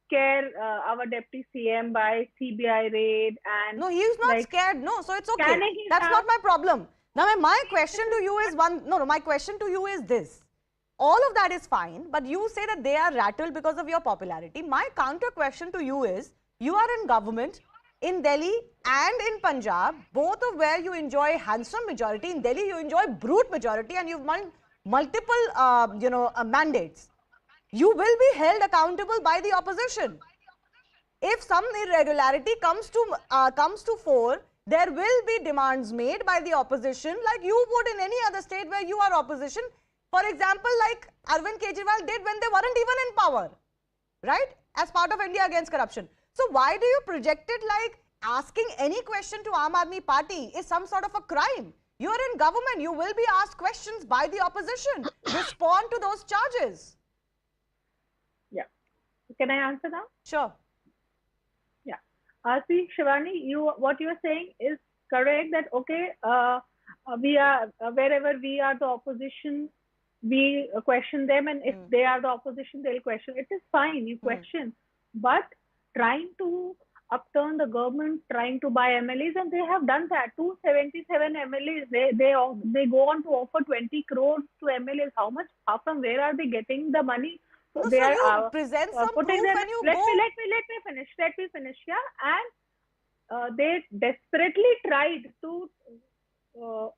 scare our deputy CM by CBI raid, and no, he's not scared. No, so it's okay. That's not my problem. Now, my question to you is my question to you is this. All of that is fine, but you say that they are rattled because of your popularity. My counter question to you is, you are in government in Delhi and in Punjab, both of where you enjoy handsome majority. In Delhi, you enjoy brute majority, and you've won multiple, mandates. You will be held accountable by the opposition. If some irregularity comes to fore, there will be demands made by the opposition, like you would in any other state where you are opposition. For example, like Arvind Kejriwal did when they weren't even in power, right? As part of India Against Corruption. So why do you project it like asking any question to Aam Aadmi Party is some sort of a crime? You are in government. You will be asked questions by the opposition. Respond to those charges. Yeah. Can I answer now? Sure. Yeah. See, Shivani, what you are saying is correct. That okay, we are wherever we are the opposition, we question them, and if they are the opposition, they'll question. It is fine, you question, but trying to upturn the government, trying to buy MLAs, and they have done that. 277 MLAs, they go on to offer 20 crores to MLAs. How from where are they getting the money? So they are present some proof when you let me finish. Yeah, and they desperately tried to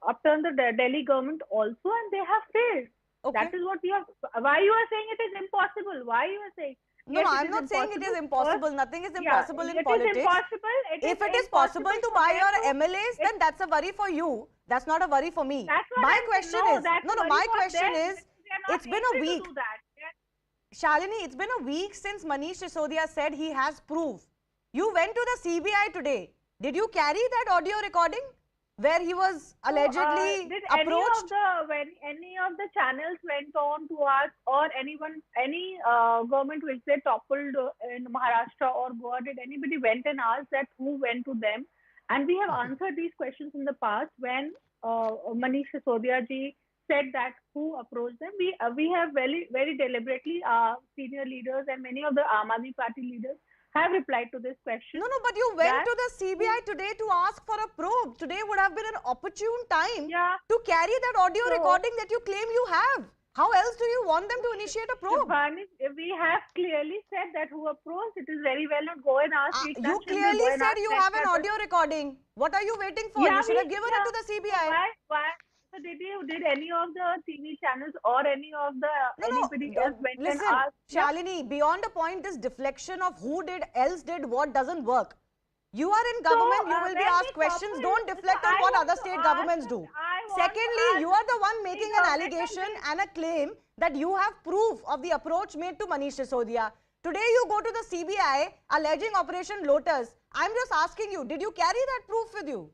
upturn the Delhi government also, and they have failed. Okay. That is what you are. Why you are saying it is impossible? Why you are saying? No, yes, I'm not saying it is impossible. Nothing is impossible in politics. It is impossible. If it is possible to buy your MLAs, then that's a worry for you. That's not a worry for me. My question is, my question is, it's been a week. Shalini, it's been a week since Manish Sisodia said he has proof. You went to the CBI today. Did you carry that audio recording where he was allegedly approached? When any of the channels went on to us, or any government which they toppled in Maharashtra or Goa, did anybody went and asked that who went to them? And we have answered these questions in the past when Manish Sisodia ji said that who approached them. We have very deliberately senior leaders and many of the Aam Aadmi Party leaders have replied to this question. No, but you went to the CBI today to ask for a probe. Today would have been an opportune time to carry that audio recording that you claim you have. How else do you want them to initiate a probe? We have clearly said that who approached. It is very well not go and ask. You clearly said you have an audio recording. What are you waiting for? You should have given it to the CBI. Why? So did any of the TV channels or any of the anybody else went and asked? Shalini, beyond a point, this deflection of who else did what doesn't work. You are in government, you will be asked questions. Don't deflect on what other state governments do. Secondly, you are the one making an allegation and a claim that you have proof of the approach made to Manish Sisodia. Today you go to the CBI alleging Operation Lotus. I'm just asking you, did you carry that proof with you?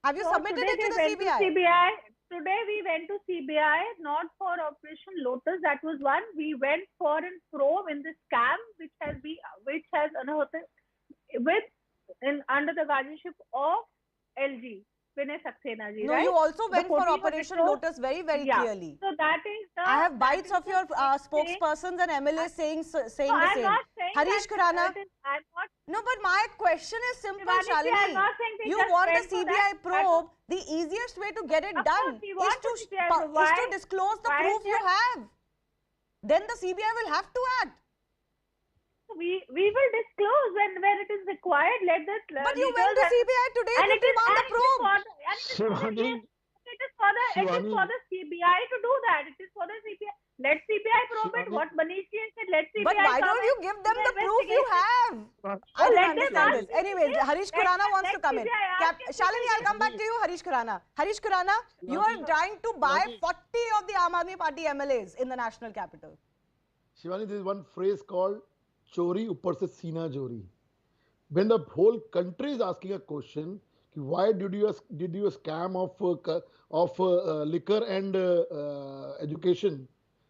Have you submitted it to the CBI? Today we went to CBI not for Operation Lotus. That was one. We went for a probe in the scam which has under the guardianship of LG Vinay Saxena ji. No, you also went for Operation Lotus very clearly. So that is the. I have bites of your spokespersons and MLAs saying the same. I'm not saying Harish Khurana. I'm not No, but my question is simple, Shivani, Shalini. I'm not saying they You just want a went for CBI that. probe. The easiest way to get it Of done course, we want a CBI probe. is to Why? disclose the Why proof you just- have. Then the CBI will have to act. We will disclose when it is required. Let the But you went to CBI today to demand a probe. It is for the CBI to do that. It is for the CBI. Let CBI probe it. What Manish said, let CBI. But why don't you give them the proof you have? I don't understand this. Anyways, Harish Khurana wants to come in. Shalini, I'll come back to you, Harish Khurana. Harish Khurana, you are trying to buy 40 of the Aam Aadmi Party MLAs in the national capital. Shivani, there is one phrase called chori upar se seena jori. When the whole country is asking a question, why did you scam of liquor and education?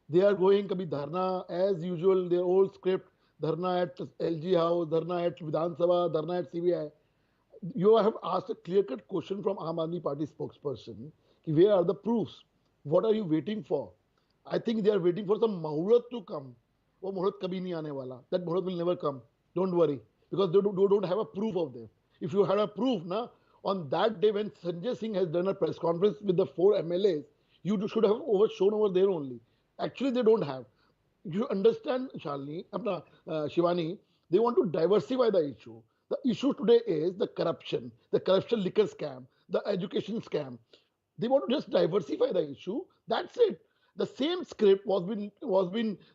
They are going kabhi dharna as usual, their old script, dharna at LG House, dharna at Vidhan Sabha, dharna at CBI. You have asked a clear-cut question from Aam Aadmi Party spokesperson, where are the proofs? What are you waiting for? I think they are waiting for some Muhurat to come. वो मुहूर्त कभी नहीं आने वाला. That muhurat will never come. Don't worry, because they don't have a proof of them. If you had a proof, na, on that day when Sanjay Singh has done a press conference with the 4 MLAs, you should have shown over there only. Actually, they don't have. You understand, Shalini, Shivani, they want to diversify the issue. The issue today is the corruption liquor scam, the education scam. They want to just diversify the issue. That's it. The same script was been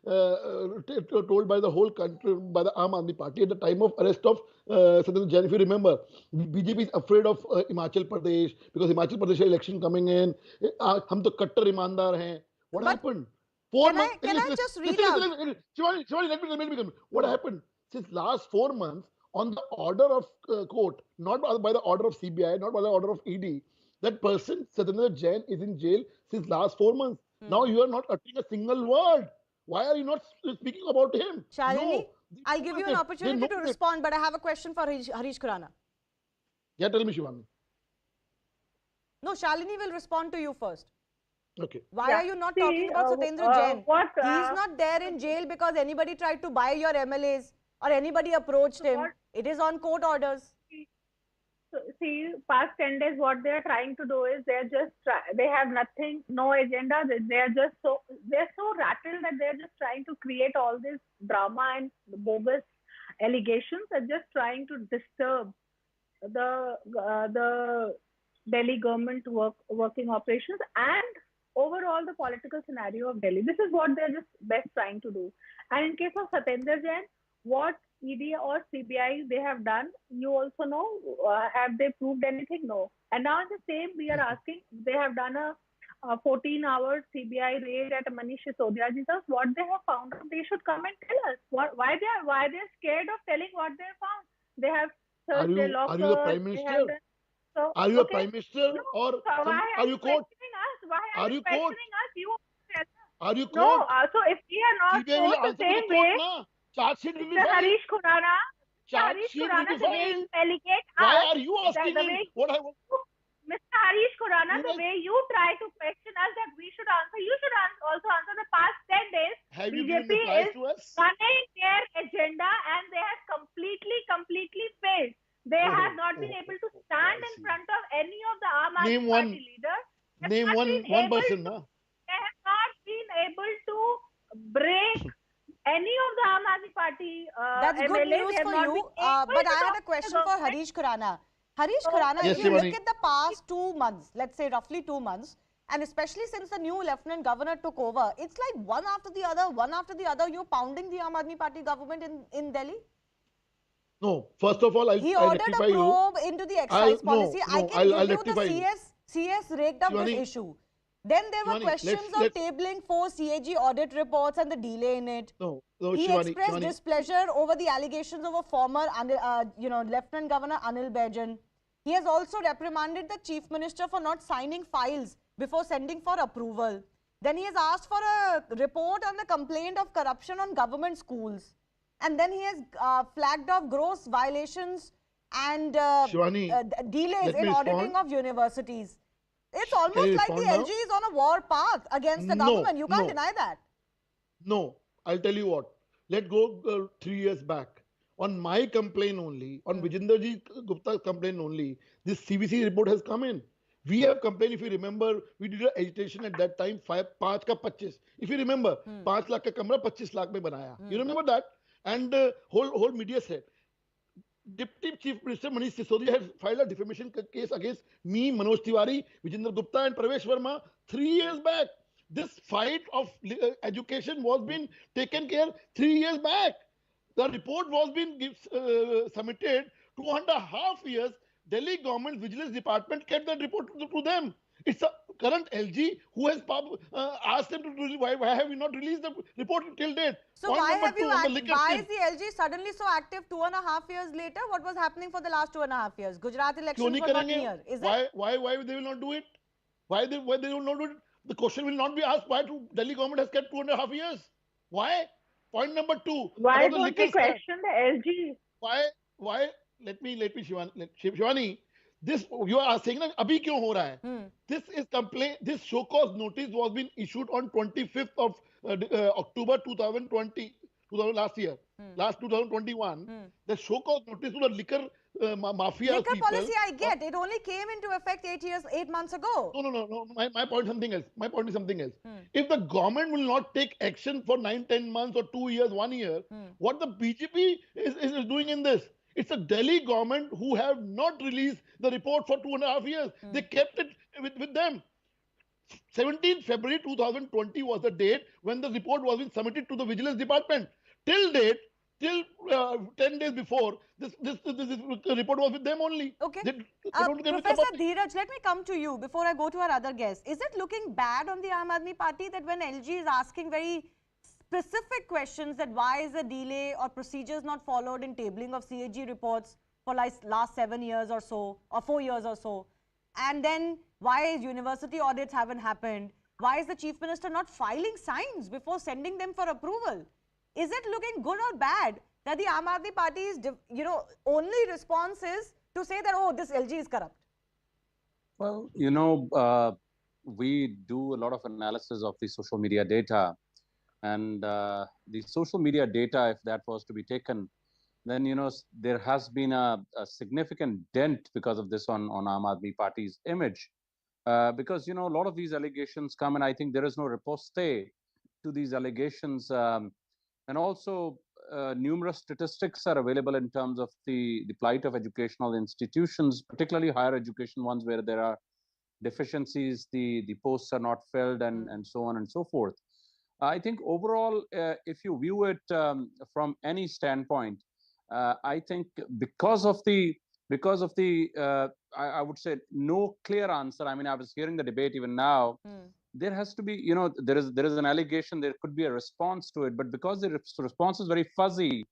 told by the whole country, by the Aam Aadmi Party at the time of arrest of Satyendra Jain. If you remember, BJP is afraid of Himachal Pradesh because Himachal Pradesh election coming in. हम तो कट्टर ईमानदार हैं. What happened? 4 months. Can I just read out? Shivani, let me come. What happened? Since last 4 months, on the order of court, not by the order of CBI, not by the order of ED, that person, Satyendra Jain, is in jail since last 4 months. Now you are not uttering a single word. Why are you not speaking about him? Shalini, I'll give you an opportunity to respond, but I have a question for Harish Khurana. Yeah, tell me, Shivani. No, Shalini will respond to you first. Okay. Why are you not talking about Satyendra Jain? He's not there in jail because anybody tried to buy your MLAs or anybody approached him. It is on court orders. So, see, past 10 days, what they are trying to do is they have nothing, no agenda. They're so rattled that they're just trying to create all this drama and bogus allegations. They're just trying to disturb the Delhi government working operations and overall the political scenario of Delhi. This is what they're just best trying to do. And in case of Satyendra Jain, what ED or CBI they have done, you also know, have they proved anything? No. And now the same we are asking, they have done a 14-hour CBI raid at Manish Sisodia's house. What they have found, they should come and tell us. Why they're scared of telling what they have found. They have searched their lockers. Are you the Prime Minister? Are you a Prime Minister or are you court? Why are you questioning us? You are you court? No. So if we are not the same way, charge sheet will be Mr. filed. Harish Khurana, the way you delegate us. Why are you asking me? Mr. Harish Khurana, the way you try to question us that we should answer, you should also answer. The past 10 days, BJP is running their agenda and they have completely failed. They have not been able to stand in front of any of the Aam Aadmi Party leaders. Name one person. They have not been able to break any of the Aam Aadmi Party That's good news for you. But I had a question for Harish Khurana. Harish Khurana, if you look at the past 2 months, let's say roughly 2 months, and especially since the new Lieutenant Governor took over, it's like one after the other, you're pounding the Aam Aadmi Party government in Delhi? No, first of all, he ordered a probe into the excise policy. I can give you the CS raked up this issue. Then there were questions of tabling 4 CAG audit reports and the delay in it. He expressed displeasure over the allegations of a former, Lieutenant Governor Anil Baijan. He has also reprimanded the Chief Minister for not signing files before sending for approval. Then he has asked for a report on the complaint of corruption on government schools. And then he has flagged off gross violations and delays in auditing of universities. It's almost like the LG is on a war path against the government. You can't deny that. No, I'll tell you what. Let's go 3 years back. on my complaint only, on Vijendraji Gupta's complaint only, this CBC report has come in. We have complained, if you remember, we did an agitation at that time, 5 ka 25. If you remember, 5 lakh ka kamra 25 lakh mein banaya. You remember that? And whole media said, Deputy Chief Minister Manish Sisodia has filed a defamation case against me, Manoj Tiwari, Vijendra Gupta and Pravesh Verma 3 years back. This fight of education was being taken care 3 years back. The report was being submitted 2.5 years. Delhi government vigilance department kept that report to them. It's the current LG who has asked them to release. Why have you not released the report till date? So why is the LG suddenly so active 2.5 years later? What was happening for the last 2.5 years? Gujarat elections were not near. Is it? Why they will not do it? Why they will not do it? The question will not be asked why Delhi government has kept 2.5 years. Why? Point number 2. Why don't they question the LG? Why? Let me Shivani, this you are saying that abhi kyun ho raha hai? This is complaint. This show cause notice was been issued on 25th of October 2020, last year, last 2021. The show cause notice to the liquor mafia liquor people. Policy I get. It only came into effect 8 months ago. No. My point is something else. My point is something else. If the government will not take action for 9-10 months or 2 years, 1 year, what the BJP is doing in this? It's a Delhi government who have not released the report for 2.5 years. They kept it with them. 17th February 2020 was the date when the report was being submitted to the Vigilance Department. Till date, till 10 days before, this report was with them only. Okay. Professor Dheeraj, let me come to you before I go to our other guests. Is it looking bad on the Aam Aadmi Party that when LG is asking very specific questions that why is a delay or procedures not followed in tabling of CAG reports for like last 7 years or so, or 4 years or so, and then why university audits haven't happened, why is the Chief Minister not filing signs before sending them for approval? Is it looking good or bad that the Aam Aadmi Party's only response is to say that, oh, this LG is corrupt? Well, we do a lot of analysis of the social media data. And the social media data, if that was to be taken, then, there has been a significant dent because of this on Aam Aadmi Party's image. Because, a lot of these allegations come, and I think there is no riposte to these allegations. And also, numerous statistics are available in terms of the plight of educational institutions, particularly higher education ones where there are deficiencies, the posts are not filled, and so on and so forth. I think overall, if you view it from any standpoint, I think because of the I would say no clear answer. I mean, I was hearing the debate even now. There has to be, there is an allegation. There could be a response to it, but because the response is very fuzzy,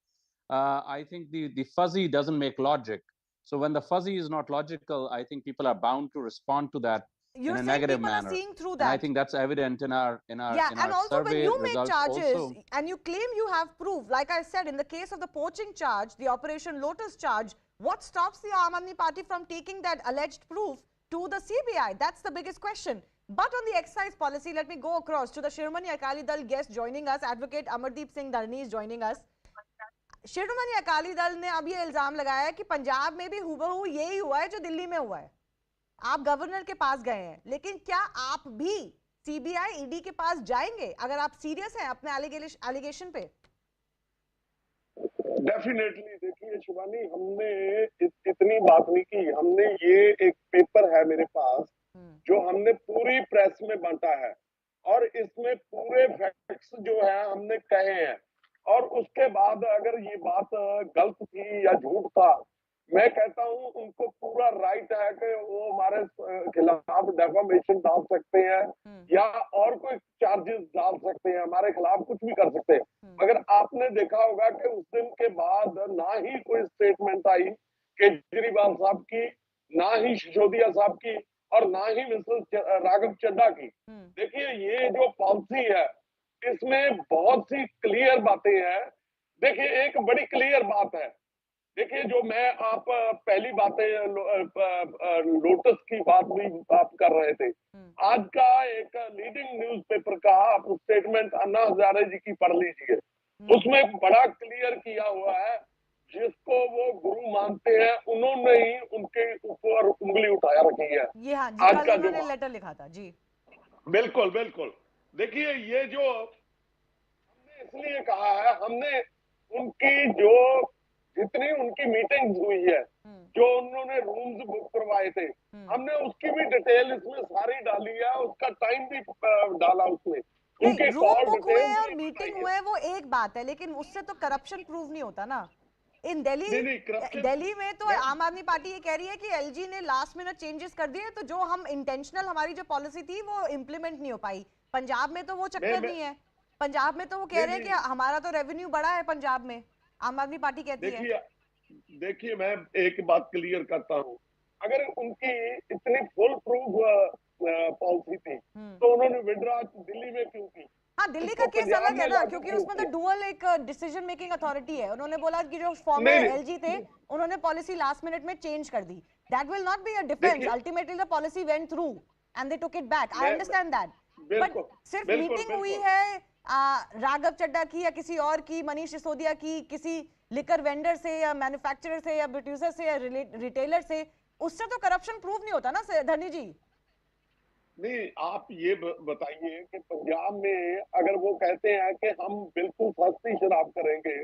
I think the fuzzy doesn't make logic. So when the fuzzy is not logical, I think people are bound to respond to that in a negative manner. Are seeing through that. And I think that's evident in our and also survey when you make charges also. And you claim you have proof, like I said, in the case of the poaching charge, the Operation Lotus charge, what stops the Aam Aadmi Party from taking that alleged proof to the CBI? That's the biggest question. But on the excise policy, let me go across to the Shiromani Akali Dal guest joining us. Advocate Amardeep Singh Dharni is joining us. Shiromani Akali Dal ने अब ये इल्जाम लगाया है कि पंजाब में भी हुबहू यही हुआ है जो दिल्ली में हुआ है. आप गवर्नर के पास गए हैं, लेकिन क्या आप भी सीबीआई ईडी के पास जाएंगे अगर आप सीरियस हैं अपने एलिगेशन पे? डेफिनेटली. देखिए शिवानी, हमने इतनी बात नहीं की. हमने ये एक पेपर है मेरे पास जो हमने पूरी प्रेस में बांटा है और इसमें पूरे फैक्ट्स जो है हमने कहे हैं. और उसके बाद अगर ये बात गलत थी या झूठ था, मैं कहता हूं उनको पूरा राइट है कि वो हमारे खिलाफ डेफामेशन डाल सकते हैं या और कोई चार्जेस डाल सकते हैं, हमारे खिलाफ कुछ भी कर सकते हैं. मगर आपने देखा होगा कि उस दिन के बाद ना ही कोई स्टेटमेंट आई केजरीवाल साहब की, ना ही सिसोदिया साहब की और ना ही मिस्टर राघव चड्ढा की. देखिए ये जो पॉलिसी है इसमें बहुत सी क्लियर बातें हैं. देखिए एक बड़ी क्लियर बात है, देखिए जो मैं आप पहली बातें लोटस की बात भी आप कर रहे थे. आज का एक लीडिंग न्यूज़पेपर का आप स्टेटमेंट अन्ना हजारे जी की पढ़ लीजिए. उसमें बड़ा क्लियर किया हुआ है जिसको वो गुरु मानते हैं, उन्होंने ही उनके ऊपर उंगली उठाया रखी है। ये हाँ जी, आज कल का उन्होंने जो लेटर लिखा था जी। बिल्कुल बिल्कुल। देखिए ये जो हमने इसलिए कहा है, हमने उनकी जो जितनी उनकी मीटिंग्स हुई है, जो उन्होंने रूम्स बुक करवाए थे, हमने उसकी भी डिटेल इसमें सारी डाली है, उसका टाइम भी डाला उसमें। नहीं, रूम बुक हुए हैं और मीटिंग हुए हैं वो एक बात है, लेकिन उससे तो करप्शन प्रूव नहीं होता ना। इन दिल्ली में तो आम आदमी पार्टी ये कह रही है कि एलजी ने लास्ट मिनट चेंजेस कर दिए, तो जो हम इंटेंशनल हमारी जो पॉलिसी थी वो इम्प्लीमेंट नहीं हो पाई। पंजाब में तो वो चक्कर नहीं है, पंजाब में तो वो कह रहे हैं कि हमारा तो रेवेन्यू बढ़ा है पंजाब में, आम आदमी पार्टी कहती है। देखिए मैं एक बात क्लियर करता हूँ, अगर उनकी इतनी फुल प्रूफ पॉलिसी थी तो उन्होंने विड्रॉ दिल्ली में क्यों की? हाँ, दिल्ली का केस अलग है ना, क्योंकि उसमें तो डुअल एक डिसीजन मेकिंग अथॉरिटी है। उन्होंने बोला कि जो फॉर्मर एलजी थे उन्होंने पॉलिसी लास्ट मिनट में चेंज कर दी। That will not be a defence, ultimately the policy went through and they took it back. I understand that, but सिर्फ मीटिंग हुई है राघव चड्ढा की या किसी और की, मनीष सिसोदिया की, किसी लिकर वेंडर से या मैन्युफैक्चरर से या प्रोड्यूसर से या रिटेलर से, उससे तो करप्शन प्रूव नहीं होता ना धनी जी। नहीं, आप ये बताइए कि पंजाब में अगर वो कहते हैं कि हम बिल्कुल सस्ती शराब करेंगे,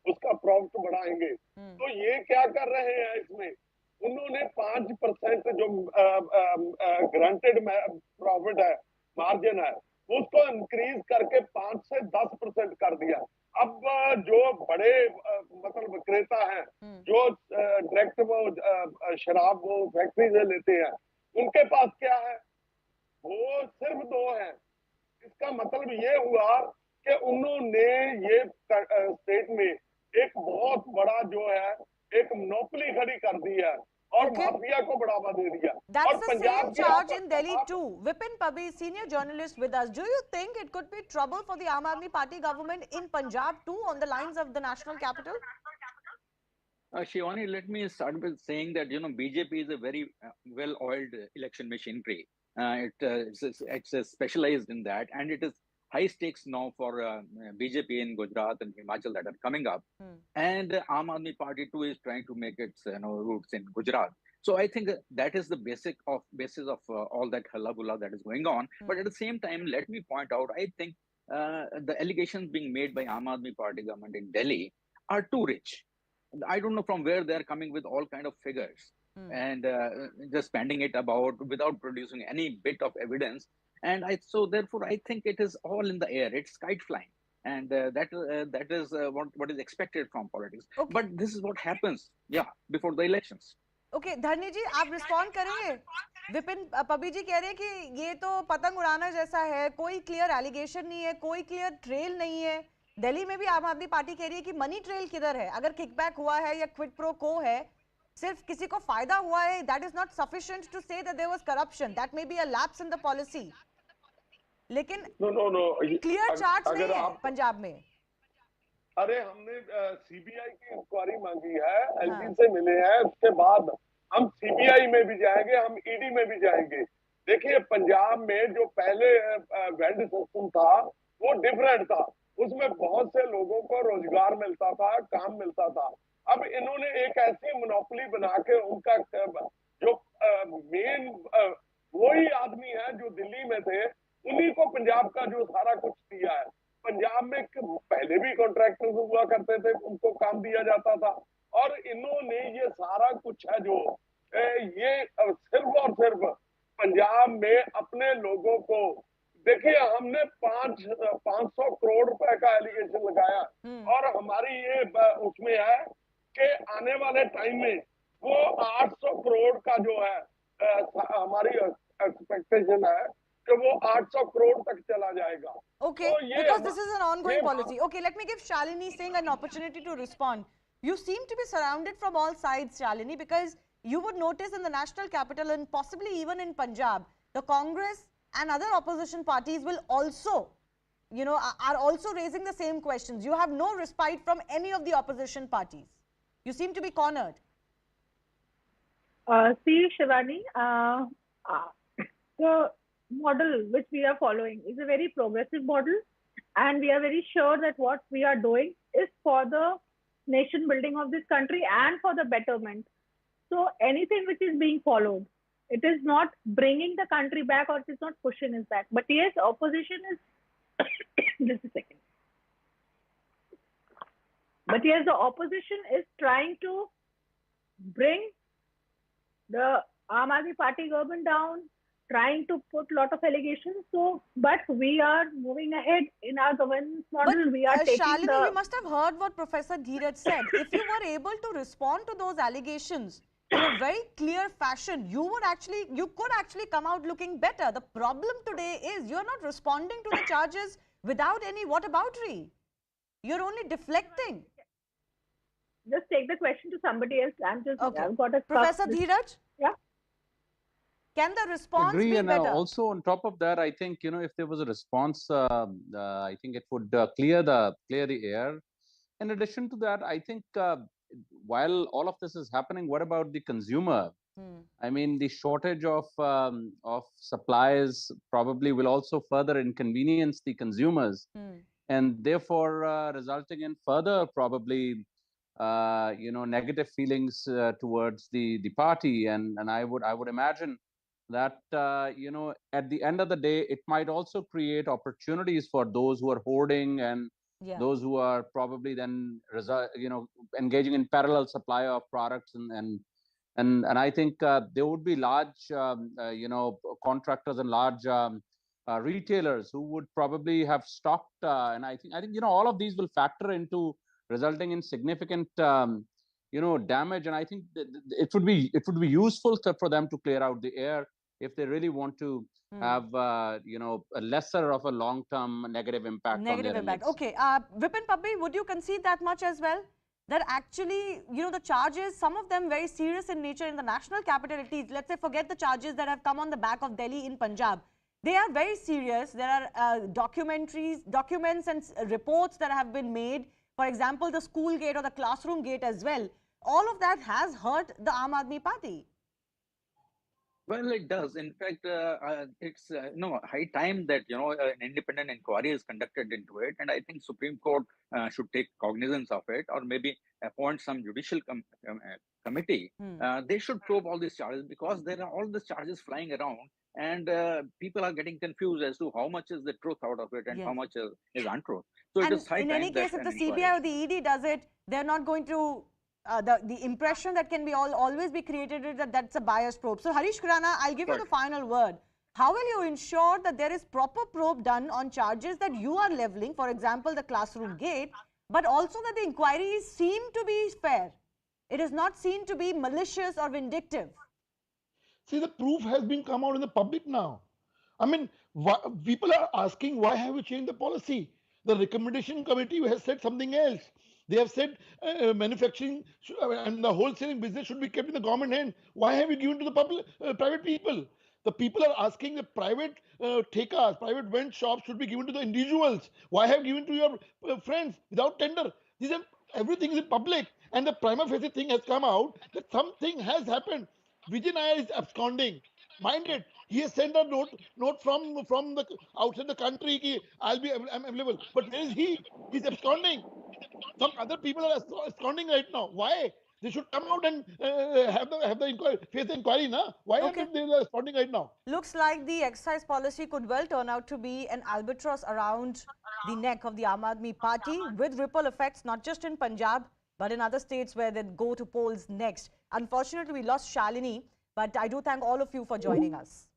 उसका प्रॉफिट बढ़ाएंगे, तो ये क्या कर रहे हैं इसमें? उन्होंने 5% जो ग्रांटेड प्रॉफिट है, मार्जिन है, उसको इंक्रीज करके 5 से 10% कर दिया। अब जो बड़े मतलब विक्रेता हैं, जो डायरेक्ट वो शराब वो फैक्ट्री से लेते हैं, उनके पास क्या है? वो सिर्फ 2 हैं। इसका मतलब ये हुआ कि उन्होंने ये स्टेट में एक बहुत बड़ा जो है एक मोनोपोली खड़ी कर दी है और माफिया को बढ़ावा दे दिया। That's the same charge in Delhi too. Vipin Pabi, senior journalist with us. Do you think it could be trouble for the Aam Aadmi Party government in Punjab too, on the lines of the national capital? Shivani, let me start with saying that BJP is a very well-oiled election machinery. It's specialized in that, and it is high stakes now for BJP in Gujarat and Himachal that are coming up, and Aam Aadmi Party too is trying to make its roots in Gujarat. So I think that is the basis of all that hullabulla that is going on. But at the same time, let me point out, I think the allegations being made by Aam Aadmi Party government in Delhi are too rich. I don't know from where they are coming with all kind of figures and just spending it about without producing any bit of evidence. And so therefore I think it is all in the air. It's kite flying, and that is what is expected from politics. Okay. But this is what happens, before the elections. Okay, धरनी जी आप respond करेंगे? विपिन पबी जी कह रहे हैं कि ये तो पतंग उड़ाना जैसा है, कोई क्लियर एलिगेशन नहीं है, कोई क्लियर ट्रेल नहीं है। दिल्ली में भी आम आदमी पार्टी कह रही है कि मनी ट्रेल किधर है? अगर किकबैक हुआ है या क्विड प्रो को है, सिर्फ किसी को फायदा हुआ है, that is not sufficient to say that there was corruption, that may be a lapse in the policy. लेकिन क्लियर चार्ज नहीं है पंजाब में। अरे हमने सीबीआई की इंक्वायरी मांगी है, एलजी से मिले हैं, उसके बाद हम सीबीआई में भी जाएंगे, हम ईडी में भी जाएंगे। देखिए पंजाब में जो पहले वेंड सिस्टम था वो डिफरेंट था, उसमें बहुत से लोगों को रोजगार मिलता था, काम मिलता था। अब इन्होंने एक ऐसी मोनोपोली बना के उनका जो मेन वही आदमी है जो दिल्ली में थे, उन्हीं को पंजाब का जो सारा कुछ दिया है। पंजाब में पहले भी कॉन्ट्रैक्टर्स हुआ करते थे, उनको काम दिया जाता था, और इन्होंने ये सारा कुछ है जो ये सिर्फ और सिर्फ पंजाब में अपने लोगों को, देखिए हमने 500 करोड़ रुपए का एलिगेशन लगाया और हमारी ये उसमें है कि आने वाले टाइम में वो 800 करोड़ का जो है हमारी एक्सपेक्टेशन है कि वो 800 करोड़ तक चला जाएगा। Okay, because this is an ongoing policy. Okay, let me give Shalini Singh an opportunity to respond. You seem to be surrounded from all sides, Shalini, because you would notice in the national capital and possibly even in Punjab, the Congress and other opposition parties will also, are also raising the same questions. You have no respite from any of the opposition parties. You seem to be cornered. See, Shivani, the model which we are following is a very progressive model, and we are very sure that what we are doing is for the nation building of this country and for the betterment. So anything which is being followed, it is not bringing the country back or it is not pushing us back. But yes, opposition is just a second. But yes, the opposition is trying to bring the Aam Aadmi Party government down, trying to put a lot of allegations. So, but we are moving ahead in our governance model. But, we are taking Shalini, you must have heard what Professor Dheeraj said. If you were able to respond to those allegations in a very clear fashion, you could actually come out looking better. The problem today is you're not responding to the charges without any whataboutery. You're only deflecting. Just take the question to somebody else. I've got a Professor Dheeraj? Yeah. Can the response agree, be and better? also on top of that, I think, if there was a response, I think it would clear the air. In addition to that, I think while all of this is happening, what about the consumer? I mean, the shortage of supplies probably will also further inconvenience the consumers, and therefore resulting in further probably negative feelings towards the party. And I would imagine that at the end of the day, it might also create opportunities for those who are hoarding and those who are probably then engaging in parallel supply of products, and I think there would be large contractors and large retailers who would probably have stocked, and I think all of these will factor into resulting in significant damage. And I think it would be useful for them to clear out the air if they really want to have a lesser of a long-term negative impact. Okay, Vipin Pabbi, would you concede that much as well? That actually, the charges, some of them very serious in nature in the national capital, at least, let's say forget the charges that have come on the back of Delhi in Punjab. They are very serious. There are documents and reports that have been made. For example, the school gate or the classroom gate as well. All of that has hurt the Aam Aadmi Party. Well, it does. In fact, it's high time that an independent inquiry is conducted into it, and I think Supreme Court should take cognizance of it, or maybe appoint some judicial committee. They should probe all these charges, because there are all these charges flying around, and people are getting confused as to how much is the truth out of it and how much is untruth. So it is high time. In any case, if the CBI or the ED does it, they're not going to. The impression that can be always be created is that that's a biased probe. So Harish Khurana, I'll give you the final word. How will you ensure that there is proper probe done on charges that you are leveling, for example, the classroom gate, but also that the inquiries seem to be fair? It is not seen to be malicious or vindictive. See, the proof has been come out in the public now. I mean, people are asking, why have you changed the policy? The recommendation committee has said something else. They have said manufacturing and the wholesaling business should be kept in the government hand. Why have you given to the private people? The people are asking the private thekas, private vent shops should be given to the individuals. Why have given to your friends without tender? Everything is in public, and the prima facie thing has come out that something has happened. Vijay Nair is absconding. Mind it, he has sent a note from the outside the country. I'm available, but where is he? He's absconding. Some other people are absconding right now. Why? They should come out and have the inquiry, face the inquiry, na? Why are they absconding right now? Looks like the excise policy could well turn out to be an albatross around the neck of the Aam Aadmi Party, with ripple effects not just in Punjab but in other states where they go to polls next. Unfortunately, we lost Shalini, but I do thank all of you for joining us.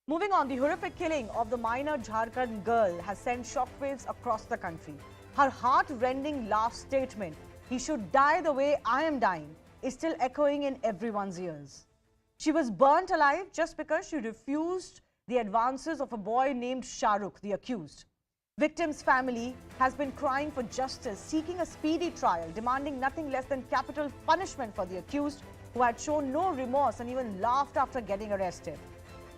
Moving on, the horrific killing of the minor Jharkhand girl has sent shockwaves across the country. Her heart-rending last statement, "He should die the way I am dying," is still echoing in everyone's ears. She was burnt alive just because she refused the advances of a boy named Shahrukh, the accused. Victim's family has been crying for justice, seeking a speedy trial, demanding nothing less than capital punishment for the accused, who had shown no remorse and even laughed after getting arrested.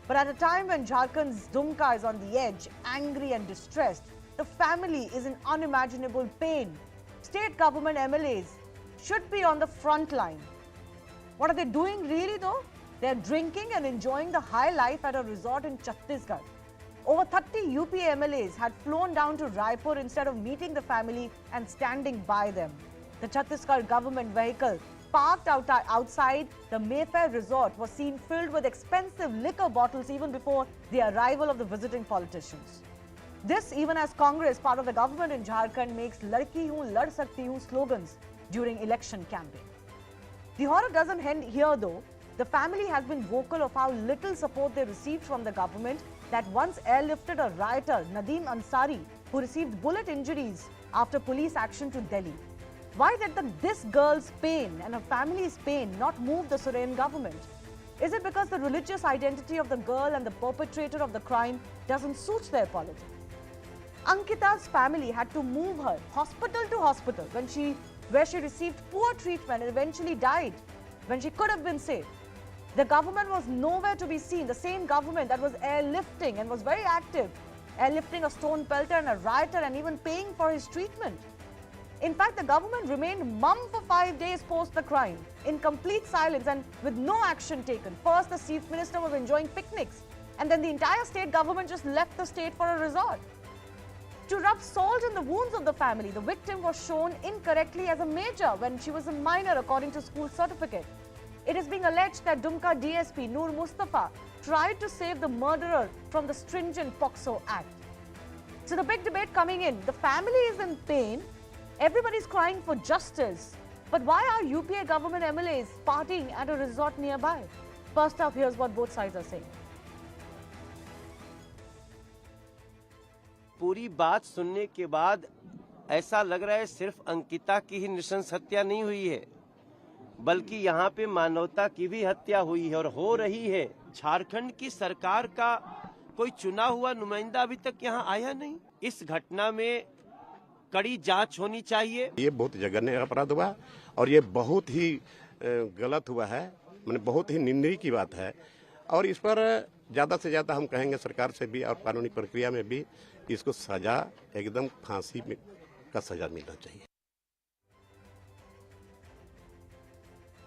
But at a time when Jharkhand's Dumka is on the edge, angry and distressed, the family is in unimaginable pain. State government MLAs should be on the front line. What are they doing really though? They're drinking and enjoying the high life at a resort in Chhattisgarh. Over 30 UP MLAs had flown down to Raipur instead of meeting the family and standing by them. The Chhattisgarh government vehicle parked outside the Mayfair Resort was seen filled with expensive liquor bottles even before the arrival of the visiting politicians. This even as Congress, part of the government in Jharkhand, makes "Ladki hoon, lad sakti hoon" slogans during election campaign. The horror doesn't end here though. The family has been vocal of how little support they received from the government that once airlifted a rioter, Nadeem Ansari, who received bullet injuries after police action to Delhi. Why did this girl's pain and her family's pain not move the Soren government? Is it because the religious identity of the girl and the perpetrator of the crime doesn't suit their politics? Ankita's family had to move her hospital to hospital where she received poor treatment and eventually died when she could have been saved. The government was nowhere to be seen. The same government that was airlifting and was very active, airlifting a stone pelter and a rioter and even paying for his treatment. In fact, the government remained mum for 5 days post the crime, in complete silence and with no action taken. First, the chief minister was enjoying picnics, and then the entire state government just left the state for a resort. To rub salt in the wounds of the family, the victim was shown incorrectly as a major when she was a minor according to school certificate. It is being alleged that Dumka DSP Noor Mustafa tried to save the murderer from the stringent POSCO Act. So the big debate coming in, the family is in pain, everybody's crying for justice, but why are UPA government MLAs partying at a resort nearby? First up, here's what both sides are saying. पूरी बात सुनने के बाद ऐसा लग रहा है सिर्फ अंकिता की ही नृशंस हत्या नहीं हुई है, बल्कि यहाँ पे मानवता की भी हत्या हुई है और हो रही है। झारखंड की सरकार का कोई चुना हुआ नुमाइंदा अभी तक यहाँ आया नहीं। इस घटना में कड़ी जांच होनी चाहिए। ये बहुत जघन्य अपराध हुआ और ये बहुत ही गलत हुआ है, मैंने बहुत ही निंदनीय की बात है और इस पर ज्यादा से ज्यादा हम कहेंगे सरकार से भी और कानूनी प्रक्रिया में भी इसको सजा एकदम फांसी में का सजा मिलना चाहिए।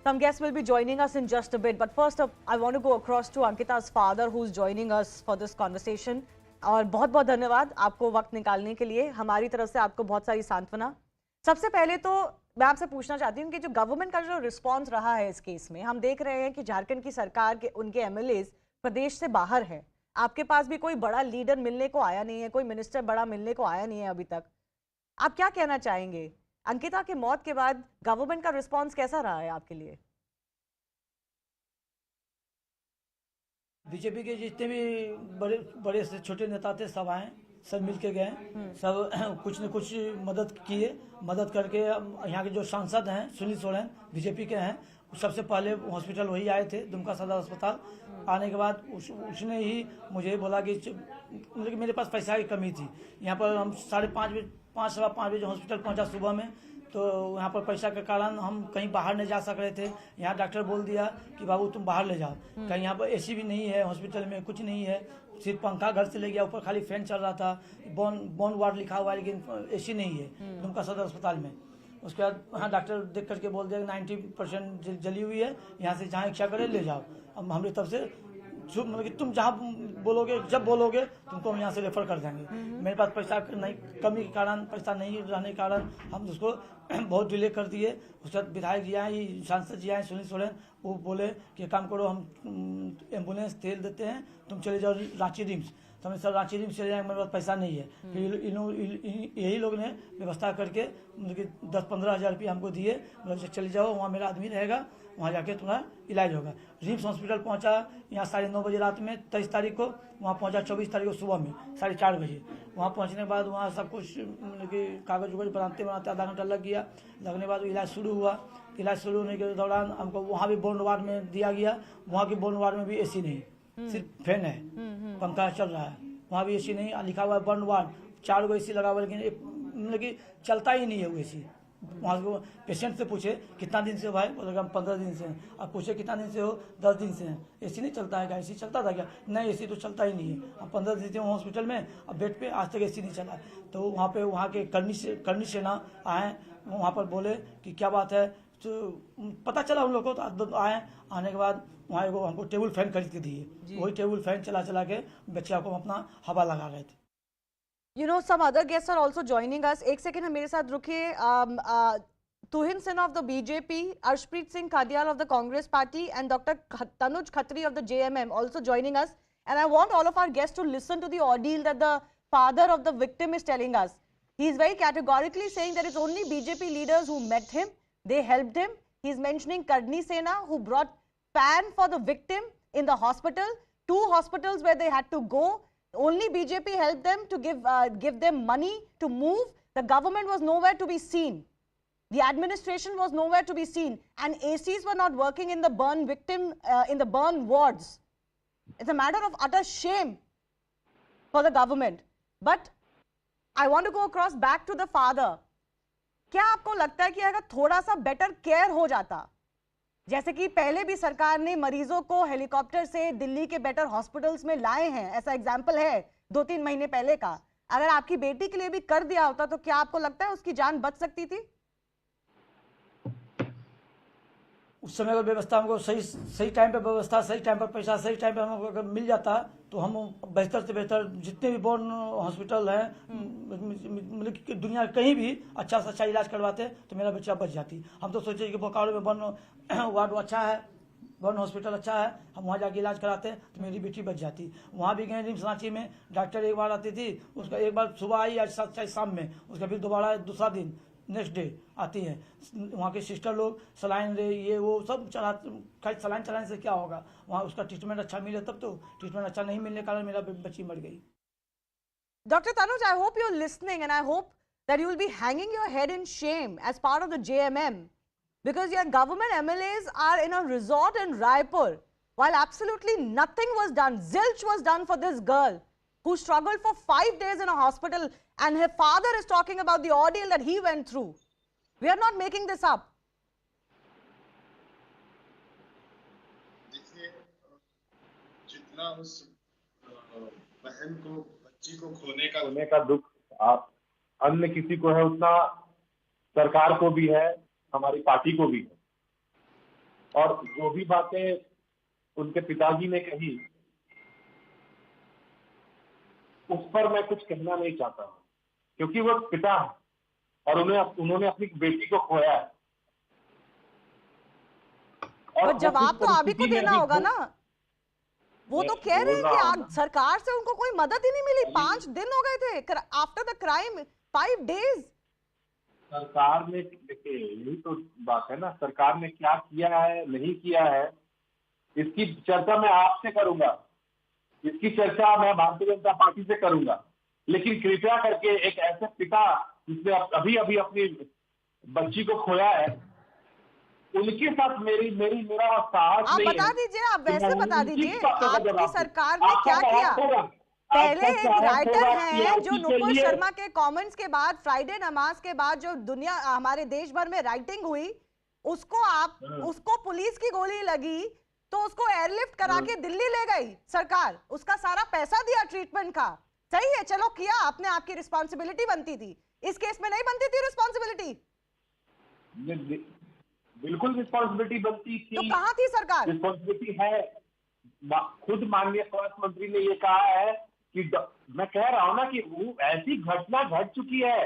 Some guests will be joining us in just a bit, but first up, I want to go across to Ankita's father, who's joining us for this conversation. और बहुत-बहुत धन्यवाद आपको वक्त निकालने के लिए। हमारी तरफ से आपको बहुत सारी सांत्वना। सबसे पहले तो मैं आपसे पूछना चाहती हूँ कि जो गवर्नमेंट का जो रिस्पांस रहा है इस केस में, हम देख रहे हैं कि झारखंड की सरकार के उनके एमएलएज प्रदेश से बाहर हैं। आपके पास भी कोई बड़ा लीडर मिलने को आया नहीं है, कोई मिनिस्टर बड़ा मिलने को आया नहीं है अभी तक। आप क्या कहना चाहेंगे? अंकिता की मौत के बाद गवर्नमेंट का रिस्पांस कैसा रहा है आपके लिए? बीजेपी के जितने भी बड़े से छोटे नेता थे सब आए, सब मिल के गए, सब कुछ न कुछ मदद किए। मदद करके यहाँ के जो सांसद हैं सुनील सोरेन बीजेपी के हैं, सबसे पहले हॉस्पिटल वही आए थे, दुमका सदर अस्पताल। आने के बाद उसने ही मुझे बोला कि मेरे पास पैसा की कमी थी। यहाँ पर हम 5:30 सवा 5 बजे हॉस्पिटल पहुँचा सुबह में, तो यहाँ पर पैसा के कारण हम कहीं बाहर नहीं जा सक रहे थे। यहाँ डॉक्टर बोल दिया कि बाबू तुम बाहर ले जाओ, कहीं यहाँ पर एसी भी नहीं है, हॉस्पिटल में कुछ नहीं है, सिर्फ पंखा घर से ले गया, ऊपर खाली फैन चल रहा था, बोन वार्ड लिखा हुआ है लेकिन एसी नहीं है दुमका सदर अस्पताल में। उसके बाद वहाँ डॉक्टर देख करके बोल दिया 90% जली हुई है, यहाँ से जहाँ इच्छा करे ले जाओ। अब हमारी तरफ से मतलब कि तुम जहाँ बोलोगे जब बोलोगे तुमको हम यहाँ से रेफर कर देंगे। मेरे पास पैसा नहीं, कमी के कारण, पैसा नहीं रहने के कारण हम उसको बहुत डिले कर दिए। उसके बाद विधायक जी आए, सांसद जी आए सुनील सोरेन, वो बोले कि काम करो हम एम्बुलेंस तेल देते हैं, तुम चले जाओ रांची रिम्स। तो हमें सर रांची रिम्स चले जाएंगे, मेरे पास पैसा नहीं है। फिर यही लोग ने व्यवस्था करके मतलब कि 10-15 हज़ार रुपये हमको दिए, मतलब चले जाओ वहाँ मेरा आदमी रहेगा, वहाँ जाके तुम्हारा इलाज होगा। रिम्स हॉस्पिटल पहुँचा यहाँ 9:30 बजे रात में 23 तारीख को, वहाँ पहुँचा 24 तारीख को सुबह में 4:30 बजे। वहाँ पहुँचने के बाद वहाँ सब कुछ मतलब कि कागज उगज बनाते आधा घंटा लग गया। लगने के बाद इलाज शुरू हुआ। इलाज शुरू होने के दौरान हमको वहाँ भी बोर्न वार्ड में दिया गया। वहाँ की बोर्न वार्ड में भी एसी नहीं, सिर्फ फैन है, पंखा चल रहा है, वहाँ भी एसी नहीं। लिखा हुआ है बर्न वार्ड, 4 गो एसी लगा हुआ, लेकिन मतलब कि चलता ही नहीं है वो एसी। वहाँ से पेशेंट से पूछे कितना दिन से हो भाई, बोले हम 15 दिन से हैं। अब पूछे कितना दिन से हो, 10 दिन से हैं। एसी नहीं चलता है क्या? एसी चलता था क्या? नहीं, एसी तो चलता ही नहीं है। अब 15 दिन से हॉस्पिटल में, अब बेड पे आज तक एसी नहीं चला। तो वहाँ के करनी सेना आए, वहाँ पर बोले कि क्या बात है, तो पता चला उन लोग को। तो आए, आने के बाद वहाँ एगो हमको टेबल फैन खरीद के दिए। वही टेबल फैन चला के बच्चा को अपना हवा लगा रहे थे। You know, some other guests are also joining us. एक सेकेंड मेरे साथ रुकिए। Tuhin Sinha of the BJP, Arshpreet Singh Khadial of the Congress Party, and Dr. Tanuj Khatri of the JMM also joining us. And I want all of our guests to listen to the ordeal that the father of the victim is telling us. He is very categorically saying that it's only BJP leaders who met him, they helped him. He's mentioning Karni Sena, who brought fan for the victim in the hospital, 2 hospitals where they had to go. Only BJP helped them to give them money to move. The government was nowhere to be seen. The administration was nowhere to be seen, and ACs were not working in the burn victim in the burn wards. It's a matter of utter shame for the government. But I want to go across back to the father. क्या आपको लगता है कि अगर थोड़ा सा better care हो जाता, जैसे कि पहले भी सरकार ने मरीजों को हेलीकॉप्टर से दिल्ली के बेटर हॉस्पिटल्स में लाए हैं, ऐसा एग्जाम्पल है 2-3 महीने पहले का, अगर आपकी बेटी के लिए भी कर दिया होता तो क्या आपको लगता है उसकी जान बच सकती थी? उस समय अगर व्यवस्था हमको सही टाइम पर व्यवस्था, सही टाइम पर पैसा, सही टाइम पर हमको अगर मिल जाता तो हम बेहतर से बेहतर जितने भी बॉर्न हॉस्पिटल हैं, मतलब कि दुनिया कहीं भी अच्छा से अच्छा इलाज करवाते तो मेरा बच्चा बच जाती। हम तो सोचे कि बोकारो में बॉर्न वार्ड अच्छा है, बॉर्न हॉस्पिटल अच्छा है, हम वहाँ जाके इलाज कराते तो मेरी बेटी बच जाती। वहाँ भी गए रिम्स रांची में, डॉक्टर एक बार आती थी, उसका एक बार सुबह आई, आज शाम में, उसका फिर दोबारा दूसरा दिन नेक्स्ट डे आती है। वहाँ के सिस्टर लोग सलाइन दे, ये वो सब चलाते, सलाइन चलाने से क्या होगा, वहाँ उसका ट्रीटमेंट अच्छा मिले तब तो, ट्रीटमेंट अच्छा नहीं मिलने के कारण मेरा बच्ची मर गई। Dr. Tanuj, I hope you're listening, and I hope that you will be hanging your head in shame as part of the JMM, because your government MLAs are in a resort in Raipur while absolutely nothing was done. Zilch was done for this girl who struggled for 5 days in a hospital, and her father is talking about the ordeal that he went through. We are not making this up. देखिए, जितना उस बहन को, बच्ची को खोने का दुख आप अन्य किसी को है, उतना सरकार को भी है, हमारी पार्टी को भी है। और जो भी बातें उनके पिताजी ने कही, उस पर मैं कुछ कहना नहीं चाहता हूँ, क्योंकि वो पिता है और उन्होंने अपनी बेटी को खोया है। और जवाब तो आप ही को देना होगा ना। वो तो कह रहे हैं कि आज सरकार से उनको कोई मदद ही नहीं मिली। 5 दिन हो गए थे आफ्टर द क्राइम, 5 डेज। सरकार ने, देखिए यही तो बात है ना, सरकार ने क्या किया है, नहीं किया है, इसकी चर्चा मैं आपसे करूंगा, इसकी चर्चा मैं भारतीय जनता पार्टी से करूंगा। लेकिन कृपया करके एक ऐसे पिता जिसने अभी अभी अपनी बच्ची को खोया है, उनके साथ मेरा साहस नहीं है। आप बता दीजिए, आप वैसे बता दीजिए, आपकी सरकार ने क्या किया। पहले एक राइटर हैं जो नुपुर शर्मा के कमेंट्स के बाद, फ्राइडे नमाज के बाद जो दुनिया हमारे देश भर में राइटिंग हुई, उसको पुलिस की गोली लगी तो उसको एयरलिफ्ट करा के दिल्ली ले गई सरकार, उसका सारा पैसा दिया ट्रीटमेंट का। सही है, चलो किया आपने, आपकी रिस्पॉन्सिबिलिटी बनती थी। इस केस में नहीं बनती थी रिस्पॉन्सिबिलिटी? बिल्कुल रिस्पॉन्सिबिलिटी बनती थी। तो कहाँ थी सरकार? रिस्पॉन्सिबिलिटी है, खुद माननीय स्वास्थ्य मंत्री ने ये कहा है कि मैं कह रहा हूं ना कि वो ऐसी घटना घट चुकी है,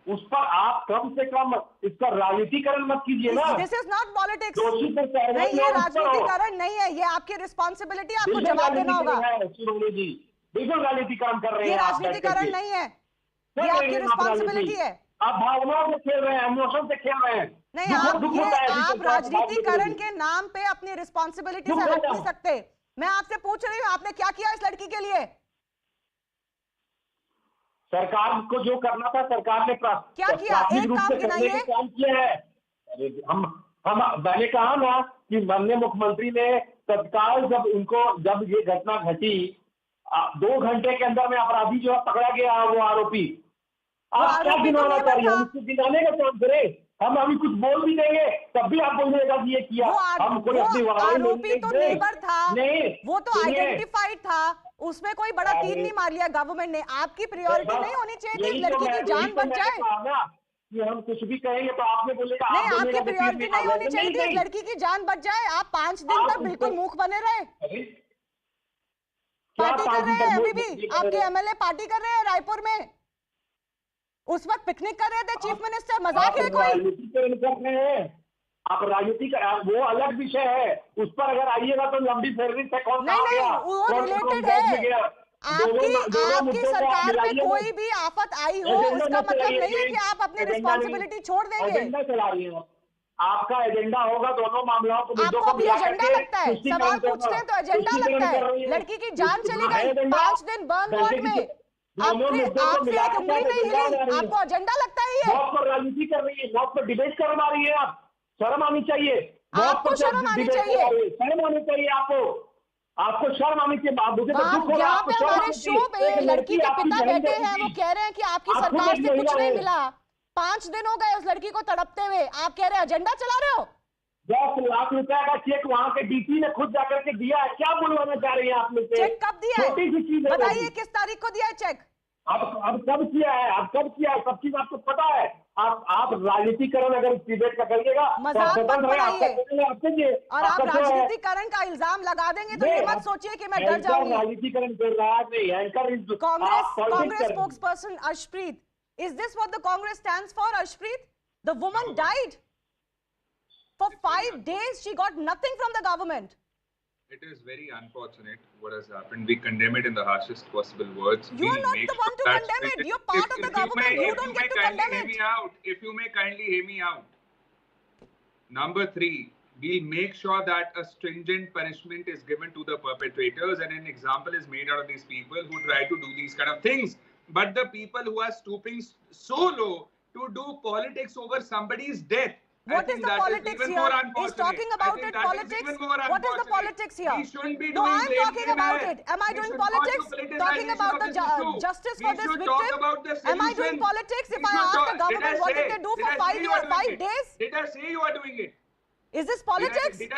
उस पर आप कम से कम इसका राजनीतिकरण मत कीजिए ना। This is not politics. नहीं, ये राजनीतिकरण नहीं है, ये आपकी रिस्पॉन्सिबिलिटी, आपको जवाब देना होगा। जी बिल्कुल राजनीतिकरण कर रहे हैं, ये राजनीतिकरण नहीं है, ये आपकी रिस्पॉन्सिबिलिटी है। आप भावनाओं से खेल रहे हैं, इमोशन से खेल रहे हैं। नहीं, आप राजनीतिकरण के नाम पे अपनी रिस्पॉन्सिबिलिटी से हट नहीं सकते। मैं आपसे पूछ रही हूँ, आपने क्या किया इस लड़की के लिए? सरकार को जो करना था सरकार ने क्या किया? एक काम गिनाइए। काम किया है। अरे मैंने कहा ना कि माननीय मुख्यमंत्री ने तत्काल जब ये घटना घटी, 2 घंटे के अंदर में अपराधी जो है पकड़ा गया, वो आरोपी। आप क्या गिनाना चाहिए? हम इसको गिनाने का काम करें। हम अभी कुछ बोल भी देंगे तब भी आप बोलिएगा कि ये किया। हम कोई अपनी आरोपी तो नेबर था, वो तो आइडेंटिफाइड था, उसमें कोई बड़ा तीर नहीं मार लिया गवर्नमेंट ने। आपकी प्रायोरिटी नहीं होनी चाहिए कि लड़की की जान बच जाए? कि हम कुछ भी कहेंगे तो आपने बोलेगा नहीं, आपकी प्रायोरिटी नहीं होनी चाहिए कि लड़की की जान बच जाए। आप 5 दिन तक बिल्कुल मूक बने रहे। पार्टी कर रहे हैं, अभी भी आपके एमएलए पार्टी कर रहे हैं रायपुर में। उस वक्त पिकनिक कर रहे थे चीफ मिनिस्टर, मजाक है कोई? राजनीतिकरण कर रहे हैं आप, राजनीति का वो अलग विषय है, उस पर अगर आइएगा तो लंबी फेरविस्त है, कौन सा नहीं, वो रिलेटेड है। आपकी सरकार में कोई भी आफत आई हो उसका मतलब नहीं है कि आप अपनी रिस्पॉन्सिबिलिटी छोड़ देंगे। एजेंडा चला रही है आपका एजेंडा होगा दोनों मामलों को, आपको भी एजेंडा लगता है? सवाल पूछते हैं तो एजेंडा लगता है। लड़की की जान चली गई 5 दिन बर्न वार्ड में, आपसे एक उंगली नहीं हिली, आपको एजेंडा लगता है? ये मौत पर राजनीति कर रही है, मौत पर डिबेट करवा रही है आप, शर्म आनी चाहिए। आपको शर्म आनी चाहिए, शर्म आनी चाहिए आपको शर्म आनी चाहिए। यहाँ पे हमारे शो पे लड़की के पिता बैठे हैं, वो कह रहे हैं कि आपकी सरकार से कुछ नहीं मिला, 5 दिन हो गए उस लड़की को तड़पते हुए, आप कह रहे हैं एजेंडा चला रहे हो? 10 लाख रुपए का चेक वहाँ के डीसी ने खुद जाकर के दिया है, क्या बुलवाना चाह रही है आप में से? चेक कब दिया है बताइए, किस तारीख को दिया है चेक? अब कब किया है, सब चीज आपको पता है। आप राजनीतिकरण अगर डिबेट का करिएगा, मजाक मत बनाइए, और आप राजनीतिकरण का इल्जाम लगा देंगे तो ये मत सोचिए कि मैं डर जाऊंगी। राजनीतिकरण कर रहा है Congress spokesperson Arshpreet, is this what the Congress stands for? Arshpreet, the woman died for 5 days, she got nothing from the government. It is very unfortunate what has happened. We condemn it in the harshest possible words. You are not the one to condemn it. You're part of the government. You don't get to condemn it. If you may kindly hear me out. Number 3, we'll make sure that a stringent punishment is given to the perpetrators and an example is made out of these people who try to do these kind of things. But the people who are stooping so low to do politics over somebody's death, what is the politics here? He's talking about it, politics. What is the politics here? No, I'm talking about it. Am I doing politics? Talking about the justice for this victim? Am I doing politics if I ask the government what did they do for 5 days? Did I say you are doing it? Is this politics? Did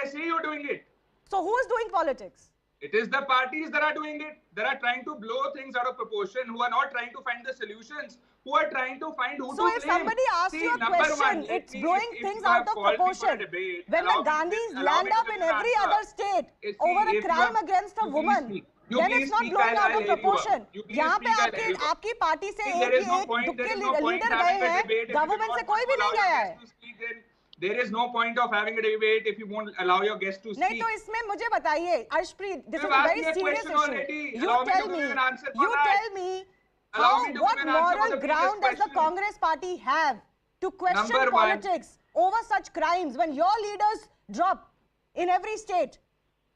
I say you are doing it? So who is doing politics? It is the parties that are doing it. That are trying to blow things out of proportion, who are not trying to find the solutions, who are trying to find who to blame. So if somebody asks you a question, it's blowing things out of proportion. When the Gandhis land up in every other state over a crime against a woman, then it's not blowing out of proportion. यहाँ पे आपकी party से एक दुक्के leader गए हैं, government से कोई भी नहीं गया है। There is no point of having a debate if you won't allow your guests to speak. नहीं तो इसमें मुझे बताइए, Arshpreet, this is a very serious issue. You tell me, what moral ground does the Congress party have to question politics over such crimes when your leaders drop in every state?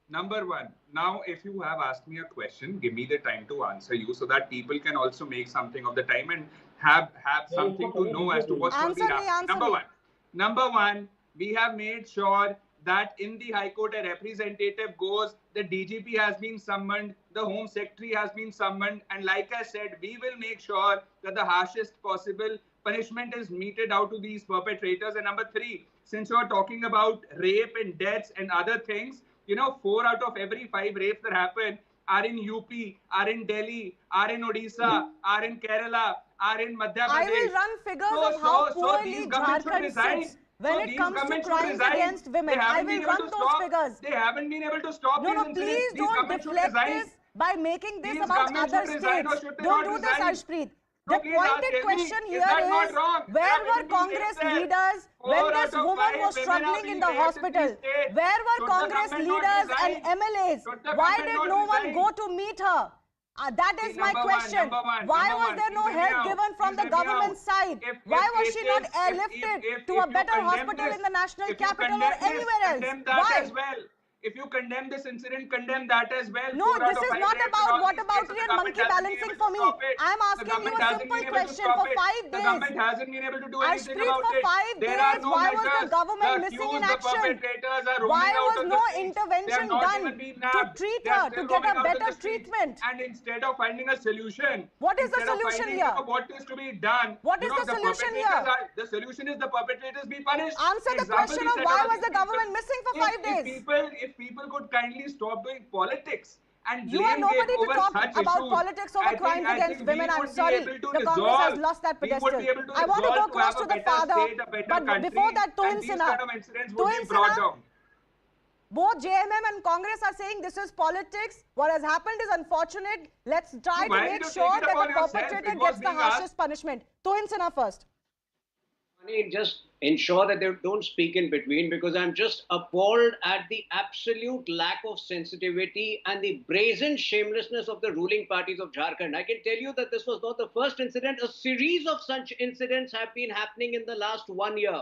Number 1, now if you have asked me a question, give me the time to answer you so that people can also make something of the time and have something to know as to what's going to be happening. Number one, we have made sure that in the High Court a representative goes, the DGP has been summoned, the Home Secretary has been summoned, and like I said, we will make sure that the harshest possible punishment is meted out to these perpetrators. And number 3, since you are talking about rape and deaths and other things, 4 out of every 5 rapes that happen are in UP, are in Delhi, are in Odisha, are in Kerala, are in Madhya Pradesh. I will run figures of how poorly Jharkhand sits when it comes to crimes against women. I will run those figures. They haven't been able to stop these incidents. No, please don't deflect this by making this about other states. Don't do this, Arshpreet. The pointed question here is, where were Congress leaders when this woman was struggling in the hospital? Where were Congress leaders and MLAs? Why did no one go to meet her? That is my question. Why was there no help given from the government side? Why was she not airlifted to a better hospital in the national capital or anywhere else? Why? If you condemn this incident, condemn that as well. No, this is not about whataboutery and monkey balancing for me. I'm asking you a simple question. For 5 days, the government hasn't been able to do anything about it. For 5 days, why was the government missing in action? Why was no intervention done to treat her, to get a better treatment? And instead of finding a solution, what is the solution here? What is to be done? What is the solution here? The solution is the perpetrators be punished. Answer the question of why was the government missing for 5 days? If people could kindly stop doing politics and you are nobody to talk about politics over crimes against women. I'm sorry, the Congress has lost that pedestal. I want to go across to the father, but before that, Tuhin Sinha. Both JMM and Congress are saying this is politics. What has happened is unfortunate. Let's try to make sure that the perpetrator gets the harshest punishment. Tohin Sinha first. Just ensure that they don't speak in between, because I'm just appalled at the absolute lack of sensitivity and the brazen shamelessness of the ruling parties of Jharkhand. I can tell you that this was not the first incident. A series of such incidents have been happening in the last 1 year.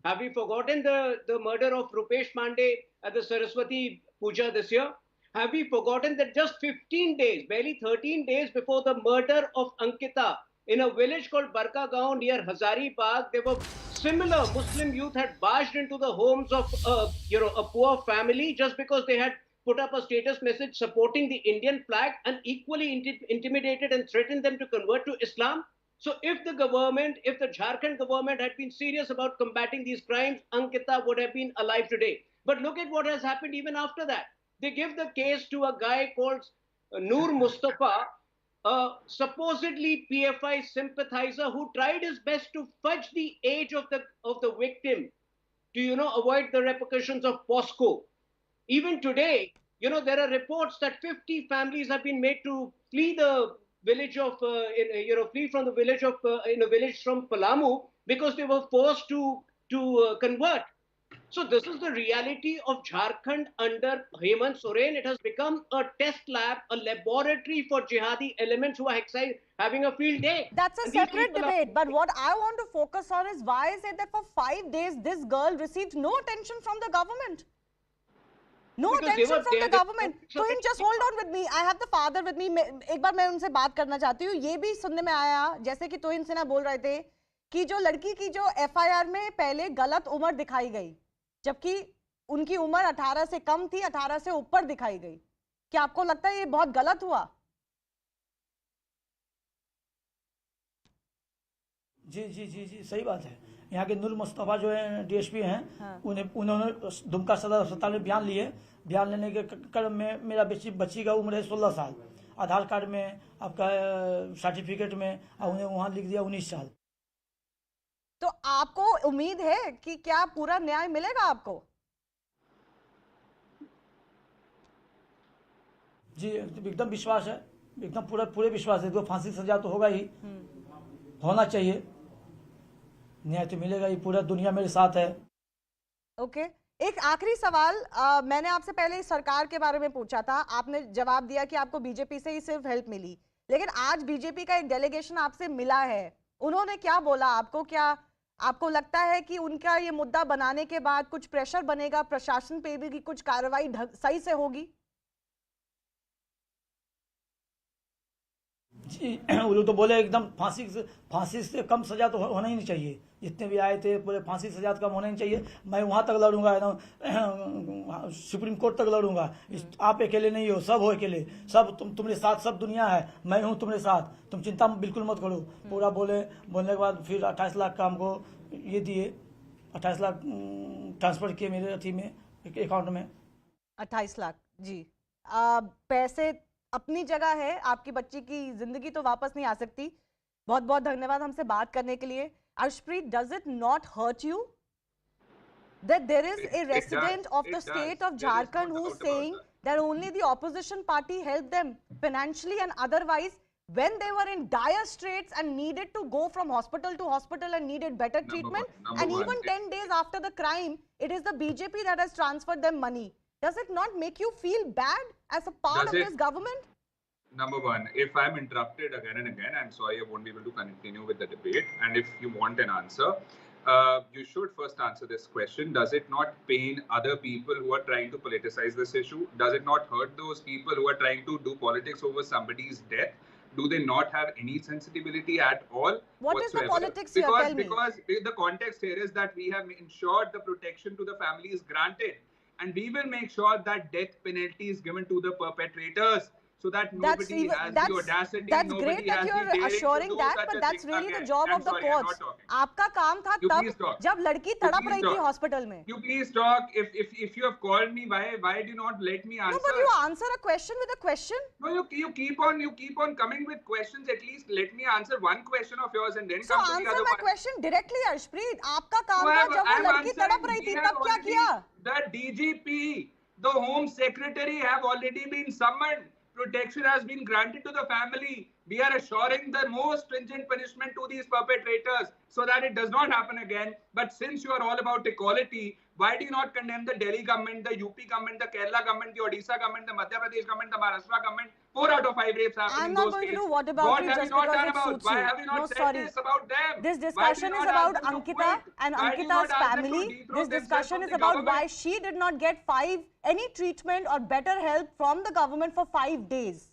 Have we forgotten the murder of Rupesh Pandey at the Saraswati Puja this year? Have we forgotten that just 15 days, barely 13 days before the murder of Ankita in a village called Barka Gaon near Hazari Bagh, there were similar Muslim youth had barged into the homes of a poor family just because they had put up a status message supporting the Indian flag and equally intimidated and threatened them to convert to Islam. So if the government, if the Jharkhand government had been serious about combating these crimes, Ankita would have been alive today. But look at what has happened even after that. They give the case to a guy called Noor Mustafa, a supposedly PFI sympathizer who tried his best to fudge the age of the victim to, avoid the repercussions of POSCO. Even today, there are reports that 50 families have been made to flee the village of, flee from the village of, in a village from Palamu because they were forced to convert. So this is the reality of Jharkhand under Hemant Soren. It has become a test lab, a laboratory for jihadi elements who are having a field day. That's a separate debate. But what I want to focus on is why is it that for 5 days this girl received no attention from the government? No attention from the government. So just hold on with me. I have the father with me. एक बार मैं उनसे बात करना चाहती हूँ. ये भी सुनने में आया, जैसे कि तोहिन सिन्हा बोल रहे थे कि जो लड़की की जो FIR में पहले गलत उम्र दिखाई गई, जबकि उनकी उम्र 18 से कम थी, 18 से ऊपर दिखाई गई. क्या आपको लगता है ये बहुत गलत हुआ? जी सही बात है. यहाँ के नूर मुस्तफा जो है DSP हैं, उन्होंने दुमका सदर अस्पताल में बयान लिए. बयान लेने के क्रम में मेरा बच्ची का उम्र है 16 साल. आधार कार्ड में आपका सर्टिफिकेट में उन्हें वहाँ लिख दिया 19 साल. तो आपको उम्मीद है कि क्या पूरा न्याय मिलेगा आपको? जी एकदम विश्वास है, एकदम पूरे विश्वास है. तो फांसी सजा तो होगा ही, होना चाहिए. न्याय तो मिलेगा ही, पूरा दुनिया मेरे साथ है. ओके, एक आखिरी सवाल. मैंने आपसे पहले सरकार के बारे में पूछा था, आपने जवाब दिया कि आपको बीजेपी से ही सिर्फ हेल्प मिली, लेकिन आज बीजेपी का एक डेलीगेशन आपसे मिला है. उन्होंने क्या बोला आपको? क्या आपको लगता है कि उनका ये मुद्दा बनाने के बाद कुछ प्रेशर बनेगा प्रशासन पे भी कि कुछ कार्रवाई सही से होगी? जी वो तो बोले एकदम फांसी से कम सजा तो होना ही नहीं चाहिए. जितने भी आए थे बोले फांसी सजा कम होना ही चाहिए. मैं वहां तक लड़ूंगा, एकदम सुप्रीम कोर्ट तक लड़ूंगा. आप अकेले नहीं हो, सब हो अकेले. सब तुम्हारे साथ, सब दुनिया है. मैं हूं तुम्हारे साथ, तुम चिंता बिल्कुल मत करो. पूरा बोलने के बाद फिर 28 लाख का हमको ये दिए. 28 लाख ट्रांसफर किए मेरे अथी में, अकाउंट में. 28 लाख जी. पैसे अपनी जगह है, आपकी बच्ची की जिंदगी तो वापस नहीं आ सकती. बहुत बहुत धन्यवाद हमसे बात करने के लिए. Arshpreet, does it not hurt you that there is a resident of the state of Jharkhand who is saying that only the opposition party helped them financially and otherwise when they were in dire straits and needed to go from hospital to hospital and needed better treatment, and even 10 days after the crime, it is the BJP that has transferred them money. Does it not make you feel bad as a part of this government? Number one, if I'm interrupted again and again, I'm sorry, I won't be able to continue with the debate. And if you want an answer, you should first answer this question. Does it not pain other people who are trying to politicize this issue? Does it not hurt those people who are trying to do politics over somebody's death? Do they not have any sensitivity at all? What is the politics here? Tell me. Because the context here is that we have ensured the protection to the family is granted. And we will make sure that death penalty is given to the perpetrators, so that nobody has the audacity. That's great that you're assuring that, but that's really the job of the courts. आपका काम था तब जब लड़की तड़प रही थी hospital में. You please talk. If you have called me, why do you not let me answer? No, but you answer a question with a question. No, you keep on coming with questions. At least let me answer one question of yours and then come to the other one. So answer my question directly, Arshpreet. आपका काम था जब वो लड़की तड़प रही थी तब क्या किया? The DGP The Home Secretary have already been summoned. Protection has been granted to the family. We are assuring the most stringent punishment to these perpetrators so that it does not happen again. But since you are all about equality, why do you not condemn the Delhi government, the UP government, the Kerala government, the Odisha government, the Madhya Pradesh government, the Maharashtra government? 4 out of 5 rapes happen in those cases. I'm not going to do what about you just because it suits you. Why have you not said this about them? This discussion is about Ankita and Ankita's family. This discussion is about why she did not get any treatment or better help from the government for 5 days.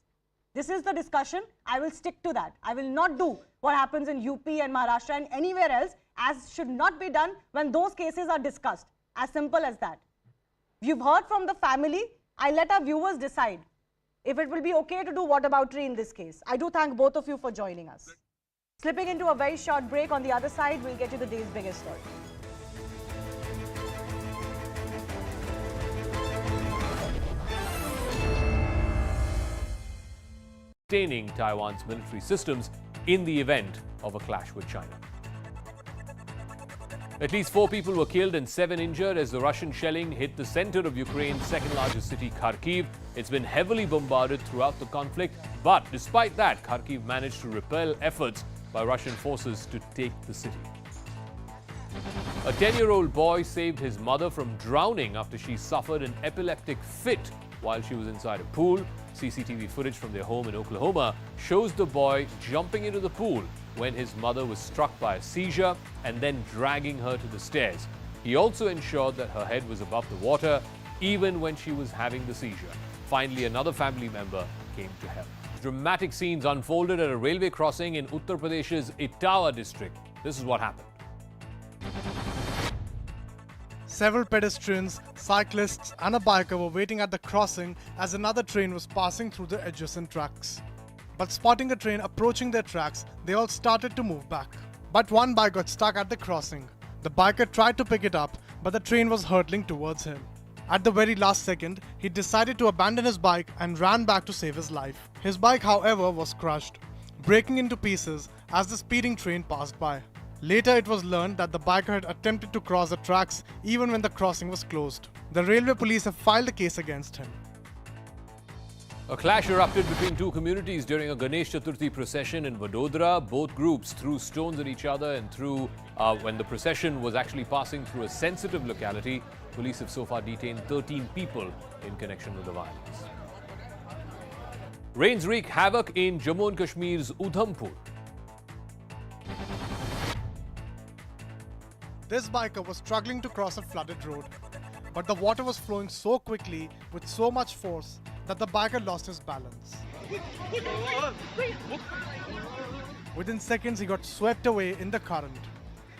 This is the discussion. I will stick to that. I will not do what happens in UP and Maharashtra and anywhere else, as should not be done when those cases are discussed. As simple as that. You've heard from the family. I let our viewers decide if it will be okay to do whataboutery in this case. I do thank both of you for joining us. Slipping into a very short break. On the other side, we'll get you the day's biggest story. Maintaining Taiwan's military systems in the event of a clash with China. At least 4 people were killed and 7 injured as the Russian shelling hit the center of Ukraine's second largest city, Kharkiv. It's been heavily bombarded throughout the conflict, but despite that, Kharkiv managed to repel efforts by Russian forces to take the city. A 10-year-old boy saved his mother from drowning after she suffered an epileptic fit while she was inside a pool. CCTV footage from their home in Oklahoma shows the boy jumping into the pool when his mother was struck by a seizure and then dragging her to the stairs. He also ensured that her head was above the water even when she was having the seizure. Finally, another family member came to help. Dramatic scenes unfolded at a railway crossing in Uttar Pradesh's Etawah district. This is what happened. Several pedestrians, cyclists and a biker were waiting at the crossing as another train was passing through the adjacent tracks. But spotting a train approaching their tracks, they all started to move back. But one bike got stuck at the crossing. The biker tried to pick it up, but the train was hurtling towards him. At the very last second, he decided to abandon his bike and ran back to save his life. His bike, however, was crushed, breaking into pieces as the speeding train passed by. Later, it was learned that the biker had attempted to cross the tracks even when the crossing was closed. The railway police have filed a case against him. A clash erupted between 2 communities during a Ganesh Chaturthi procession in Vadodara. Both groups threw stones at each other and when the procession was actually passing through a sensitive locality. Police have so far detained 13 people in connection with the violence. Rains wreak havoc in Jammu and Kashmir's Udhampur. This biker was struggling to cross a flooded road, but the water was flowing so quickly with so much force that the biker lost his balance. Within seconds, he got swept away in the current.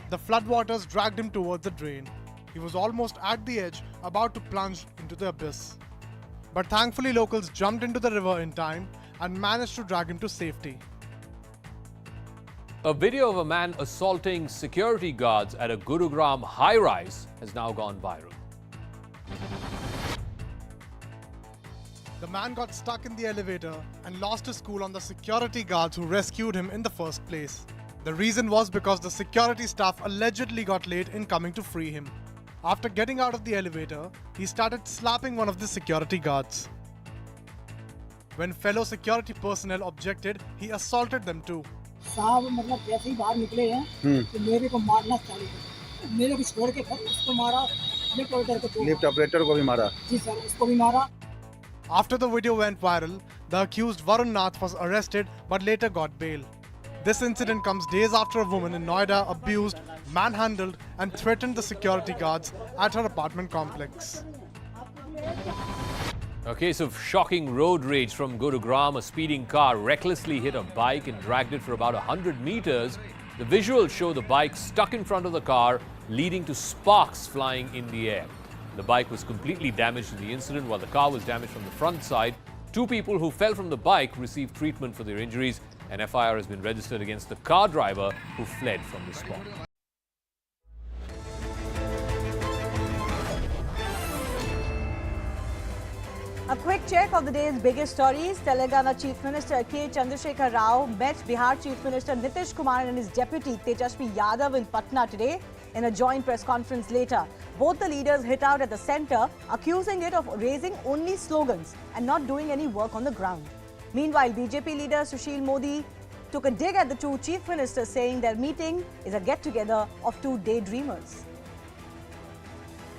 The floodwaters dragged him towards the drain. He was almost at the edge, about to plunge into the abyss. But thankfully, locals jumped into the river in time and managed to drag him to safety. A video of a man assaulting security guards at a Gurugram high-rise has now gone viral. The man got stuck in the elevator and lost his cool on the security guards who rescued him in the first place. The reason was because the security staff allegedly got late in coming to free him. After getting out of the elevator, he started slapping one of the security guards. When fellow security personnel objected, he assaulted them too. साहब मतलब जैसे ही बाहर निकले हैं तो मेरे को मारना चालू किया मेरे को छोड़ के उसको मारा लिफ्ट ऑपरेटर को भी मारा जी सर उसको भी मारा. After the video went viral, the accused Varun Nath was arrested but later got bail. This incident comes days after a woman in Noida abused, manhandled and threatened the security guards at her apartment complex. A case of shocking road rage from Gurugram. A speeding car recklessly hit a bike and dragged it for about 100 meters. The visuals show the bike stuck in front of the car, leading to sparks flying in the air. The bike was completely damaged in the incident, while the car was damaged from the front side. 2 people who fell from the bike received treatment for their injuries. An FIR has been registered against the car driver who fled from the spot. A quick check of the day's biggest stories. Telangana Chief Minister K. Chandrashekhar Rao met Bihar Chief Minister Nitish Kumar and his deputy Tejashwi Yadav in Patna today. In a joint press conference later, both the leaders hit out at the centre, accusing it of raising only slogans and not doing any work on the ground. Meanwhile, BJP leader Sushil Modi took a dig at the two chief ministers, saying their meeting is a get-together of two daydreamers.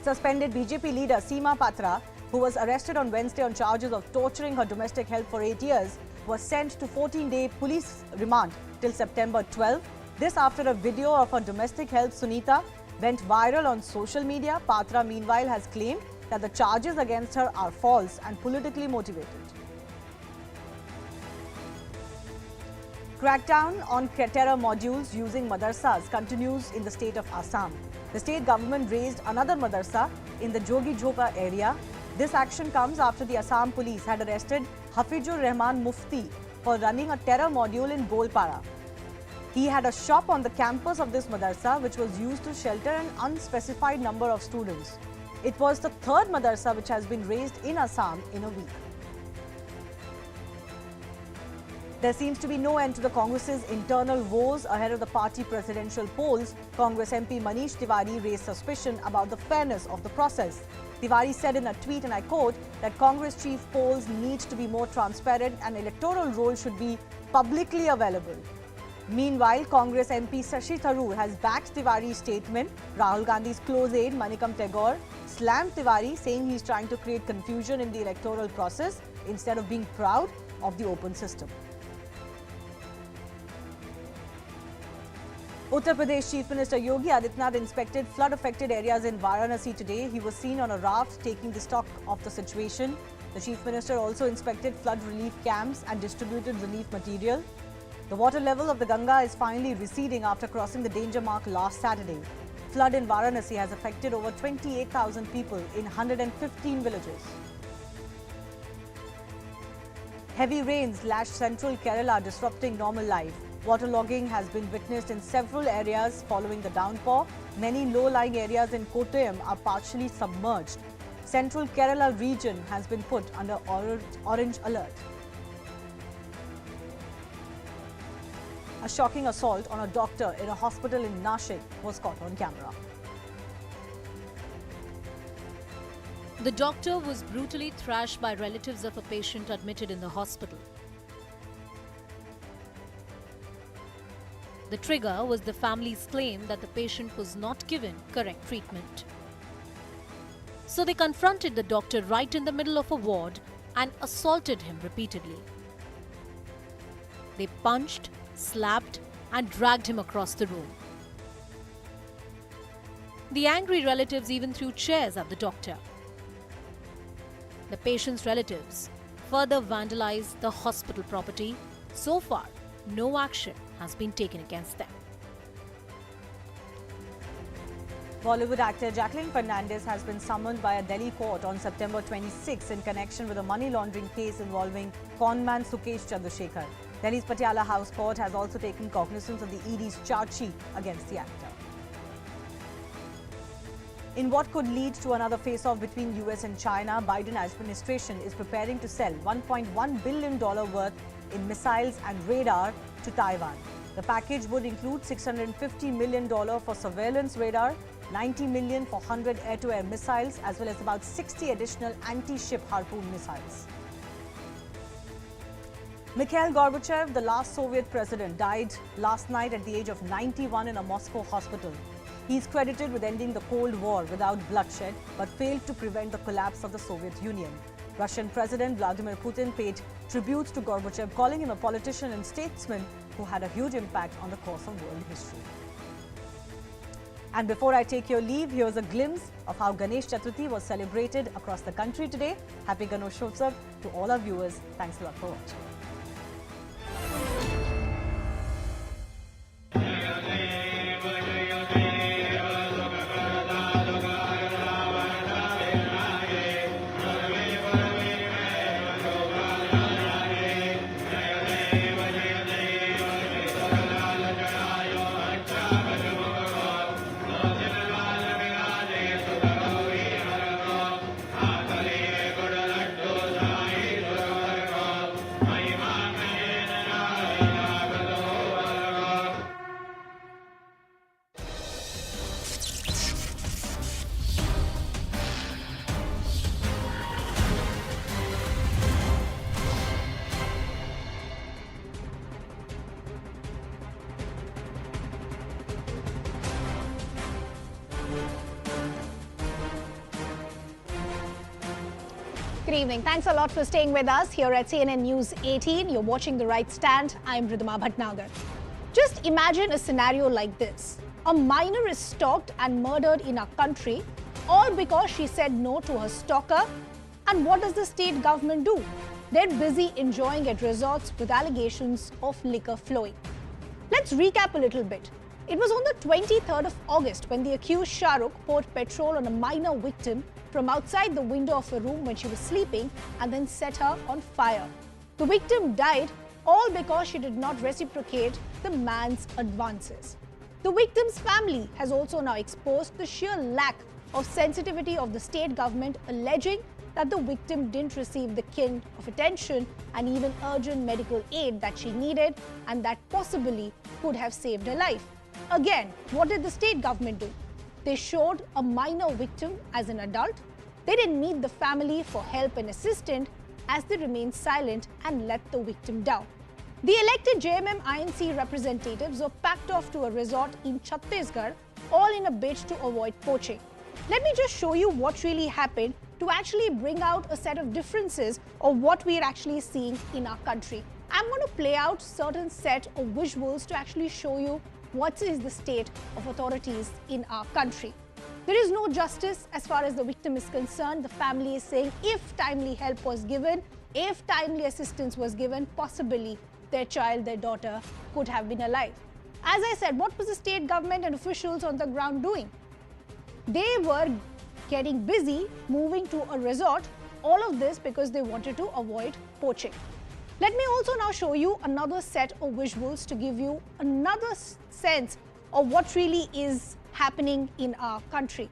Suspended BJP leader Seema Patra, who was arrested on Wednesday on charges of torturing her domestic help for 8 years, was sent to 14-day police remand till September 12. This after a video of her domestic help Sunita went viral on social media. Patra, meanwhile, has claimed that the charges against her are false and politically motivated. Crackdown on terror modules using madrasas continues in the state of Assam. The state government raised another madrasa in the Jogi Jhopa area. This action comes after the Assam police had arrested Hafizur Rahman Mufti for running a terror module in Golpara. He had a shop on the campus of this madrasa which was used to shelter an unspecified number of students. It was the third madrasa which has been raised in Assam in a week. There seems to be no end to the Congress's internal woes ahead of the party presidential polls. Congress MP Manish Tiwari raised suspicion about the fairness of the process. Tiwari said in a tweet, and I quote, that Congress chief polls need to be more transparent and electoral roll should be publicly available. Meanwhile, Congress MP Shashi Tharoor has backed Tiwari's statement. Rahul Gandhi's close aide Manikam Tagore slammed Tiwari, saying he's trying to create confusion in the electoral process instead of being proud of the open system. Uttar Pradesh Chief Minister Yogi Adityanath inspected flood-affected areas in Varanasi today. He was seen on a raft taking the stock of the situation. The Chief Minister also inspected flood relief camps and distributed relief material. The water level of the Ganga is finally receding after crossing the danger mark last Saturday. Flood in Varanasi has affected over 28,000 people in 115 villages. Heavy rains lashed central Kerala, disrupting normal life. Waterlogging has been witnessed in several areas following the downpour. Many low-lying areas in Kottayam are partially submerged. Central Kerala region has been put under orange alert. A shocking assault on a doctor in a hospital in Nashik was caught on camera. The doctor was brutally thrashed by relatives of a patient admitted in the hospital. The trigger was the family's claim that the patient was not given correct treatment. So they confronted the doctor right in the middle of a ward and assaulted him repeatedly. They punched, slapped, and dragged him across the room. The angry relatives even threw chairs at the doctor. The patient's relatives further vandalized the hospital property. So far, no action has been taken against them. Bollywood actor Jacqueline Fernandez has been summoned by a Delhi court on September 26 in connection with a money laundering case involving conman Sukesh Chandrashekhar. Delhi's Patiala House Court has also taken cognizance of the ED's charge sheet against the actor. In what could lead to another face-off between US and China, Biden administration is preparing to sell $1.1 billion worth in missiles and radar to Taiwan. The package would include $650 million for surveillance radar, $90 million for 100 air-to-air missiles, as well as about 60 additional anti-ship Harpoon missiles. Mikhail Gorbachev, the last Soviet president, died last night at the age of 91 in a Moscow hospital. He is credited with ending the Cold War without bloodshed, but failed to prevent the collapse of the Soviet Union. Russian President Vladimir Putin paid tribute to Gorbachev, calling him a politician and statesman who had a huge impact on the course of world history. And before I take your leave, here's a glimpse of how Ganesh Chaturthi was celebrated across the country today. Happy Ganesh Chaturthi to all our viewers. Thanks a lot for watching. Bye. Good evening. Thanks a lot for staying with us here at CNN News 18. You're watching The Right Stand. I'm Ridhima Bhatnagar. Just imagine a scenario like this. A minor is stalked and murdered in our country, all because she said no to her stalker. And what does the state government do? They're busy enjoying at resorts with allegations of liquor flowing. Let's recap a little bit. It was on the 23rd of August when the accused Shahrukh poured petrol on a minor victim from outside the window of a room when she was sleeping and then set her on fire. The victim died all because she did not reciprocate the man's advances. The victim's family has also now exposed the sheer lack of sensitivity of the state government, alleging that the victim didn't receive the kind of attention and even urgent medical aid that she needed and that possibly could have saved her life. Again, what did the state government do? They showed a minor victim as an adult. They didn't meet the family for help and assistance as they remained silent and let the victim down. The elected JMM-INC representatives were packed off to a resort in Chhattisgarh, all in a bid to avoid poaching. Let me just show you what really happened to actually bring out a set of differences of what we are actually seeing in our country. I'm going to play out certain set of visuals to actually show you what is the state of authorities in our country. There is no justice as far as the victim is concerned. The family is saying if timely help was given, if timely assistance was given, possibly their child, their daughter could have been alive. As I said, what was the state government and officials on the ground doing? They were getting busy moving to a resort, all of this because they wanted to avoid poaching. Let me also now show you another set of visuals to give you another sense of what really is happening in our country.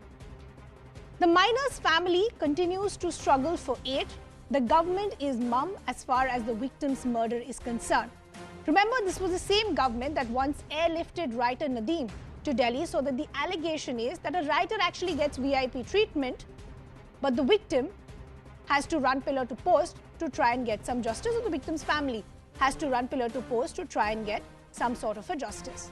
The minor's family continues to struggle for aid. The government is mum as far as the victim's murder is concerned. Remember, this was the same government that once airlifted writer Nadeem to Delhi, so that the allegation is that a writer actually gets VIP treatment, but the victim has to run pillar to post to try and get some justice, or the victim's family has to run pillar to post to try and get some sort of a justice.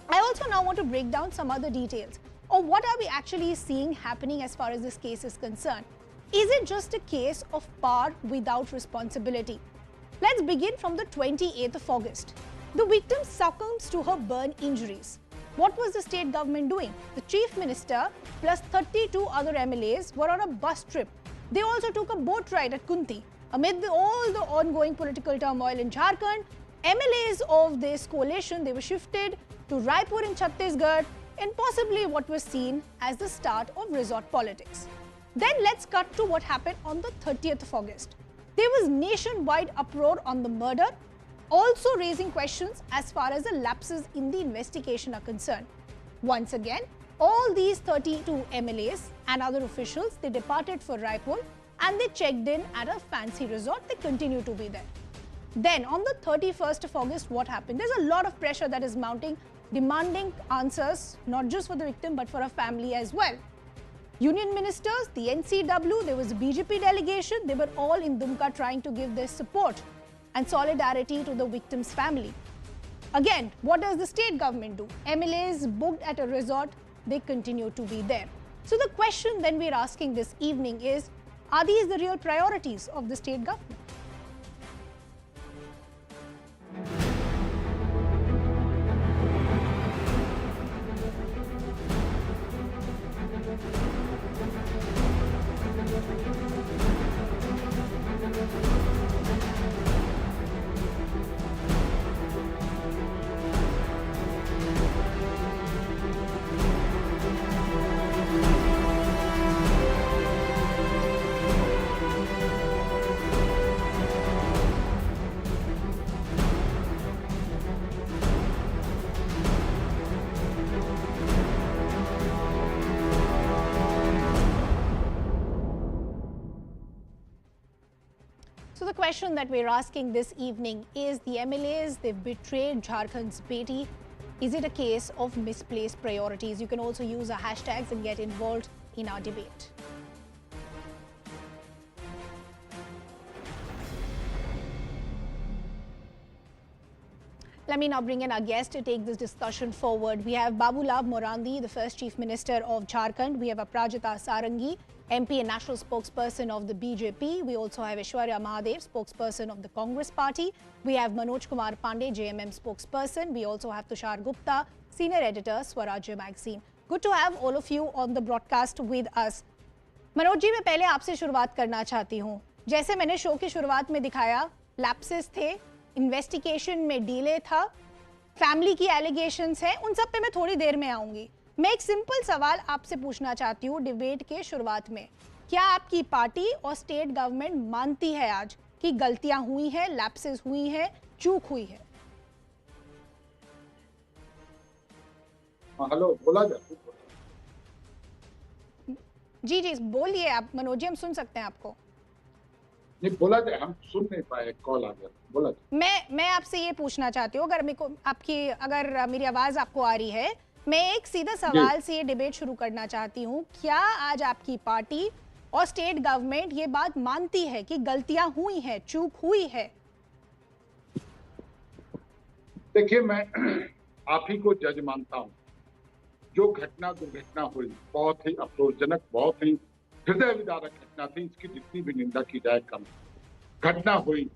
I also now want to break down some other details of what are we actually seeing happening as far as this case is concerned. Is it just a case of power without responsibility? Let's begin from the 28th of August. The victim succumbs to her burn injuries. What was the state government doing? The chief minister plus 32 other MLAs were on a bus trip. They also took a boat ride at Kunti. Amid all the ongoing political turmoil in Jharkhand, MLAs of this coalition, they were shifted to Raipur in Chhattisgarh and possibly what was seen as the start of resort politics. Then let's cut to what happened on the 30th of August. There was nationwide uproar on the murder, also raising questions as far as the lapses in the investigation are concerned. Once again, all these 32 MLAs and other officials, they departed for Raipur and they checked in at a fancy resort. They continue to be there. Then on the 31st of August, what happened? There's a lot of pressure that is mounting, demanding answers, not just for the victim, but for her family as well. Union ministers, the NCW, there was a BJP delegation, they were all in Dumka trying to give their support and solidarity to the victim's family. Again, what does the state government do? MLAs booked at a resort, they continue to be there. So the question then we're asking this evening is, are these the real priorities of the state government? So the question that we're asking this evening is, the MLAs, they've betrayed Jharkhand's beti. Is it a case of misplaced priorities? You can also use our hashtags and get involved in our debate. Let me now bring in our guest to take this discussion forward. We have Babulal Morandi, the first Chief Minister of Jharkhand. We have Aprajita Sarangi, MP and national spokesperson of the BJP. We also have Aishwarya Mahadev, spokesperson of the Congress party. We have Manoj Kumar Pandey, JMM spokesperson. We also have Tushar Gupta, senior editor, Swarajya magazine. Good to have all of you on the broadcast with us. Manoj ji, मैं पहले आपसे शुरुआत करना चाहती हूँ. जैसे मैंने show की शुरुआत में दिखाया, लैप्सेस थे, इन्वेस्टिगेशन में डिले था, फैमिली की एलिगेशंस हैं, उन सब पे मैं थोड़ी देर में आऊंगी. मैं एक सिंपल सवाल आपसे पूछना चाहती हूँ डिबेट के शुरुआत में. क्या आपकी पार्टी और स्टेट गवर्नमेंट मानती है आज कि गलतियां हुई हैं, लैप्सेस हुई हैं, चूक हुई है? हेलो, बोला जाए? जी जी बोलिए आप मनोज जी, हम सुन सकते हैं आपको. नहीं, बोला जाए, हम सुन नहीं पाए, कॉल आ गया. बोला जाए. मैं आपसे ये पूछना चाहती हूँ, अगर मेरी आवाज आपको आ रही है, मैं एक सीधा सवाल से ये डिबेट शुरू करना चाहती हूँ. क्या आज आपकी पार्टी और स्टेट गवर्नमेंट ये बात मानती है कि गलतियां हुई हैं, चूक हुई है? देखिए, मैं आप ही को जज मानता हूँ. जो दुर्घटना हुई बहुत ही अफसोसजनक, बहुत ही हृदय विदारक घटना थी. इसकी जितनी भी निंदा की जाए कम. घटना हुई,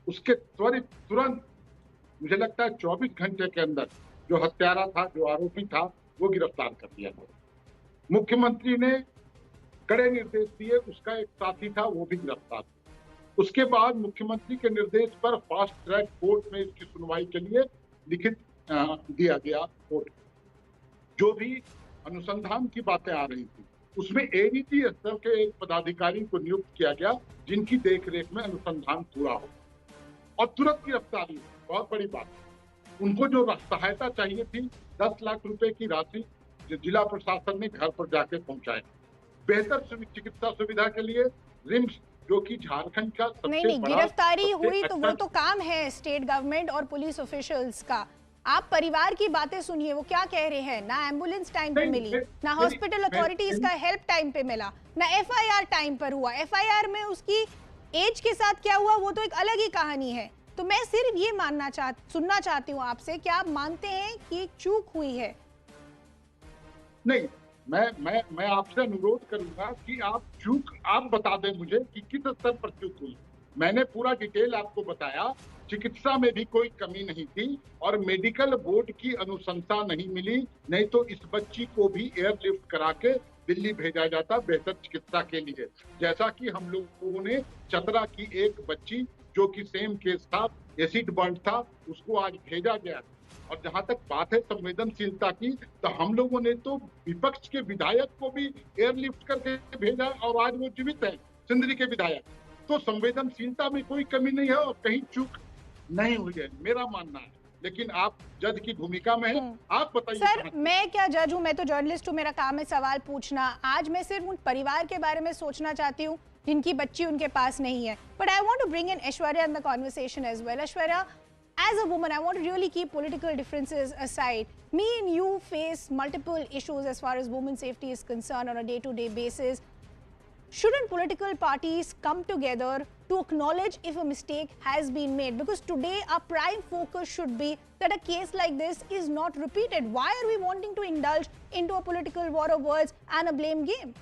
उसके तुरंत मुझे लगता है 24 घंटे के अंदर जो हत्यारा था, जो आरोपी था, वो गिरफ्तार कर दिया गया. मुख्यमंत्री ने कड़े निर्देश दिए, उसका एक साथी था, वो भी गिरफ्तार. उसके बाद मुख्यमंत्री के निर्देश पर फास्ट ट्रैक कोर्ट में इसकी सुनवाई के लिए लिखित दिया गया कोर्ट. जो भी अनुसंधान की बातें आ रही थी, उसमें एडीजी स्तर के एक पदाधिकारी को नियुक्त किया गया, जिनकी देखरेख में अनुसंधान पूरा हो, और तुरंत गिरफ्तारी. बहुत बड़ी बात. उनको जो सहायता चाहिए थी, 10 लाख रुपए की राशि जिला प्रशासन ने घर पर जाके पहुंचाए. बेहतर चिकित्सा सुविधा के लिए रिम्स, जो कि झारखंड का सबसे नहीं, गिरफ्तारी हुई तो वो तो काम है स्टेट गवर्नमेंट और पुलिस ऑफिशियल्स का. आप परिवार की बातें सुनिए, वो क्या कह रहे हैं. ना एम्बुलेंस टाइम पे मिली, ना हॉस्पिटल अथॉरिटीज का हेल्प टाइम पे मिला, ना एफआईआर टाइम पर हुआ. एफआईआर में उसकी एज के साथ क्या हुआ वो तो एक अलग ही कहानी है. तो मैं सिर्फ ये सुनना चाहती हूँ आपसे, क्या आप मानते हैं कि चूक हुई है? नहीं, मैं आपसे अनुरोध करूंगा कि आप बता दें मुझे कि किस स्तर पर चूक हुई. मैंने पूरा डिटेल आपको बताया. चिकित्सा में भी कोई कमी नहीं थी और मेडिकल बोर्ड की अनुशंसा नहीं मिली, नहीं तो इस बच्ची को भी एयरलिफ्ट करा के दिल्ली भेजा जाता बेहतर चिकित्सा के लिए. जैसा कि हम लोगों ने चतरा की एक बच्ची जो कि सेम केस था, एसिड बर्न था, उसको आज भेजा गया. और जहां तक बात है संवेदनशीलता की, तो हम लोगों ने तो विपक्ष के विधायक को भी एयरलिफ्ट करके भेजा और आज वो जीवित है, सिंदरी के विधायक. तो संवेदनशीलता में कोई कमी नहीं है और कहीं चूक नहीं हुई है, मेरा मानना है. लेकिन आप जज की भूमिका में हैं, आप बताइए. सर, मैं क्या जज हूँ? मैं तो जर्नलिस्ट हूँ, मेरा काम है सवाल पूछना. आज मैं सिर्फ उन परिवार के बारे में सोचना चाहती हूँ जिनकी बच्ची उनके पास नहीं है. But I want to bring in Aishwarya in the conversation as well. Aishwarya, as a woman, I want to really keep political differences aside. Me and you face multiple issues as far as women's safety is concerned on a day-to-day basis. Shouldn't political parties come together to acknowledge if a mistake has been made? Because today our prime focus should be that a case like this is not repeated. Why are we wanting to indulge into a political war of words and a blame game?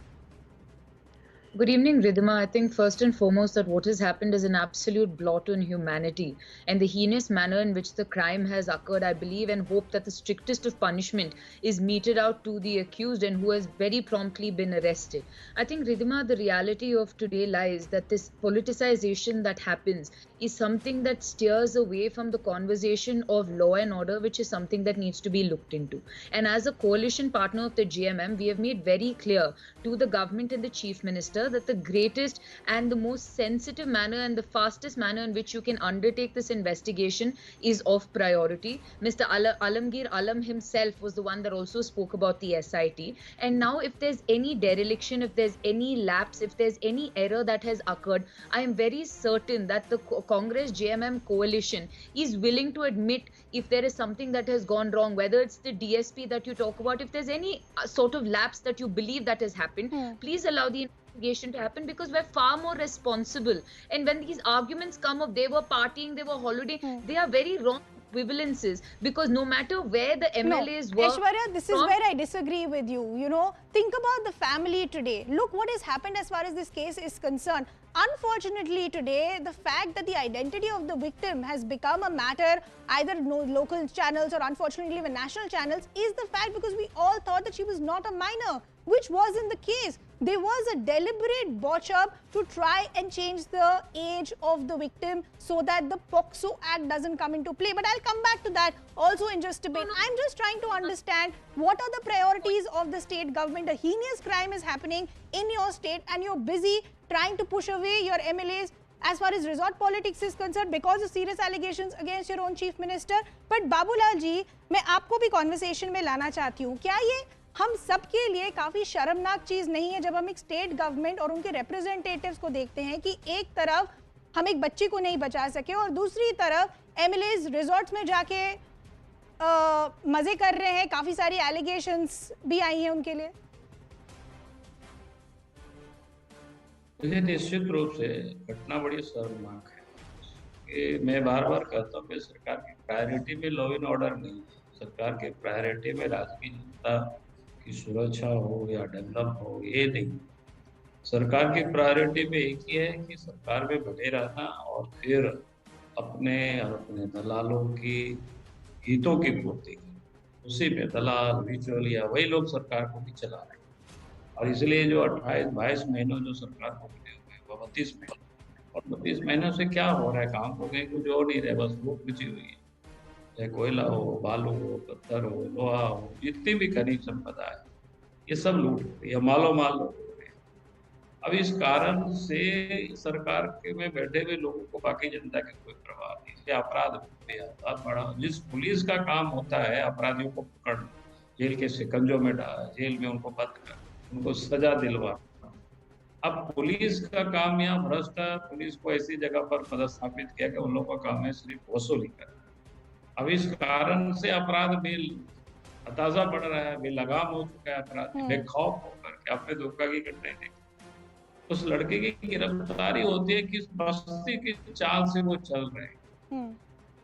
Good evening, Ridhima. I think first and foremost that what has happened is an absolute blot on humanity and the heinous manner in which the crime has occurred. I believe and hope that the strictest of punishment is meted out to the accused and who has very promptly been arrested. I think, Ridhima, the reality of today lies that this politicization that happens is something that steers away from the conversation of law and order, which is something that needs to be looked into. And as a coalition partner of the GMM, we have made very clear to the government and the Chief Minister that the greatest and the most sensitive manner and the fastest manner in which you can undertake this investigation is of priority. Mr. Alamgir Alam himself was the one that also spoke about the SIT. And now if there's any dereliction, if there's any lapse, if there's any error that has occurred, I am very certain that the Congress GMM coalition is willing to admit if there is something that has gone wrong, whether it's the DSP that you talk about, if there's any sort of lapse that you believe that has happened, please allow the investigation to happen, because we're far more responsible. And when these arguments come of they were partying, they were holidaying, they are very wrong equivalences, because no matter where the MLAs work. Aishwarya, this is where I disagree with you. You know, think about the family today. Look what has happened as far as this case is concerned. Unfortunately today, the fact that the identity of the victim has become a matter, either local channels or unfortunately even national channels, is the fact because we all thought that she was not a minor, which wasn't the case. There was a deliberate botch-up to try and change the age of the victim so that the POSCO Act doesn't come into play. But I'll come back to that also in just a bit. I'm just trying to understand what are the priorities of the state government. A heinous crime is happening in your state and you're busy trying to push away your MLAs as far as resort politics is concerned because of serious allegations against your own chief minister. But Babulal ji, मैं आपको भी conversation में लाना चाहती हूँ. क्या ये हम सबके लिए काफी शर्मनाक चीज नहीं है जब हम एक स्टेट गवर्नमेंट और उनके रिप्रेजेंटेटिव्स को देखते हैं कि एक तरफ हम एक बच्ची को नहीं बचा सके और दूसरी तरफ एमएलएज रिजॉर्ट्स में जाके मजे कर रहे हैं, काफी सारी एलिगेशंस भी आई हैं उनके लिए? मुझे निश्चित रूप से घटना बड़ी शर्मनाक है कि मैं बार बार कहता हूँ कि सरकार की प्रायोरिटी में लॉ एंड ऑर्डर नहीं, सरकार के प्रायोरिटी में राजकीय जनता की सुरक्षा हो या डेवलप हो, ये नहीं। सरकार की प्रायोरिटी में एक ही है कि सरकार में बने रहना और फिर अपने दलालों की हितों की पूर्ति, उसी में दलाल बिचौलिया वही लोग सरकार को भी चला रहे हैं। और इसलिए जो 28-22 महीनों जो सरकार को मिले हुए वो 32 महीने, और 32 महीनों से क्या हो रहा है? काम तो कहीं कुछ हो नहीं रहा, बस भूख बची हुई है। चाहे कोयला हो, बालू हो, पत्थर हो, लोहा हो, जितनी भी खनिज संपदा है ये सब लूट रही है, मालो माल लूट रहे हैं। अब इस कारण से सरकार के में बैठे हुए लोगों को बाकी जनता की कोई परवाह नहीं, इसलिए अपराध बड़ा। जिस पुलिस का काम होता है अपराधियों को पकड़ना, जेल के शिकंजों में डाला, जेल में उनको बंद कर उनको सजा दिलवाना, अब पुलिस का काम यहाँ भ्रष्ट पुलिस को ऐसी जगह पर पदस्थापित किया कि उन लोगों का काम है सिर्फ वसूली करना। अब इस कारण से अपराध भी ताजा बढ़ रहा है, बेलगाम हो चुका है अपराध, बेखौफ होकर के। आपने धोखा की घटना देखी, उस लड़के की गिरफ्तारी होती है किस मस्ती की चाल से वो चल रहे हैं,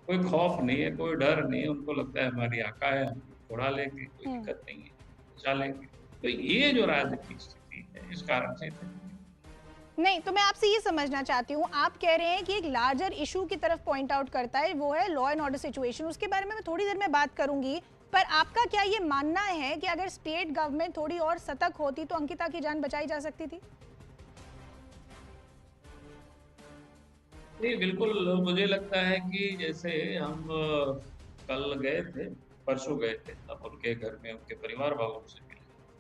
कोई खौफ नहीं है, कोई डर नहीं है, उनको लगता है हमारी आका है, हम उड़ा लेंगे, कोई दिक्कत नहीं है, चलेंगे। तो ये जो राजनीतिक स्थिति है इस कारण से नहीं, तो मैं आपसे ये समझना चाहती हूँ, आप कह रहे हैं कि एक लार्जर इशू की तरफ पॉइंट आउट करता है, वो है लॉ एंड ऑर्डर सिचुएशन। उसके बारे में मैं थोड़ी देर में बात करूंगी, पर आपका क्या ये मानना है कि अगर स्टेट गवर्नमेंट थोड़ी और सतर्क होती तो अंकिता की जान बचाई जा सकती थी? नहीं, बिल्कुल। मुझे लगता है कि जैसे हम कल गए थे, परसों गए थे, तब उनके घर में उनके परिवार वालों से मिले।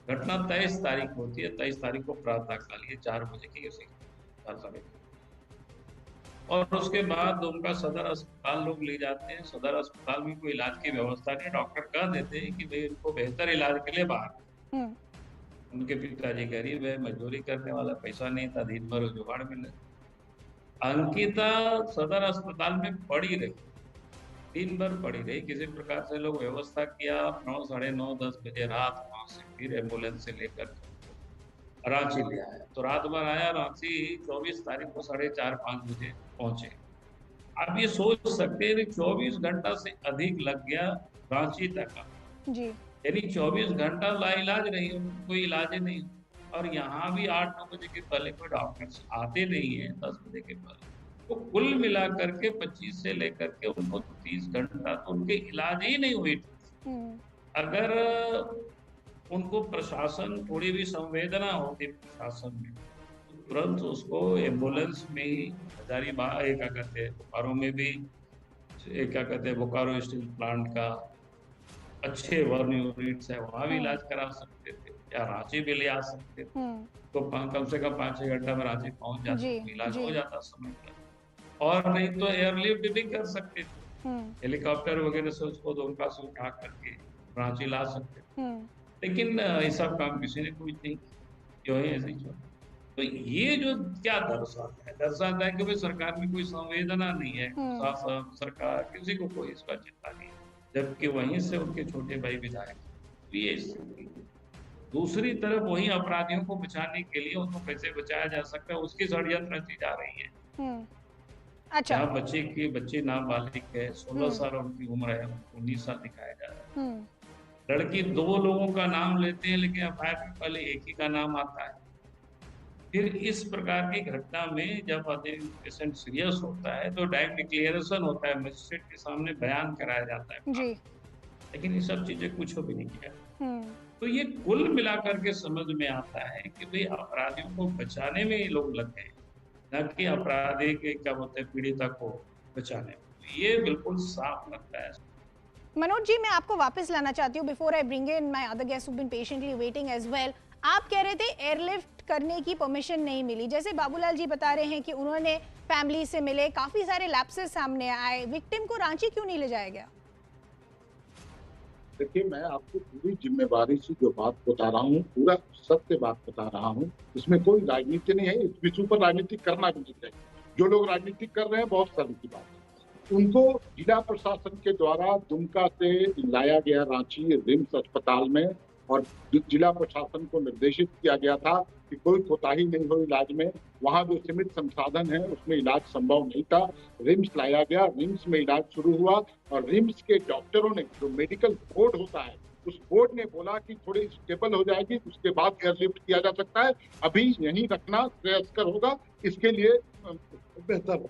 घटना 23 तारीख होती है, 23 तारीख को प्रातः काल 4 बजे की समय, और उसके बाद उनका सदर अस्पताल लोग ले जाते हैं। सदर अस्पताल में कोई इलाज की व्यवस्था नहीं, डॉक्टर कह देते हैं कि भाई इनको बेहतर इलाज के लिए बाहर। उनके पिताजी गरीब है, मजदूरी करने वाला, पैसा नहीं था, दिन भर जुगाड़ में लगे। अंकिता सदर अस्पताल में पड़ी रही, दिन भर पड़ी रही, किसी प्रकार से लोग व्यवस्था किया। 9, साढ़े 9, 10 बजे रात वहां से फिर एम्बुलेंस से लेकर रांची ले आया, तो रात भर आया। रांची 24 तारीख को 4:30-5 बजे पहुंचे। आप ये सोच सकते हैं 24 घंटा से अधिक लग गया रांची तक जी, यानी 24 घंटा लाइलाज रही, कोई इलाज नहीं। और यहाँ भी 8-9 बजे के पहले कोई डॉक्टर्स आते नहीं है, 10 बजे के पहले। तो कुल मिला करके 25 से लेकर के उनको 30 घंटा तो उनके इलाज ही नहीं हुई। अगर उनको प्रशासन थोड़ी भी संवेदना होती प्रशासन में, तो तुरंत उसको एम्बुलेंस में ही हजारीबाग क्या कहते हैं, बोकारो में भी क्या कहते हैं, बोकारो स्टील प्लांट का अच्छे वर्न यूनिट्स है, वहाँ भी इलाज करा सकते थे, या रांची भी ले आ सकते थे। तो कम से कम 5-6 घंटा में रांची पहुंच जाते, इलाज हो जाता समय पर। और नहीं तो एयरलिफ्ट भी कर सकते थे, हेलीकॉप्टर वगैरह से उसको दुमका से उठा करके रांची ला सकते थे, लेकिन ये सब काम किसी ने कुछ नहीं, जो है ऐसे ही। तो ये जो क्या दर्शाता है कि भाई सरकार में कोई संवेदना नहीं है, सरकार किसी को कोई इसका चिंता नहीं है, जबकि वहीं से उनके छोटे भाई विधायक। ये दूसरी तरफ वही अपराधियों को बचाने के लिए उनको कैसे बचाया जा सकता है उसकी षड्यंत्र रची जा रही है। अच्छा। जहाँ बच्ची नाबालिग है, 16 साल उनकी उम्र है, 19 साल दिखाया जा रहा है। लड़की 2 लोगों का नाम लेते हैं, लेकिन एफआईआर में पहले एक ही का नाम आता है। फिर इस प्रकार की घटना में जब पेशेंट सीरियस होता है तो डायरेक्ट डिक्लेरेशन होता है, मजिस्ट्रेट के सामने बयान कराया जाता है जी। लेकिन ये सब चीजें कुछ भी नहीं किया। तो ये कुल मिलाकर के समझ में आता है कि भाई अपराधियों को बचाने में ये लोग लग गए, न कि अपराधी के क्या बोलते हैं पीड़िता को बचाने में। ये बिल्कुल साफ लगता है। मनोज जी, मैं आपको वापस लाना चाहती हूँ before I bring in my other guest who been patiently waiting as well. आप कह रहे थे एयरलिफ्ट करने की परमिशन नहीं मिली, जैसे बाबूलाल जी बता रहे हैं कि उन्होंने फैमिली से मिले, काफी सारे लैप्सेस सामने आए, विक्टिम को रांची क्यों नहीं ले जाया गया? देखिए, मैं आपको पूरी जिम्मेवारी से जो बात बता रहा हूँ, पूरा सत्य बात बता रहा हूँ, इसमें कोई राजनीति नहीं है। इस विषय पर राजनीति करना भी नहीं चाहिए। जो लोग राजनीति कर रहे हैं, बहुत शर्म की बात है। उनको जिला प्रशासन के द्वारा दुमका से लाया गया रांची रिम्स अस्पताल में, और जिला प्रशासन को निर्देशित किया गया था कि कोई कोताही नहीं हो इलाज में। वहां जो सीमित संसाधन है उसमें इलाज संभव नहीं था। रिम्स लाया गया, रिम्स में इलाज शुरू हुआ, और रिम्स के डॉक्टरों ने, जो मेडिकल बोर्ड होता है, उस बोर्ड ने बोला कि थोड़ी स्टेबल हो जाएगी, उसके बाद एयरलिफ्ट किया जा सकता है, अभी यहीं रखना श्रेयस्कर होगा, इसके लिए बेहतर हो।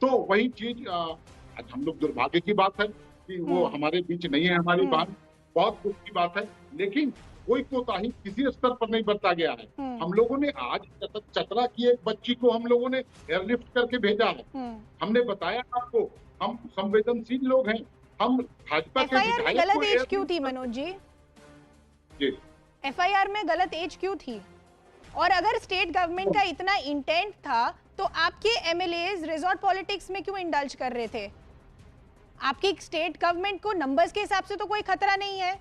तो वही चीज आज हम लोग, दुर्भाग्य की बात है कि वो हमारे बीच नहीं है, हमारी बहन, बहुत दुख की बात है, लेकिन कोई कोताही किसी स्तर पर नहीं बरता गया है। हम लोगों ने आज चतरा की एक बच्ची को हम लोगों ने एयरलिफ्ट करके भेजा है। हमने बताया आपको, हम संवेदनशील लोग हैं, हम भाजपा के एफआईआर में गलत एज क्यों थी मनोज जी? एफआईआर में गलत एज क्यों थी? और अगर स्टेट गवर्नमेंट का इतना इंटेंट था तो आपके एमएलएज रिजॉर्ट पॉलिटिक्स में क्यों इंडल्ज कर रहे थे? आपकी स्टेट गवर्नमेंट को नंबर्स के हिसाब से तो कोई खतरा नहीं है,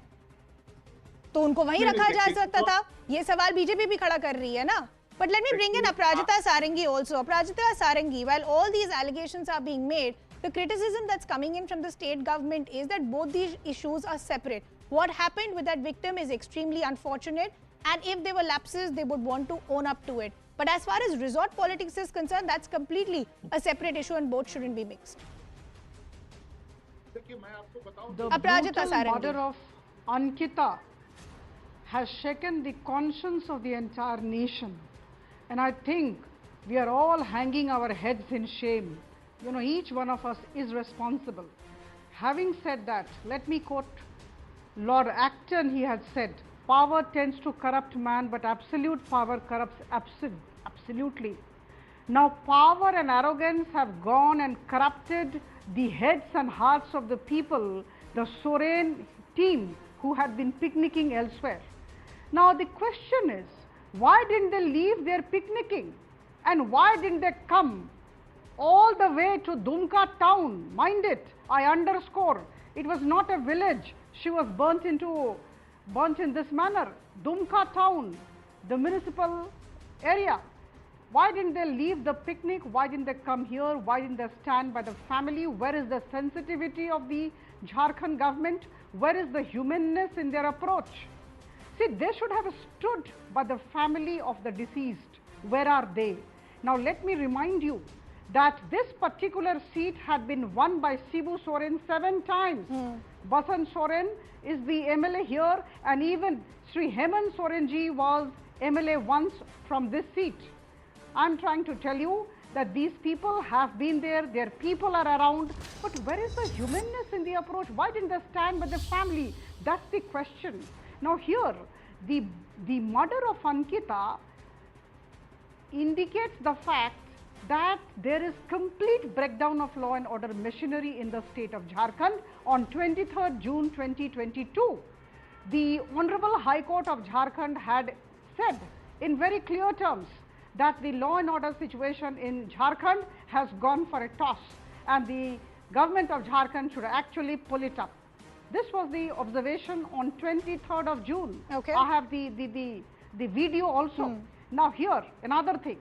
तो उनको वहीं रखा जा सकता था। ये सवाल बीजेपी भी खड़ा कर रही है ना। But let me bring in Aparajita Sarangi also. Aparajita Sarangi, while all these allegations are being made, the criticism that's coming in from the state government is that both these issues are separate. What happened with that victim is extremely unfortunate, and if there were lapses, they would want to own up to it. But as far as resort politics is concerned, that's completely a separate issue and both shouldn't be mixed. The Aparajita brutal Sarangi. murder of Ankita has shaken the conscience of the entire nation, and I think we are all hanging our heads in shame. You know, each one of us is responsible. Having said that, let me quote Lord Acton. He had said, "Power tends to corrupt man, but absolute power corrupts absolutely." Now power and arrogance have gone and corrupted the heads and hearts of the people, the Soren team who had been picnicking elsewhere. Now the question is, why didn't they leave their picnicking, and why didn't they come all the way to Dumka town? Mind it, I underscore, it was not a village. She was burnt in this manner. Dumka town, the municipal area. Why didn't they leave the picnic? Why didn't they come here? Why didn't they stand by the family? Where is the sensitivity of the Jharkhand government? Where is the humanness in their approach? See, they should have stood by the family of the deceased. Where are they? Now let me remind you that this particular seat had been won by Shibu Soren 7 times. Basant Soren is the MLA here, and even Sri Hemant Soren ji was MLA once from this seat. I'm trying to tell you that these people have been there, their people are around, but where is the humanness in the approach? Why didn't they stand with the family? That's the question. Now here, the murder of Ankita indicates the fact that there is complete breakdown of law and order machinery in the state of Jharkhand. On 23rd June 2022, the Honorable High Court of Jharkhand had said in very clear terms that the law and order situation in Jharkhand has gone for a toss, and the government of Jharkhand should actually pull it up. This was the observation on 23rd of June. Okay. I have the video also. Now here, another thing.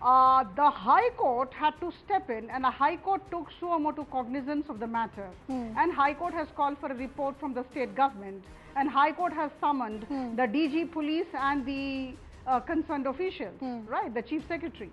The High Court had to step in, and the High Court took suo motu cognizance of the matter. And High Court has called for a report from the state government, and High Court has summoned the DG police and the concerned officials, right, the Chief Secretary.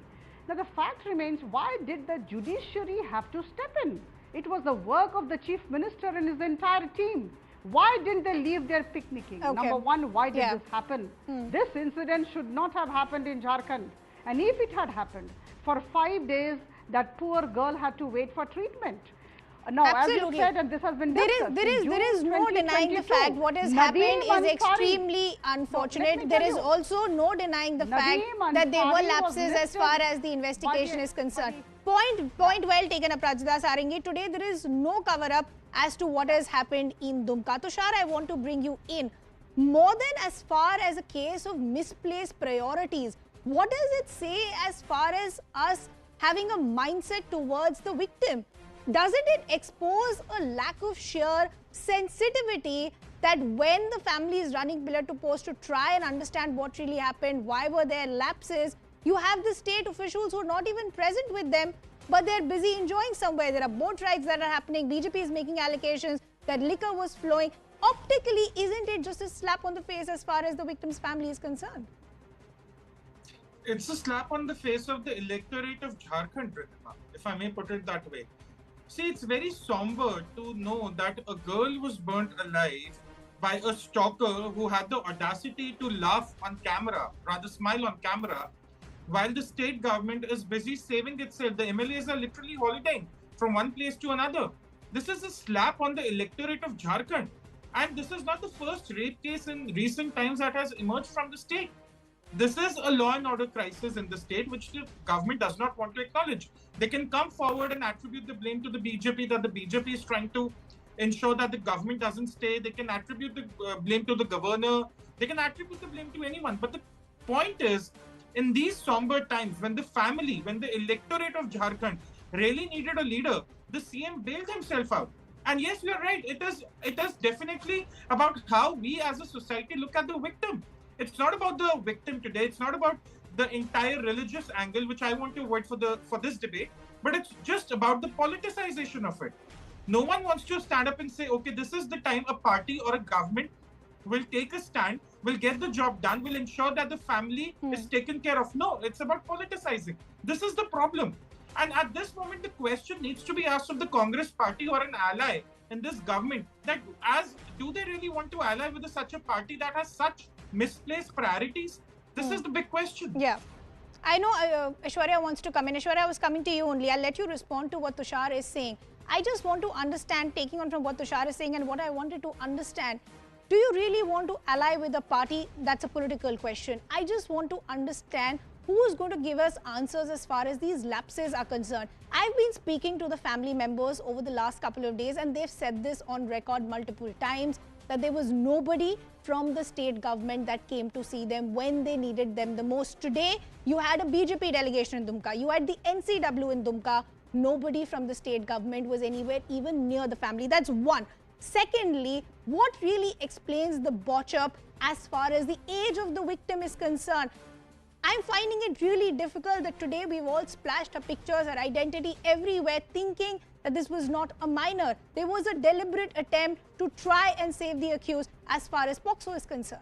Now the fact remains, why did the judiciary have to step in? It was the work of the Chief Minister and his entire team. Why didn't they leave their picnicking? Okay. Number one, why did this happen? This incident should not have happened in Jharkhand. And if it had happened, for 5 days, that poor girl had to wait for treatment. Now, Absolutely. as you said, and this has been discussed, there is no denying the fact what has happened is extremely unfortunate. There is also no denying the fact that there were lapses as far as the investigation is concerned. Point well taken, Aprajita Sarangi. Today there is no cover-up as to what has happened in Dumka. Tushar, I want to bring you in. More than as far as a case of misplaced priorities, what does it say as far as us having a mindset towards the victim? Doesn't it expose a lack of sheer sensitivity that when the family is running pillar to post to try and understand what really happened, why were there lapses, you have the state officials who are not even present with them, but they're busy enjoying somewhere. There are boat rides that are happening. BJP is making allegations that liquor was flowing. Optically, isn't it just a slap on the face as far as the victim's family is concerned? It's a slap on the face of the electorate of Jharkhand, if I may put it that way. See, it's very somber to know that a girl was burnt alive by a stalker who had the audacity to laugh on camera, rather smile on camera, while the state government is busy saving itself. The MLAs are literally holidaying from one place to another. This is a slap on the electorate of Jharkhand. And this is not the first rape case in recent times that has emerged from the state. This is a law and order crisis in the state, which the government does not want to acknowledge. They can come forward and attribute the blame to the BJP, that the BJP is trying to ensure that the government doesn't stay. They can attribute the blame to the governor. They can attribute the blame to anyone. But the point is, in these somber times, when the family, when the electorate of Jharkhand really needed a leader, the CM bailed himself out. And yes, you're right. It is definitely about how we as a society look at the victim. It's not about the victim today. It's not about the entire religious angle, which I want to avoid for this debate, but it's just about the politicization of it. No one wants to stand up and say, okay, this is the time a party or a government will take a stand, will get the job done, will ensure that the family is taken care of. No, it's about politicizing. This is the problem. And at this moment, the question needs to be asked of the Congress party or an ally in this government, that do they really want to ally with such a party that has such misplaced priorities? This is the big question. Yeah. I know Aishwarya wants to come in. Aishwarya, I was coming to you only. I'll let you respond to what Tushar is saying. I just want to understand, taking on from what Tushar is saying and what I wanted to understand, do you really want to ally with a party? That's a political question. I just want to understand who is going to give us answers as far as these lapses are concerned. I've been speaking to the family members over the last couple of days, and they've said this on record multiple times, that there was nobody from the state government that came to see them when they needed them the most. Today, you had a BJP delegation in Dumka, you had the NCW in Dumka. Nobody from the state government was anywhere even near the family. That's one. Secondly, what really explains the botch up as far as the age of the victim is concerned? I'm finding it really difficult that today we've all splashed our pictures, our identity everywhere, thinking that this was not a minor. There was a deliberate attempt to try and save the accused as far as POSCO is concerned.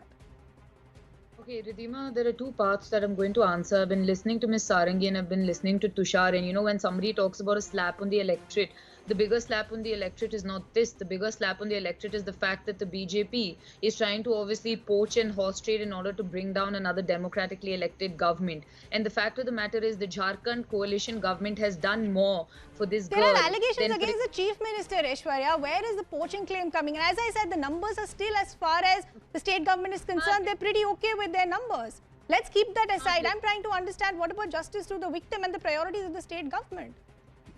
Okay, Ridhima, there are two parts that I'm going to answer. I've been listening to Ms. Sarangi and I've been listening to Tushar. And you know, when somebody talks about a slap on the electorate, the bigger slap on the electorate is not this. The bigger slap on the electorate is the fact that the BJP is trying to obviously poach and horse trade in order to bring down another democratically elected government. And the fact of the matter is the Jharkhand coalition government has done more for this girl. There are allegations against the Chief Minister, Aishwarya. Where is the poaching claim coming? And as I said, the numbers are still, as far as the state government is concerned, they're pretty okay with their numbers. Let's keep that aside. I'm trying to understand what about justice to the victim and the priorities of the state government.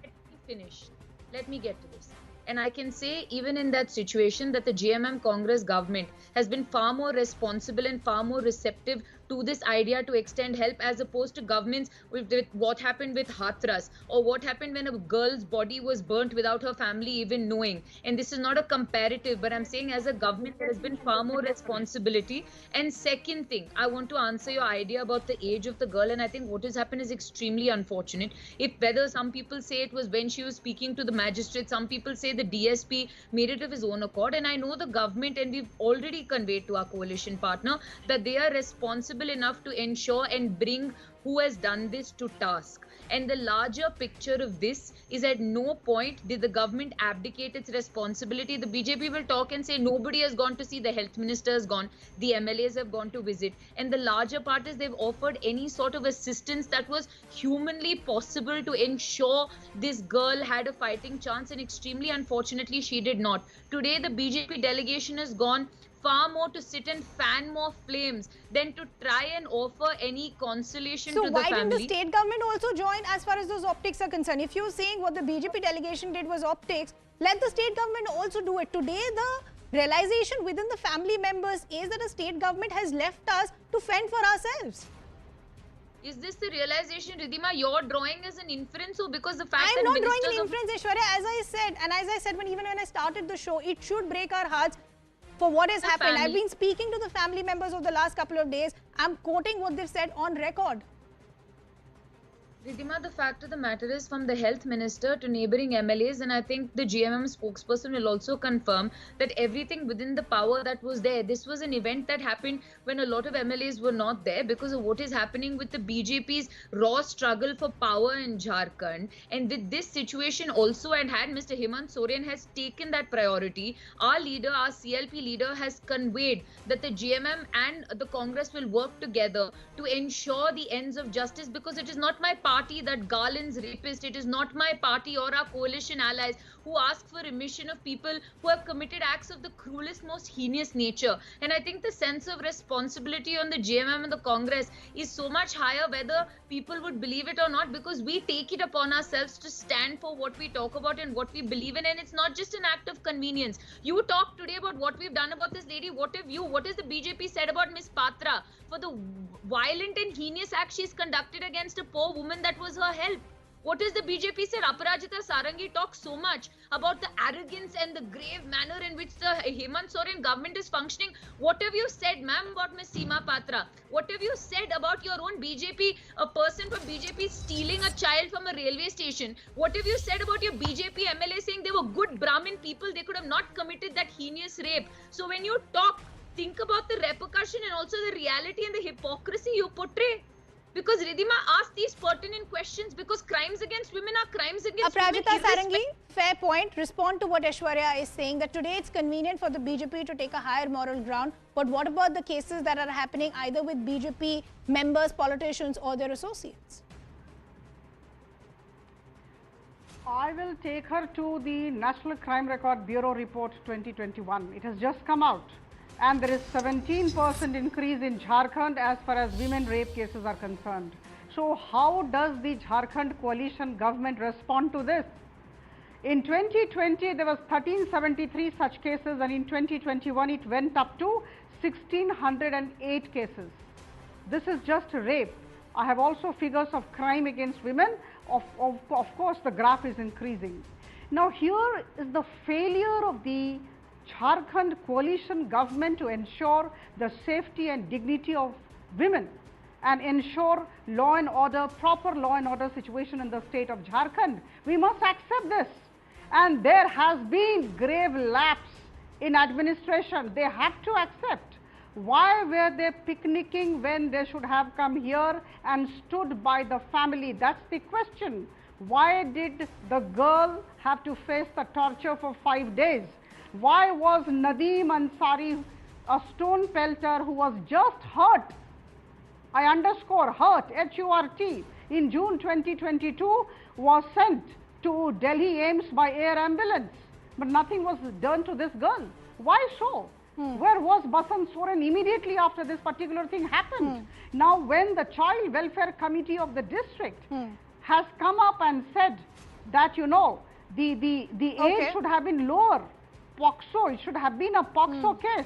Let me finish. Let me get to this. And I can say even in that situation that the JMM Congress government has been far more responsible and far more receptive to this idea to extend help, as opposed to governments with what happened with Hathras, or what happened when a girl's body was burnt without her family even knowing. And this is not a comparative, but I'm saying as a government there has been far more responsibility. And second thing, I want to answer your idea about the age of the girl, and I think what has happened is extremely unfortunate. If whether some people say it was when she was speaking to the magistrate, some people say the DSP made it of his own accord, and I know the government, and we've already conveyed to our coalition partner that they are responsible enough to ensure and bring who has done this to task. And the larger picture of this is at no point did the government abdicate its responsibility. The BJP will talk and say nobody has gone to see, the health minister has gone, the MLAs have gone to visit. And the larger part is they've offered any sort of assistance that was humanly possible to ensure this girl had a fighting chance, and extremely unfortunately she did not. Today the BJP delegation has gone far more to sit and fan more flames than to try and offer any consolation to the family. So why didn't the state government also join as far as those optics are concerned? If you're saying what the BJP delegation did was optics, let the state government also do it. Today the realization within the family members is that the state government has left us to fend for ourselves. Is this the realization, Ridhima, you're drawing as an inference, or because the fact I'm that not drawing an inference, Aishwarya, as I said, and as I said even when I started the show, it should break our hearts for what has happened. I've been speaking to the family members over the last couple of days. I'm quoting what they've said on record. Ridhima, the fact of the matter is, from the health minister to neighbouring MLAs, and I think the GMM spokesperson will also confirm that everything within the power that was there. This was an event that happened when a lot of MLAs were not there because of what is happening with the BJP's raw struggle for power in Jharkhand. And with this situation also, and had Mr. Hemant Soren has taken that priority, our leader, our CLP leader, has conveyed that the GMM and the Congress will work together to ensure the ends of justice, because it is not my party that garlands rapists. It is not my party or our coalition allies who ask for remission of people who have committed acts of the cruelest, most heinous nature. And I think the sense of responsibility on the GMM and the Congress is so much higher, whether people would believe it or not, because we take it upon ourselves to stand for what we talk about and what we believe in. And it's not just an act of convenience. You talked today about what we've done about this lady. What has the BJP said about Miss Patra for the violent and heinous act she's conducted against a poor woman that was her help? What has the BJP said? Aparajita Sarangi talks so much about the arrogance and the grave manner in which the Hemant Soren government is functioning. What have you said, ma'am, about Ms. Seema Patra? What have you said about your own BJP, a person from BJP stealing a child from a railway station? What have you said about your BJP MLA saying they were good Brahmin people, they could have not committed that heinous rape? So when you talk, think about the repercussion and also the reality and the hypocrisy you portray. Because Ridhima asked these pertinent questions, because crimes against women are crimes against women. Aparajita Sarangi, fair point. Respond to what Aishwarya is saying, that today it's convenient for the BJP to take a higher moral ground. But what about the cases that are happening either with BJP members, politicians or their associates? I will take her to the National Crime Record Bureau report 2021. It has just come out. And there is 17% increase in Jharkhand as far as women rape cases are concerned. So how does the Jharkhand coalition government respond to this? In 2020, there was 1373 such cases, and in 2021, it went up to 1608 cases. This is just rape. I have also figures of crime against women. Of course, the graph is increasing. Now, here is the failure of the Jharkhand coalition government to ensure the safety and dignity of women and ensure law and order, proper law and order situation in the state of Jharkhand. We must accept this. And there has been grave lapse in administration. They have to accept. Why were they picnicking when they should have come here and stood by the family? That's the question. Why did the girl have to face the torture for 5 days? Why was Nadeem Ansari, a stone pelter who was just hurt, I underscore hurt, H-U-R-T, in June 2022, was sent to Delhi AIMS by air ambulance? But nothing was done to this girl. Why so? Where was Basant Soren immediately after this particular thing happened? Now, when the Child Welfare Committee of the district has come up and said that, you know, the age should have been lower, POXO, it should have been a POXO case.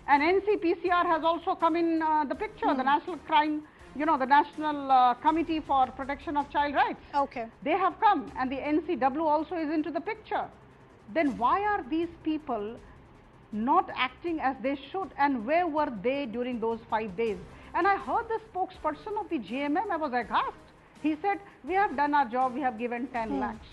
And NCPCR has also come in the picture, the National Crime, you know, the National Committee for Protection of Child Rights. Okay. They have come, and the NCW also is into the picture. Then why are these people not acting as they should, and where were they during those 5 days? And I heard the spokesperson of the GMM, I was aghast. He said, we have done our job, we have given 10 lakhs.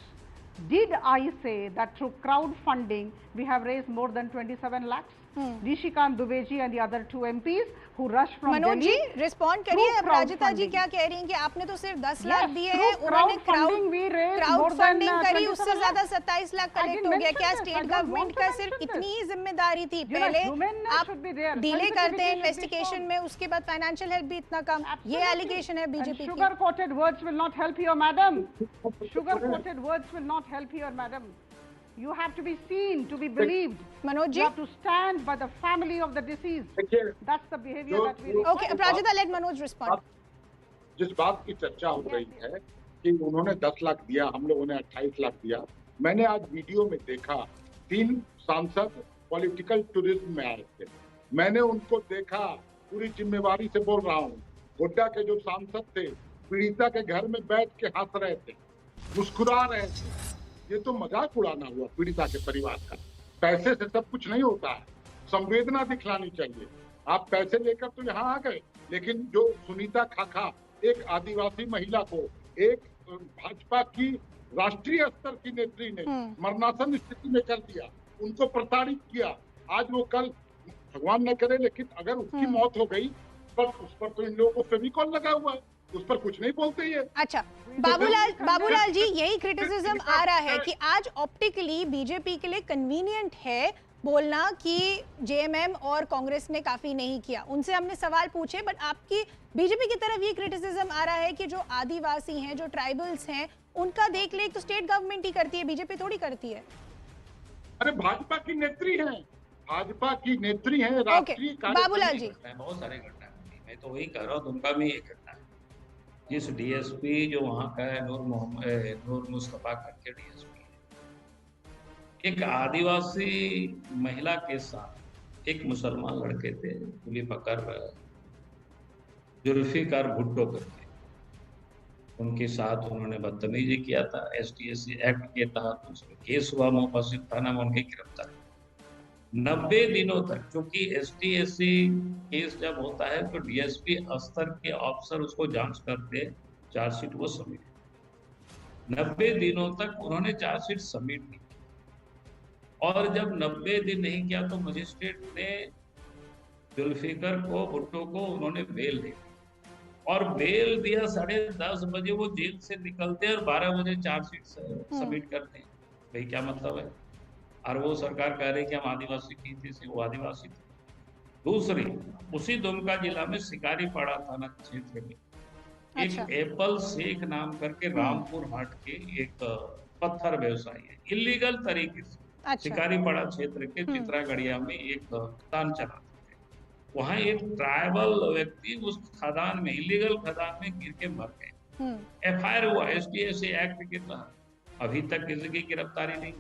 Did I say that through crowdfunding, we have raised more than 27 lakhs? Nishikant Dubeji and the other 2 MPs who rushed from Manoj Delhi. Ji respond करिए। अपराजिता जी क्या कह रही हैं कि आपने तो सिर्फ 10 लाख दिए हैं, उन्होंने क्राउड फंडिंग करी, उससे ज्यादा 27 लाख कलेक्ट हो गया। क्या स्टेट गवर्नमेंट का सिर्फ इतनी ही जिम्मेदारी थी? पहले आप डिले करते हैं इन्वेस्टिगेशन में, उसके बाद फाइनेंशियल हेल्प भी इतना कम, ये एलिगेशन है बीजेपी की। Sugar coated words will not help you, madam. Sugar coated words will not help you, madam. You have to be seen to be believed. Manoj ji, you have to stand by the family of the deceased. That's the behavior that we require. Okay, Aprajita, let Manoj respond. जिस बात की चर्चा हो रही है कि उन्होंने 10 लाख दिया, हम लोगों ने 28 लाख दिया, मैंने आज वीडियो में देखा 3 सांसद पॉलिटिकल टूरिज्म में आए थे। मैंने उनको देखा, पूरी जिम्मेवारी से बोल रहा हूँ, गोड्डा के जो सांसद थे पीड़िता के घर में बैठ के हंस रहे थे, मुस्कुरा रहे थे। ये तो मजाक उड़ाना हुआ पीड़िता के परिवार का। पैसे से सब कुछ नहीं होता है, संवेदना दिखलानी चाहिए। आप पैसे लेकर तो यहाँ आ गए, लेकिन जो सुनीता खाखा, एक आदिवासी महिला को एक भाजपा की राष्ट्रीय स्तर की नेत्री ने मरणासन स्थिति में कर दिया, उनको प्रताड़ित किया। आज वो कल भगवान न करे, लेकिन अगर उसकी मौत हो गई पर उस पर तो इन लोगों को फेविकॉल लगा हुआ है, उस पर कुछ नहीं बोलते ये। अच्छा, बाबूलाल जी, यही क्रिटिसिज्म आ रहा है कि आज ऑप्टिकली बीजेपी के लिए कन्वीनियंट है बोलना कि जेएमएम और कांग्रेस ने काफी नहीं किया। उनसे हमने सवाल पूछे, बट आपकी बीजेपी की तरफ ये क्रिटिसिज्म आ रहा है कि जो आदिवासी हैं, जो ट्राइबल्स हैं, उनका देख ले तो स्टेट गवर्नमेंट ही करती है, बीजेपी थोड़ी करती है। अरे भाजपा की नेत्री है, भाजपा की नेत्री है, राष्ट्रीय बाबूलाल जी, बहुत सारे घटना है, मैं तो वही कह रहा हूँ, उनका भी एक घटना है। जिस डीएसपी जो वहाँ का है, नूर मुस्तफा करके डीएसपी, एक आदिवासी महिला के साथ एक मुसलमान लड़के थे, पुलिस पकड़ जुल्फिकार भुट्टो करके, उनके साथ उन्होंने बदतमीजी किया था। एसटीएससी एक्ट के तहत उसमें केस हुआ, मुफस्सिल थाना में उनकी गिरफ्तारी। 90 दिनों तक, क्योंकि एसटीएससी केस जब होता है तो डीएसपी स्तर के ऑफिसर उसको जांच करते, चार्जशीट वो सबमिट। 90 दिनों तक उन्होंने चार्जशीट सबमिट नहीं, और जब 90 दिन नहीं किया तो मजिस्ट्रेट ने जुल्फिकर को, भुट्टो को उन्होंने बेल दी, और बेल दिया 10:30 बजे, वो जेल से निकलते हैं और 12 बजे चार्जशीट सबमिट करते हैं। भाई क्या मतलब है? और वो सरकार कह रही कि हम आदिवासी की थी, से वो आदिवासी थे। दूसरी, उसी दुमका जिला में शिकारीपाड़ा थाना क्षेत्र में एक एप्पल शेख नाम करके रामपुर हाट के एक पत्थर व्यवसायी है, इलीगल तरीके से शिकारीपाड़ा क्षेत्र के चित्रागढ़िया में एक खदान चलाते थे। वहाँ एक ट्राइबल व्यक्ति उस खदान में, इलीगल खदान में गिर के मर गए। एफआईआर हुआ एसटीएससी एक्ट के तहत, अभी तक किसी की गिरफ्तारी नहीं।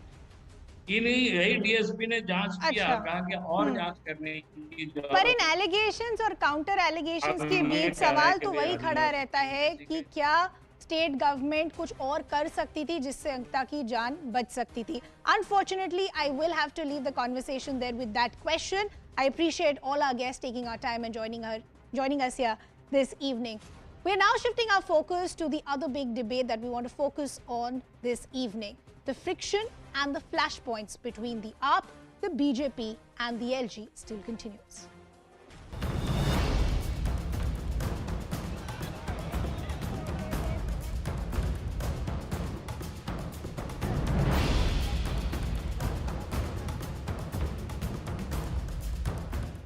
यही डीएसपी ने जांच किया, कहा कि और जांच करने की। पर इन एलिगेशंस और काउंटर एलिगेशंस के बीच सवाल तो वही खड़ा रहता है कि क्या स्टेट गवर्नमेंट कुछ और कर सकती थी जिससे अंकिता की जान बच सकती थी। Unfortunately, I will have to leave the conversation there with that question. I appreciate all our guests taking our time and joining us here this evening. We are now shifting our focus to the other big debate that we want to focus on this evening. The friction and the flashpoints between the AAP, the BJP and the LG still continues.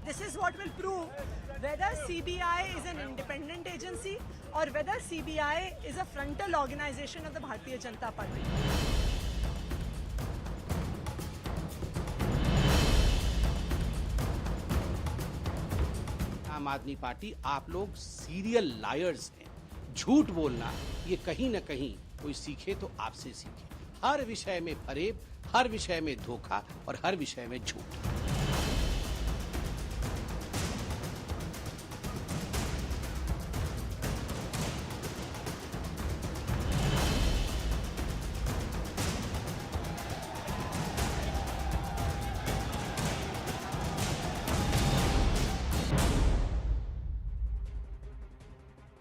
This is what will prove whether CBI is an independent agency or whether CBI is a frontal organization of the Bharatiya Janata Party. आम आदमी party, आप लोग serial lawyers हैं। झूठ बोलना ये कहीं न कहीं कोई सीखे तो आपसे सीखे। हर विषय में फरेब, हर विषय में धोखा और हर विषय में झूठ।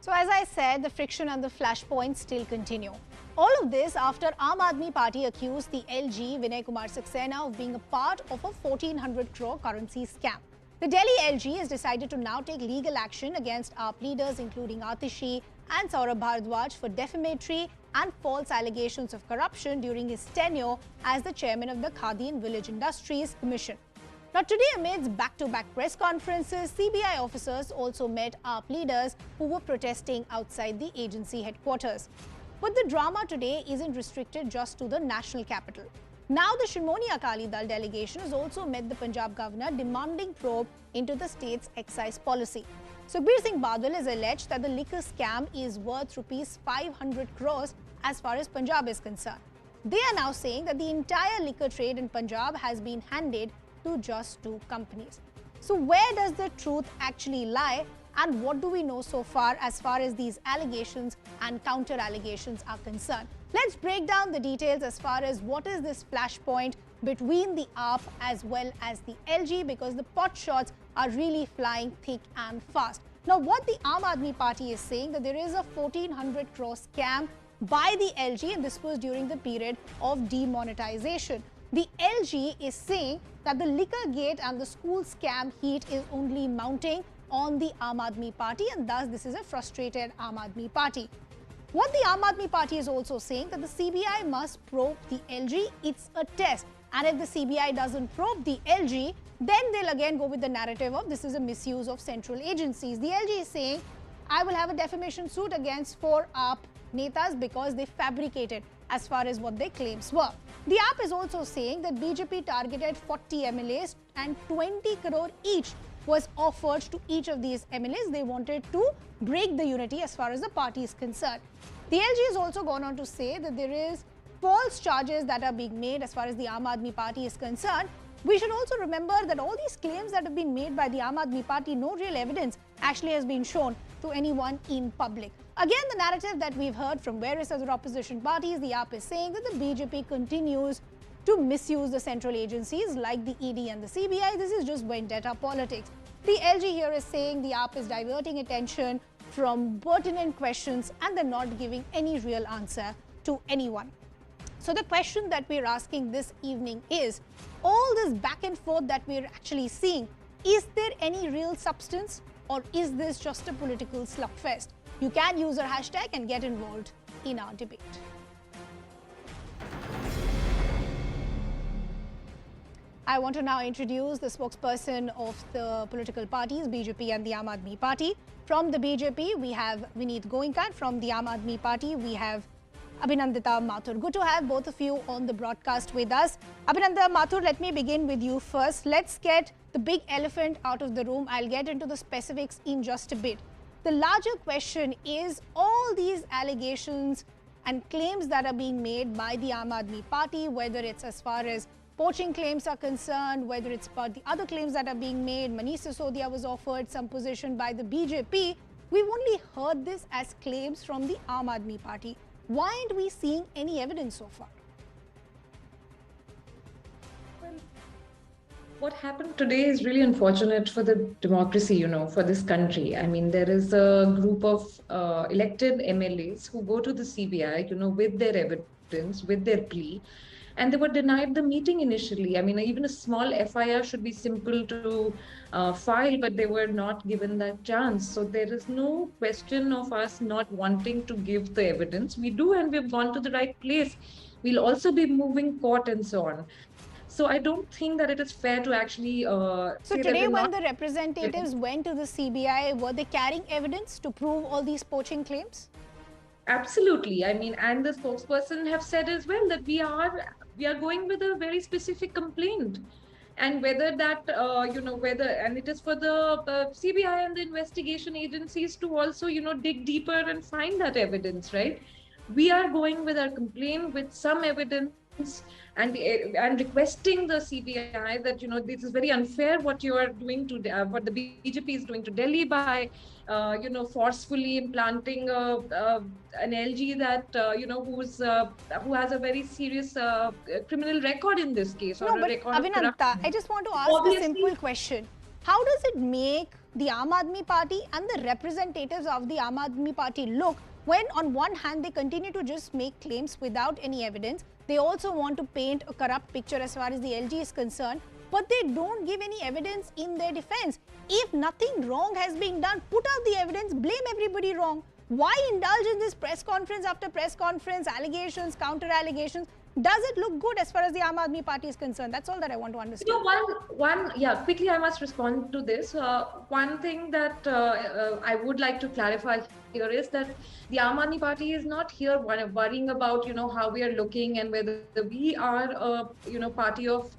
So as I said, the friction and the flashpoints still continue. All of this after Aam Aadmi Party accused the LG Vinay Kumar Saxena of being a part of a 1400 crore currency scam. The Delhi LG has decided to now take legal action against AAP leaders including Atishi and Saurabh Bharadwaj for defamatory and false allegations of corruption during his tenure as the chairman of the Khadi and Village Industries Commission. Now today, amidst back-to-back press conferences, CBI officers also met AAP leaders who were protesting outside the agency headquarters. But the drama today isn't restricted just to the national capital. Now the Shrimoni Akali Dal delegation has also met the Punjab governor demanding probe into the state's excise policy. Sukhbir Singh Badal has alleged that the liquor scam is worth rupees 500 crores as far as Punjab is concerned. They are now saying that the entire liquor trade in Punjab has been handed to just 2 companies. So where does the truth actually lie, and what do we know so far as these allegations and counter allegations are concerned? Let's break down the details as far as what is this flashpoint between the AAP as well as the LG, because the pot shots are really flying thick and fast. Now what the Aam Aadmi Party is saying that there is a 1400 crore scam by the LG, and this was during the period of demonetization. The LG is saying that the liquor gate and the school scam heat is only mounting on the Aam Aadmi Party, and thus this is a frustrated Aam Aadmi Party. What the Aam Aadmi Party is also saying that the CBI must probe the LG. It's a test, and if the CBI doesn't probe the LG, then they'll again go with the narrative of this is a misuse of central agencies. The LG is saying, I will have a defamation suit against 4 AAP netas because they fabricated as far as what their claims were. The AAP is also saying that BJP targeted 40 MLAs and 20 crore each was offered to each of these MLAs. They wanted to break the unity as far as the party is concerned. The LG has also gone on to say that there is false charges that are being made as far as the Aam Aadmi Party is concerned. We should also remember that all these claims that have been made by the Aam Aadmi Party, no real evidence actually has been shown to anyone in public. Again, the narrative that we've heard from various other opposition parties, the AAP is saying that the BJP continues to misuse the central agencies like the ED and the CBI. This is just vendetta politics. The LG here is saying the AAP is diverting attention from pertinent questions and they're not giving any real answer to anyone. So the question that we're asking this evening is, all this back and forth that we're actually seeing, is there any real substance or is this just a political slugfest? You can use our hashtag and get involved in our debate. I want to now introduce the spokesperson of the political parties, BJP and the Aam Aadmi Party. From the BJP, we have Vineet Goenka. From the Aam Aadmi Party, we have Abhinandita Mathur. Good to have both of you on the broadcast with us. Abhinandita Mathur, let me begin with you first. Let's get the big elephant out of the room. I'll get into the specifics in just a bit. The larger question is all these allegations and claims that are being made by the Aam Aadmi Party, whether it's as far as poaching claims are concerned, whether it's about the other claims that are being made. Manish Sisodia was offered some position by the BJP. We've only heard this as claims from the Aam Aadmi Party. Why aren't we seeing any evidence so far? What happened today is really unfortunate for the democracy, for this country. I mean, there is a group of elected MLAs who go to the CBI, with their evidence, with their plea, and they were denied the meeting initially. I mean, even a small FIR should be simple to file, but they were not given that chance. So there is no question of us not wanting to give the evidence. We do, and we've gone to the right place. We'll also be moving court and so on. So I don't think that it is fair to actually So today when the representatives went to the CBI, were they carrying evidence to prove all these poaching claims? Absolutely. I mean, and the spokesperson have said as well that we are going with a very specific complaint. And whether that, and it is for the CBI and the investigation agencies to also, dig deeper and find that evidence, right? We are going with our complaint with some evidence and requesting the CBI that, this is very unfair what you are doing to, what the BJP is doing to Delhi by, forcefully implanting an LG that, who has a very serious criminal record in this case. No, but Abhinandita, I just want to ask a simple question. How does it make the Aam Aadmi Party and the representatives of the Aam Aadmi Party look when on one hand they continue to just make claims without any evidence. They also want to paint a corrupt picture as far as the LG is concerned, but they don't give any evidence in their defense. If nothing wrong has been done, put out the evidence, blame everybody wrong. Why indulge in this press conference after press conference, allegations, counter allegations? Does it look good as far as the Aam Aadmi Party is concerned? That's all that I want to understand. You know, quickly I must respond to this. One thing that I would like to clarify here is that the Aam Aadmi Party is not here worrying about, you know, how we are looking and whether we are a, you know, party of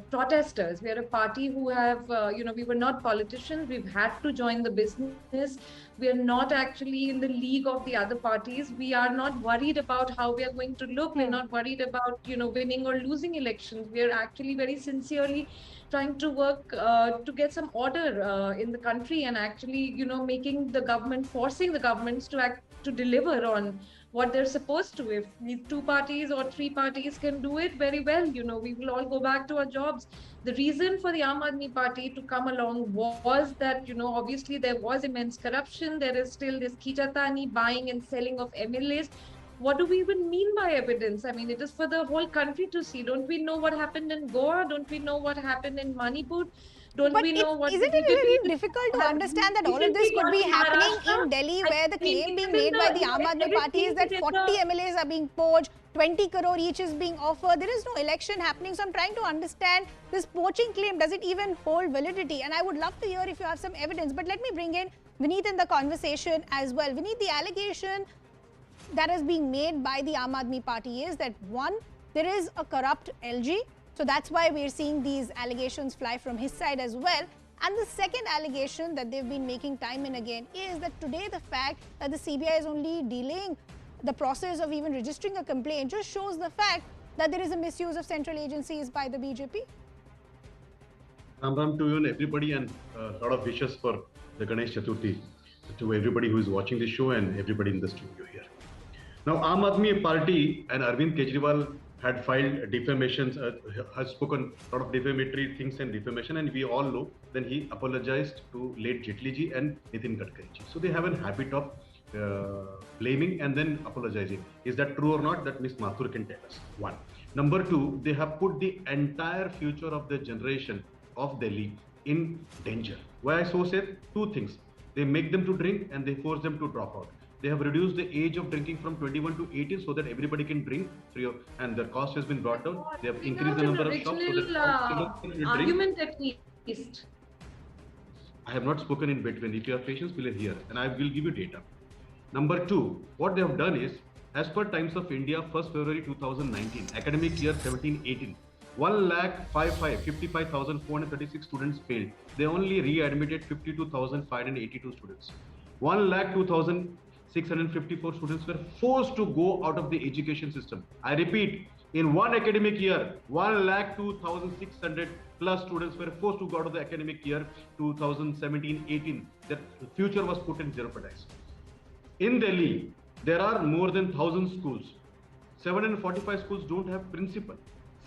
protesters. We are a party who have, you know, we were not politicians. We've had to join the business. We are not actually in the league of the other parties. We are not worried about how we are going to look. We're not worried about, you know, winning or losing elections. We are actually very sincerely trying to work to get some order in the country and actually, you know, making the government, forcing the governments to deliver on what they're supposed to. If these 2 parties or 3 parties can do it very well, you know, we will all go back to our jobs. The reason for the Aam Aadmi Party to come along was that, you know, obviously there was immense corruption. There is still this khichatani, buying and selling of MLAs. What do we even mean by evidence? I mean, it is for the whole country to see. Don't we know what happened in Goa? Don't we know what happened in Manipur? Don't we know what... Isn't it really difficult to understand that all of this could be happening in Delhi, where the claim being made by the Aam Aadmi Party is that 40 MLAs are being poached, 20 crore each is being offered. There is no election happening. So I'm trying to understand this poaching claim. Does it even hold validity? And I would love to hear if you have some evidence. But let me bring in Vineet in the conversation as well. Vineet, the allegation that is being made by the Aam Aadmi Party is that, one, there is a corrupt LG. So that's why we're seeing these allegations fly from his side as well. And the second allegation that they've been making time and again is that today the fact that the CBI is only delaying the process of even registering a complaint just shows the fact that there is a misuse of central agencies by the BJP. Ram to you and everybody, and a lot of wishes for the Ganesh Chaturthi to everybody who is watching the show and everybody in the studio here. Now, Aam Aadmi Party and Arvind Kejriwal had filed defamations, has spoken a lot of defamatory things and defamation, and we all know then he apologized to late Jaitley ji and Nitin Gadkari ji. So they have a habit of blaming and then apologizing. Is that true or not? That Ms. Mathur can tell us. One. Number two, they have put the entire future of the generation of Delhi in danger. Why I so said? 2 things. They make them to drink and they force them to drop out. They have reduced the age of drinking from 21 to 18 so that everybody can drink free of, and the cost has been brought down. They have increased the number of shops so that argument at least. I have not spoken in between. If you have patience, we'll hear and I will give you data. Number 2, what they have done is, as per Times of India, 1st February 2019, academic year 17-18, 1,55,436 students failed. They only readmitted 52,582 students. 1,02,654 students were forced to go out of the education system. I repeat, in one academic year, 1,02,600 plus students were forced to go out of the academic year 2017-18. Their future was put in jeopardy. In Delhi, there are more than 1,000 schools. 745 schools don't have principal.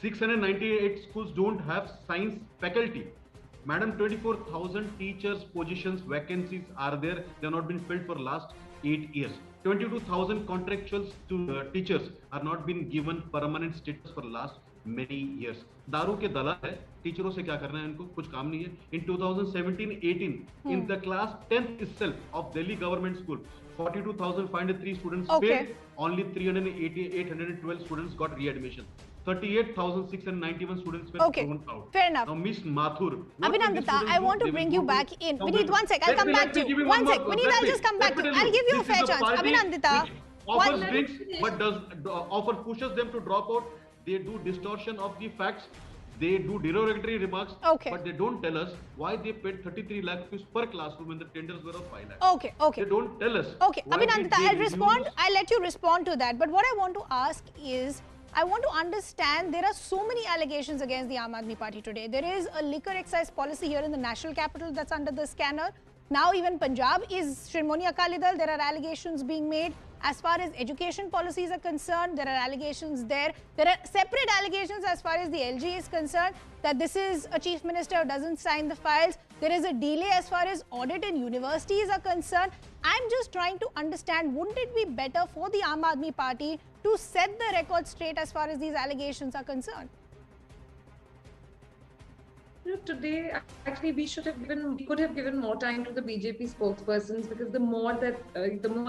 698 schools don't have science faculty. Madam, 24,000 teachers positions vacancies are there. They have not been filled for last 8 years. 22,000 contractual teachers are not been given permanent status for last many years. दारू के दलाल है, टीचरों से क्या करना है इनको, कुछ काम नहीं है. In 2017-18, in the class 10th itself of Delhi government school, 42,503 students failed. Only 812 students got readmission. 38,691 students were thrown out. Fair enough. Now, Miss Mathur. Abhinandita, I want to bring you back in. Vineet, one sec. I'll come back to you. One sec. Vineet, I'll just come back to you. I'll give you a fair chance. Abhinandita. Offers drinks, but pushes them to drop out. They do distortion of the facts. They do derogatory remarks. But they don't tell us why they paid 33 lakh rupees per classroom when the tenders were of 5 lakh. They don't tell us. Abhinandita, I'll respond. I'll let you respond to that. But what I want to ask is, I want to understand, there are so many allegations against the Aam Aadmi Party today. There is a liquor excise policy here in the national capital that's under the scanner. Now even Punjab is Shrimoni Akali Dal. There are allegations being made. As far as education policies are concerned, there are allegations there. There are separate allegations as far as the LG is concerned, that this is a chief minister who doesn't sign the files. There is a delay as far as audit in universities are concerned. I'm just trying to understand, wouldn't it be better for the Aam Aadmi Party to set the record straight as far as these allegations are concerned? Today, actually, we could have given more time to the BJP spokespersons, because the more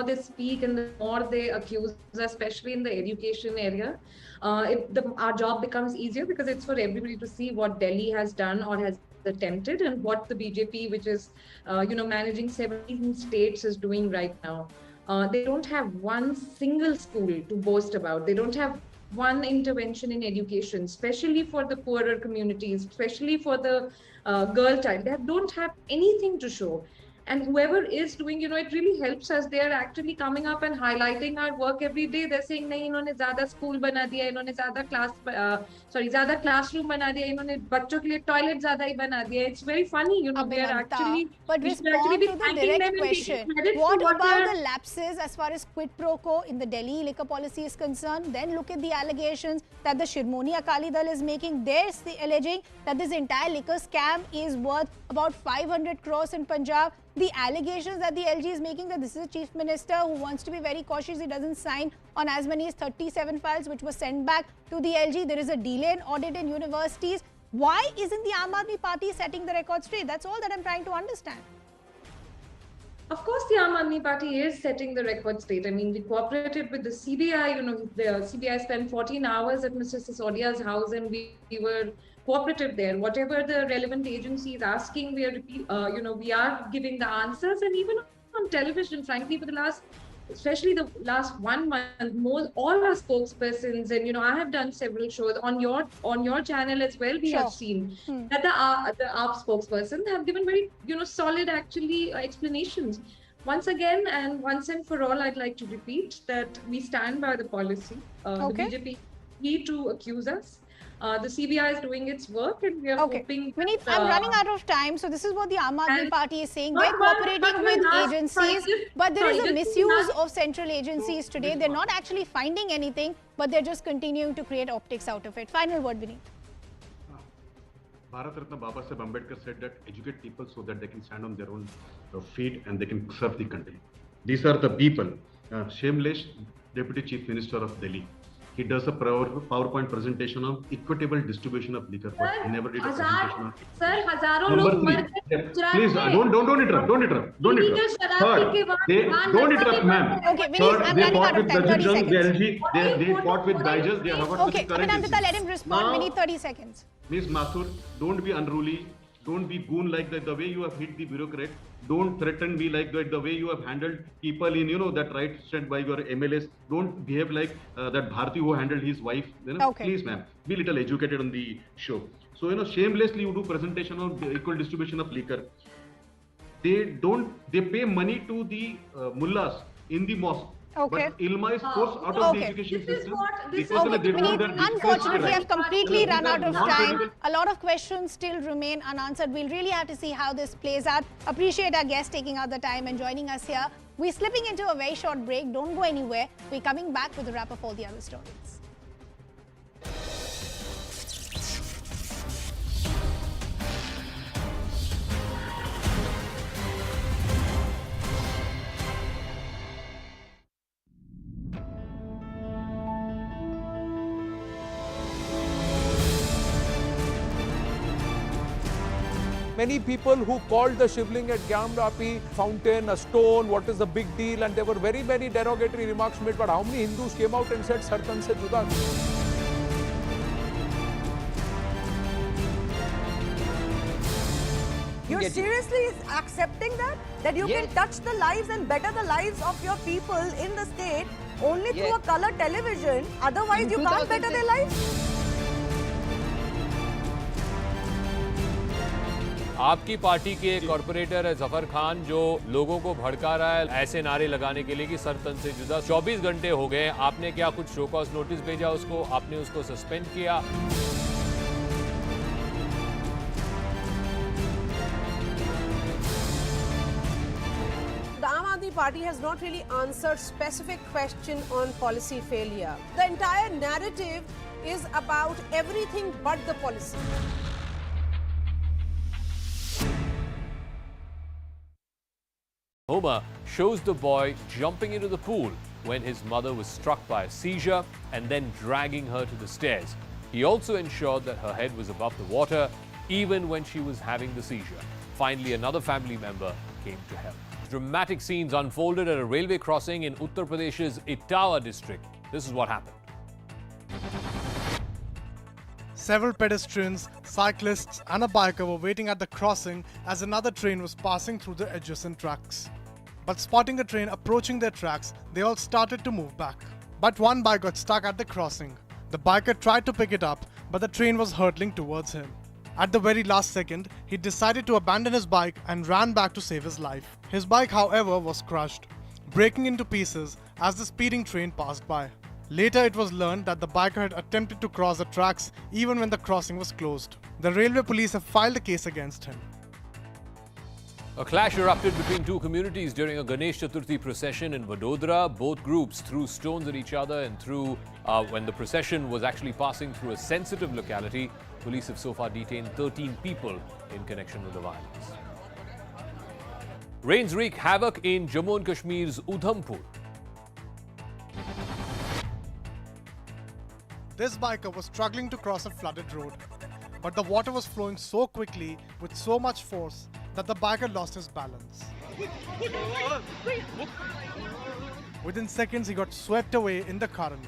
they speak and the more they accuse, especially in the education area, our job becomes easier, because it's for everybody to see what Delhi has done or has attempted, and what the BJP, which is managing 17 states, is doing right now. They don't have one single school to boast about. They don't have one intervention in education, especially for the poorer communities, especially for the girl child. They don't have anything to show. And whoever is doing, it really helps us. They are actually coming up and highlighting our work every day. They're saying, nahi, inhone zyada school bana diya, inhone zyada classroom bana diya, inhone bachchon ke liye toilet zyada hi bana diya. It's very funny, they are actually... But respond to the direct question. What about the lapses as far as quid pro quo in the Delhi liquor policy is concerned? Then look at the allegations that the Shiromani Akali Dal is making. They're alleging that this entire liquor scam is worth about 500 crores in Punjab. The allegations that the LG is making, that this is a chief minister who wants to be very cautious, he doesn't sign on as many as 37 files which were sent back to the LG. There is a delay in audit in universities. Why isn't the Aam Aadmi Party setting the record straight? That's all that I'm trying to understand. Of course, the Aam Aadmi Party is setting the record straight. I mean, we cooperated with the CBI. The CBI spent 14 hours at Mr. Sisodia's house, and we were cooperative there. Whatever the relevant agency is asking, we are giving the answers. And even on television, frankly, for especially the last 1 month, all our spokespersons, and I have done several shows on your channel as well. We have seen that the AAP spokesperson have given very solid actually explanations. Once again, and once and for all, I'd like to repeat that we stand by the policy. The BJP need to accuse us. The CBI is doing its work, and we are hoping... I'm running out of time, so this is what the Aam Aadmi Party is saying. They're cooperating with agencies, but there is a misuse of central agencies today. They're not actually finding anything, but they're just continuing to create optics out of it. Final word, Vineet. Bharat Ratna Baba Saheb Ambedkar said that educate people so that they can stand on their own feet and they can serve the country. These are the people. Shameless Deputy Chief Minister of Delhi. He does a PowerPoint presentation of equitable distribution of liquor, but he never did a presentation of... Sir, hazaron log mar please, don't interrupt. Third, don't interrupt, ma'am. Okay, Vineet, I'm running out of time. 30 seconds. They fought with Digest. They have got okay, Abhinandita, let him respond. Vineet, 30 seconds. Ms. Mathur, don't be unruly. Don't be goon like that. The way you have hit the bureaucrat. Don't threaten me like that. The way you have handled people in, that right sent by your MLAs. Don't behave like that Bharti who handled his wife. Please, ma'am, be little educated on the show. So, shamelessly you do presentation on the equal distribution of liquor. They pay money to the mullahs in the mosque. But Ilma is forced out of the education system. Unfortunately, I've completely run out of time. A lot of questions still remain unanswered. We'll really have to see how this plays out. Appreciate our guests taking out the time and joining us here. We're slipping into a very short break. Don't go anywhere. We're coming back with a wrap of all the other stories. Many people who called the Shivling at Gyamrapi fountain a stone, what is the big deal, and there were very, very derogatory remarks made. But how many Hindus came out and said, Sartan se juda? You're seriously accepting that? That you can touch the lives and better the lives of your people in the state only through a color television, otherwise you can't better their lives? आपकी party के corporator है जफर खान जो लोगों को भड़का रहा है ऐसे नारे लगाने के लिए कि सर तन से जुदा। 24 घंटे हो गए, आपने क्या कुछ शो कॉज नोटिस भेजा उसको? आपने उसको सस्पेंड किया? The Aam Aadmi Aadmi Party has not really answered specific question on policy failure. The entire narrative is about everything but the policy. Homer shows the boy jumping into the pool when his mother was struck by a seizure and then dragging her to the stairs. He also ensured that her head was above the water even when she was having the seizure. Finally, another family member came to help. Dramatic scenes unfolded at a railway crossing in Uttar Pradesh's Etawah district. This is what happened. Several pedestrians, cyclists and a biker were waiting at the crossing as another train was passing through the adjacent tracks. But spotting a train approaching their tracks, they all started to move back. But one bike got stuck at the crossing. The biker tried to pick it up, but the train was hurtling towards him. At the very last second, he decided to abandon his bike and ran back to save his life. His bike, however, was crushed, breaking into pieces as the speeding train passed by. Later, it was learned that the biker had attempted to cross the tracks even when the crossing was closed. The railway police have filed a case against him. A clash erupted between two communities during a Ganesh Chaturthi procession in Vadodara. Both groups threw stones at each other and when the procession was actually passing through a sensitive locality. Police have so far detained 13 people in connection with the violence. Rains wreak havoc in Jammu and Kashmir's Udhampur. This biker was struggling to cross a flooded road, but the water was flowing so quickly with so much force that the biker lost his balance. Within seconds, he got swept away in the current.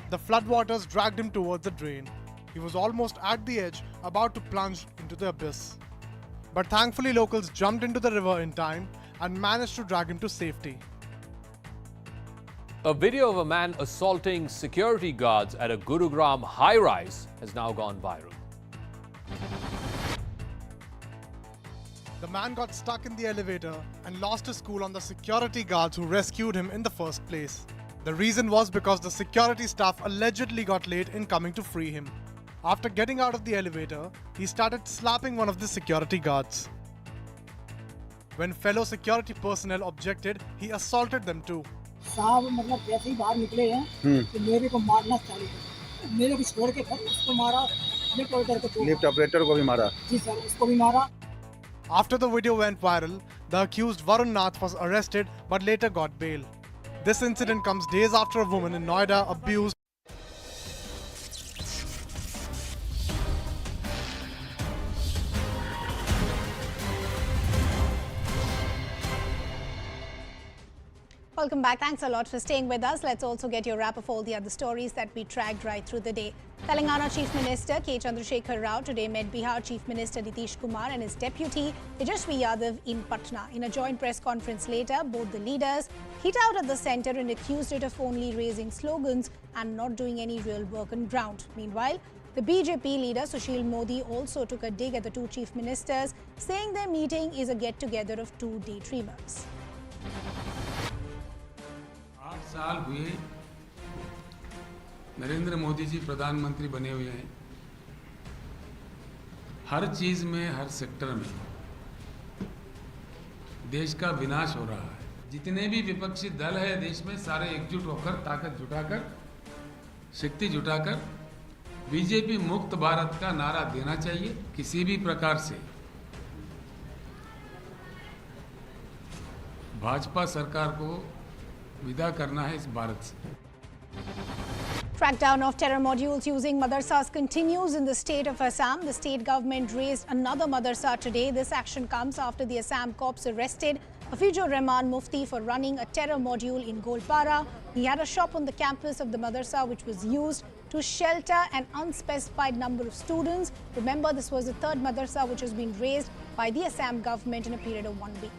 The floodwaters dragged him towards the drain. He was almost at the edge, about to plunge into the abyss. But thankfully, locals jumped into the river in time and managed to drag him to safety. A video of a man assaulting security guards at a Gurugram high-rise has now gone viral. The man got stuck in the elevator and lost his cool on the security guards who rescued him in the first place. The reason was because the security staff allegedly got late in coming to free him. After getting out of the elevator, he started slapping one of the security guards. When fellow security personnel objected, he assaulted them too. साहब मतलब जैसे ही बाहर निकले हैं तो मेरे को मारना चालू किया, मेरे को छोड़ के फिर उसको मारा, लिफ्ट ऑपरेटर को भी मारा। जी सर, उसको भी मारा। After the video went viral, the accused Varun Nath was arrested but later got bail. This incident comes days after a woman in Noida abused Welcome back. Thanks a lot for staying with us. Let's also get your wrap of all the other stories that we tracked right through the day. Telangana Chief Minister Chandrashekhar Rao today met Bihar Chief Minister Nitish Kumar and his deputy Tejashwi Yadav in Patna. In a joint press conference later, both the leaders hit out at the centre and accused it of only raising slogans and not doing any real work on ground. Meanwhile, the BJP leader Sushil Modi also took a dig at the two chief ministers, saying their meeting is a get-together of two daydreamers. 8 साल हुए नरेंद्र मोदी जी प्रधानमंत्री बने हुए हैं। हर चीज में, हर sector में देश का विनाश हो रहा है। जितने भी विपक्षी दल है देश में, सारे एकजुट होकर, ताकत जुटाकर, शक्ति जुटाकर बीजेपी मुक्त भारत का नारा देना चाहिए। किसी भी प्रकार से भाजपा सरकार को विदा करना है इस भारत से। Crackdown of terror modules using madrasas continues in the state of Assam. The state government raised another madrasa today. This action comes after the Assam cops arrested Hafizur Rahman Mufti for running a terror module in Golpara. He had a shop on the campus of the madrasa which was used to shelter an unspecified number of students. Remember, this was the third madrasa which has been raised by the Assam government in a period of 1 week.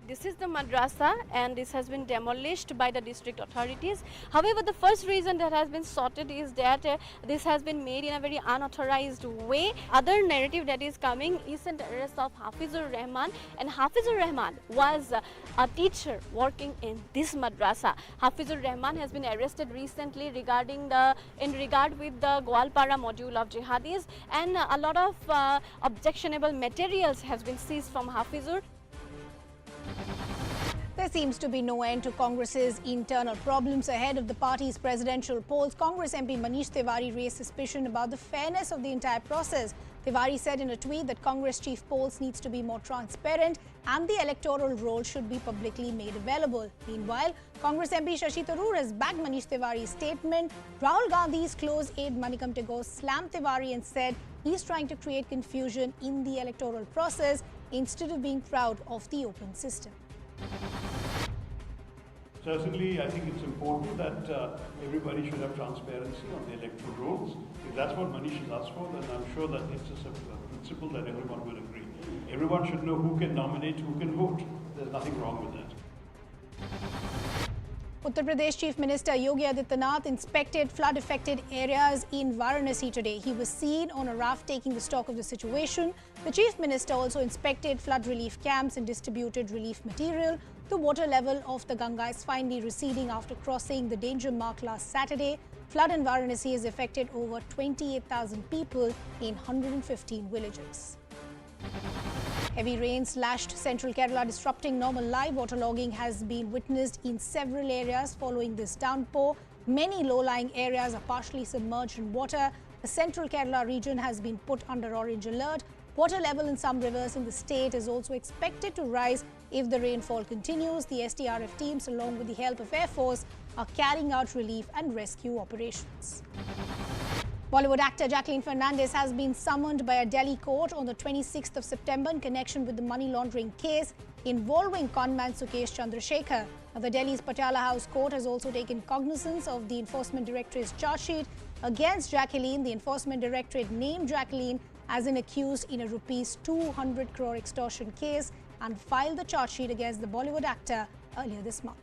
This is the madrasa and this has been demolished by the district authorities. However, the first reason that has been sorted is that this has been made in a very unauthorized way. Other narrative that is coming is the arrest of Hafizur Rahman, and Hafizur Rahman was a teacher working in this madrasa. Hafizur Rahman has been arrested recently in regard with the Gwalpara module of jihadis, and a lot of objectionable materials has been seized from Hafizur. There seems to be no end to Congress's internal problems ahead of the party's presidential polls. Congress MP Manish Tiwari raised suspicion about the fairness of the entire process. Tiwari said in a tweet that Congress chief polls needs to be more transparent and the electoral roll should be publicly made available. Meanwhile, Congress MP Shashi Tharoor has backed Manish Tiwari's statement. Rahul Gandhi's close aide Manikam Tagore slammed Tiwari and said he's trying to create confusion in the electoral process instead of being proud of the open system. Certainly, I think it's important that everybody should have transparency on the electoral rolls. If that's what Manish has asked for, then I'm sure that it's a principle that everyone will agree. Everyone should know who can nominate, who can vote. There's nothing wrong with that. Uttar Pradesh Chief Minister Yogi Adityanath inspected flood-affected areas in Varanasi today. He was seen on a raft taking the stock of the situation. The Chief Minister also inspected flood relief camps and distributed relief material. The water level of the Ganga is finally receding after crossing the danger mark last Saturday. Flood in Varanasi has affected over 28,000 people in 115 villages. Heavy rains lashed central Kerala, disrupting normal life. Waterlogging has been witnessed in several areas following this downpour. Many low-lying areas are partially submerged in water. The central Kerala region has been put under orange alert. Water level in some rivers in the state is also expected to rise if the rainfall continues. The SDRF teams, along with the help of Air Force, are carrying out relief and rescue operations. Bollywood actor Jacqueline Fernandez has been summoned by a Delhi court on the 26th of September in connection with the money laundering case involving conman Sukesh Chandrashekhar. The Delhi's Patiala House Court has also taken cognizance of the Enforcement Directorate's charge sheet against Jacqueline. The Enforcement Directorate named Jacqueline as an accused in a rupees 200 crore extortion case and filed the charge sheet against the Bollywood actor earlier this month.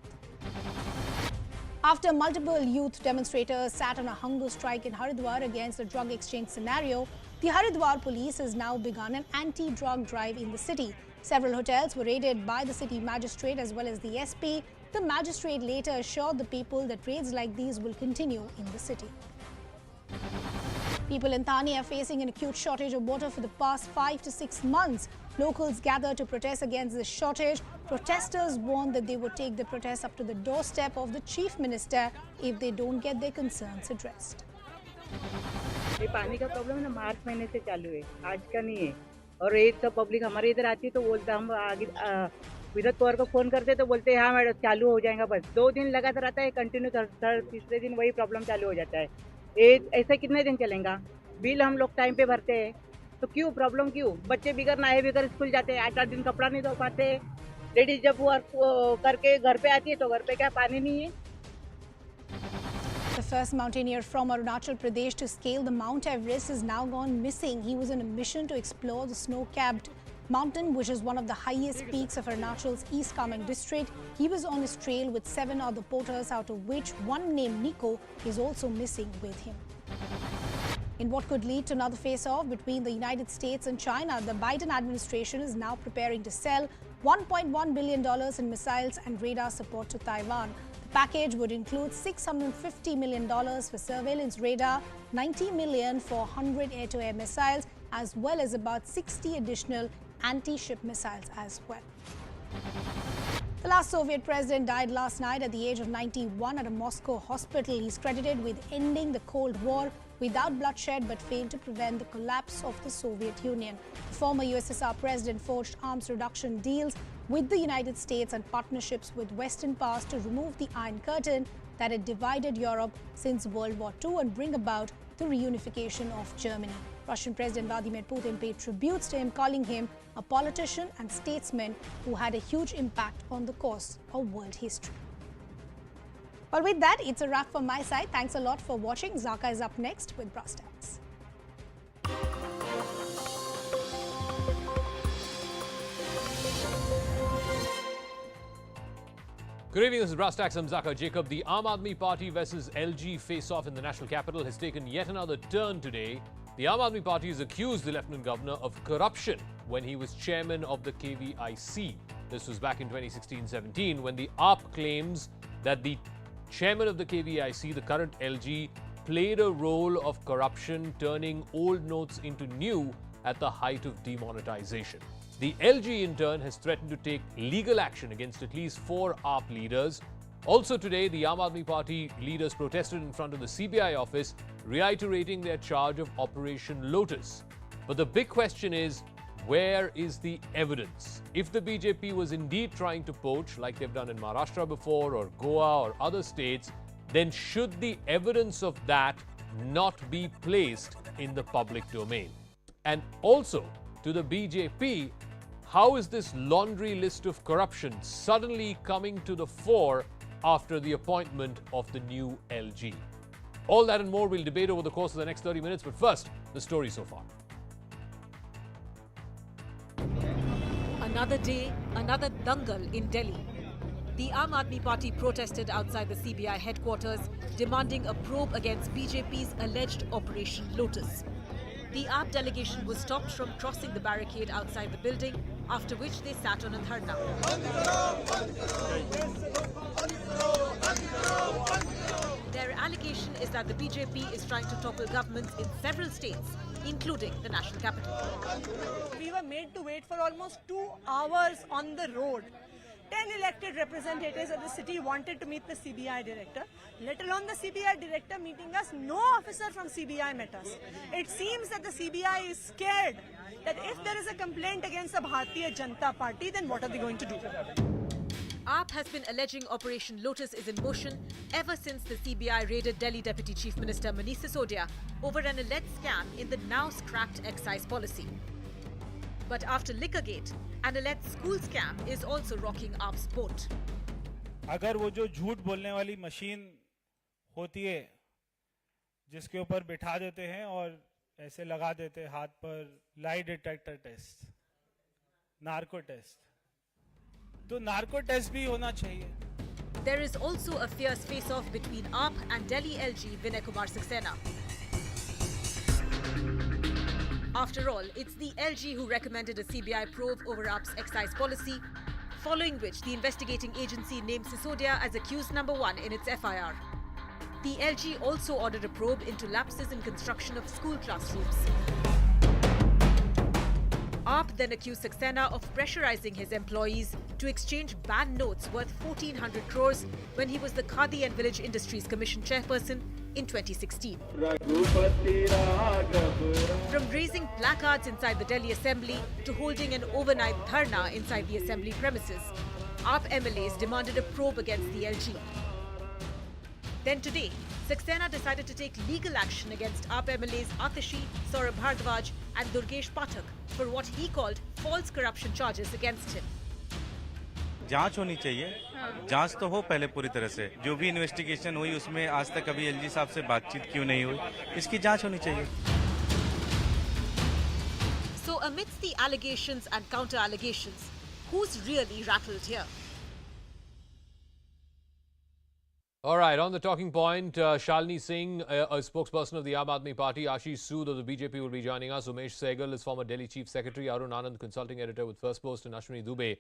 After multiple youth demonstrators sat on a hunger strike in Haridwar against the drug exchange scenario, the Haridwar police has now begun an anti-drug drive in the city. Several hotels were raided by the city magistrate as well as the SP. The magistrate later assured the people that raids like these will continue in the city. People in Thane are facing an acute shortage of water for the past 5 to 6 months. Locals gathered to protest against this shortage. Protesters warned that they would take the protest up to the doorstep of the Chief Minister if they don't get their concerns addressed. ये पानी का problem है ना, मार्च महीने से चालू है, आज का नहीं है। और ये सब पब्लिक हमारे इधर आती है तो बोलता हम आगे विद्युत पवार को फोन करते तो बोलते हैं हाँ मैडम चालू हो जाएगा। बस 2 दिन लगातार आता है, कंटिन्यू तीसरे दिन वही प्रॉब्लम चालू हो जाता है। ऐसे कितने दिन चलेगा? बिल हम लोग टाइम पे भरते हैं तो क्यों प्रॉब्लम क्यों? बच्चे बिगर नहाए बिगर स्कूल जाते हैं, 8-8 दिन कपड़ा नहीं धो पाते। लेडीज जब वर्क करके घर पे आती है तो घर पे क्या पानी नहीं है? The first mountaineer from Arunachal Pradesh to scale the Mount Everest has now gone missing. He was on a mission to explore the snow-capped mountain, which is one of the highest peaks of Arunachal's East Kameng district. He was on his trail with 7 other porters, out of which one named Nico is also missing with him. In what could lead to another face-off between the United States and China, the Biden administration is now preparing to sell $1.1 billion in missiles and radar support to Taiwan. The package would include $650 million for surveillance radar, $90 million for 100 air-to-air missiles, as well as about 60 additional anti-ship missiles as well. The last Soviet president died last night at the age of 91 at a Moscow hospital. He's credited with ending the Cold War without bloodshed but failed to prevent the collapse of the Soviet Union. The former USSR president forged arms reduction deals with the United States and partnerships with Western powers to remove the Iron Curtain that had divided Europe since World War II and bring about the reunification of Germany. Russian President Vladimir Putin paid tributes to him, calling him a politician and statesman who had a huge impact on the course of world history. Well, with that, it's a wrap from my side. Thanks a lot for watching. Zaka is up next with Brass Tacks. Good evening, this is Brass Tacks. I'm Zaka Jacob. The Aam Aadmi Party versus LG face-off in the national capital has taken yet another turn today. The Aam Aadmi Party has accused the Lieutenant Governor of corruption when he was chairman of the KVIC. This was back in 2016-17 when the AAP claims that the chairman of the KVIC, the current LG, played a role of corruption, turning old notes into new at the height of demonetization. The LG in turn has threatened to take legal action against at least 4 AAP leaders. Also today, the Aam Aadmi Party leaders protested in front of the CBI office, reiterating their charge of Operation Lotus. But the big question is, where is the evidence? If the BJP was indeed trying to poach, like they've done in Maharashtra before, or Goa or other states, then should the evidence of that not be placed in the public domain? And also, to the BJP, how is this laundry list of corruption suddenly coming to the fore after the appointment of the new LG? All that and more we'll debate over the course of the next 30 minutes. But first, the story so far. Another day, another dangal in Delhi. The Aam Aadmi Party protested outside the CBI headquarters, demanding a probe against BJP's alleged Operation Lotus. The AAP delegation was stopped from crossing the barricade outside the building, after which they sat on a dharna. Their allegation is that the BJP is trying to topple governments in several states, including the national capital. We were made to wait for almost 2 hours on the road. 10 elected representatives of the city wanted to meet the CBI director, let alone the CBI director meeting us. No officer from CBI met us. It seems that the CBI is scared that if there is a complaint against the Bharatiya Janata Party, then what are they going to do? AAP has been alleging Operation Lotus is in motion ever since the CBI raided Delhi Deputy Chief Minister Manish Sisodia over an alleged scam in the now scrapped excise policy. But after Liquorgate, an alleged school scam is also rocking AAP's boat. अगर वो जो झूठ बोलने वाली machine होती है जिसके ऊपर बिठा देते हैं और ऐसे लगा देते हैं हाथ पर lie detector test, narco test, तो नार्को टेस्ट भी होना चाहिए. There is also a fierce face-off between AAP and Delhi LG Vinay Kumar Saxena. After all, it's the LG who recommended a CBI probe over AAP's excise policy, following which the investigating agency named Sisodia as accused number 1 in its FIR. The LG also ordered a probe into lapses in construction of school classrooms. AAP then accused Saxena of pressurizing his employees to exchange banned notes worth 1,400 crores when he was the Khadi and Village Industries Commission chairperson in 2016. From raising placards inside the Delhi Assembly to holding an overnight dharna inside the Assembly premises, AAP MLAs demanded a probe against the LG. Then today, Saxena decided to take legal action against AAP MLAs Atashi, Saurabh Bhardwaj and Durgesh Pathak for what he called false corruption charges against him. जांच होनी चाहिए. जांच तो हो पहले पूरी तरह से. जो भी इन्वेस्टिगेशन हुई उसमें आज तक कभी एलजी साहब से बातचीत क्यों नहीं हुई, इसकी जांच होनी चाहिए. So amidst the allegations and counter-allegations, who's really rattled here? All right, on the talking point, Shalini Singh, a spokesperson of the Aam Aadmi Party, Ashish Sood of the BJP will be joining us. Umesh Sehgal is former Delhi Chief Secretary, Arun Anand, consulting editor with First Post, and Ashwini Dubey,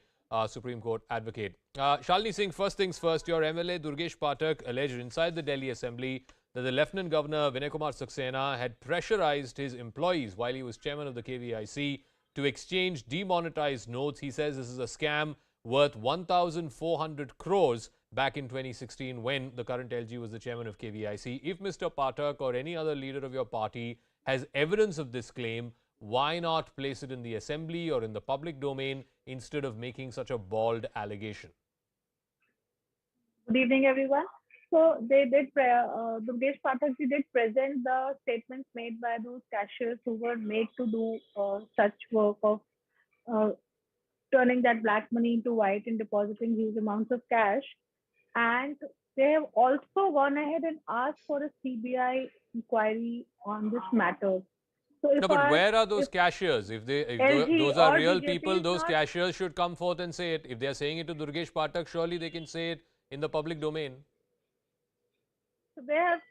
Supreme Court advocate. Shalini Singh, first things first, your MLA Durgesh Pathak alleged inside the Delhi Assembly that the Lieutenant Governor Vinay Kumar Saxena had pressurized his employees while he was chairman of the KVIC to exchange demonetized notes. He says this is a scam worth 1,400 crores back in 2016 when the current LG was the chairman of KVIC. If Mr. Pathak or any other leader of your party has evidence of this claim, why not place it in the assembly or in the public domain instead of making such a bald allegation? Good evening, everyone. So they did, Durgesh Pathak did present the statements made by those cashiers who were made to do such work of turning that black money into white and depositing huge amounts of cash. And they have also gone ahead and asked for a CBI inquiry on this matter. So no, but where are those cashiers? If those are real people, those cashiers should come forth and say it. If they are saying it to Durgesh Pathak, surely they can say it in the public domain. So they have,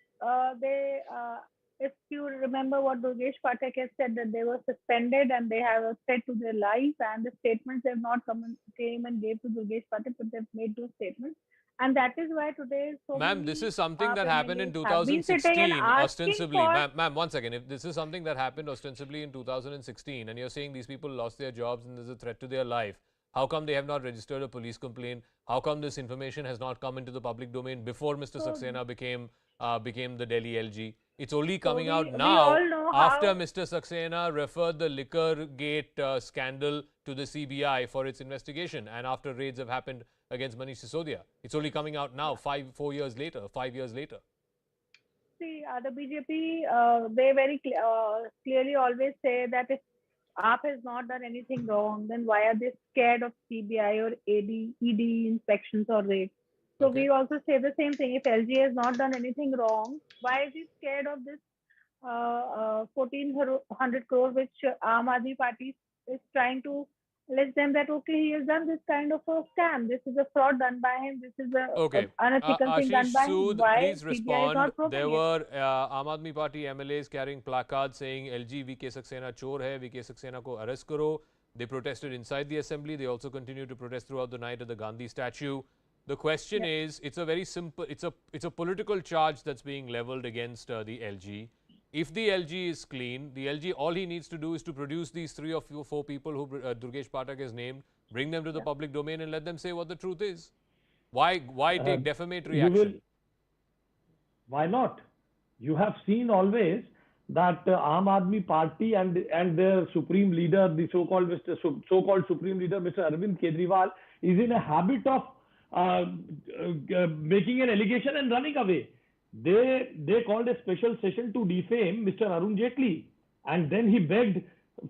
if you remember what Durgesh Pathak has said, that they were suspended and they have a threat to their life, and the statements have not came and gave to Durgesh Pathak, but they've made those statements. And that is why today Ma'am, this is something that happened in have been sitting and 2016 asking ostensibly. for- Ma'am, one second. If this is something that happened ostensibly in 2016 and you're saying these people lost their jobs and there's a threat to their life, how come they have not registered a police complaint? How come this information has not come into the public domain before Mr. Saxena became the Delhi LG? It's only coming out now all know after how- Mr. Saxena referred the liquor gate scandal to the CBI for its investigation, and after raids have happened against Manish Sisodia. It's only coming out now, 5 years later. See, the BJP, they very clearly always say that if AAP has not done anything wrong, then why are they scared of CBI or ED inspections or raids? So we also say the same thing. If LG has not done anything wrong, why is he scared of this 1,400 crore which Aam Aadmi Party is trying to let them that, okay, he has done this kind of a scam. This is a fraud done by him. This is a unethical thing done by him. Sood, Why please CBI is respond. not probing There it? were Aam Aadmi Party MLAs carrying placards saying LG VK Saxena chor hai, VK Saxena ko arrest karo. They protested inside the assembly. They also continued to protest throughout the night at the Gandhi statue. The question is, it's a very simple, it's a political charge that's being leveled against the LG. If the LG is clean, the LG, all he needs to do is to produce these 3 or 4 people who Durgesh Pathak has named, bring them to the public domain and let them say what the truth is. Why take defamatory action? Why not? You have seen always that Aam Aadmi Party and their supreme leader, the so-called supreme leader, Mr. Arvind Kejriwal, is in a habit of making an allegation and running away. They called a special session to defame Mr. Arun Jaitley, and then he begged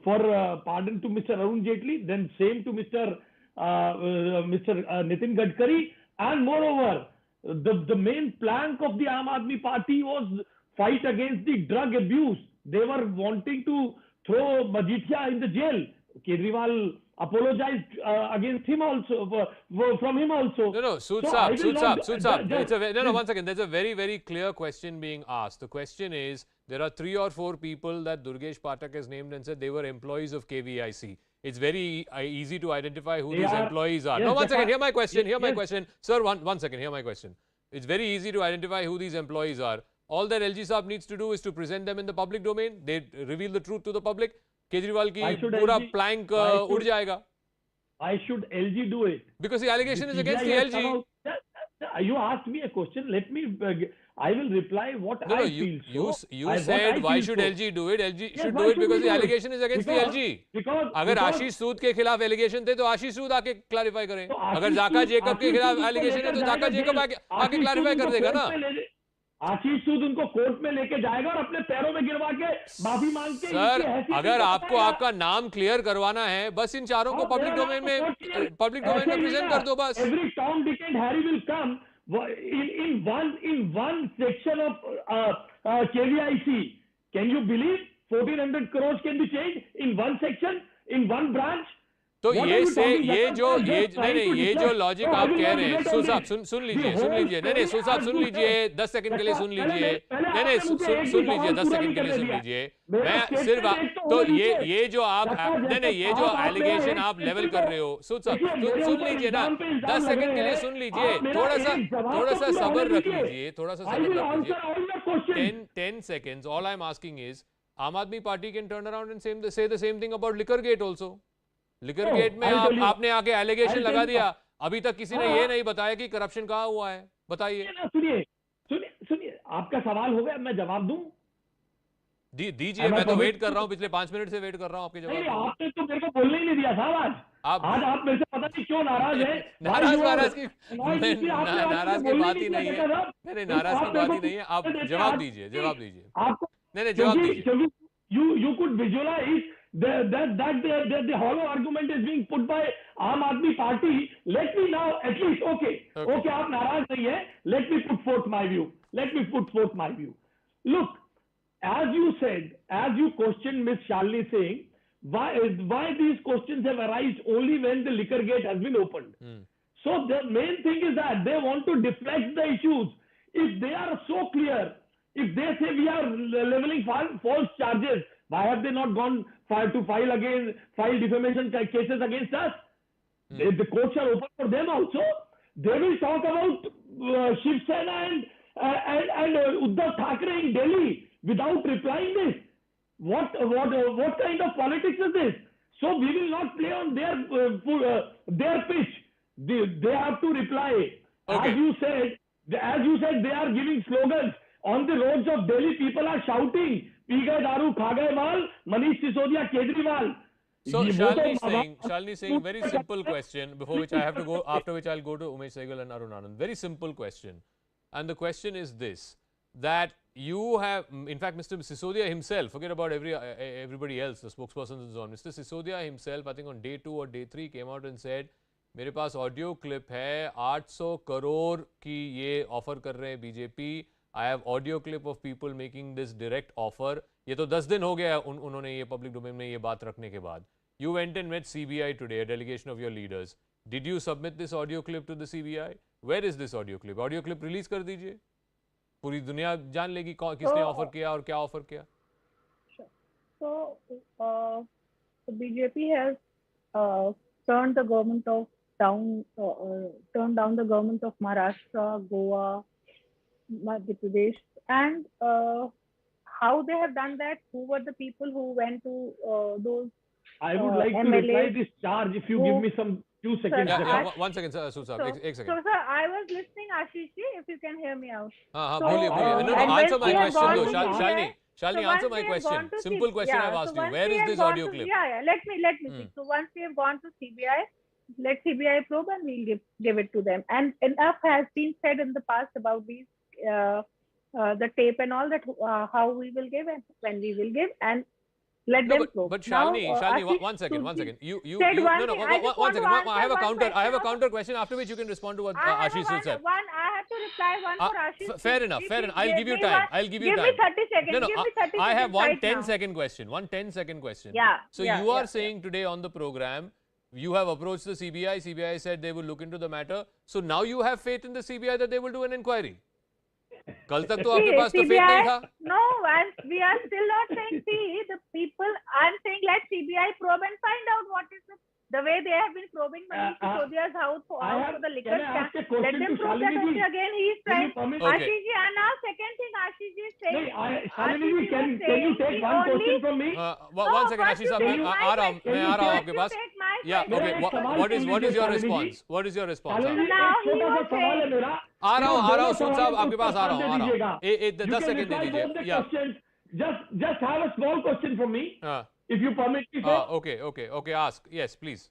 for pardon to Mr. Arun Jaitley, then same to Mr. Nitin Gadkari, and moreover, the main plank of the Aam Aadmi Party was fight against the drug abuse. They were wanting to throw Majithia in the jail. Kejriwal apologized against him also, from him also. No, Sood So Saab. One second. There's a very, very clear question being asked. The question is, there are 3 or 4 people that Durgesh Pathak has named and said they were employees of KVIC. It's very easy to identify who these employees are. Yes, No, one second. Hear my question. Sir, one second. Hear my question. It's very easy to identify who these employees are. All that LG Saab needs to do is to present them in the public domain. They reveal the truth to the public. Kejriwal ki pura plank ud jayega. Why should LG do it? Because the allegation is against the LG. You asked me a question. Let me. I will reply what I feel. You said why should LG do it? LG should do it because the allegation is against the LG. अगर आशीष सूद के खिलाफ allegation थे तो आशीष सूद आके clarify करें. अगर जाका Jacob के खिलाफ एलिगेशन है तो जाका जेकब आके क्लैरिफाई कर देगा ना. आशीष सूद उनको कोर्ट में लेके जाएगा और अपने पैरों में गिरवा के माफी मांग के. सर, अगर आपको आपका नाम क्लियर करवाना है, बस इन चारों को पब्लिक डोमेन में प्रेजेंट कर दो बस. Every Tom, Dick and Harry will come in one section of KVIC. Can you believe 1,400 crores can be changed in one section, in one branch? तो ये जो लॉजिक आप कह रहे हैं, सुन लीजिए नहीं सुन लीजिए 10 सेकंड के लिए सुन लीजिए. नहीं सुन लीजिए 10 सेकंड के लिए सुन लीजिए. मैं सिर्फ तो ये जो आप ये जो एलिगेशन आप लेवल कर रहे हो, सुन लीजिए ना, 10 सेकंड के लिए सुन लीजिए. थोड़ा सा सब्र रख लीजिए. 10 seconds. All I'm asking is, Aam Aadmi Party can turn around and say the same thing about liquor gate also. Liquor gate में आपने आके एलिगेशन लगा दिया. अभी तक किसी ने ये नहीं बताया कि करप्शन कहाँ हुआ है. बताइए. सुनिए आपका सवाल हो गया, मैं जवाब दूं. दीजिए. मैं तो वेट कर रहा हूँ, पिछले 5 मिनट से वेट कर रहा हूँ आपके जवाब. आपने तो मेरे को बोलने ही नहीं दिया साहब. आज आप मेरे से पता नहीं क्यों नाराज है. नाराज की बात ही नहीं है. नहीं नाराज की बात ही नहीं है. आप जवाब दीजिए. आपको नहीं जवाब दीजिए. You could visualize that the hollow argument is being put by Aam Aadmi Party. Let me now at least okay आप नाराज नहीं है. Let me put forth my view. Look, as you said, as you questioned Ms. Shalini saying, why these questions have arisen only when the liquor gate has been opened. So the main thing is that they want to deflect the issues. If they are so clear, if they say we are leveling false charges, why have they not gone to file defamation cases against us? The courts are open for them also. They will talk about Shiv Sena and Uddhav Thackeray in Delhi without replying this. What kind of politics is this? So we will not play on their pitch. They have to reply. Okay. As you said, they are giving slogans on the roads of Delhi. People are shouting, "Pee gaye daru, kha gaye mal, Manish Sisodia, Kejriwal." So Shalini saying very simple question before which I have to go, after which I'll go to Umesh Sehgal and Arun Anand. Very simple question. And the question is this, that you have, in fact, Mr. Sisodia himself, forget about everybody else, the spokespersons and so on. Mr. Sisodia himself, I think on day 2 or day 3, came out and said, मेरे पास audio clip है 800 करोड़ की ये offer कर रहे हैं BJP. I have audio clip of people making this direct offer. ये तो 10 दिन हो गया उन्होंने ये पब्लिक डोमेन में ये बात रखने के बाद. You went and met CBI today, a delegation of your leaders. Did you submit this audio clip to the CBI? Where is this audio clip? Audio clip release कर दीजिए. पूरी दुनिया जान लेगी किसने ऑफर किया और क्या ऑफर किया. So, the BJP has turned the government of turned down the government of Maharashtra, Goa, Madhya Pradesh, and how they have done that? Who were the people who went to those? I would like to reply this charge if you give me some few seconds. Yeah, 1 second, sir. So, sir, 1 second. So, sir, I was listening, Ashish ji, if you can hear me out. No, answer my question though. Shalini, answer my question. Simple question I've asked you. Where is this audio clip? Yeah. Let me see. So once we have gone to CBI, let CBI probe and we'll give it to them. And enough has been said in the past about these, the tape and all that, how we will give and when we will give, and let them probe. But Shalini, one second. One second. I have a counter question, after which you can respond to what Ashish said. I have to reply one for Ashish. Fair enough. I'll give you time. Give me 30 seconds. I have one 10-second question. Yeah. So you are saying today on the program, you have approached the CBI. CBI said they will look into the matter. So now you have faith in the CBI that they will do an inquiry. कल तक तो आपके पास तो faith नहीं था. No, and we are still not saying. See, the people. I'm saying let CBI probe and find out what is the way they have been probing Manish Sisodia's house for the liquor scam. Let them probe that again. He is trying. Ashish ji, and now second thing Ashish ji is saying. Shalini ji, can you take one question from me? 1 second, Ashish साहब, मैं आ रहा हूँ आपके पास. Yeah, okay. What is your response? What is your response? आ रहा हूँ सूद साहब आपके पास आ रहा हूँ. 10 सेकंड दे दीजिए. Yeah. Just have a small question from me. If you permit me, sir. Okay. Ask. Yes, please.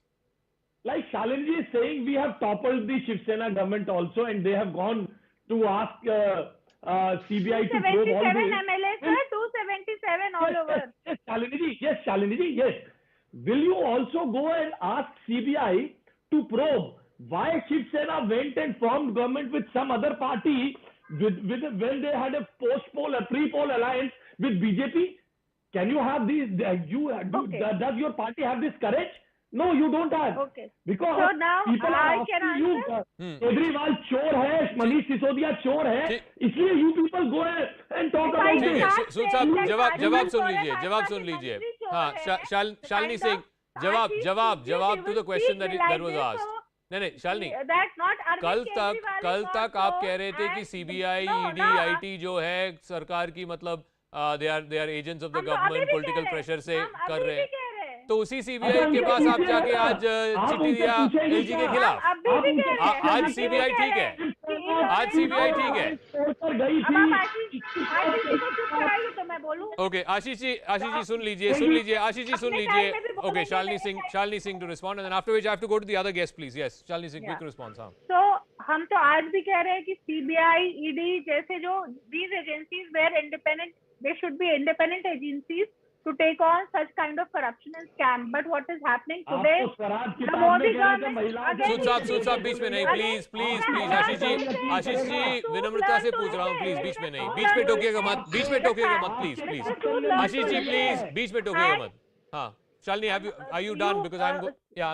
Like Shalini is saying, we have toppled the Shiv Sena government also, and they have gone to ask CBI to probe all the... 277 MLAs, sir. 277 all over. Yes, Shalini ji. Yes. Will you also go and ask CBI to probe why Shiv Sena went and formed government with some other party when they had a post-poll, a pre-poll alliance with BJP? Can you have these? Does your party have this courage? No, you don't have. Okay. Because so now people are asking you, Kejriwal chor hai, Manish Sisodia chor hai. इसलिए you people go and talk about it. सूद साहब जवाब सुन लीजिए. हाँ, शालिनी सिंह जवाब to the question that was asked. नहीं शालिनी, कल तक आप कह रहे थे कि CBI, ED, IT जो है सरकार की मतलब they are agents of the government, political pressure से कर रहे हैं. तो उसी CBI के पास आप जाके आज चिट्ठी दिया LG के खिलाफ. आज CBI ठीक है. Okay, आशीष जी सुन लीजिए. Okay, Shalini Singh to respond, and then after which I have to go to the other guest, please. Yes, Shalini Singh, quick response. So हम तो आज भी कह रहे हैं कि CBI, ED जैसे जो these agencies were independent, they should be independent agencies to take on such kind of corruption and scam. But what is happening today? The Modi government. सूद साहब बीच में नहीं, please. आशीष जी विनम्रता से पूछ रहा हूँ, please बीच में नहीं, बीच में टोकिएगा मत, please. आशीष जी please बीच में टोकिएगा मत. हाँ, Shalini, are you done? Because I'm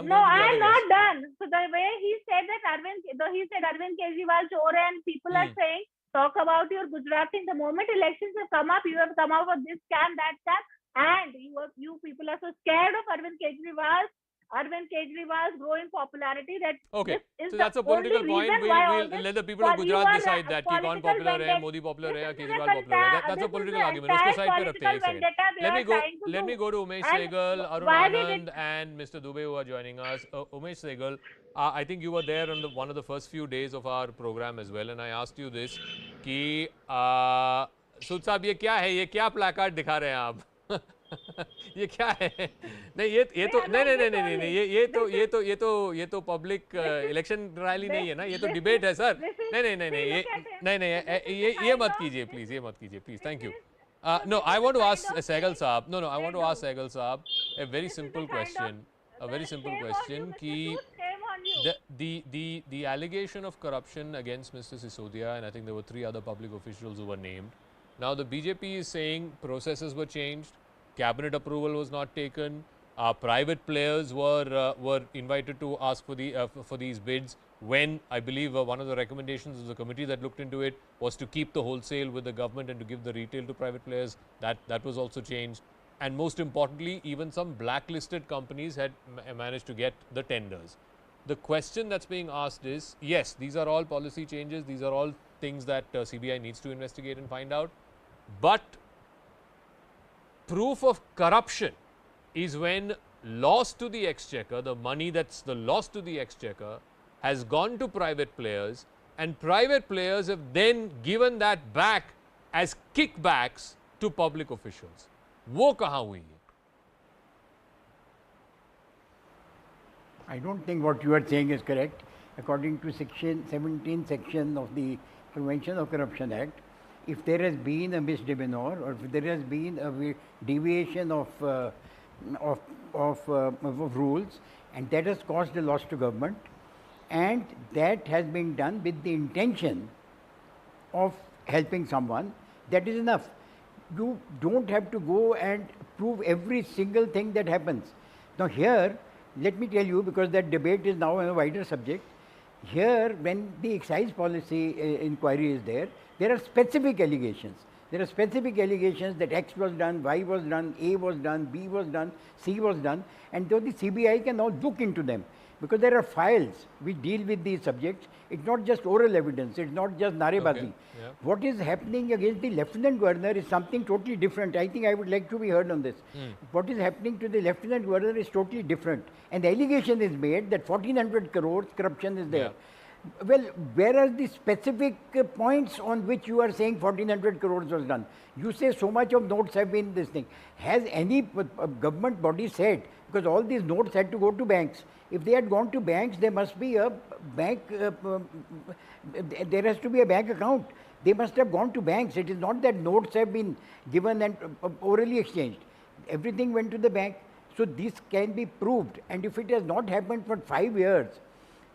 no, I'm not done. So the way he said that Arvind Kejriwal chore, and people are saying, talk about your Gujarati. The moment elections have come up, you have come out with this scam, that scam, and you people are so scared of Arvind Kejriwal Arvind Kejriwal's growing popularity, that Okay, this is so the that's a political only point. reason why all We'll this let the people of you Gujarat are decide that कि कौन political popular है, vendetta. Modi popular है या This is Kejriwal popular है. That's a this is political the argument. उसको entire side पे रखते हैं एक political second. vendetta they are trying to Let do. me go to Umesh And Sehgal, Arun why we Anand, and Mr. Dubey who are joining us. Umesh Sehgal, I think you were there on one of the first few days of our program as well, and I asked you this कि सूद साहब ये क्या है, ये क्या placard दिखा रहे हैं आप? ये क्या है? नहीं ये तो ये तो पब्लिक इलेक्शन रैली नहीं है ना, ये तो डिबेट है सर. नहीं ये मत कीजिए प्लीज, ये मत कीजिए please. Thank you. No, I want to ask Sehgal Saab. No, I want to ask Sehgal Saab a very simple question. A very simple question. Ki the allegation of corruption against Mr. Sisodia, and I think there were 3 other public officials who were named. Now the BJP is saying processes were changed, cabinet approval was not taken, private players were invited to ask for these bids, when I believe one of the recommendations of the committee that looked into it was to keep the wholesale with the government and to give the retail to private players. That was also changed. And most importantly, even some blacklisted companies had managed to get the tenders. The question that's being asked is, yes, these are all policy changes, these are all things that CBI needs to investigate and find out, but proof of corruption is when loss to the exchequer, the money that's the loss to the exchequer, has gone to private players, and private players have then given that back as kickbacks to public officials. वो कहाँ हुई है? I don't think what you are saying is correct. According to section 17 section of the Prevention of Corruption Act, if there has been a misdemeanor or if there has been a deviation of rules, and that has caused a loss to government, and that has been done with the intention of helping someone, that is enough. You don't have to go and prove every single thing that happens. Now here, let me tell you, because that debate is now on a wider subject, here when the excise policy inquiry is there are specific allegations. There are specific allegations that X was done, Y was done, A was done, B was done, C was done, and though the CBI can now look into them, because there are files which deal with these subjects. It's not just oral evidence, it's not just narebazi. Okay. Yeah. What is happening against the Lieutenant Governor is something totally different. I think I would like to be heard on this. What is happening to the Lieutenant Governor is totally different. And the allegation is made that 1400 crores corruption is there. Yeah. Well, where are the specific points on which you are saying 1400 crores was done? You say so much of notes have been this thing. Has any government body said, because all these notes had to go to banks. If they had gone to banks, there must be a bank, there has to be a bank account. They must have gone to banks. It is not that notes have been given and orally exchanged. Everything went to the bank. So this can be proved. And if it has not happened for 5 years,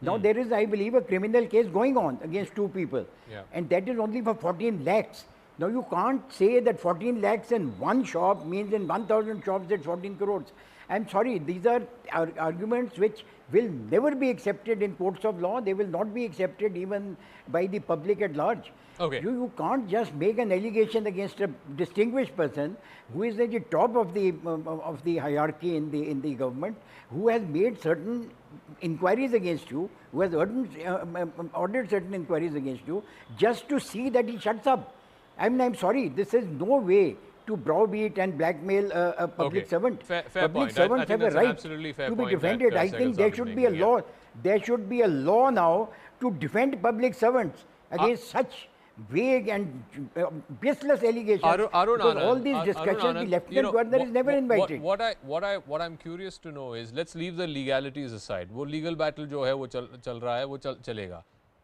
now there is, I believe, a criminal case going on against 2 people. Yeah. And that is only for 14 lakhs. Now you can't say that 14 lakhs in one shop means in 1000 shops at 14 crores. I'm sorry, these are arguments which will never be accepted in courts of law. They will not be accepted even by the public at large. Okay. You can't just make an allegation against a distinguished person who is at the top of the hierarchy in the government, who has made certain inquiries against you, who has ordered certain inquiries against you, just to see that he shuts up. I'm sorry, this is no way to browbeat and blackmail a public servant. Fair public point. servants have a right to be defended. I think there should be a law. There should be a law now to defend public servants against such vague and baseless allegations. Arun because Anand, all these discussions, Arun Anand, the Lieutenant Governor is never invited. What I'm curious to know is, let's leave the legalities aside. वो legal battle जो है वो चल रहा है, वो चलेगा.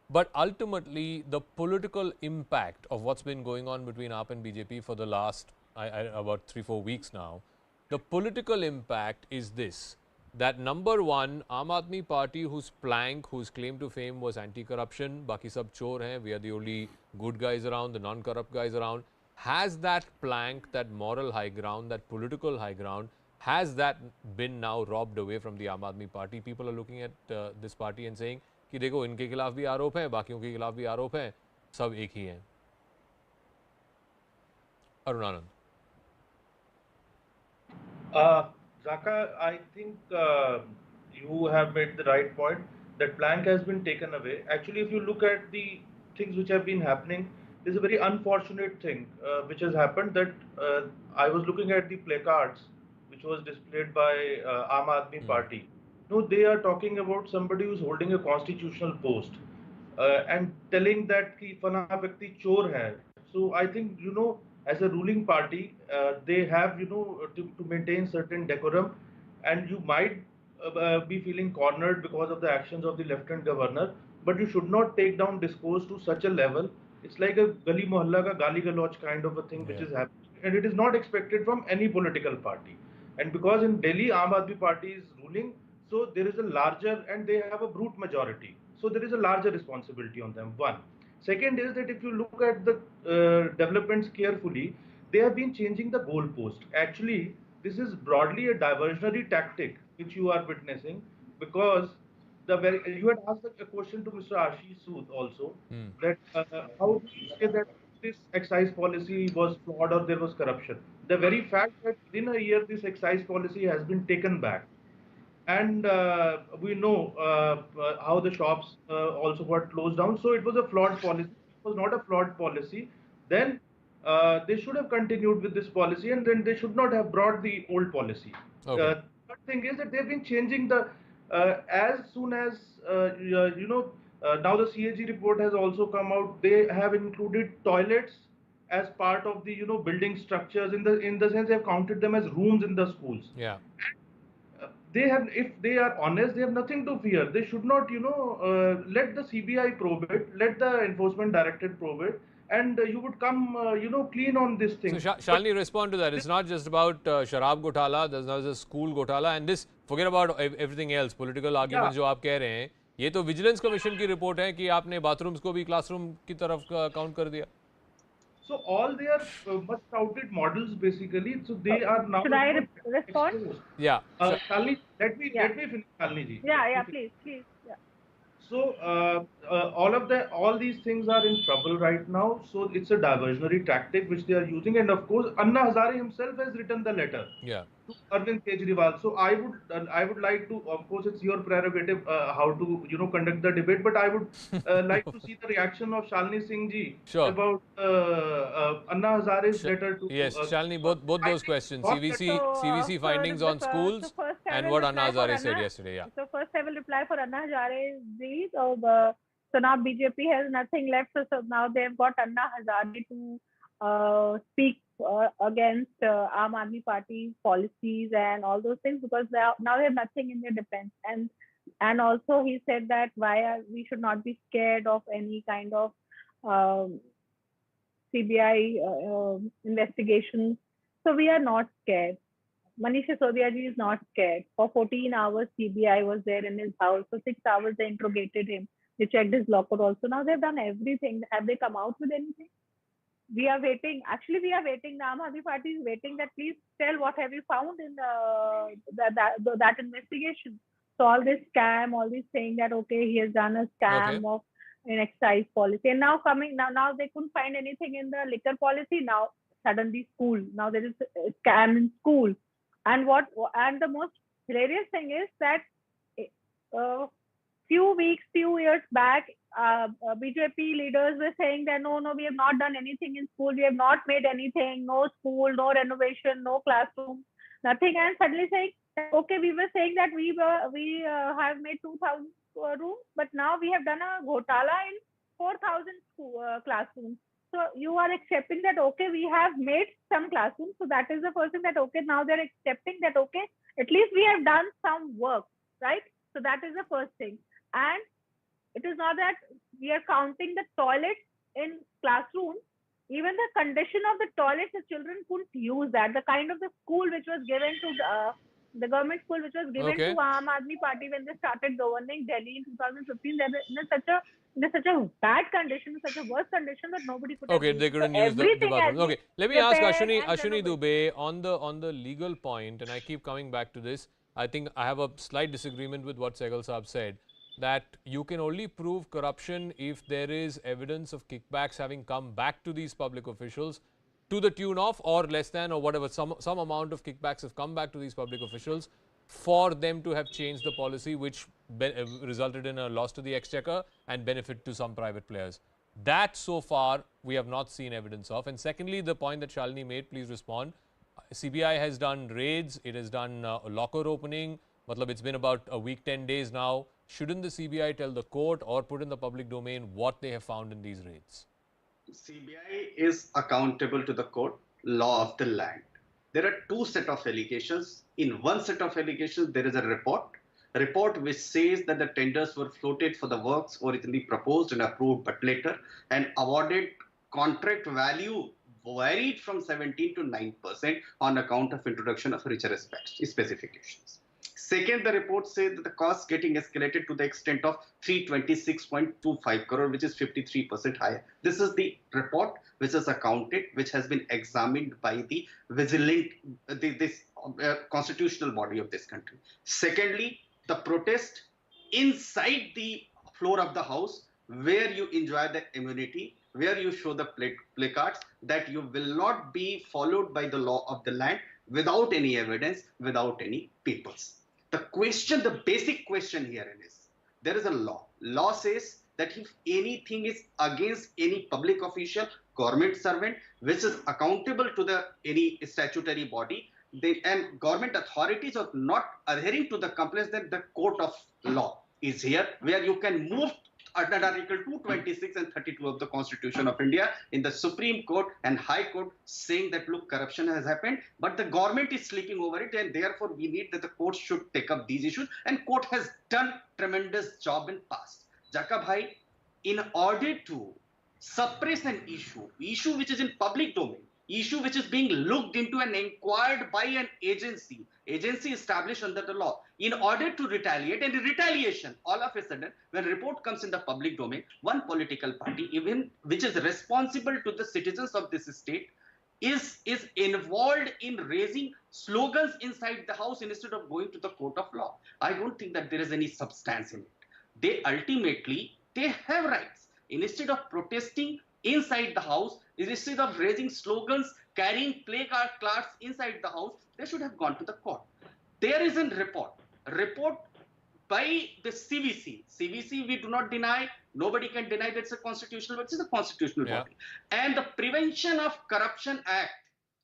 But ultimately, the political impact of what's been going on between AAP and BJP for the last about 3-4 weeks now, the political impact is this, that number one, Aam Aadmi Party, whose plank, whose claim to fame was anti-corruption, baki sab chor hain, we are the only good guys around, the non-corrupt guys around, has that plank, that moral high ground, that political high ground, has that been now robbed away from the Aam Aadmi Party? People are looking at this party and saying, कि देखो इनके खिलाफ भी आरोप हैं, बाकियों के खिलाफ भी आरोप हैं, सब एक ही हैं. अरुण आनंद. Zaka, I think you have made the right point. That plank has been taken away. Actually, if you look at the things which have been happening, there's a very unfortunate thing which has happened, that I was looking at the placards which was displayed by Aam Aadmi Party. No, they are talking about somebody who's holding a constitutional post and telling that ki fana vyakti chor hai. So I think, as a ruling party, they have, to maintain certain decorum, and you might be feeling cornered because of the actions of the Lieutenant Governor, but you should not take down discourse to such a level. It's like a gali mohalla ka gali galoj kind of a thing which is happening, and it is not expected from any political party. And because in Delhi, Aam Aadmi Party is ruling, so there is a larger, and they have a brute majority. So there is a larger responsibility on them. One. Second is that if you look at the developments carefully, they have been changing the goalpost. Actually, this is broadly a diversionary tactic which you are witnessing, because you had asked a question to Mr. Ashish Sood also, that how do you say that this excise policy was flawed or there was corruption? The very fact that within a year this excise policy has been taken back, and we know how the shops also got closed down. So it was a flawed policy. It was not a flawed policy. Then they should have continued with this policy, and then they should not have brought the old policy. Okay. Third thing is that they've been changing the as soon as now the CAG report has also come out. They have included toilets as part of the building structures, in the sense they have counted them as rooms in the schools. Yeah. They have, if they are honest, they have nothing to fear. They should not, let the CBI probe it, let the Enforcement Directorate probe it, and you would come, clean on this thing. So, Shalini, respond to that. It's not just about Sharab Gotala, there's now the school Gotala, and this, forget about everything else, political arguments जो आप कह रहे हैं, ये तो Vigilance Commission की report है कि आपने bathrooms को भी classroom की तरफ count कर दिया. So all they are much touted models basically. So they are now. Should I respond? Exposed. Yeah. Shalini, let me finish, Shalini ji. Yeah, please. Yeah. So all these things are in trouble right now. So it's a diversionary tactic which they are using, and of course Anna Hazare himself has written the letter. Yeah. To Arvind Kejriwal. So I would like to, of course it's your prerogative how to conduct the debate, but I would like to see the reaction of Shalini Singh ji about Anna Hazare's letter to. Yes, Shalini, both those questions, CVC findings on schools and what Anna Hazare said yesterday. Yeah. So first I will reply for Anna Hazare ji. So now BJP has nothing left. So now they have got Anna Hazare to speak against Aam Aadmi Party's policies and all those things, because now they have nothing in their defense. And also he said that we should not be scared of any kind of CBI investigations. So we are not scared. Manish Sisodia ji is not scared. For 14 hours CBI was there in his house. For 6 hours they interrogated him. They checked his locker also. Now they've done everything. Have they come out with anything? We are waiting. Actually, we are waiting. The Aam Aadmi Party is waiting that please tell what have you found in that investigation. So all this scam, all this saying that okay, he has done a scam of an excise policy, and now they couldn't find anything in the liquor policy. Now suddenly school. Now there is a scam in school, and the most hilarious thing is that few years back, BJP leaders were saying that no, we have not done anything in school. We have not made anything. No school, no renovation, no classroom, nothing. And suddenly saying, okay, we were saying that we have made 2,000 rooms, but now we have done a ghotala in 4,000 classrooms. So you are accepting that okay, we have made some classrooms. So that is the first thing, that okay, now they're accepting that okay, at least we have done some work, right? So that is the first thing. And it is not that we are counting the toilets in classrooms. Even the condition of the toilets, the children couldn't use that. The kind of the school which was given to the government school which was given to Aam Aadmi Party when they started governing Delhi in 2015, they were in such a bad condition, such a worse condition that nobody could. Okay, they couldn't use the bathroom. Okay, let me ask Ashwini Dubey on the legal point, and I keep coming back to this. I think I have a slight disagreement with what Sehgal Saab said, that you can only prove corruption if there is evidence of kickbacks having come back to these public officials to the tune of or less than or whatever, some amount of kickbacks have come back to these public officials for them to have changed the policy, which resulted in a loss to the exchequer and benefit to some private players. That so far we have not seen evidence of. And secondly, the point that Shalini made, please respond. CBI has done raids, it has done a locker opening. Matlab, it's been about a week, 10 days now. Shouldn't the CBI tell the court or put in the public domain what they have found in these raids? CBI is accountable to the court, law of the land. There are two sets of allegations. In one set of allegations, there is a report which says that the tenders were floated for the works originally proposed and approved but later, and awarded contract value varied from 17 to 9% on account of introduction of richer specifications. Second, the report says that the cost getting escalated to the extent of 326.25 crore, which is 53% higher. This is the report which is accounted, which has been examined by the vigilant, constitutional body of this country. Secondly, the protest inside the floor of the house, where you enjoy the immunity, where you show the placards that you will not be followed by the law of the land without any evidence, without any papers. The question, the basic question here is, there is a law. Law says that if anything is against any public official, government servant, which is accountable to any statutory body, and government authorities are not adhering to the complaints, then the court of law is here, where you can move under Article 226 and 32 of the Constitution of India in the Supreme Court and High Court, saying that, look, corruption has happened, but the government is sleeping over it, and therefore we need that the court should take up these issues, and court has done tremendous job in past. Jaka bhai, in order to suppress an issue which is in public domain, issue which is being looked into and inquired by an agency established under the law, in order to retaliate, and retaliation, all of a sudden, when report comes in the public domain, one political party, even which is responsible to the citizens of this state, is involved in raising slogans inside the house instead of going to the court of law. I don't think that there is any substance in it. They have rights. Instead of protesting inside the house, instead of raising slogans, carrying placards inside the house, they should have gone to the court. There is a report by the CVC. CVC, we do not deny, nobody can deny that it's a constitutional, but it's a constitutional body. And the Prevention of Corruption Act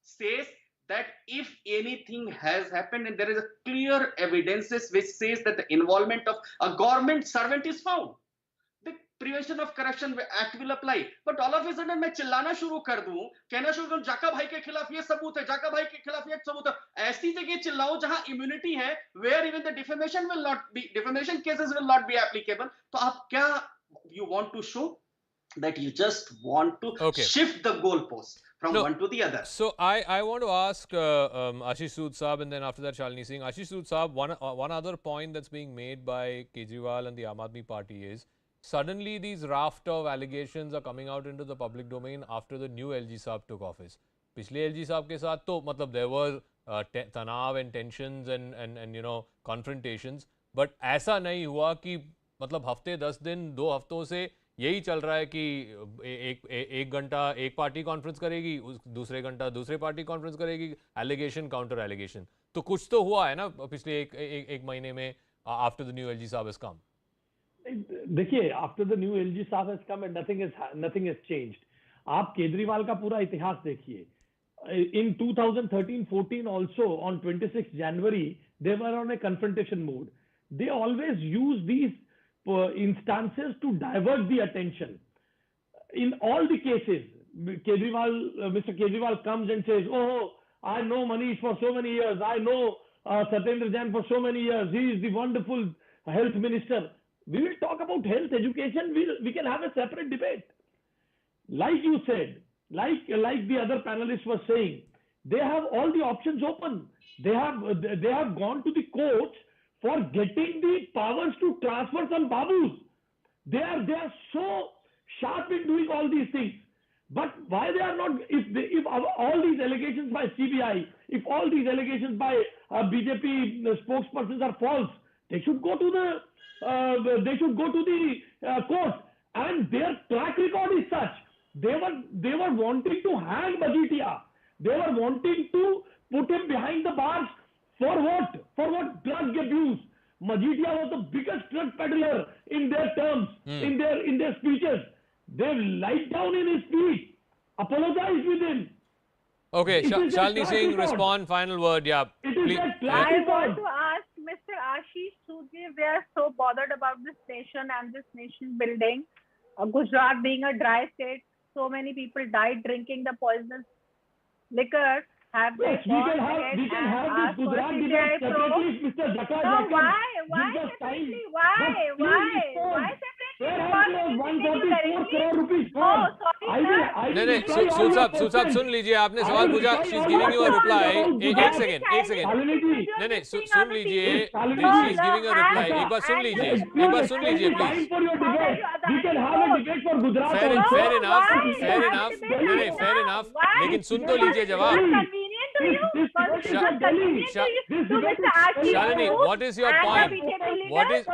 says that if anything has happened and there is a clear evidences which says that the involvement of a government servant is found, Prevention of Corruption Act will apply. But all of a sudden मैं चिल्लाना शुरू कर दूं, कहना शुरू करूं, जाका भाई के खिलाफ ये सबूत है, जाका भाई के खिलाफ ये सबूत है, ऐसी जगह चिल्लाओ जहां immunity है, where even the defamation cases will not be applicable. तो आप क्या, you want to show that you just want to shift the goalpost from one to the other. So I want to ask Ashish Sood Saab, and then after that Shalini Singh. Ashish Sood Saab, one other point that's being made by Kejriwal and the Aam Aadmi Party is, suddenly these raft of allegations are coming out into the public domain after the new LG Saab took office. Piछले LG Saab ke saath to matlab there were tanav and tensions and you know confrontations, but ऐसा नहीं हुआ कि मतलब हफ्ते 10 दिन 2 हफ्तों से यही चल रहा है कि एक घंटा एक पार्टी कॉन्फ्रेंस करेगी, दूसरे घंटा दूसरे पार्टी कॉन्फ्रेंस करेगी, एलिगेशन काउंटर एलिगेशन, तो कुछ तो हुआ है ना पिछले एक महीने में आफ्टर द न्यू एलजी साहब हैज कम. देखिए, आफ्टर द न्यू एलजी साहब has come and nothing has changed. आप केजरीवाल का पूरा इतिहास देखिए. In 2013-14 also, on 26 January, they were on a confrontation mode. They always use these instances to divert the attention. In all the cases, Mr. Kejriwal comes and says, oh, I know Manish for so many years. I know Satyendra Jain for so many years. He is the wonderful health minister. We will talk about health, education. We can have a separate debate. Like you said, like the other panelists were saying, they have all the options open. They have gone to the courts for getting the powers to transfer some babus. They are so sharp in doing all these things. But why they are not? If all these allegations by CBI, if all these allegations by BJP spokespersons are false, they should go to the court. And their track record is such. They were wanting to hang Majithia. They were wanting to put him behind the bars For what? For what? Drug abuse. Majidia was the biggest drug peddler in their terms, in their speeches. They lied down in his speech, apologized with him. Okay, Shalini Singh, respond. Final word. Yeah. Please. I want to ask Mr. Ashish Sudhir, they are so bothered about this nation and this nation building. Gujarat being a dry state, so many people died drinking the poisonous liquor. Have they gone ahead and asked for a CBI probe? Mr. Jacqueline. No, why separately? Why separately? 144 crore rupees. Oh, sorry, sir. नहीं सुन सुन लीजिए, आपने सवाल पूछा, she is giving you a reply. एक second. नहीं सुन लीजिए, she is giving a reply. एक बार सुन लीजिए प्लीज. Fair enough. लेकिन सुन तो लीजिए जवाब. Shalini, what is your point? What is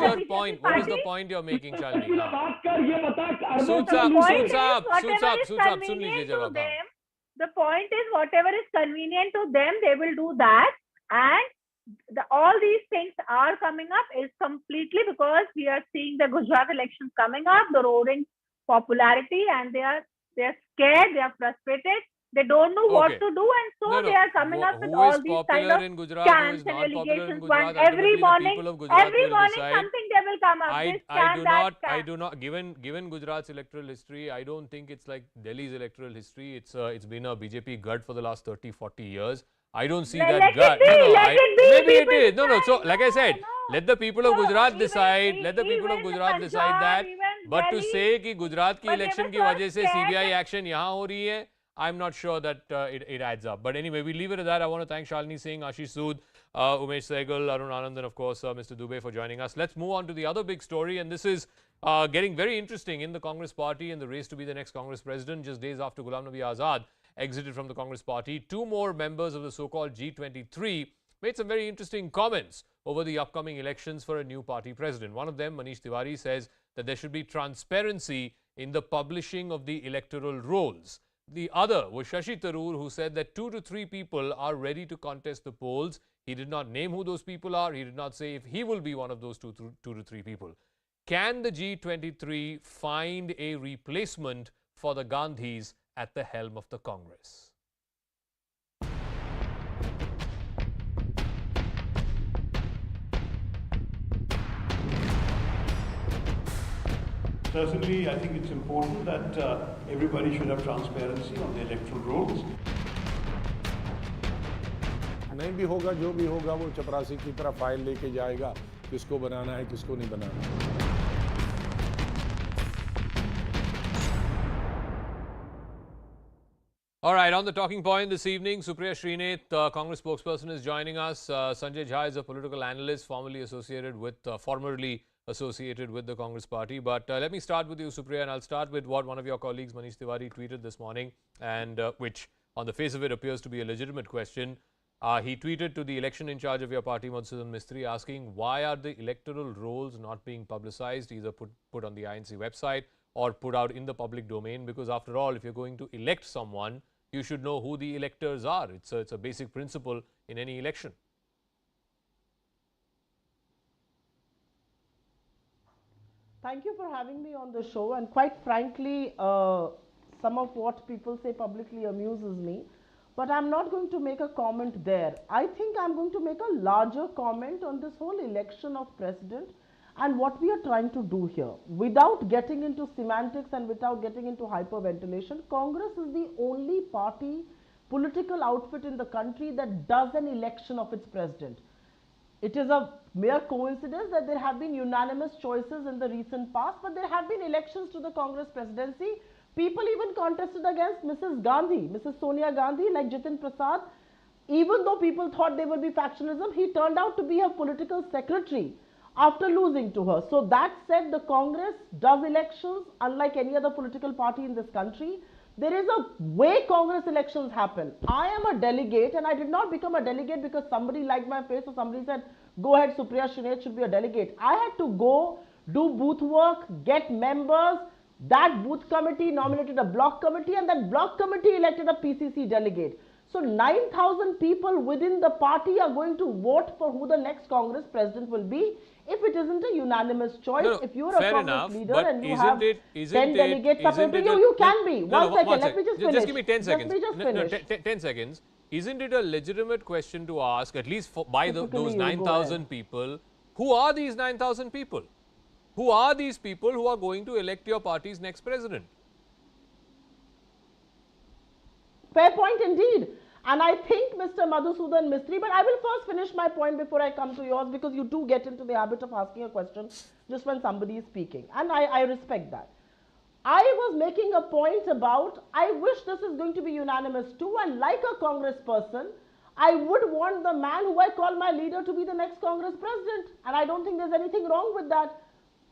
your point? What is the point you're making, Shalini? Sood saab, सुन लीजिए जवाब. The point is, whatever is convenient to them, they will do that. And all these things are coming up is completely because we are seeing the Gujarat elections coming up, the roaring popularity, and they are scared, they are frustrated. They don't know what to do, and so they are coming up with all these kind of scams and allegations. Every morning something they will come up. I do not. Given Gujarat's electoral history, I don't think it's like Delhi's electoral history. It's been a BJP gut for the last 30-40 years. I don't see that gut. Maybe it is. No. So, like I said, let the people of Gujarat decide. Let the people of Gujarat decide that. But to say कि गुजरात की election की वजह से CBI action यहाँ हो रही है, I'm not sure that it adds up. But anyway, we leave it at that. I want to thank Shalini Singh, Ashish Sood, Umesh Sehgal, Arun Anand, and of course Mr. Dubey for joining us. Let's move on to the other big story, and this is getting very interesting in the Congress party and the race to be the next Congress president. Just days after Ghulam Nabi Azad exited from the Congress party, two more members of the so-called G23 made some very interesting comments over the upcoming elections for a new party president. One of them, Manish Tiwari, says that there should be transparency in the publishing of the electoral rolls. The other was Shashi Tharoor, who said that 2 to 3 people are ready to contest the polls. He did not name who those people are. He did not say if he will be one of those 2 to 3 people. Can the G23 find a replacement for the Gandhis at the helm of the Congress? Certainly, I think it's important that everybody should have transparency on the electoral rolls. नहीं भी होगा, जो भी होगा वो चपरासी की तरह फाइल लेके जाएगा, किसको बनाना है, किसको नहीं बनाना है. All right, on the talking point this evening, Supriya Srinath, Congress spokesperson, is joining us. Sanjay Jha is a political analyst, formerly associated with the Congress party. But let me start with you, Supriya, and I'll start with what one of your colleagues, Manish Tiwari, tweeted this morning, and which on the face of it appears to be a legitimate question. He tweeted to the election in charge of your party, Madhusudan Mistry, asking why are the electoral rolls not being publicized, either put on the INC website or put out in the public domain, because after all, if you're going to elect someone, you should know who the electors are. It's a basic principle in any election. Thank you for having me on the show, and quite frankly, some of what people say publicly amuses me, but I'm not going to make a comment there. I think I'm going to make a larger comment on this whole election of president and what we are trying to do here. Without getting into semantics and without getting into hyperventilation, Congress is the only party, political outfit in the country that does an election of its president. It is a mere coincidence that there have been unanimous choices in the recent past, but there have been elections to the Congress presidency. People even contested against Mrs. Gandhi, Mrs. Sonia Gandhi, like Jitin Prasad. Even though people thought there would be factionalism, he turned out to be her political secretary after losing to her. So that said, the Congress does elections unlike any other political party in this country. There is a way Congress elections happen. I am a delegate, and I did not become a delegate because somebody liked my face or somebody said, go ahead, Supriya Srinath should be a delegate. I had to go, do booth work, get members. That booth committee nominated a block committee, and that block committee elected a PCC delegate. So 9,000 people within the party are going to vote for who the next Congress president will be. If it isn't a unanimous choice, if you're a Congress leader and you have 10 delegates supporting you, you can be. One second, let me just finish. Just give me 10 seconds. Let me just finish. 10 seconds. Isn't it a legitimate question to ask, at least by those 9,000 people, who are these 9,000 people? Who are these people who are going to elect your party's next president? Fair point indeed. And I think Mr. Madhusudan Mistry, but I will first finish my point before I come to yours, because you do get into the habit of asking a question just when somebody is speaking. And I respect that. I was making a point about, I wish this is going to be unanimous too, and like a Congress person, I would want the man who I call my leader to be the next Congress president. And I don't think there's anything wrong with that.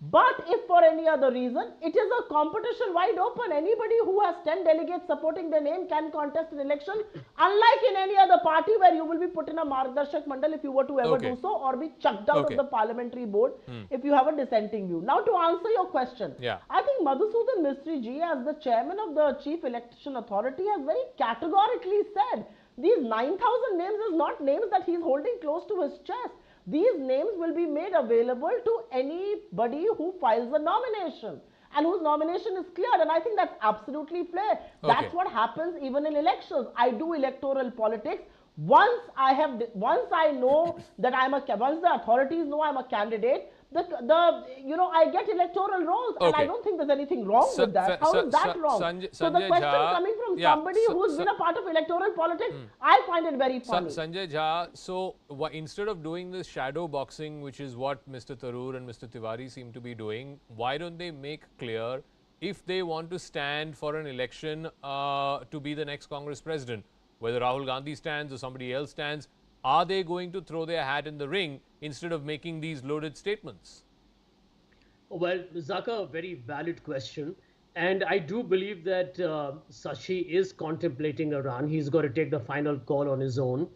But if for any other reason, it is a competition wide open. Anybody who has 10 delegates supporting their name can contest an election, unlike in any other party where you will be put in a Margdarshak Mandal if you were to ever do so, or be chucked out of the parliamentary board if you have a dissenting view. Now to answer your question, I think Madhusudan Mistry ji, as the chairman of the Chief Election Authority, has very categorically said these 9,000 names is not names that he is holding close to his chest. These names will be made available to anybody who files a nomination and whose nomination is cleared. And I think that's absolutely fair. That's what happens even in elections. I do electoral politics. Once I know that once the authorities know I'm a candidate, I get electoral roles, and I don't think there's anything wrong with that. How is that wrong? So the question coming from somebody who's been a part of electoral politics, I find it very funny. Sanjay Jha, so instead of doing this shadow boxing, which is what Mr. Tharoor and Mr. Tiwari seem to be doing, why don't they make clear if they want to stand for an election to be the next Congress president, whether Rahul Gandhi stands or somebody else stands, are they going to throw their hat in the ring instead of making these loaded statements? Well, Zaka, a very valid question. And I do believe that Sashi is contemplating a run. He's got to take the final call on his own.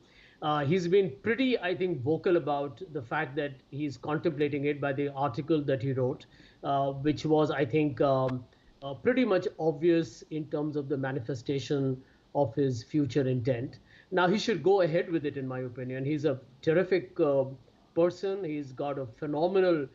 He's been pretty, I think, vocal about the fact that he's contemplating it by the article that he wrote, which was, I think, pretty much obvious in terms of the manifestation of his future intent. Now, he should go ahead with it, in my opinion. He's a terrific person. He's got a phenomenal,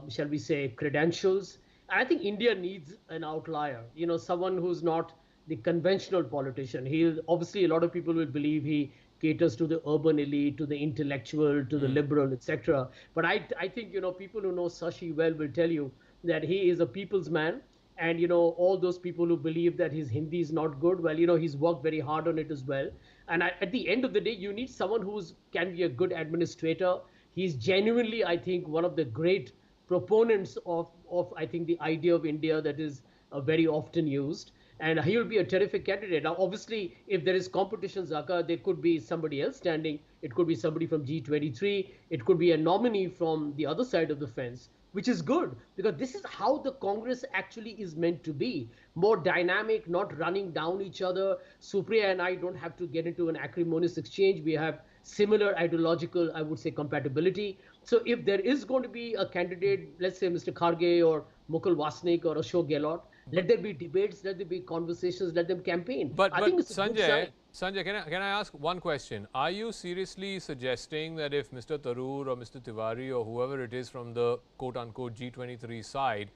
shall we say, credentials. I think India needs an outlier, someone who's not the conventional politician. Obviously, a lot of people will believe he caters to the urban elite, to the intellectual, to the liberal, etc. But I think, people who know Sashi well will tell you that he is a people's man. And, all those people who believe that his Hindi is not good, well, he's worked very hard on it as well. And at the end of the day, you need someone who can be a good administrator. He's genuinely, I think, one of the great proponents of I think, the idea of India that is very often used. And he will be a terrific candidate. Now, obviously, if there is competition, Zaka, there could be somebody else standing. It could be somebody from G23. It could be a nominee from the other side of the fence, which is good, because this is how the Congress actually is meant to be. More dynamic, not running down each other. Supriya and I don't have to get into an acrimonious exchange. We have similar ideological, I would say, compatibility. So if there is going to be a candidate, let's say Mr. Kharge or Mukul Wasnik or Ashok Gehlot, let there be debates, let there be conversations, let them campaign. But Sanjay, can I ask one question? Are you seriously suggesting that if Mr. Tharoor or Mr. Tiwari or whoever it is from the quote-unquote G23 side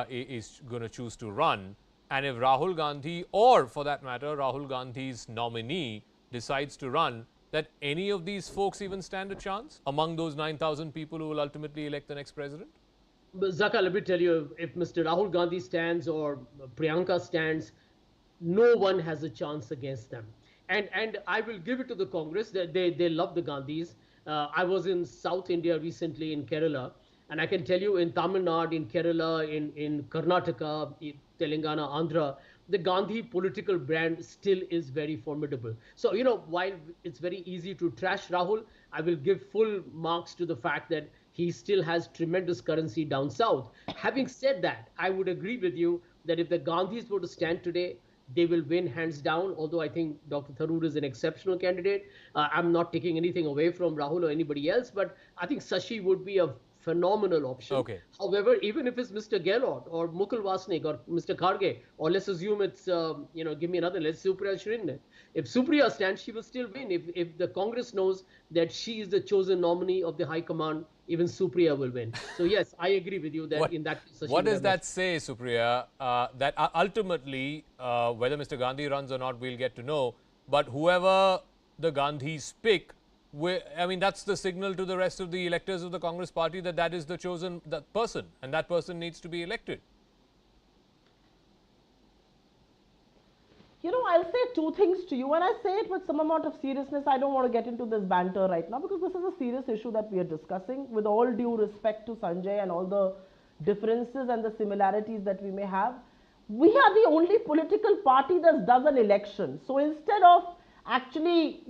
is going to choose to run, and if Rahul Gandhi, or for that matter, Rahul Gandhi's nominee decides to run, that any of these folks even stand a chance among those 9,000 people who will ultimately elect the next president? But Zaka, let me tell you, if Mr. Rahul Gandhi stands or Priyanka stands, no one has a chance against them. And I will give it to the Congress that they love the Gandhis. I was in South India recently in Kerala, and I can tell you in Tamil Nadu, in Kerala, in Karnataka, in Telangana, Andhra, the Gandhi political brand still is very formidable. So, while it's very easy to trash Rahul, I will give full marks to the fact that he still has tremendous currency down south. Having said that, I would agree with you that if the Gandhis were to stand today, they will win hands down, although I think Dr. Tharoor is an exceptional candidate. I'm not taking anything away from Rahul or anybody else, but I think Sashi would be a phenomenal option. Okay. However, even if it's Mr. Gehlot or Mukul Vasnik or Mr. Kharge, or let's assume it's, give me another, let's Supriya Shrinne. If Supriya stands, she will still win. If the Congress knows that she is the chosen nominee of the High Command, even Supriya will win. So yes, I agree with you that in that case, what does that say, Supriya? That ultimately, whether Mr. Gandhi runs or not, we'll get to know. But whoever the Gandhis pick, I mean, that's the signal to the rest of the electors of the Congress party that that is the chosen person, and that person needs to be elected. You know, I'll say two things to you, and I say it with some amount of seriousness. I don't want to get into this banter right now because this is a serious issue that we are discussing. With all due respect to Sanjay and all the differences and the similarities that we may have, we are the only political party that does an election. So instead of actually,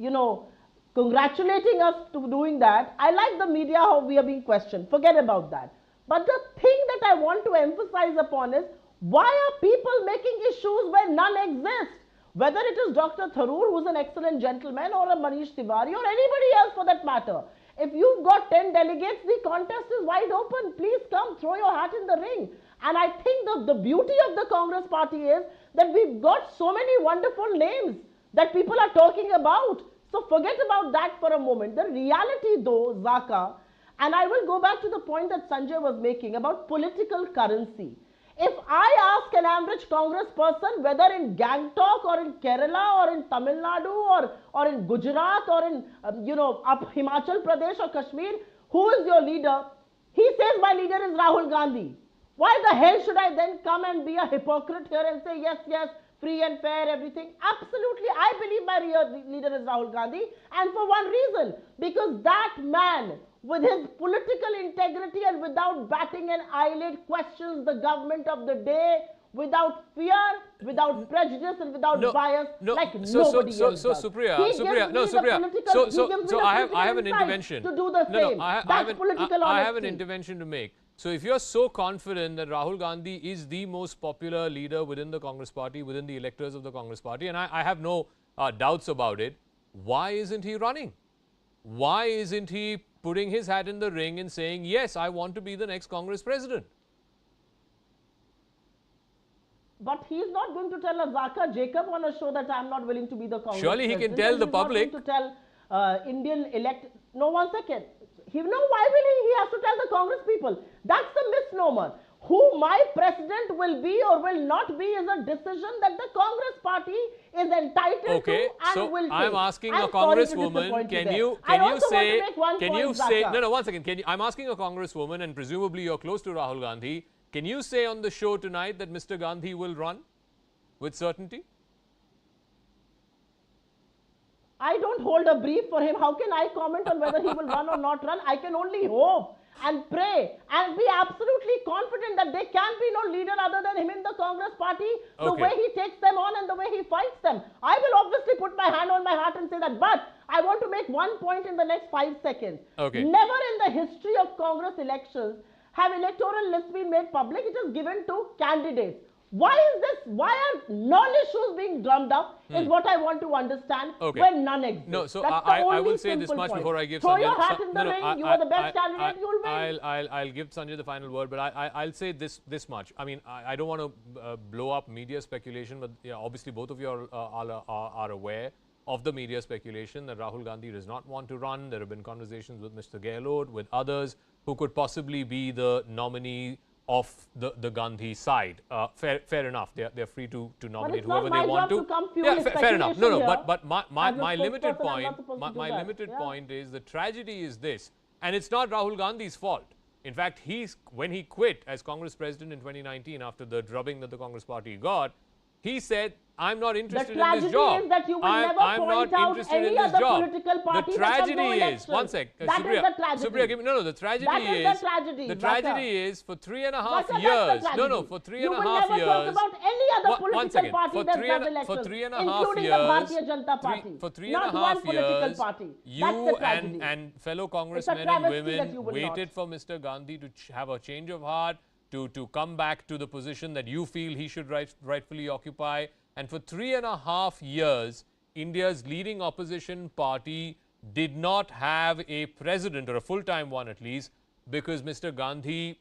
congratulating us to doing that, I like the media how we are being questioned. Forget about that. But the thing that I want to emphasize upon is, why are people making issues where none exist? Whether it is Dr. Tharoor, who's an excellent gentleman, or a Manish Tiwari, or anybody else for that matter. If you've got 10 delegates, the contest is wide open. Please come, throw your hat in the ring. And I think the beauty of the Congress party is that we've got so many wonderful names that people are talking about. So forget about that for a moment. The reality though, Zaka, and I will go back to the point that Sanjay was making about political currency. If I ask an average Congress person, whether in Gangtok or in Kerala or in Tamil Nadu or in Gujarat or in, up Himachal Pradesh or Kashmir, who is your leader? He says my leader is Rahul Gandhi. Why the hell should I then come and be a hypocrite here and say, yes, free and fair, everything? Absolutely, I believe my real leader is Rahul Gandhi, and for one reason, because that man, with his political integrity and without batting an eyelid, questions the government of the day without fear, without prejudice, and without bias, like nobody else does. Supriya, I have an intervention to do the same. I have an intervention to make. So if you're so confident that Rahul Gandhi is the most popular leader within the Congress party, within the electors of the Congress party, and I have no doubts about it, why isn't he running? Why isn't he putting his hat in the ring and saying, yes, I want to be the next Congress president? But he is not going to tell Azaka Jacob on a show that I am not willing to be the Congress Surely he can tell the public. He is not going to tell Indian elect. No, 1 second. Why will he? He has to tell the Congress people. That's the misnomer. Who my president will be or will not be is a decision that the Congress party is entitled to and will take. I'm asking a congresswoman, can you say, no, 1 second, I'm asking a congresswoman, and presumably you're close to Rahul Gandhi, can you say on the show tonight that Mr. Gandhi will run with certainty? I don't hold a brief for him. How can I comment on whether he will run or not run? I can only hope and pray and be absolutely confident that there can be no leader other than him in the Congress party, the way he takes them on and the way he fights them. I will obviously put my hand on my heart and say that, but I want to make one point in the next 5 seconds. Never in the history of Congress elections have electoral lists been made public. It is given to candidates. Why is this? Why are non-issues being drummed up is what I want to understand when none exist. No, so I will say this much before I give Throw Sanjay. your hat in the ring. You are the best candidate. You will win. I'll give Sanjay the final word, but I'll say this much. I mean, I don't want to blow up media speculation, but obviously both of you are aware of the media speculation that Rahul Gandhi does not want to run. There have been conversations with Mr. Gehlot, with others who could possibly be the nominee of the Gandhi side. Fair enough. They're free to nominate whoever they want to. Fair enough. No, but my limited point is the tragedy is this, and it's not Rahul Gandhi's fault. In fact, when he quit as Congress president in 2019 after the drubbing that the Congress party got, he said, I'm not interested in this job. The tragedy is that you will never point out any other political party that has no elections. One sec. That is the tragedy. Supriya, the tragedy is for 3.5 years. For 3.5 years. You will never talk about any other political party that does elections, including the Bharatiya Janata Party. For 3.5 years, you and fellow congressmen and women waited for Mr. Gandhi to have a change of heart, to come back to the position that you feel he should rightfully occupy. And for 3.5 years, India's leading opposition party did not have a president, or a full-time one at least, because Mr. Gandhi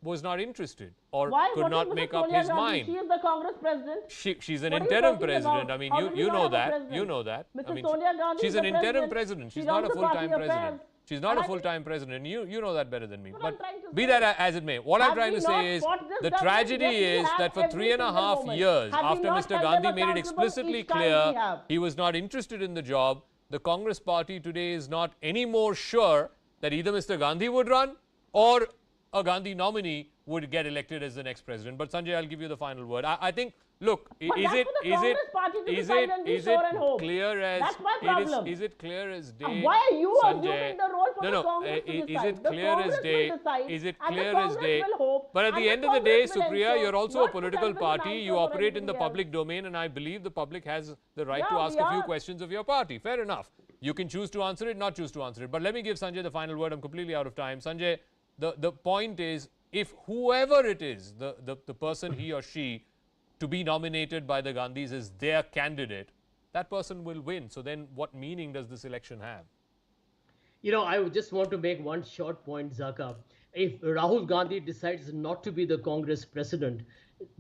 was not interested or Why? could What not is Mrs. make up Sonia his Gandhi? mind. She is the Congress president. She's an What are you interim talking president. about? I mean, How does you she not know have a that. president? You know that. Mrs. I mean, Sonia Gandhi she's is an the interim president. president. She's She not runs a the party full-time president. affairs. She's not And a I full-time president. You know that better than me. What But I'm trying to be say. that as it may, what I'm Have trying we to say not is fought this the government? tragedy Yes, we is have that for every 3.5 single moment. years Have we after not Mr. held Gandhi them made it accountable explicitly each time clear we have? he was not interested in the job, the Congress party today is not any more sure that either Mr. Gandhi would run or a Gandhi nominee would get elected as the next president. But Sanjay, I'll give you the final word. I think, look, But is that's it for the Congress party to is decide it and be is sure it and hope. clear as That's my problem. is it clear as day? Why are you Sanjay, assuming the role for no, the no, Congress to is decide? it The clear as Congress day? will decide, Is it and the clear as Congress day? will hope, But at and the the end of the day, Congress will Supriya, ensure, you're also a not to political send the party. lines You or operate in the anybody public domain, and I believe the public has the right Yeah, to ask we a few are. questions of your party. Fair enough. You can choose to answer it, not choose to answer it. But let me give Sanjay the final word. I'm completely out of time. Sanjay, the point is, if whoever it is, the person he or she to be nominated by the Gandhis is their candidate, that person will win. So then what meaning does this election have? You know, I would just want to make one short point, Zaka. If Rahul Gandhi decides not to be the Congress president,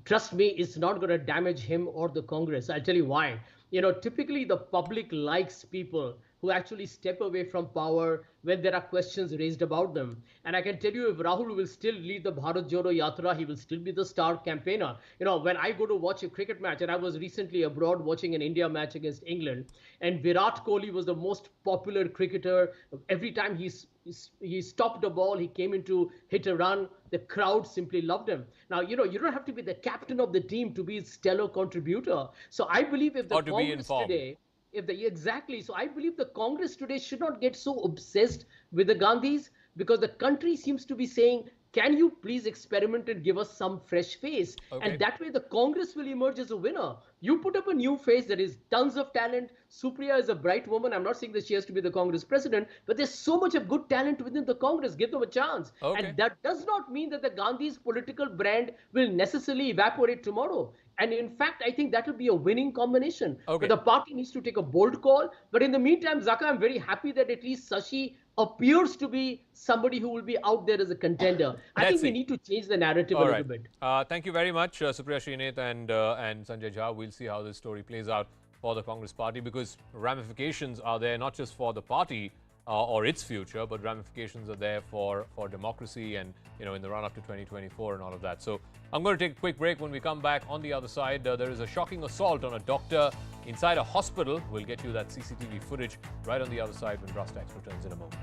trust me, it's not going to damage him or the Congress. I'll tell you why. You know, typically the public likes people who actually step away from power when there are questions raised about them. And I can tell you, if Rahul will still lead the Bharat Jodo Yatra, he will still be the star campaigner. You know, when I go to watch a cricket match, and I was recently abroad watching an India match against England, and Virat Kohli was the most popular cricketer. Every time he stopped the ball, he came in to hit a run, the crowd simply loved him. Now, you know, you don't have to be the captain of the team to be a stellar contributor. So I believe if the Congress today, exactly. So I believe the Congress today should not get so obsessed with the Gandhis, because the country seems to be saying, can you please experiment and give us some fresh face? Okay. And that way the Congress will emerge as a winner. You put up a new face, there is tons of talent. Supriya is a bright woman. I'm not saying that she has to be the Congress president, but there's so much of good talent within the Congress. Give them a chance. Okay. And that does not mean that the Gandhis' political brand will necessarily evaporate tomorrow. And in fact, I think that will be a winning combination. Okay. But the party needs to take a bold call. But in the meantime, Zaka, I'm very happy that at least Shashi appears to be somebody who will be out there as a contender. I think we need to change the narrative a little bit. Thank you very much, Supriya Srinath and Sanjay Jha. We'll see how this story plays out for the Congress party, because ramifications are there not just for the party or its future, but ramifications are there for democracy and, you know, in the run up to 2024 and all of that. So I'm going to take a quick break. When we come back, on the other side, there is a shocking assault on a doctor inside a hospital. We'll get you that CCTV footage right on the other side when Brass Tax returns in a moment.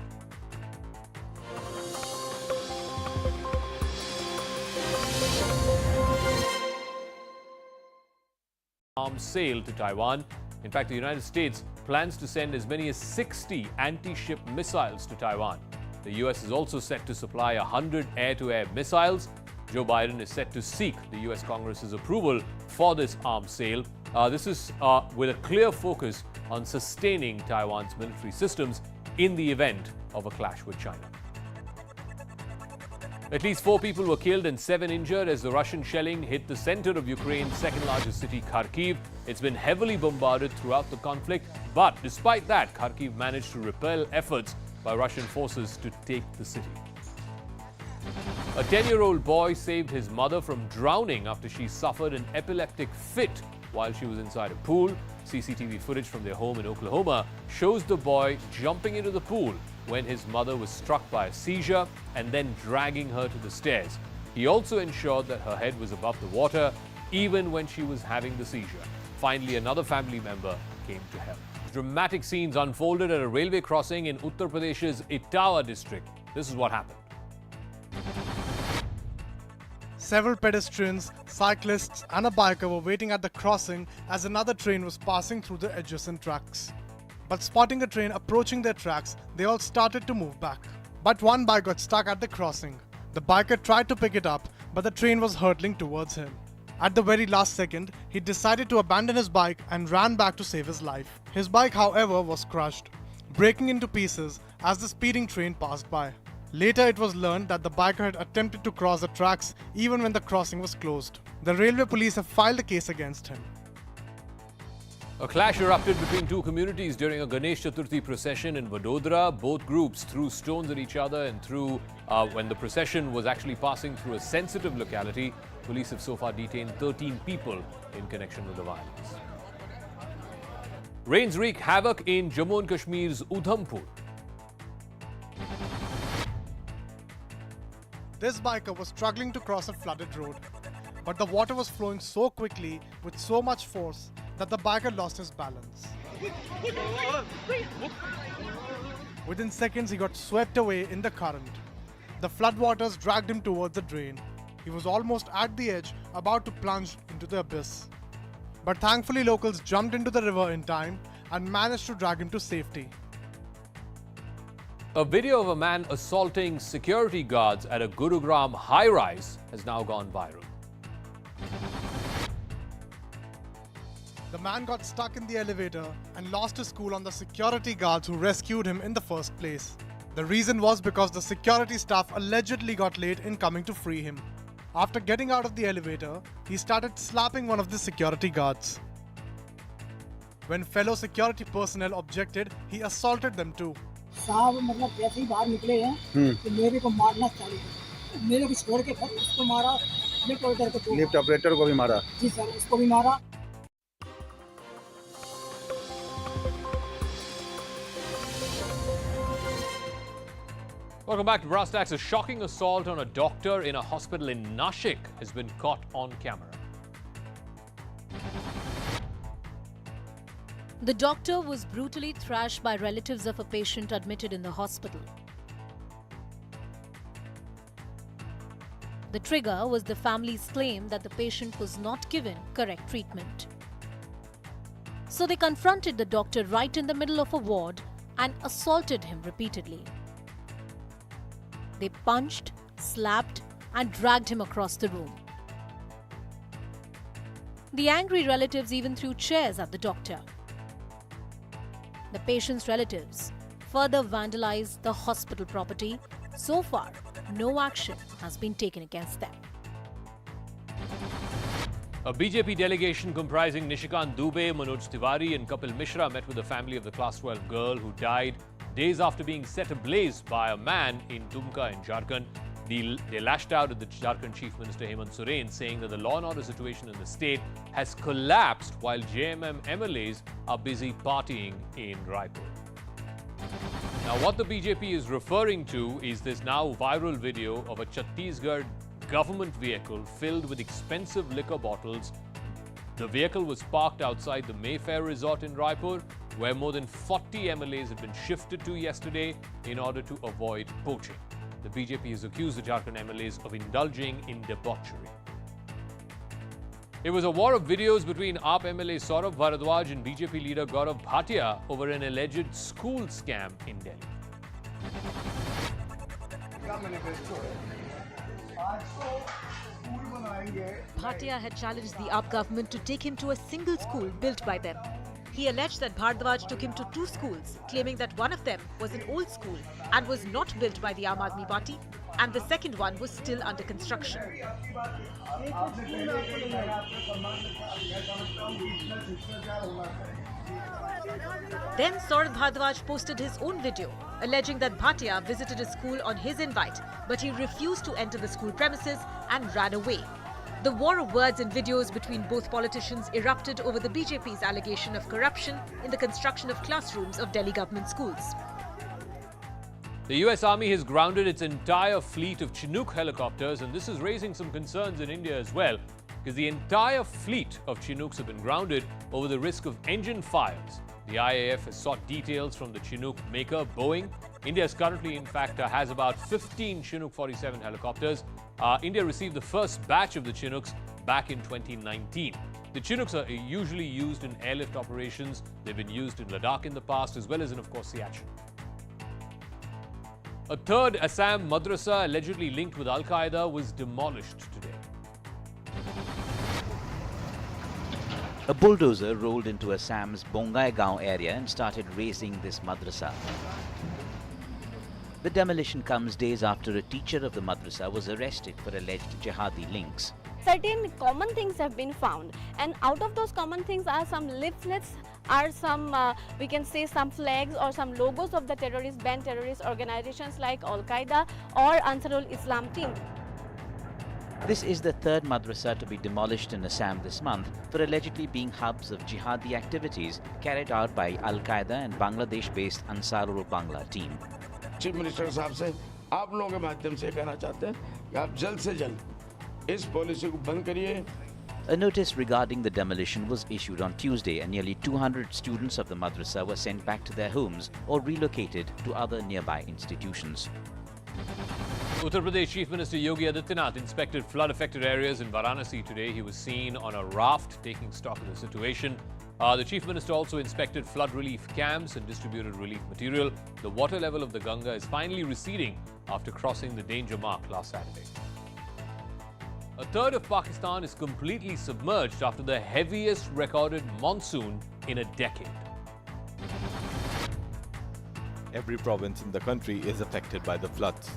Arms sail to Taiwan. In fact, the United States plans to send as many as 60 anti-ship missiles to Taiwan. The US is also set to supply 100 air-to-air missiles. Joe Biden is set to seek the US Congress's approval for this arms sale. This is with a clear focus on sustaining Taiwan's military systems in the event of a clash with China. At least 4 people were killed and 7 injured as the Russian shelling hit the center of Ukraine's second largest city, Kharkiv. It's been heavily bombarded throughout the conflict, but despite that, Kharkiv managed to repel efforts by Russian forces to take the city. A 10-year-old boy saved his mother from drowning after she suffered an epileptic fit while she was inside a pool. CCTV footage from their home in Oklahoma shows the boy jumping into the pool when his mother was struck by a seizure and then dragging her to the stairs. He also ensured that her head was above the water even when she was having the seizure. Finally, another family member came to help. Dramatic scenes unfolded at a railway crossing in Uttar Pradesh's Etawah district. This is what happened. Several pedestrians, cyclists and a biker were waiting at the crossing as another train was passing through the adjacent tracks. But spotting a train approaching their tracks, they all started to move back. But one bike got stuck at the crossing. The biker tried to pick it up, but the train was hurtling towards him. At the very last second, he decided to abandon his bike and ran back to save his life. His bike, however, was crushed, breaking into pieces as the speeding train passed by. Later, it was learned that the biker had attempted to cross the tracks even when the crossing was closed. The railway police have filed a case against him. A clash erupted between two communities during a Ganesh Chaturthi procession in Vadodara. Both groups threw stones at each other and when the procession was actually passing through a sensitive locality. Police have so far detained 13 people in connection with the violence. Rains wreak havoc in Jammu and Kashmir's Udhampur. This biker was struggling to cross a flooded road, but the water was flowing so quickly with so much force that the biker lost his balance. Within seconds, he got swept away in the current. The floodwaters dragged him towards the drain. He was almost at the edge, about to plunge into the abyss. But thankfully, locals jumped into the river in time and managed to drag him to safety. A video of a man assaulting security guards at a Gurugram high-rise has now gone viral. The man got stuck in the elevator and lost his cool on the security guards who rescued him in the first place. The reason was because the security staff allegedly got late in coming to free him. After getting out of the elevator, he started slapping one of the security guards. When fellow security personnel objected, he assaulted them too. साहब मतलब जैसे ही बाहर निकले हैं तो मेरे को मारना चालू किया। मेरे को छोड़ के फिर उसको मारा, लिफ्ट ऑपरेटर को भी मारा। जी सर, उसको भी मारा। Welcome back to Brass Tacks. A shocking assault on a doctor in a hospital in Nashik has been caught on camera. The doctor was brutally thrashed by relatives of a patient admitted in the hospital. The trigger was the family's claim that the patient was not given correct treatment. So they confronted the doctor right in the middle of a ward and assaulted him repeatedly. They punched, slapped, and dragged him across the room. The angry relatives even threw chairs at the doctor. The patient's relatives further vandalized the hospital property. So far, no action has been taken against them. A BJP delegation comprising Nishikant Dubey, Manoj Tiwari and Kapil Mishra met with the family of the Class 12 girl who died days after being set ablaze by a man in Dumka in Jharkhand. They lashed out at the Jharkhand Chief Minister Hemant Soren, saying that the law and order situation in the state has collapsed while JMM MLAs are busy partying in Raipur. Now, what the BJP is referring to is this now viral video of a Chhattisgarh government vehicle filled with expensive liquor bottles. The vehicle was parked outside the Mayfair Resort in Raipur, where more than 40 MLAs had been shifted to yesterday in order to avoid poaching. The BJP has accused the Jharkhand MLAs of indulging in debauchery. It was a war of videos between AAP MLA Saurabh Bharadwaj and BJP leader Gaurav Bhatia over an alleged school scam in Delhi. Bhatia had challenged the AAP government to take him to a single school built by them. He alleged that Bharadwaj took him to two schools, claiming that one of them was an old school and was not built by the Aam Aadmi Party, and the second one was still under construction. Then Saurabh Bharadwaj posted his own video, alleging that Bhatia visited a school on his invite, but he refused to enter the school premises and ran away. The war of words and videos between both politicians erupted over the BJP's allegation of corruption in the construction of classrooms of Delhi government schools. The US Army has grounded its entire fleet of Chinook helicopters, and this is raising some concerns in India as well, because the entire fleet of Chinooks have been grounded over the risk of engine fires. The IAF has sought details from the Chinook maker, Boeing. India is currently, in fact, has about 15 Chinook 47 helicopters. India received the first batch of the Chinooks back in 2019. The Chinooks are usually used in airlift operations. They've been used in Ladakh in the past, as well as in, of course, Siachen. A third Assam madrasa allegedly linked with Al-Qaeda was demolished today. A bulldozer rolled into Assam's Bongaigaon area and started razing this madrasa. The demolition comes days after a teacher of the madrasa was arrested for alleged jihadi links. Certain common things have been found, and out of those common things are some leaflets are some, we can say, some flags or some logos of the banned terrorist organizations like Al-Qaeda or Ansarul Islam team. This is the third madrasa to be demolished in Assam this month for allegedly being hubs of jihadi activities carried out by Al-Qaeda and Bangladesh-based Ansarul Bangla team. Chief minister साहब से आप लोगों के माध्यम से कहना चाहते हैं कि आप जल्द से जल्द इस पॉलिसी को बंद करिए. A notice regarding the demolition was issued on Tuesday and nearly 200 students of the madrasa were sent back to their homes or relocated to other nearby institutions. Uttar Pradesh Chief Minister Yogi Adityanath inspected flood-affected areas in Varanasi today. He was seen on a raft taking stock of the situation. The Chief Minister also inspected flood relief camps and distributed relief material. The water level of the Ganga is finally receding after crossing the danger mark last Saturday. A third of Pakistan is completely submerged after the heaviest recorded monsoon in a decade. Every province in the country is affected by the floods.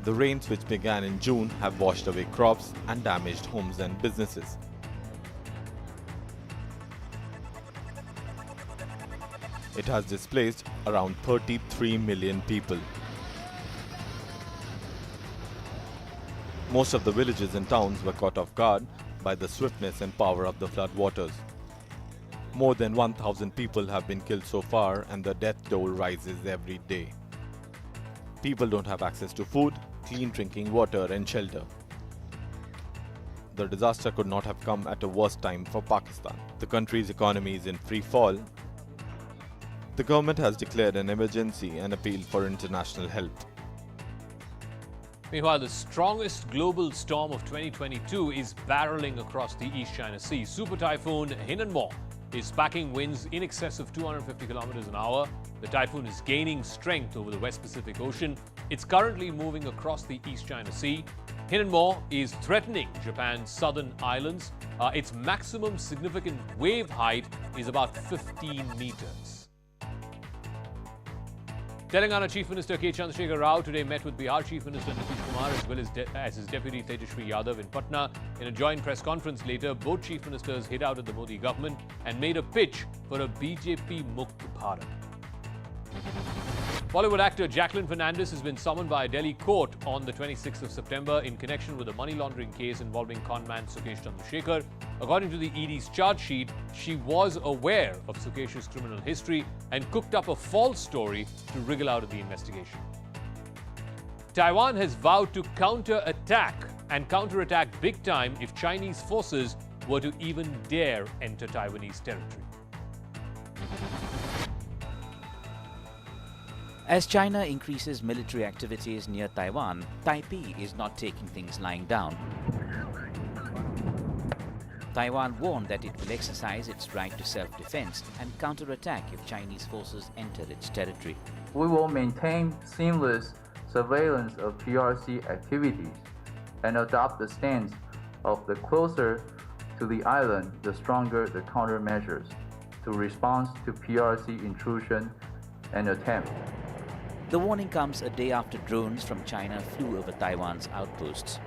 The rains which began in June have washed away crops and damaged homes and businesses. It has displaced around 33 million people. Most of the villages and towns were caught off guard by the swiftness and power of the flood waters. More than 1,000 people have been killed so far and the death toll rises every day. People don't have access to food, clean drinking water and shelter. The disaster could not have come at a worse time for Pakistan. The country's economy is in free fall. The government has declared an emergency and appealed for international help. Meanwhile, the strongest global storm of 2022 is barreling across the East China Sea. Super typhoon Hinnenmo is packing winds in excess of 250 kilometers an hour. The typhoon is gaining strength over the West Pacific Ocean. It's currently moving across the East China Sea. Hinnenmo is threatening Japan's southern islands. Its maximum significant wave height is about 15 meters. Telangana Chief Minister K. Chandrashekhar Rao today met with Bihar Chief Minister Nitish Kumar as well as his deputy Tejashwi Yadav in Patna. In a joint press conference later, both chief ministers hit out at the Modi government and made a pitch for a BJP Mukt Bharat. Bollywood actor Jacqueline Fernandez has been summoned by a Delhi court on the 26th of September in connection with a money laundering case involving conman Sukesh Chandrashekhar. According to the ED's charge sheet, she was aware of Sukesh's criminal history and cooked up a false story to wriggle out of the investigation. Taiwan has vowed to counterattack big time if Chinese forces were to even dare enter Taiwanese territory. As China increases military activities near Taiwan, Taipei is not taking things lying down. Taiwan warned that it will exercise its right to self-defense and counterattack if Chinese forces enter its territory. We will maintain seamless surveillance of PRC activities and adopt the stance of the closer to the island, the stronger the countermeasures to respond to PRC intrusion and attempt. The warning comes a day after drones from China flew over Taiwan's outposts.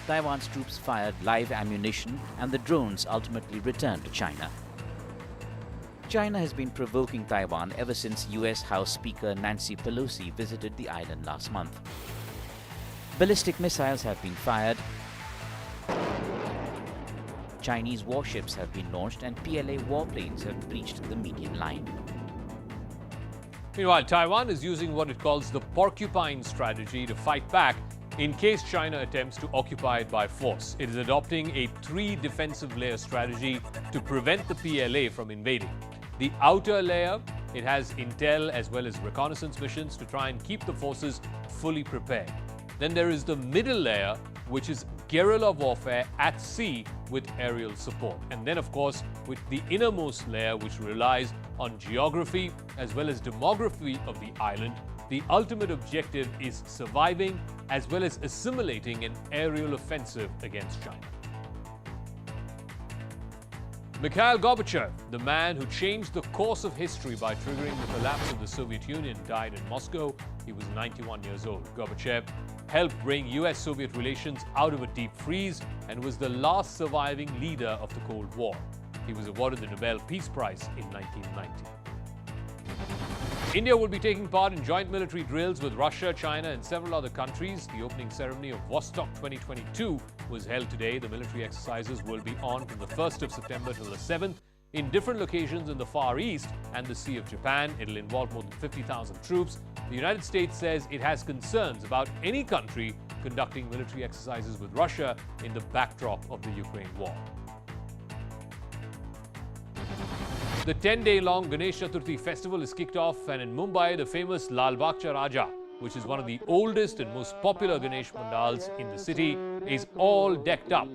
Taiwan's troops fired live ammunition and the drones ultimately returned to China. China has been provoking Taiwan ever since US House Speaker Nancy Pelosi visited the island last month. Ballistic missiles have been fired, Chinese warships have been launched and PLA warplanes have breached the median line. Meanwhile, Taiwan is using what it calls the porcupine strategy to fight back in case China attempts to occupy it by force. It is adopting a 3 defensive layer strategy to prevent the PLA from invading. The outer layer, it has intel as well as reconnaissance missions to try and keep the forces fully prepared. Then there is the middle layer, which is guerrilla warfare at sea with aerial support. And then, of course, with the innermost layer, which relies on geography as well as demography of the island. The ultimate objective is surviving as well as assimilating an aerial offensive against China. Mikhail Gorbachev, the man who changed the course of history by triggering the collapse of the Soviet Union, died in Moscow. He was 91 years old. Gorbachev helped bring US-Soviet relations out of a deep freeze and was the last surviving leader of the Cold War. He was awarded the Nobel Peace Prize in 1990. India will be taking part in joint military drills with Russia, China and several other countries. The opening ceremony of Vostok 2022 was held today. The military exercises will be on from the 1st of September till the 7th in different locations in the Far East and the Sea of Japan. It'll involve more than 50,000 troops. The United States says it has concerns about any country conducting military exercises with Russia in the backdrop of the Ukraine war. The 10-day-long Ganesh Chaturthi festival is kicked off, and in Mumbai, the famous Lal Bagh Raja, which is one of the oldest and most popular Ganesh pandals in the city, is all decked up.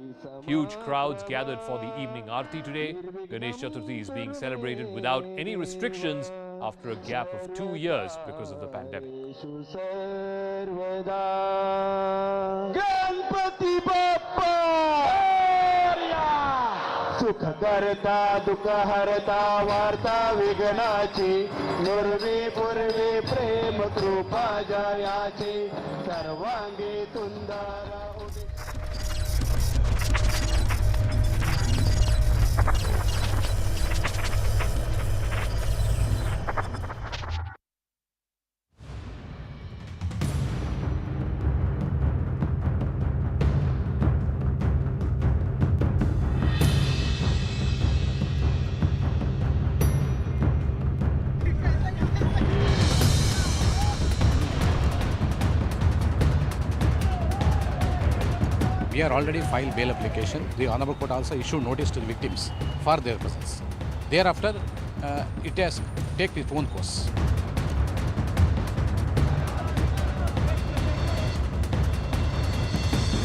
Huge crowds gathered for the evening aarti today. Ganesh Chaturthi is being celebrated without any restrictions after a gap of 2 years because of the pandemic. सुख करता दुख हरता वार्ता विघ्नाची नुर्वी पूर्वी प्रेम कृपा जयाची सर्वांगी तुंदारा We are already filed bail application. The Honorable Court also issued notice to the victims for their presence. Thereafter, it has taken its own course.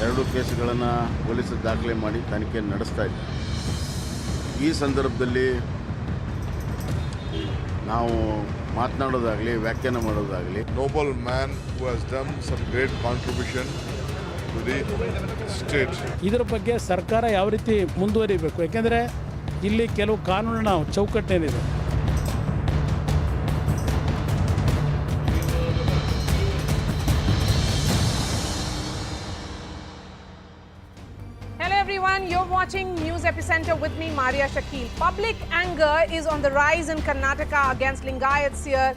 ಎರಡು ಕೇಸುಗಳನ್ನು ಪೊಲೀಸರು ದಾಖಲೆ ಮಾಡಿ ತನಿಖೆಯನ್ನು ನಡೆಸ್ತಾ ಇದ್ದಾರೆ. ಈ ಸಂದರ್ಭದಲ್ಲಿ ನಾವು ಮಾತನಾಡೋದಾಗಲಿ ವ್ಯಾಖ್ಯಾನ ಮಾಡೋದಾಗಲಿ noble man who has done some great contribution to the state. ಇದರ ಬಗ್ಗೆ ಸರ್ಕಾರ ಯಾವ ರೀತಿ ಮುಂದುವರಿಬೇಕು, ಯಾಕೆಂದರೆ ಇಲ್ಲಿ ಕೆಲವು ಕಾನೂನಿನ ಚೌಕಟ್ಟೇನಿದೆ. Hello everyone, you're watching News Epicenter with me, Maria Shakil. Public anger is on the rise in Karnataka against Lingayat Seer,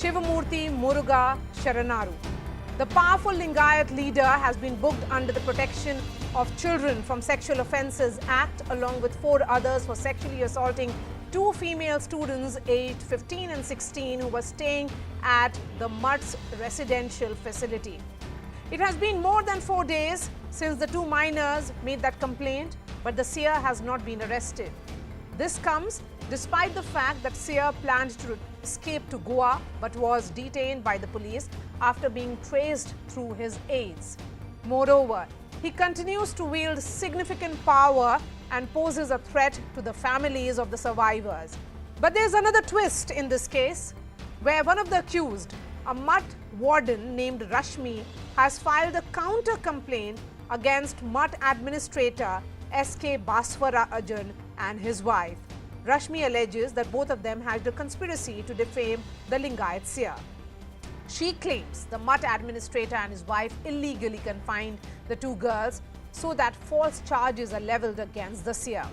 Shivamurthy Muruga Sharanaru. The powerful Lingayat leader has been booked under the Protection of Children from Sexual Offences Act along with 4 others for sexually assaulting 2 female students aged 15 and 16 who were staying at the Mutt's residential facility. It has been more than 4 days since the 2 minors made that complaint, but the seer has not been arrested. This comes despite the fact that Seer planned to escape to Goa but was detained by the police after being traced through his aides. Moreover, he continues to wield significant power and poses a threat to the families of the survivors. But there's another twist in this case, where one of the accused, a Mutt warden named Rashmi, has filed a counter complaint against Mutt administrator S.K. Baswarajan and his wife. Rashmi alleges that both of them had a conspiracy to defame the Lingayat Seer. She claims the Mutt administrator and his wife illegally confined the 2 girls so that false charges are levelled against the seer.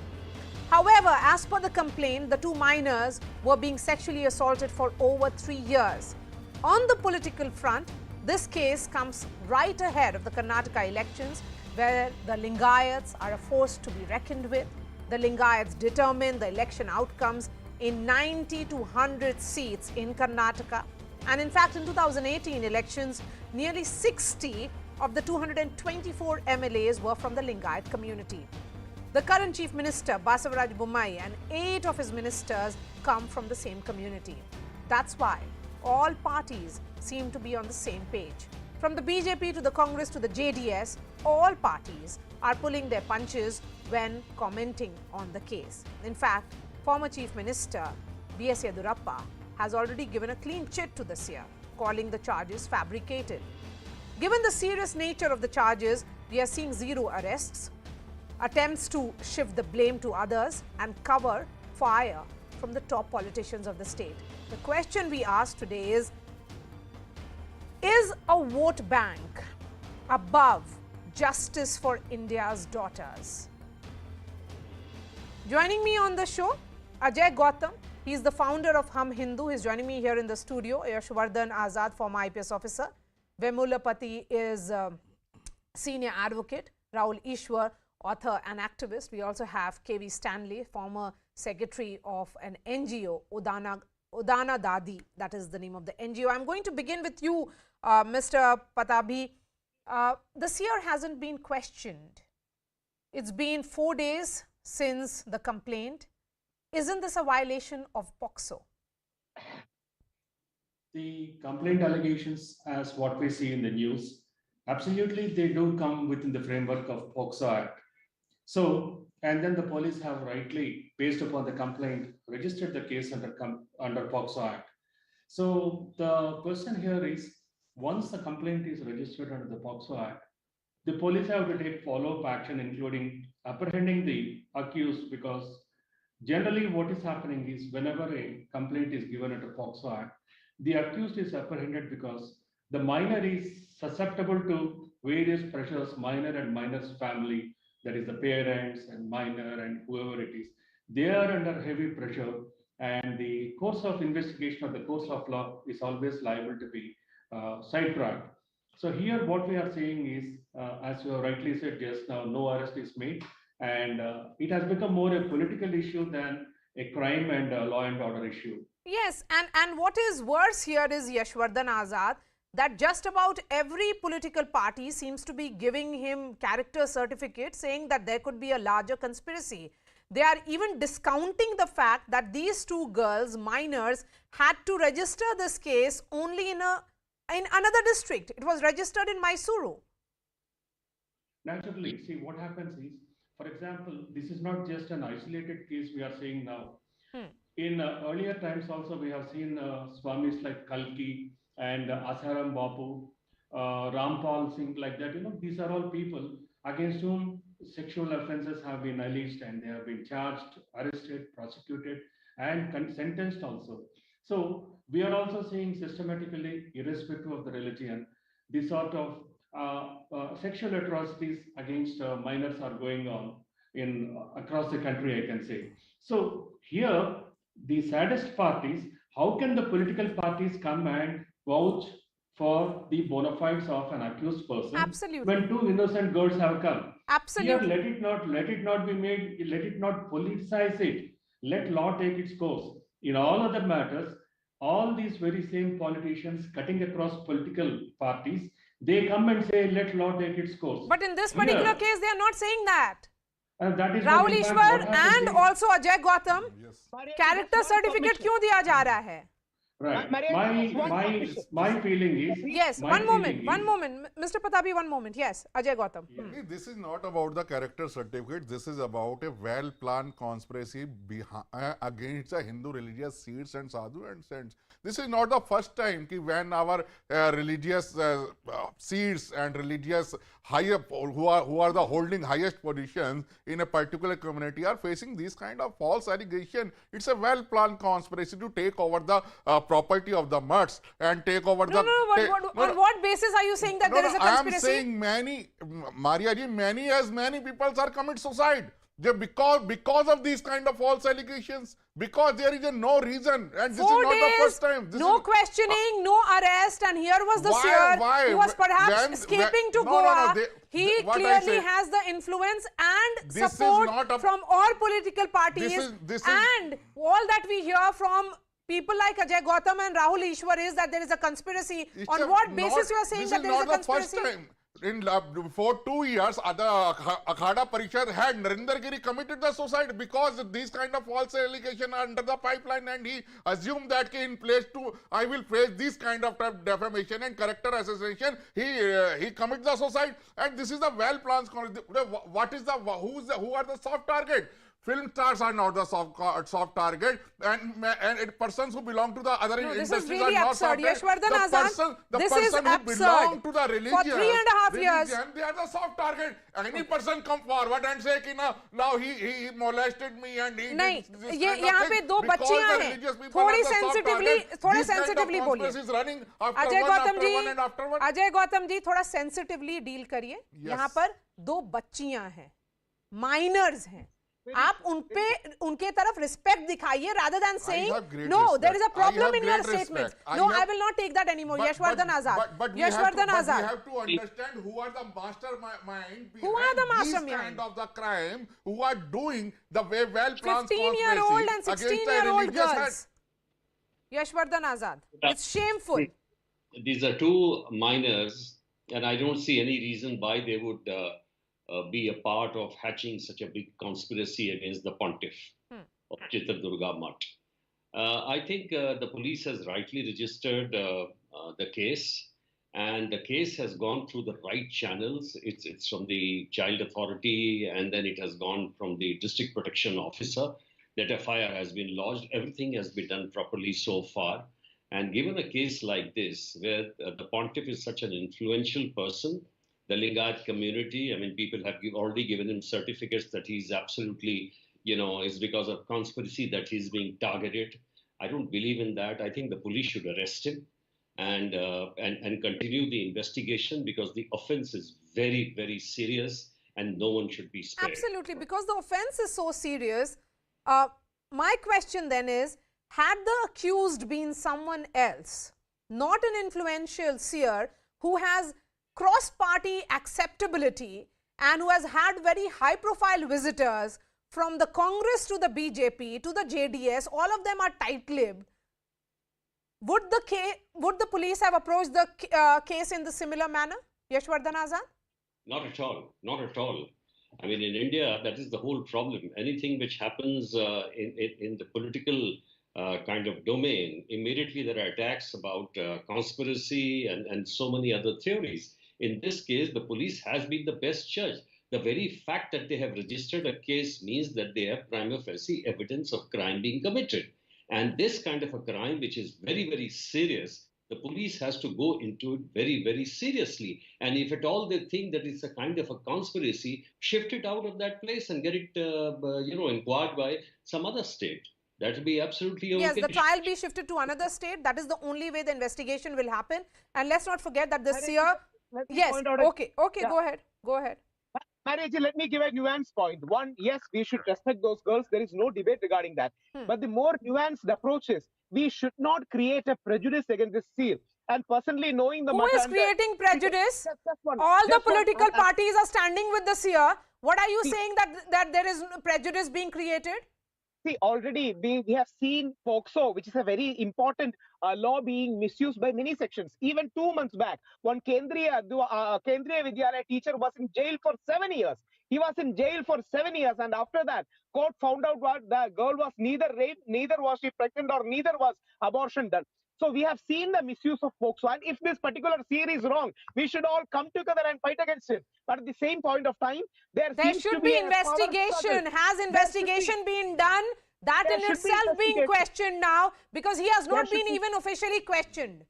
However, as per the complaint, the 2 minors were being sexually assaulted for over 3 years. On the political front, this case comes right ahead of the Karnataka elections, where the Lingayats are a force to be reckoned with. The Lingayats determine the election outcomes in 90 to 100 seats in Karnataka. And in fact, in 2018 elections, nearly 60 of the 224 MLAs were from the Lingayat community. The current Chief Minister, Basavaraj Bommai, and 8 of his ministers come from the same community. That's why all parties seem to be on the same page. From the BJP to the Congress to the JDS, all parties are pulling their punches when commenting on the case. In fact, former Chief Minister B.S. Yadurappa has already given a clean chit to the seer, calling the charges fabricated. Given the serious nature of the charges, we are seeing 0 arrests. attempts to shift the blame to others and cover fire from the top politicians of the state. The question we ask today is a vote bank above justice for India's daughters? Joining me on the show, Ajay Gautam. He is the founder of Hum Hindu. He is joining me here in the studio. Yashwardhan Azad, former IPS officer. Vemulapati is senior advocate. Rahul Ishwar, author and activist. We also have KV Stanley, former secretary of an NGO, Udana Dadi. That is the name of the NGO. I'm going to begin with you, Mr. Patabi. The seer hasn't been questioned. It's been 4 days since the complaint. Isn't this a violation of POSCO? The complaint allegations, as what we see in the news, absolutely they do come within the framework of POSCO Act. So, and then the police have rightly, based upon the complaint, registered the case under POSCO Act. So the question here is, once the complaint is registered under the POSCO Act, the police have to take follow-up action, including apprehending the accused, because generally what is happening is whenever a complaint is given under POSCO Act, the accused is apprehended because the minor is susceptible to various pressures, minor and minor's family, that is the parents and minor and whoever it is. They are under heavy pressure, and the course of investigation or the course of law is always liable to be sidetracked. So here what we are saying is, as you have rightly said just now, no arrest is made, and it has become more a political issue than a crime and law and order issue. Yes, and what is worse here is, Yashwardhan Azad, that just about every political party seems to be giving him character certificate, saying that there could be a larger conspiracy. They are even discounting the fact that these two girls, minors, had to register this case only in another district. It was registered in Mysuru. Naturally, see what happens is, for example, this is not just an isolated case we are seeing now. In earlier times also we have seen Swamis like Kalki and Asaram Bapu, Rampal Singh, like that. You know, these are all people against whom sexual offences have been alleged, and they have been charged, arrested, prosecuted, and sentenced also. So we are also seeing systematically, irrespective of the religion, this sort of sexual atrocities against minors are going on across the country, I can say. So here, the saddest part is, how can the political parties come and vouch for the bona fides of an accused person? Absolutely. When two innocent girls have come? Absolutely. Here, let it not be made, let it not politicize it. Let law take its course. In all other matters, all these very same politicians cutting across political parties, they come and say, let law take its course. But in this particular case, they are not saying that. That is Rahul Ishwar and also Ajay Gautam, character certificate क्यों दिया जा रहा है? Right. My feeling is... Yes, one moment, Mr. Patabi, one moment. Yes, Ajay Gautam. This is not about the character certificate. This is about a well-planned conspiracy against the Hindu religious seers and sadhu and saints. This is not the first time when our religious seers and religious higher who are the holding highest positions in a particular community are facing this kind of false allegation. It's a well-planned conspiracy to take over the property of the mutts and take over the... On what basis are you saying that there is a conspiracy? I am saying many, Maria ji, many people are commit suicide. Because of these kind of false allegations, because there is no reason, and this 4 is not days, the first time. No questioning, no arrest, and here was the seer who was perhaps escaping to Goa. He clearly has the influence and support from all political parties, and all that we hear from people like Ajay Gautam and Rahul Ishwar is that there is a conspiracy. On what basis you are saying that there is a conspiracy? This is not the first time. Before 2 years, the Akhada Parishad had Narendra Giri committed the suicide because these kind of false allegations are under the pipeline, and he assumed that in place to I will face this kind of defamation and character assassination, he commits the suicide, and this is the well planned. What is who are the soft target? Film stars are not the soft target, and persons who belong to the other industries really are not absurd. soft target. Yashwardhan Azad, The person who belong to the religion, for 3.5 years, they are the soft target. any person come forward and say कि now he molested me and he नहीं, did this ये kind of यहाँ thing पे दो because बच्चियां the हैं, religious people थोड़ी are the soft sensitively target. थोड़ा This kind of सेंसिटिवली बोलिए। conspiracy is running after Ajay one, Gautam after ji, one and after one. Ajay Gautam ji थोड़ा सेंसिटिवली डील करिए। यहाँ पर दो बच्चियां हैं, माइनर्स हैं, आप उनके तरफ रिस्पेक्ट दिखाइए rather than saying no there is a problem in your statement. No, I will not take that anymore. Yashwardhan Azad. Yashwardhan Azad. We have to understand who are the mastermind Who are the behind these mastermind? kind of the crime, who are doing the way well-planned 15-year-old and conspiracy against the 16-year-old religious girls. Yashwardhan Azad. It's shameful. These are two minors, and I don't see any reason why they would be a part of hatching such a big conspiracy against the pontiff of Chitradurga Mutt. I think the police has rightly registered the case, and the case has gone through the right channels. It's from the child authority, and then it has gone from the district protection officer. That FIR has been lodged. Everything has been done properly so far. And given a case like this, where the pontiff is such an influential person, the Lingayat community, I mean, people have already given him certificates that he's absolutely, it's because of conspiracy that he's being targeted. I don't believe in that. I think the police should arrest him and continue the investigation, because the offense is very, very serious and no one should be spared. Absolutely, because the offense is so serious. My question then is, had the accused been someone else, not an influential seer who has cross-party acceptability and who has had very high-profile visitors from the Congress to the BJP to the JDS, all of them are tight-lipped, would the police have approached the case in the similar manner? Yashwardhan Azad? Not at all. Not at all. I mean, in India, that is the whole problem. Anything which happens in the political kind of domain, immediately there are attacks about conspiracy and so many other theories. In this case, the police has been the best judge. The very fact that they have registered a case means that they have prima facie evidence of crime being committed. And this kind of a crime, which is very, very serious, the police has to go into it very, very seriously. And if at all they think that it's a kind of a conspiracy, shift it out of that place and get it, inquired by some other state. That will be absolutely okay. Yes, the trial be shifted to another state. That is the only way the investigation will happen. And let's not forget that the seer... Yes, okay, yeah. Go ahead. Marriage, let me give a nuanced point. One, yes, we should respect those girls. There is no debate regarding that. But the more nuanced approach is, we should not create a prejudice against this seer. And personally, knowing the Who is creating prejudice? All the political parties are standing with the seer. What are you saying that there is prejudice being created? See, already we have seen POSCO, which is a very important law, being misused by many sections. Even 2 months back, one Kendriya Vidyalaya teacher was in jail for 7 years. He was in jail for 7 years, and after that, court found out what the girl was neither raped, neither was she pregnant, or neither was abortion done. So we have seen the misuse of POSCO, and if this particular seer is wrong, we should all come together and fight against it. But at the same point of time, there should be investigation. Has investigation been done? That in itself being questioned now, because he has not been even officially questioned.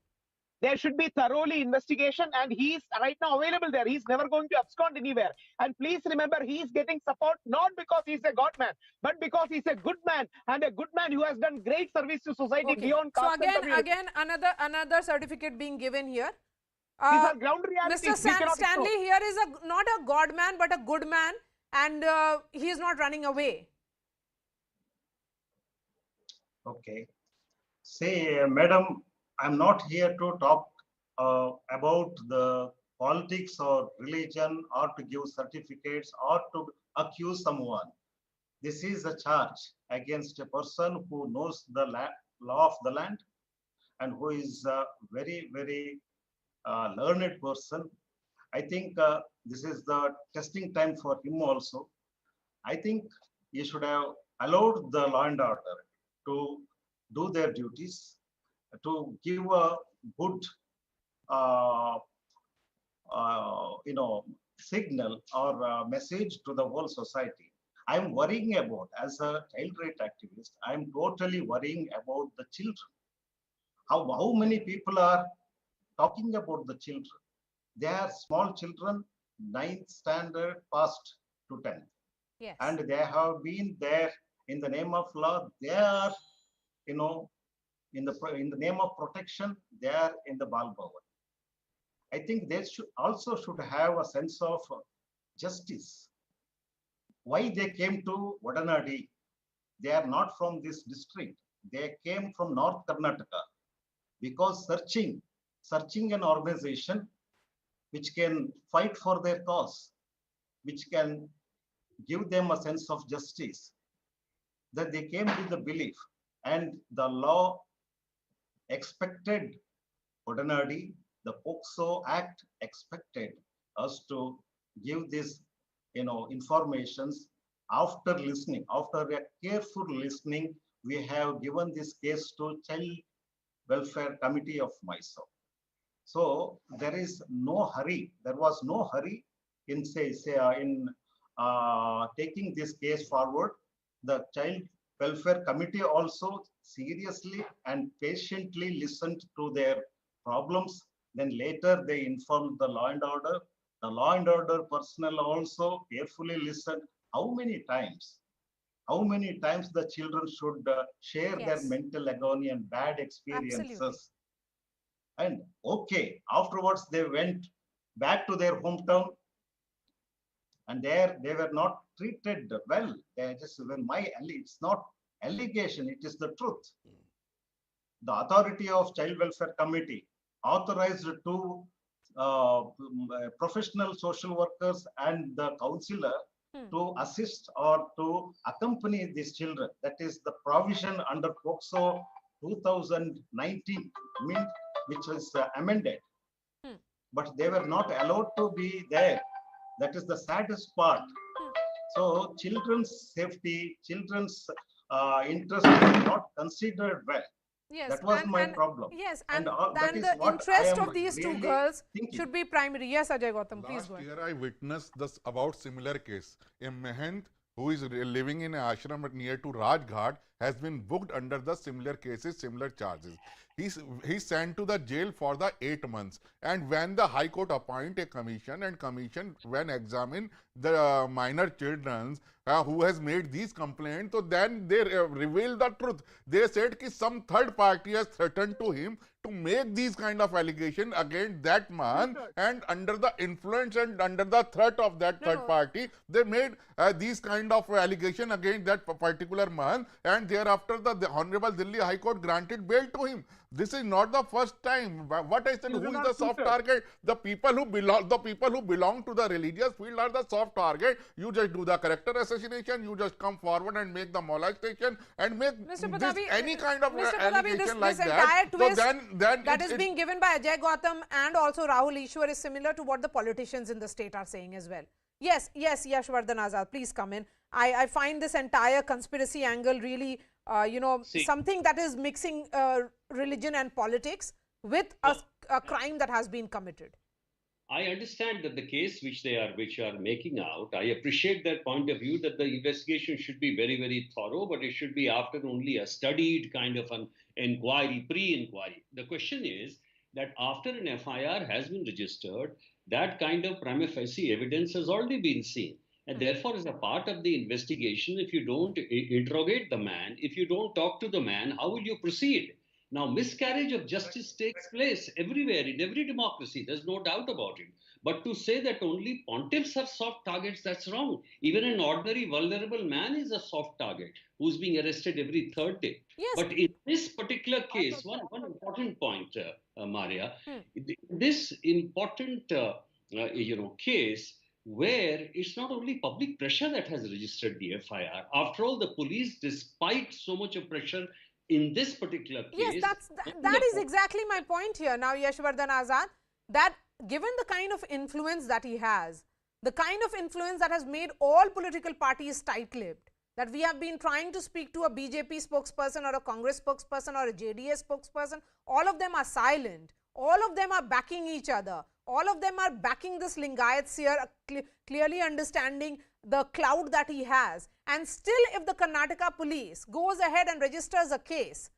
There should be thoroughly investigation, and he is right now available there. He's never going to abscond anywhere. And please remember, he is getting support not because he's a god man, but because he's a good man, and a good man who has done great service to society beyond caste. So again, another certificate being given here. These are ground realities. Mr. Stanley here is not a god man, but a good man, and he is not running away. Okay. Say, madam, I'm not here to talk about the politics or religion, or to give certificates, or to accuse someone. This is a charge against a person who knows the law of the land and who is a very, very learned person. I think this is the testing time for him also. I think he should have allowed the law and order to do their duties, to give a good, signal or message to the whole society. I'm worrying about, as a child right activist, I'm totally worrying about the children. How many people are talking about the children? They are small children 9th standard past to 10th. Yes. And they have been there in the name of law. They are, you know, in the name of protection, they are in the bal bhavan. I think they should have a sense of justice. Why they came to Vadanadi? They are not from this district. They came from North Karnataka because searching an organization which can fight for their cause, which can give them a sense of justice, that they came with the belief, and the law expected Vadanadi, the POSCO Act expected us to give this, informations. After listening, after a careful listening, we have given this case to Child Welfare Committee of Mysore. So there is no hurry. There was no hurry in taking this case forward. The Child Welfare Committee also seriously and patiently listened to their problems. Then later they informed the law and order. The law and order personnel also carefully listened. How many times the children should share their mental agony and bad experiences? Absolutely. And okay, afterwards they went back to their hometown, and there they were not treated well. They just, it's not allegation, it is the truth. The authority of Child Welfare Committee authorized two professional social workers and the counselor to assist or to accompany these children. That is the provision under POSCO 2019, which was amended. But they were not allowed to be there. That is the saddest part. So children's safety, children's interest is not considered well. Yes, that was my problem. Yes, and that is the what interest I am of these two really girls thinking. should be primary. Yes, Ajay Gautam, please Last go ahead. year I witnessed this about similar case. A Mahant who is living in an ashram near to Rajghat has been booked under the similar cases, similar charges. He's sent to the jail for the 8 months. And when the High Court appoint a commission, and commission when examine the minor children who has made these complaints, so then they reveal the truth. They said that some third party has threatened to him to make these kind of allegations against that man, and under the influence and under the threat of that third party, they made these kind of allegation against that particular man, and thereafter the Honorable Delhi High Court granted bail to him. This is not the first time. What I said, who is the soft target? The people who belong to the religious field are the soft target. You just do the character assassination, you just come forward and make the molestation and make any kind of allegation like that. So then that is being given by Ajay Gautam and also Rahul Ishwar is similar to what the politicians in the state are saying as well. Yes, Yashwardhan Azad, please come in. I find this entire conspiracy angle really, something that is mixing religion and politics with a crime that has been committed. I understand that the case which are making out, I appreciate their point of view that the investigation should be very, very thorough, but it should be after only a studied kind of an inquiry, pre-inquiry. The question is that after an FIR has been registered, that kind of prima facie evidence has already been seen. And therefore, as a part of the investigation, if you don't interrogate the man, if you don't talk to the man, how will you proceed? Now, miscarriage of justice takes place everywhere, in every democracy. There's no doubt about it. But to say that only pontiffs are soft targets, that's wrong. Even an ordinary vulnerable man is a soft target who's being arrested every third day. Yes. But in this particular case, one important point, Maria, this important case where it's not only public pressure that has registered the FIR. After all, the police, despite so much of pressure, in this particular case... Yes, that is exactly my point here now, Yashwardhan Azad, that given the kind of influence that he has, the kind of influence that has made all political parties tight-lipped, that we have been trying to speak to a BJP spokesperson or a Congress spokesperson or a JDS spokesperson, all of them are silent, all of them are backing each other, all of them are backing this Lingayat Seer, clearly understanding the clout that he has. And still, if the Karnataka police goes ahead and registers a case,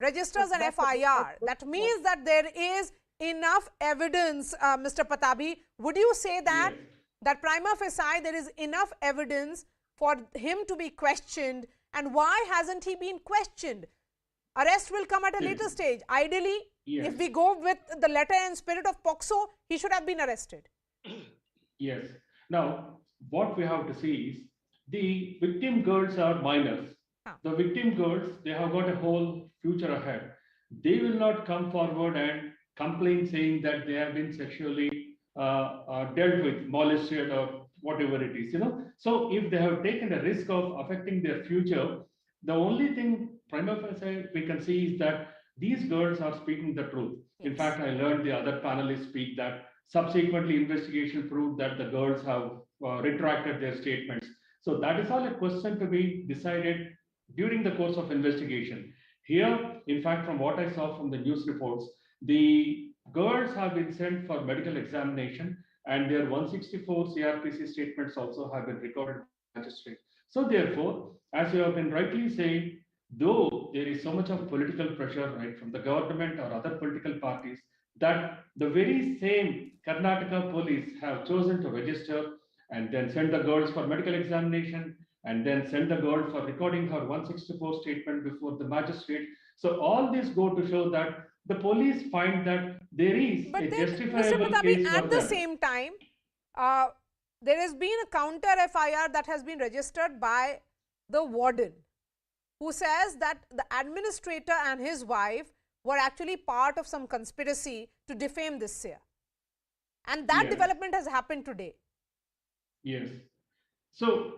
registers an FIR, that means that there is enough evidence, Mr. Patabi. Would you say that that prima facie there is enough evidence for him to be questioned, and why hasn't he been questioned? Arrest will come at a later stage. Ideally, if we go with the letter and spirit of POSCO, he should have been arrested. Yes. Now, what we have to see is the victim girls are minors. The victim girls, they have got a whole future ahead. They will not come forward and complain saying that they have been sexually dealt with, molested, or whatever it is, So if they have taken a risk of affecting their future, the only thing prima facie we can see is that these girls are speaking the truth. In fact, I learned the other panelists speak that subsequently investigation proved that the girls have retracted their statements. So that is all a question to be decided during the course of investigation. Here, in fact, from what I saw from the news reports, the girls have been sent for medical examination, and their 164 CRPC statements also have been recorded by the magistrate. So therefore, as you have been rightly saying, though there is so much of political pressure, right, from the government or other political parties, that the very same Karnataka police have chosen to register and then send the girls for medical examination, and then send the girl for recording her 164 statement before the magistrate. So all this go to show that the police find that there is a justifiable Mr. case Patabi, for at the that. same time, there has been a counter FIR that has been registered by the warden, who says that the administrator and his wife were actually part of some conspiracy to defame this seer. And that development has happened today. Yes. So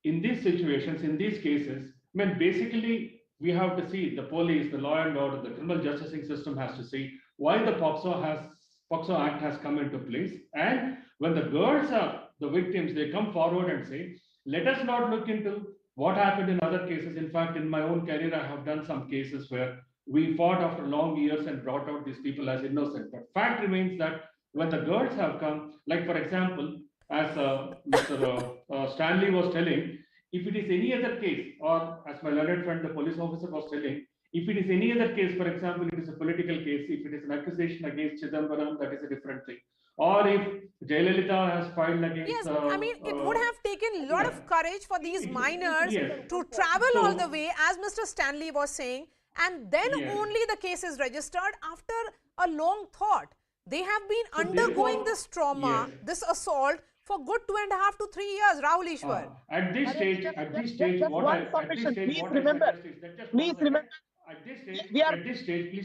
in these situations, in these cases, I mean, basically, we have to see the police, the law and order, the criminal justicing system has to see why the POSCO Act has come into place. And when the girls are the victims, they come forward and say, let us not look into what happened in other cases. In fact, in my own career, I have done some cases where we fought after long years and brought out these people as innocent. But fact remains that when the girls have come, like for example, as Mr. Stanley was telling, if it is any other case, or as my learned friend, the police officer was telling, if it is any other case, for example, it is a political case, if it is an accusation against Chidambaram, that is a different thing. Or if Jayalalitha has filed against... Yes, I mean, it would have taken a lot of courage for these minors to travel all the way, as Mr. Stanley was saying, and then only the case is registered after a long thought. They have been undergoing this trauma, this assault, for good 2.5 to 3 years, Rahul Ishwar. At this stage, please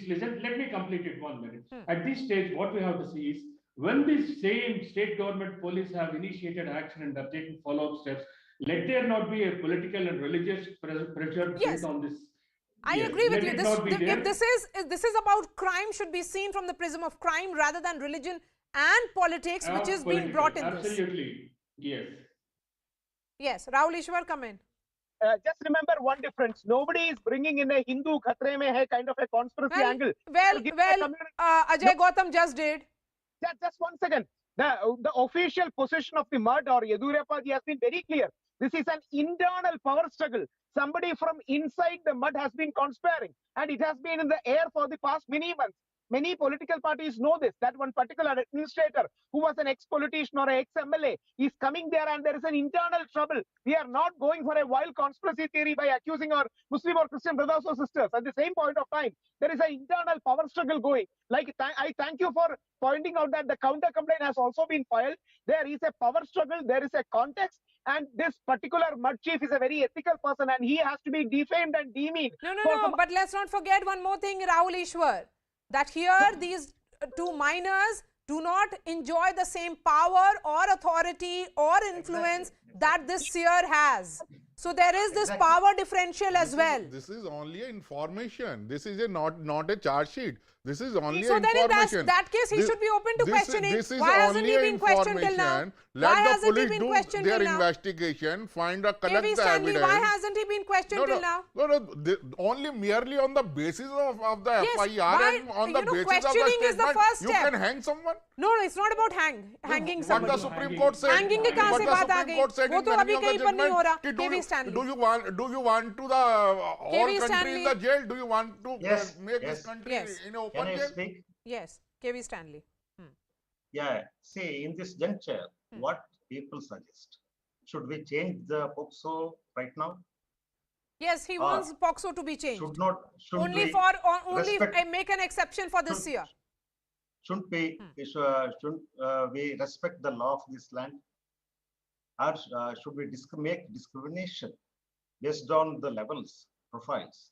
listen, let me complete it 1 minute. At this stage, what we have to see is, when this same state government police have initiated action and are taking follow-up steps, let there not be a political and religious pressure based on this. I agree with you. If this is about crime, should be seen from the prism of crime rather than religion and politics, which is being brought in this. Absolutely, yes. Yes, Rahul Ishwar, come in. Just remember one difference. Nobody is bringing in a Hindu khatre mein hai kind of a conspiracy angle. Ajay Gautam just did. Just 1 second. The official position of the mud or Yedurappa has been very clear. This is an internal power struggle. Somebody from inside the mud has been conspiring, and it has been in the air for the past many months. Many political parties know this, that one particular administrator who was an ex-politician or an ex-MLA is coming there, and there is an internal trouble. We are not going for a wild conspiracy theory by accusing our Muslim or Christian brothers or sisters. At the same point of time, there is an internal power struggle going. Like, I thank you for pointing out that the counter complaint has also been filed. There is a power struggle, there is a context, and this particular mud chief is a very ethical person, and he has to be defamed and demeaned. No, but let's not forget one more thing, Rahul Ishwar, that here these two minors do not enjoy the same power or authority or influence that this seer has. So there is this power differential as well. This is only an information. This is not a charge sheet. This is only so information. So then in that case, he should be open to questioning. Why hasn't he been questioned till now? Let the police do their investigation, collect the evidence. Why hasn't he been questioned till now? Only merely on the basis of the FIR and on the basis of the questioning is the first step. You can hang someone? No, it's not about hanging somebody. What the Supreme Court said. Hanging के कहाँ से बात आ गई? वो तो अभी कहीं पर नहीं हो रहा. KV Stanley. Do you want to the whole country in the jail? Do you want to make this country in an open jail? Can I speak? Yes, KV Stanley. Yeah, see, in this juncture, what people suggest. Should we change the POCSO right now? Yes, he wants POCSO to be changed. Should only we for only respect, make an exception for this year. shouldn't we respect the law of this land? Or should we make discrimination based on the levels, profiles?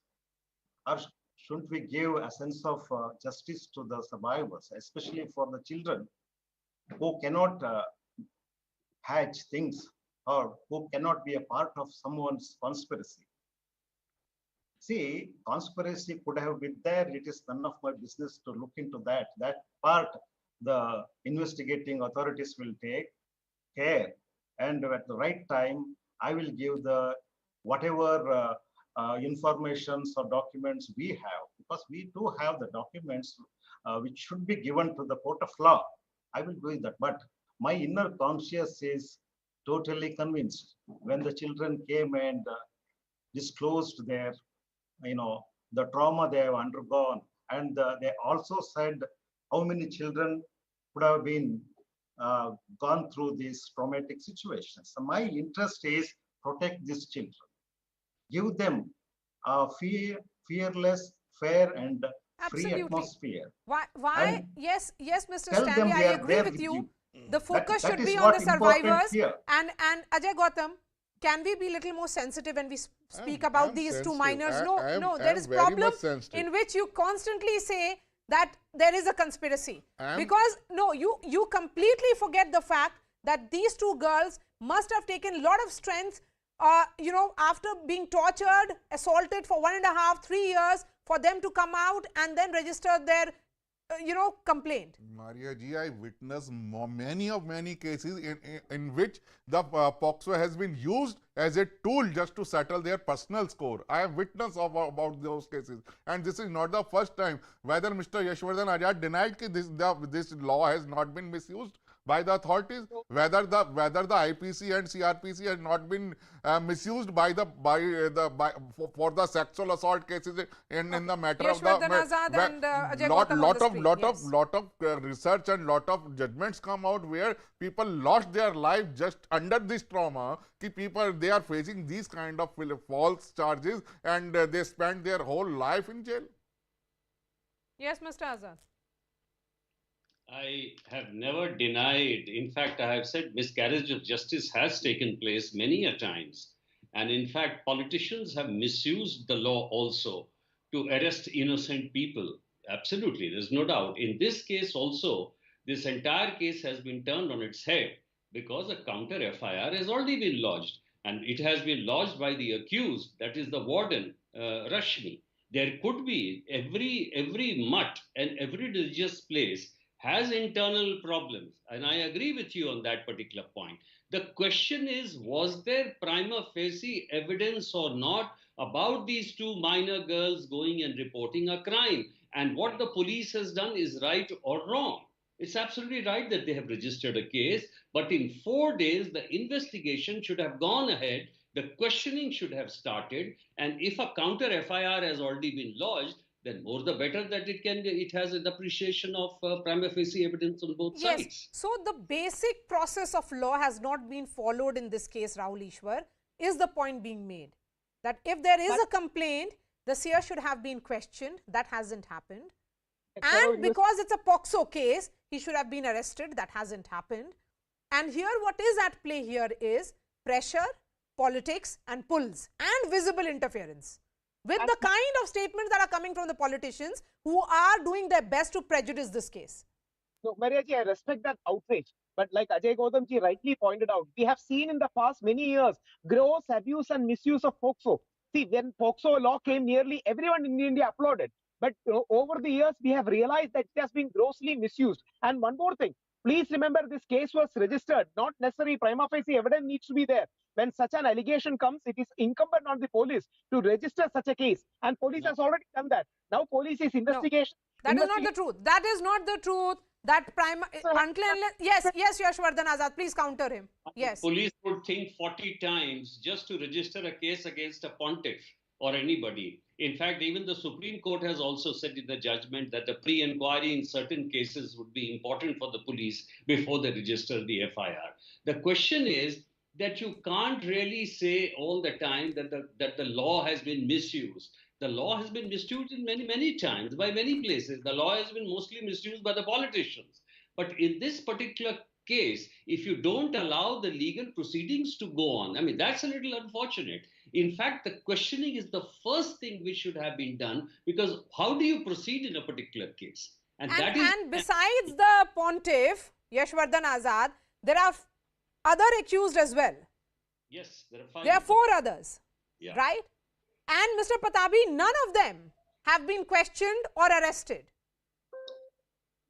Or shouldn't we give a sense of justice to the survivors, especially for the children who cannot hatch things or who cannot be a part of someone's conspiracy? See, conspiracy could have been there. It is none of my business to look into that. That part, the investigating authorities will take care. And at the right time, I will give the whatever informations or documents we have, because we do have the documents which should be given to the court of law. I will do that. But my inner conscience is totally convinced when the children came and disclosed their, the trauma they have undergone. And they also said how many children would have been gone through these traumatic situations. So my interest is protect these children, give them a fearless, fair and free atmosphere. Why? Yes, Mr. Tell Stanley, them I they are agree there with with you. you. The focus That should is be on what the important survivors. here. And Ajay Gautam, can we be a little more sensitive when we speak about these two minors? No, there is problem in which you constantly say that there is a conspiracy. Because no, you completely forget the fact that these two girls must have taken a lot of strength, after being tortured, assaulted for 1.5, 3 years, for them to come out and then register their complaint. Maria ji, I witnessed many cases in which the POCSO has been used as a tool just to settle their personal score. I have witnessed about those cases, and this is not the first time. Whether Mr. Yashwardhan Azad denied that this law has not been misused by the authorities, whether the IPC and CRPC has not been misused for the sexual assault cases in the matter of the lot of research and lot of judgments come out where people lost their life just under this trauma. They are facing these kind of false charges and they spend their whole life in jail. Yes, Mr. Azad. I have never denied, in fact, I have said miscarriage of justice has taken place many a times. And in fact, politicians have misused the law also to arrest innocent people. Absolutely, there's no doubt. In this case also, this entire case has been turned on its head because a counter FIR has already been lodged. And it has been lodged by the accused, that is the warden, Rashmi. There could be every mutt and every religious place has internal problems, and I agree with you on that particular point. The question is, was there prima facie evidence or not about these two minor girls going and reporting a crime? And what the police has done is right or wrong. It's absolutely right that they have registered a case, but in 4 days, the investigation should have gone ahead, the questioning should have started, and if a counter FIR has already been lodged, then more the better that it has an appreciation of prima facie evidence on both sides. So the basic process of law has not been followed in this case, Rahul Ishwar, is the point being made. That if there is a complaint, the seer should have been questioned. That hasn't happened. And because it's a POCSO case, he should have been arrested. That hasn't happened. And here what is at play here is pressure, politics and pulls and visible interference with the kind of statements that are coming from the politicians who are doing their best to prejudice this case. No, Maria ji, I respect that outrage. But like Ajay Gautam ji rightly pointed out, we have seen in the past many years gross abuse and misuse of POCSO. See, when POCSO law came, nearly everyone in India applauded. But over the years, we have realized that it has been grossly misused. And one more thing, please remember this case was registered. Not necessarily prima facie evidence needs to be there. When such an allegation comes, it is incumbent on the police to register such a case. And police has already done that. Now police is investigation. No, that is not the truth. That is not the truth. That yes, Yashwardhan Azad, please counter him. Yes. Police would think 40 times just to register a case against a pontiff. or anybody. In fact, even the Supreme Court has also said in the judgment that the pre-inquiry in certain cases would be important for the police before they register the FIR. The question is that you can't really say all the time that the law has been misused. The law has been misused in many times by many places. The law has been mostly misused by the politicians. But in this particular case, if you don't allow the legal proceedings to go on, I mean, that's a little unfortunate. In fact, the questioning is the first thing which should have been done, because how do you proceed in a particular case? And besides the pontiff, Yashwardhan Azad, there are other accused as well. Yes, there are 5. There are 4 others, yeah. Right? And Mr. Patabi, none of them have been questioned or arrested.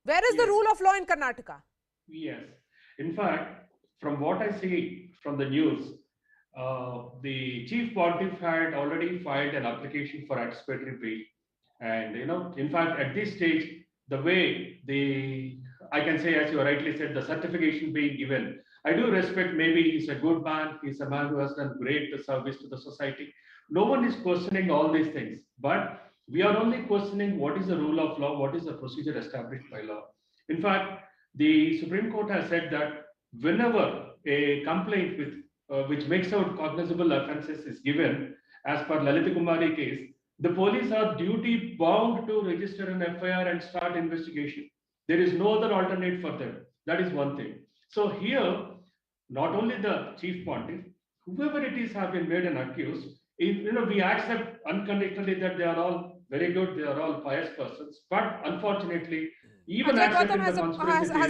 Where is the rule of law in Karnataka? Yes. In fact, from what I see from the news, the chief pontiff had already filed an application for anticipatory bail. And, in fact, at this stage, the way I can say, as you rightly said, the certification being given, I do respect, maybe he's a good man, he's a man who has done great service to the society. No one is questioning all these things, but we are only questioning what is the rule of law, what is the procedure established by law. In fact, the Supreme Court has said that whenever a complaint which makes out cognizable offences is given, as per Lalita Kumari case, the police are duty bound to register an FIR and start investigation. There is no other alternate for them. That is one thing. So here, not only the chief pontiff, whoever it is have been made an accused. We accept unconditionally that they are all very good, they are all pious persons, but unfortunately, even Gautam has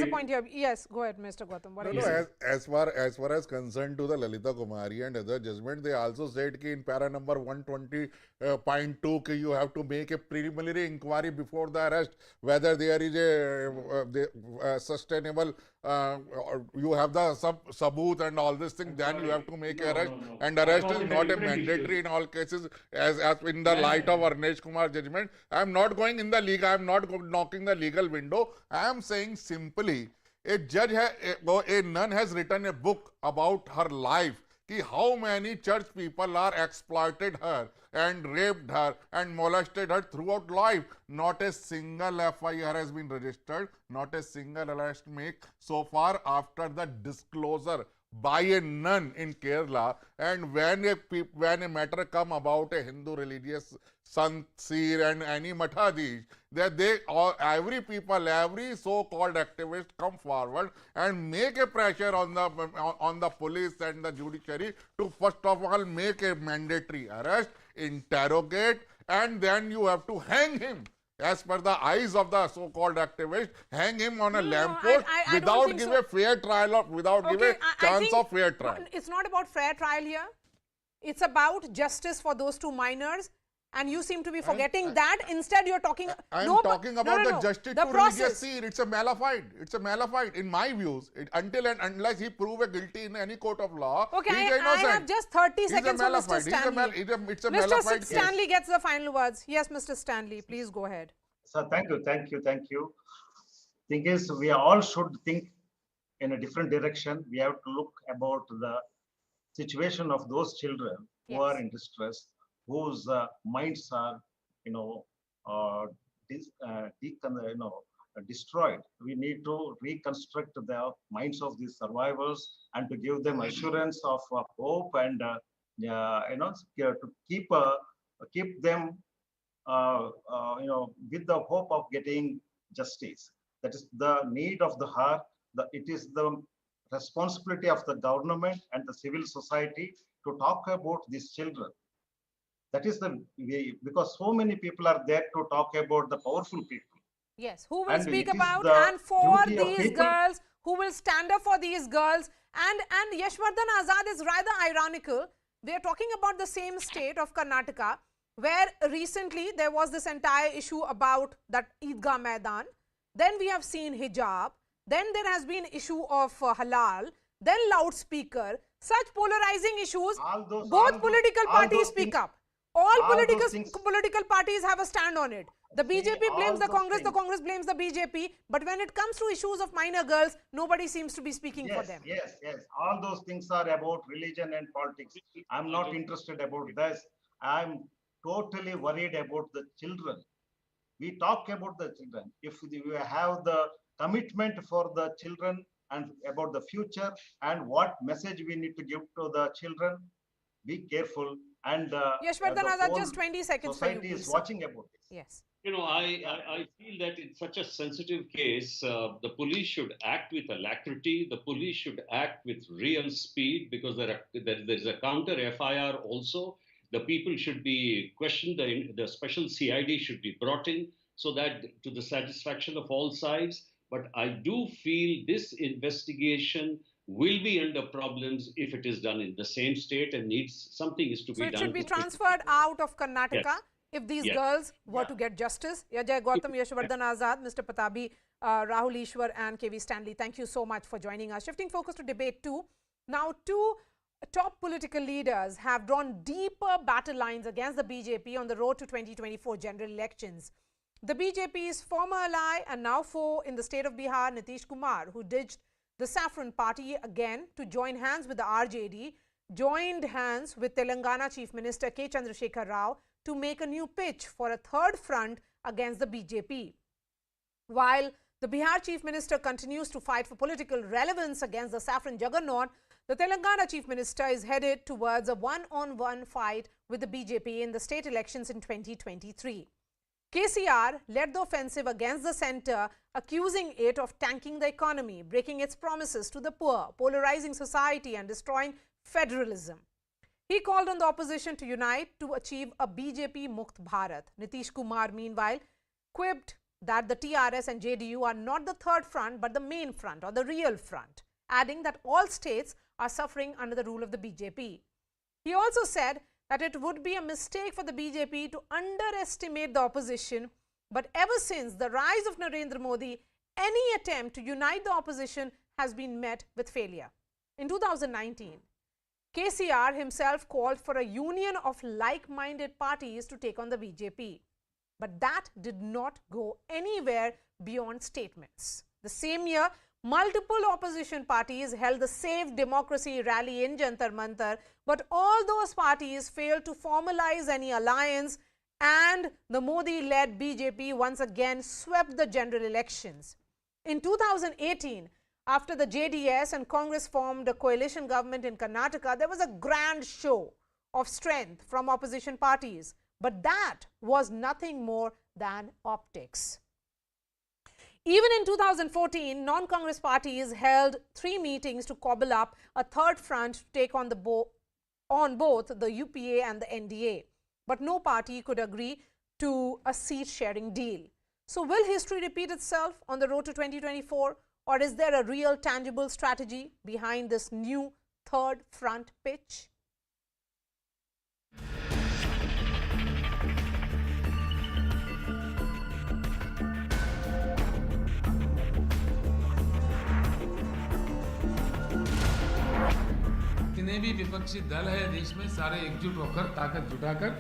a point here. Yes, go ahead, Mr. Gautam. What as far as concerned to the Lalita Kumari and other judgment, they also said that in para number 120.2 you have to make a preliminary inquiry before the arrest, whether there is a sustainable, you have the sabut and all this thing, then you have to make an arrest. And arrest is not a mandatory in all cases, as in the light of Ganesh Kumar judgment. I am not going in the legal, I am not knocking the legal window. I am saying simply, a nun has written a book about her life, how many church people are exploited her and raped her and molested her throughout life. Not a single FIR has been registered, not a single arrest made so far after the disclosure by a nun in Kerala. And when a matter come about a Hindu religious Sant, Seer and any Mathadish, that every so-called activist come forward and make a pressure on the police and the judiciary to first of all make a mandatory arrest, interrogate, and then you have to hang him. As per the eyes of the so-called activist, hang him on a lamppost without give a fair trial or without give a chance of fair trial. It's not about fair trial here. It's about justice for those 2 minors. And you seem to be forgetting that. Instead, you're talking. I'm talking about the justice to religious seer. It's a malafide. It's a malafide. In my views, until and unless he prove a guilty in any court of law, okay, he's innocent. I have just 30 seconds for Mr. Stanley. Mr. Stanley gets the final words. Yes, Mr. Stanley, please go ahead. So thank you. Thing is, we all should think in a different direction. We have to look about the situation of those children who are in distress, whose minds are, destroyed. We need to reconstruct the minds of these survivors and to give them assurance of hope and to keep them with the hope of getting justice. That is the need of the heart. It is the responsibility of the government and the civil society to talk about these children. That is the way, because so many people are there to talk about the powerful people. Yes, who will speak about and for these girls, who will stand up for these girls. And Yashwardhan Azad is rather ironical. We are talking about the same state of Karnataka, where recently there was this entire issue about that Idgah Maidan. Then we have seen hijab. Then there has been issue of halal. Then loudspeaker. Such polarizing issues. Both political parties speak up. All political parties have a stand on it. The BJP blames the Congress blames the BJP. But when it comes to issues of minor girls, nobody seems to be speaking for them. Yes. All those things are about religion and politics. I'm not interested about this. I'm totally worried about the children. We talk about the children. If we have the commitment for the children and about the future and what message we need to give to the children, be careful. And Yashvardhan the Azad, whole just 20 seconds for you, society is please, watching about this. Yes. You know, I feel that in such a sensitive case, the police should act with alacrity. The police should act with real speed because there is a counter FIR also. The people should be questioned. The special CID should be brought in so that to the satisfaction of all sides. But I do feel this investigation will be under problems if it is done in the same state and something is to be done. So it should be transferred out of Karnataka. Yes. If these Yes. girls were to get justice. Yajay Gautam, Yashvardhan Azad, Mr. Patabi, Rahul Ishwar and KV Stanley, thank you so much for joining us. Shifting focus to debate 2. Now, 2 top political leaders have drawn deeper battle lines against the BJP on the road to 2024 general elections. The BJP's former ally and now foe in the state of Bihar, Nitish Kumar, who ditched the Saffron Party again to join hands with the RJD, joined hands with Telangana Chief Minister K. Chandrashekhar Rao to make a new pitch for a third front against the BJP. While the Bihar Chief Minister continues to fight for political relevance against the Saffron Juggernaut, the Telangana Chief Minister is headed towards a one-on-one fight with the BJP in the state elections in 2023. KCR led the offensive against the centre, accusing it of tanking the economy, breaking its promises to the poor, polarizing society and destroying federalism. He called on the opposition to unite to achieve a BJP Mukt Bharat. Nitish Kumar, meanwhile, quipped that the TRS and JDU are not the third front but the main front or the real front, adding that all states are suffering under the rule of the BJP. He also said that it would be a mistake for the BJP to underestimate the opposition, but ever since the rise of Narendra Modi, any attempt to unite the opposition has been met with failure. In 2019, KCR himself called for a union of like-minded parties to take on the BJP. But that did not go anywhere beyond statements. The same year, multiple opposition parties held the Save Democracy rally in Jantar Mantar, but all those parties failed to formalize any alliance, and the Modi-led BJP once again swept the general elections. In 2018, after the JDS and Congress formed a coalition government in Karnataka, there was a grand show of strength from opposition parties, but that was nothing more than optics. Even in 2014, non-Congress parties held 3 meetings to cobble up a third front to take on both the UPA and the NDA. But no party could agree to a seat-sharing deal. So will history repeat itself on the road to 2024? Or is there a real tangible strategy behind this new third front pitch? जितने भी विपक्षी दल है देश में सारे एकजुट होकर ताकत जुटाकर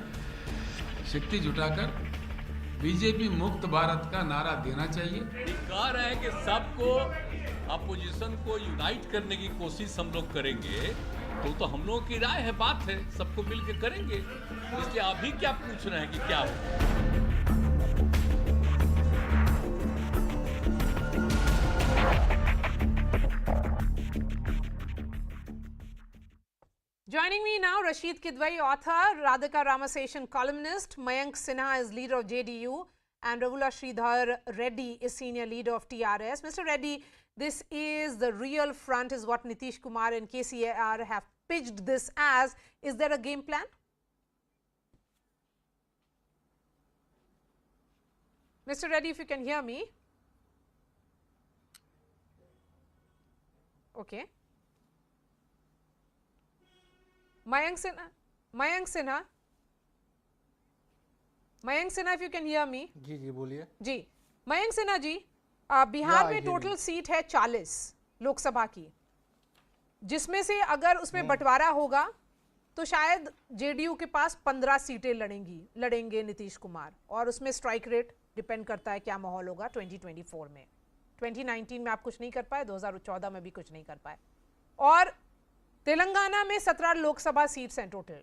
शक्ति जुटाकर बीजेपी मुक्त भारत का नारा देना चाहिए। कह रहे हैं कि सबको अपोजिशन को यूनाइट करने की कोशिश हम लोग करेंगे, तो हम लोगों की राय है, बात है, सबको मिलकर करेंगे। इसलिए अभी क्या पूछ रहे हैं कि क्या हो? Joining me now, Rashid Kidwai, author, Radhika Ramaseshan, columnist, Mayank Sinha is leader of JDU, and Ravula Sridhar Reddy is senior leader of TRS. Mr. Reddy, this is the real front, is what Nitish Kumar and KCR have pitched this as. Is there a game plan? Mr. Reddy, if you can hear me. Okay. Mayank Sinha, if you can hear me. जी जी बोलिए। जी, मयंक सिन्हा जी, बिहार में total seat है 40 लोकसभा की, जिसमें से अगर उसमें बंटवारा होगा तो शायद जेडीयू के पास 15 सीटें लड़ेंगे नीतीश कुमार, और उसमें स्ट्राइक रेट डिपेंड करता है क्या माहौल होगा 2024 में। 2019 में आप कुछ नहीं कर पाए, 2014 में भी कुछ नहीं कर पाए, और तेलंगाना में 17 लोकसभा सीट्स हैं टोटल।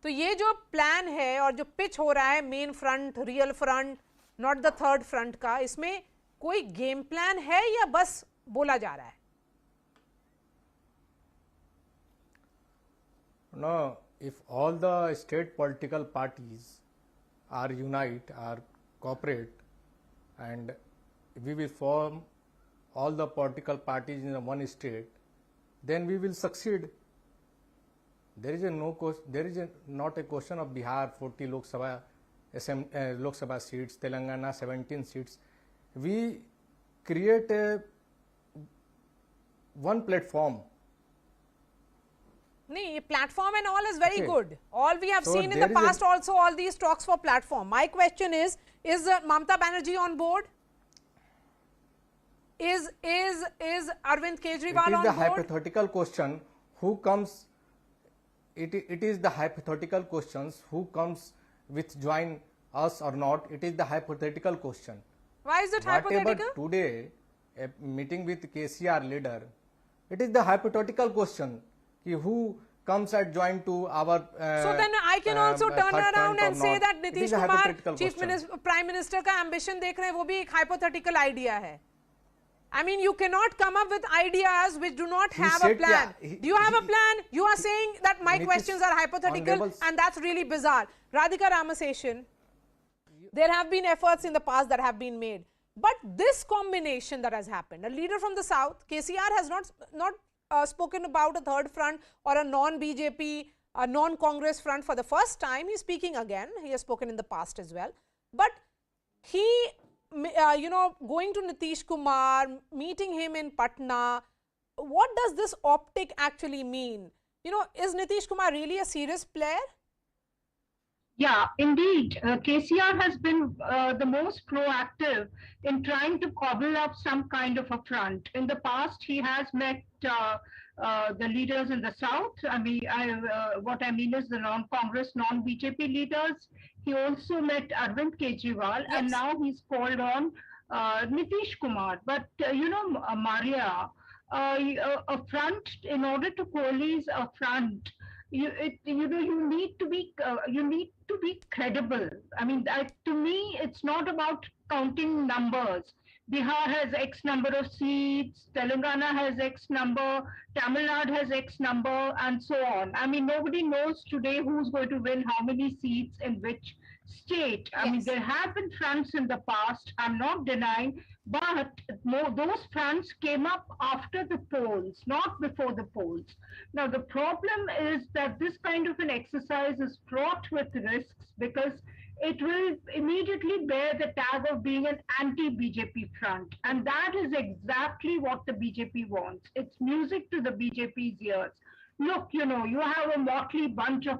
तो ये जो प्लान है और जो पिच हो रहा है main front, real front, not the third front का, इसमें कोई गेम प्लान है या बस बोला जा रहा है? No, if all the state political parties are unite, are cooperate, and we will form all the political parties in one state, then we will succeed. There is not a question of Bihar 40 Lok Sabha seats, Telangana 17 seats. We create one platform. नहीं, platform and all is very good. All we have seen in the past also, all these talks for platform. My question is Mamata Banerjee on board? Is Arvind Kejriwal on board? It is the hypothetical question. Who comes? It is the hypothetical questions. Who comes with join us or not? It is the hypothetical question. Why is it hypothetical? Whatever today, a meeting with KCR leader, it is the hypothetical question. Who comes and join to our so then I can also turn around and say that Nitish Kumar Chief Minister, Prime Minister का ambition देख रहे हैं, वो भी एक hypothetical idea है. I mean, you cannot come up with ideas which do not have a plan. Do you have a plan? You are saying that my questions are hypothetical, and that's really bizarre. Radhika Ramaseshan, there have been efforts in the past that have been made, but this combination that has happened, a leader from the south, KCR has not spoken about a third front or a non-BJP, a non-Congress front for the first time. He's speaking again. He has spoken in the past as well. But he, going to Nitish Kumar, meeting him in Patna, what does this optic actually mean? Is Nitish Kumar really a serious player? Yeah, indeed. KCR has been the most proactive in trying to cobble up some kind of a front. In the past, he has met the leaders in the south. I mean, what I mean is the non-Congress, non-BJP leaders. He also met Arvind Kejriwal, and now he's called on Nitish Kumar. But Maria, a front, in order to coalesce a front, you need to be credible. I mean, to me, it's not about counting numbers. Bihar has X number of seats, Telangana has X number, Tamil Nadu has X number, and so on. I mean, nobody knows today who's going to win how many seats in which state. I mean, there have been fronts in the past, I'm not denying, but those fronts came up after the polls, not before the polls. Now, the problem is that this kind of an exercise is fraught with risks because it will immediately bear the tag of being an anti-BJP front. And that is exactly what the BJP wants. It's music to the BJP's ears. Look, you have a motley bunch of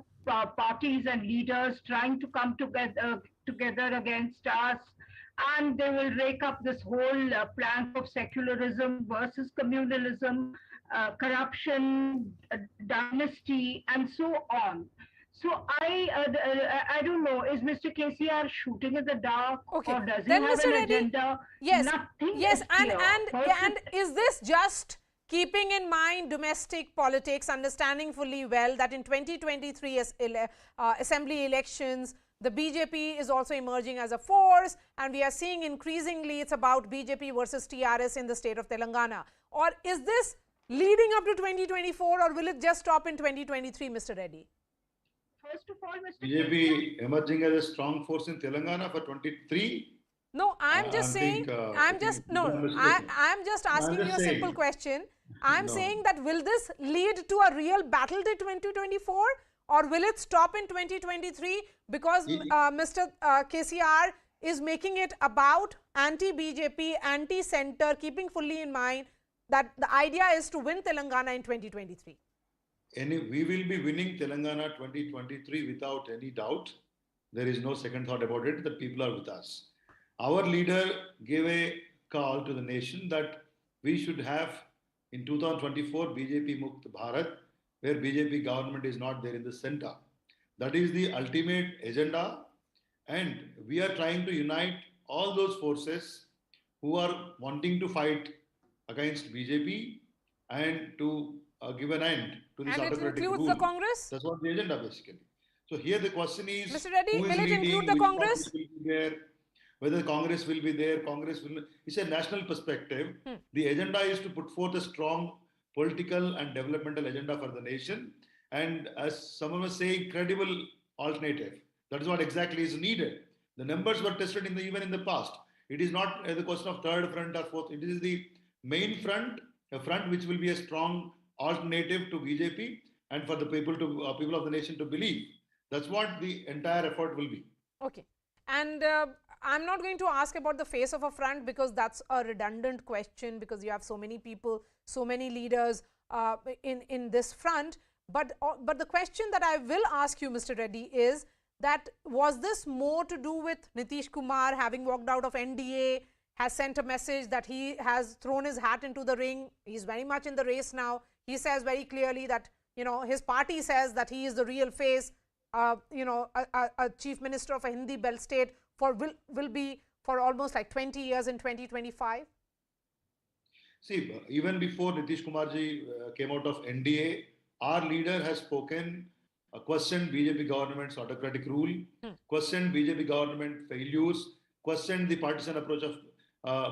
parties and leaders trying to come together against us, and they will rake up this whole plank of secularism versus communalism, corruption, dynasty, and so on. So I don't know, is Mr. KCR shooting in the dark, or does he have an agenda? Yes, Nothing yes, is clear. and is this just keeping in mind domestic politics, understanding fully well that in 2023 assembly elections, the BJP is also emerging as a force, and we are seeing increasingly it's about BJP versus TRS in the state of Telangana? Or is this leading up to 2024, or will it just stop in 2023, Mr. Reddy? First of all, Mr. BJP emerging as a strong force in Telangana for 23. No, I'm just saying, I'm just asking you a simple question. I'm saying that will this lead to a real battle to 2024, or will it stop in 2023 because Mr. KCR is making it about anti-BJP, anti-center, keeping fully in mind that the idea is to win Telangana in 2023? We will be winning Telangana 2023 without any doubt. There is no second thought about it. The people are with us. Our leader gave a call to the nation that we should have in 2024 BJP Mukt Bharat, where BJP government is not there in the center. That is the ultimate agenda, and we are trying to unite all those forces who are wanting to fight against BJP and to give an end to this autocratic rule. And it includes the Congress? That's what the agenda basically. So here the question is, Mr. Reddy, who is will it leading, include the which Congress? parties will be there, whether Congress will be there, Congress will. It's a national perspective. The agenda is to put forth a strong political and developmental agenda for the nation. And as someone was saying, credible alternative. That is what exactly is needed. The numbers were tested even in the past. It is not the question of third front or fourth. It is the main front, a front which will be a strong alternative to BJP and for the people of the nation to believe. That's what the entire effort will be. Okay. And I'm not going to ask about the face of a front because that's a redundant question because you have so many people, so many leaders in this front. But the question that I will ask you, Mr. Reddy, is that was this more to do with Nitish Kumar having walked out of NDA, has sent a message that he has thrown his hat into the ring. He's very much in the race now. He says very clearly that, you know, his party says that he is the real face. You know, a chief minister of a Hindi belt state will be for almost like 20 years in 2025. See, even before Nitish Kumar ji came out of NDA, our leader has spoken, questioned BJP government's autocratic rule, questioned BJP government failures, questioned the partisan approach of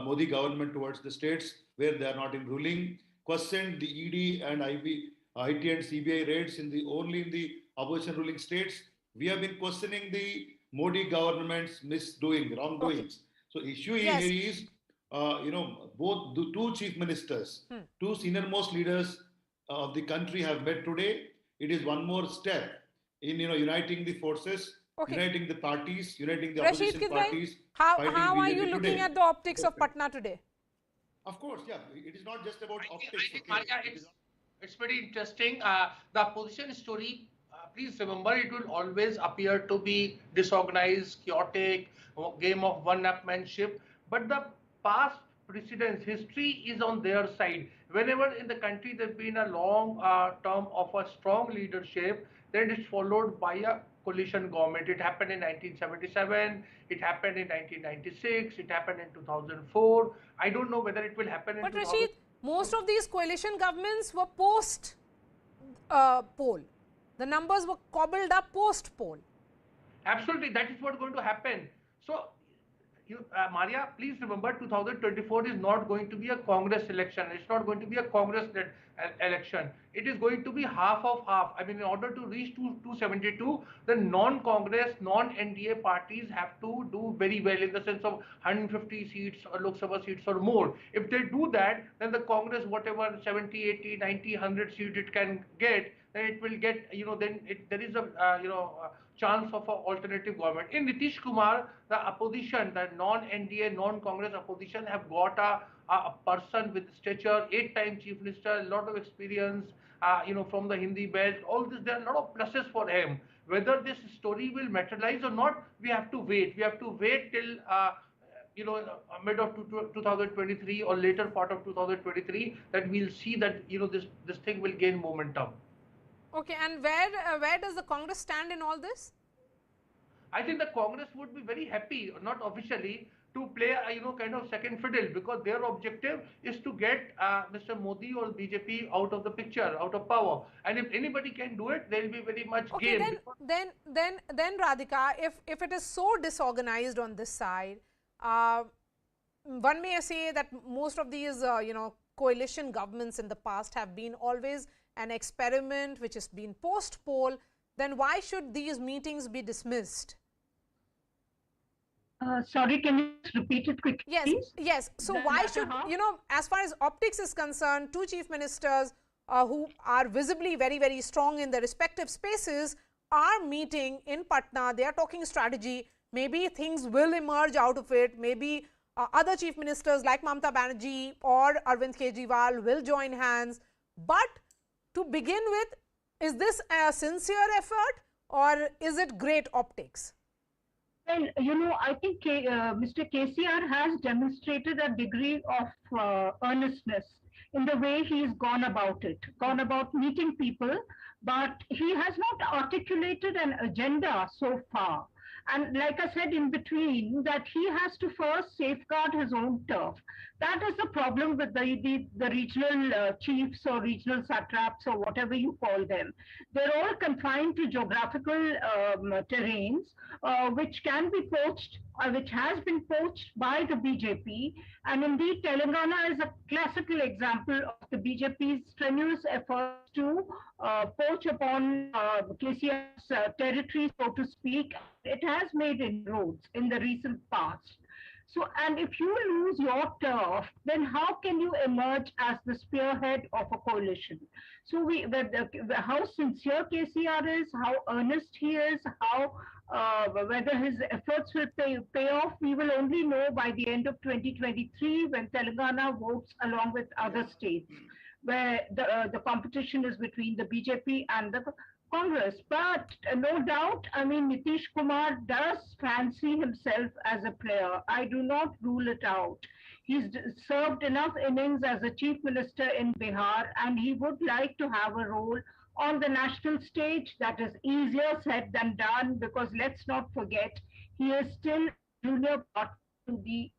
Modi government towards the states where they are not in ruling, questioned the ED and IT and CBI raids only in the opposition ruling states. We have been questioning the Modi government's wrongdoings. So issue here is, you know, both the two chief ministers, two senior-most leaders of the country have met today. It is one more step in, you know, uniting the forces, uniting the parties, uniting the opposition parties. How are you looking at the optics of Patna today? Of course, yeah. It is not just about optics. I think, Maria, it's very interesting. The opposition story, please remember, it will always appear to be disorganized, chaotic, game of one-upmanship. But the past precedence, history is on their side. Whenever in the country there's been a long term of a strong leadership, then it's followed by a coalition government. It happened in 1977, it happened in 1996, it happened in 2004. I don't know whether it will happen in. But Rashid, most of these coalition governments were post poll. The numbers were cobbled up post poll. Absolutely, that is what's going to happen. So, Maria, please remember 2024 is not going to be a Congress election. It's not going to be a Congress election. It is going to be half of half. I mean, in order to reach 272, the non-Congress, non-NDA parties have to do very well in the sense of 150 seats or Lok Sabha seats or more. If they do that, then the Congress, whatever 70, 80, 90, 100 seats it can get, then it will get, you know, then there is a, chance of an alternative government. In Nitish Kumar, the opposition, the non-NDA, non-Congress opposition have got a person with stature, 8-time chief minister, a lot of experience, from the Hindi belt, all this, there are a lot of pluses for him. Whether this story will materialize or not, we have to wait. We have to wait till, mid of 2023 or later part of 2023 that we'll see that, this thing will gain momentum. Okay, and where does the Congress stand in all this? I think the Congress would be very happy, not officially, to play a kind of second fiddle, because their objective is to get Mr. Modi or BJP out of the picture, out of power. And if anybody can do it, they'll be very much game. Then Radhika, if it is so disorganized on this side, one may say that most of these coalition governments in the past have been always an experiment which has been post-poll. Then why should these meetings be dismissed? Sorry, can you repeat it quickly? Yes. So why should, as far as optics is concerned, two chief ministers who are visibly very, very strong in their respective spaces are meeting in Patna. They are talking strategy. Maybe things will emerge out of it. Maybe other chief ministers like Mamata Banerjee or Arvind Kejriwal will join hands. But to begin with, is this a sincere effort or is it great optics? Well, I think Mr. KCR has demonstrated a degree of earnestness in the way he's gone about meeting people, but he has not articulated an agenda so far. And like I said in between, that he has to first safeguard his own turf. That is the problem with the regional chiefs or regional satraps or whatever you call them. They're all confined to geographical terrains, which can be poached, which has been poached by the BJP. And indeed, Telangana is a classical example of the BJP's strenuous efforts to poach upon KCR's territory, so to speak. It has made inroads in the recent past. So, and if you lose your turf, then how can you emerge as the spearhead of a coalition? So, how sincere KCR is, how earnest he is, how whether his efforts will pay off, we will only know by the end of 2023 when Telangana votes along with other states, where the competition is between the BJP and the Congress. But no doubt, I mean, Nitish Kumar does fancy himself as a player. I do not rule it out. He's served enough innings as a chief minister in Bihar, and he would like to have a role on the national stage. That is easier said than done, because let's not forget, he is still junior partner to the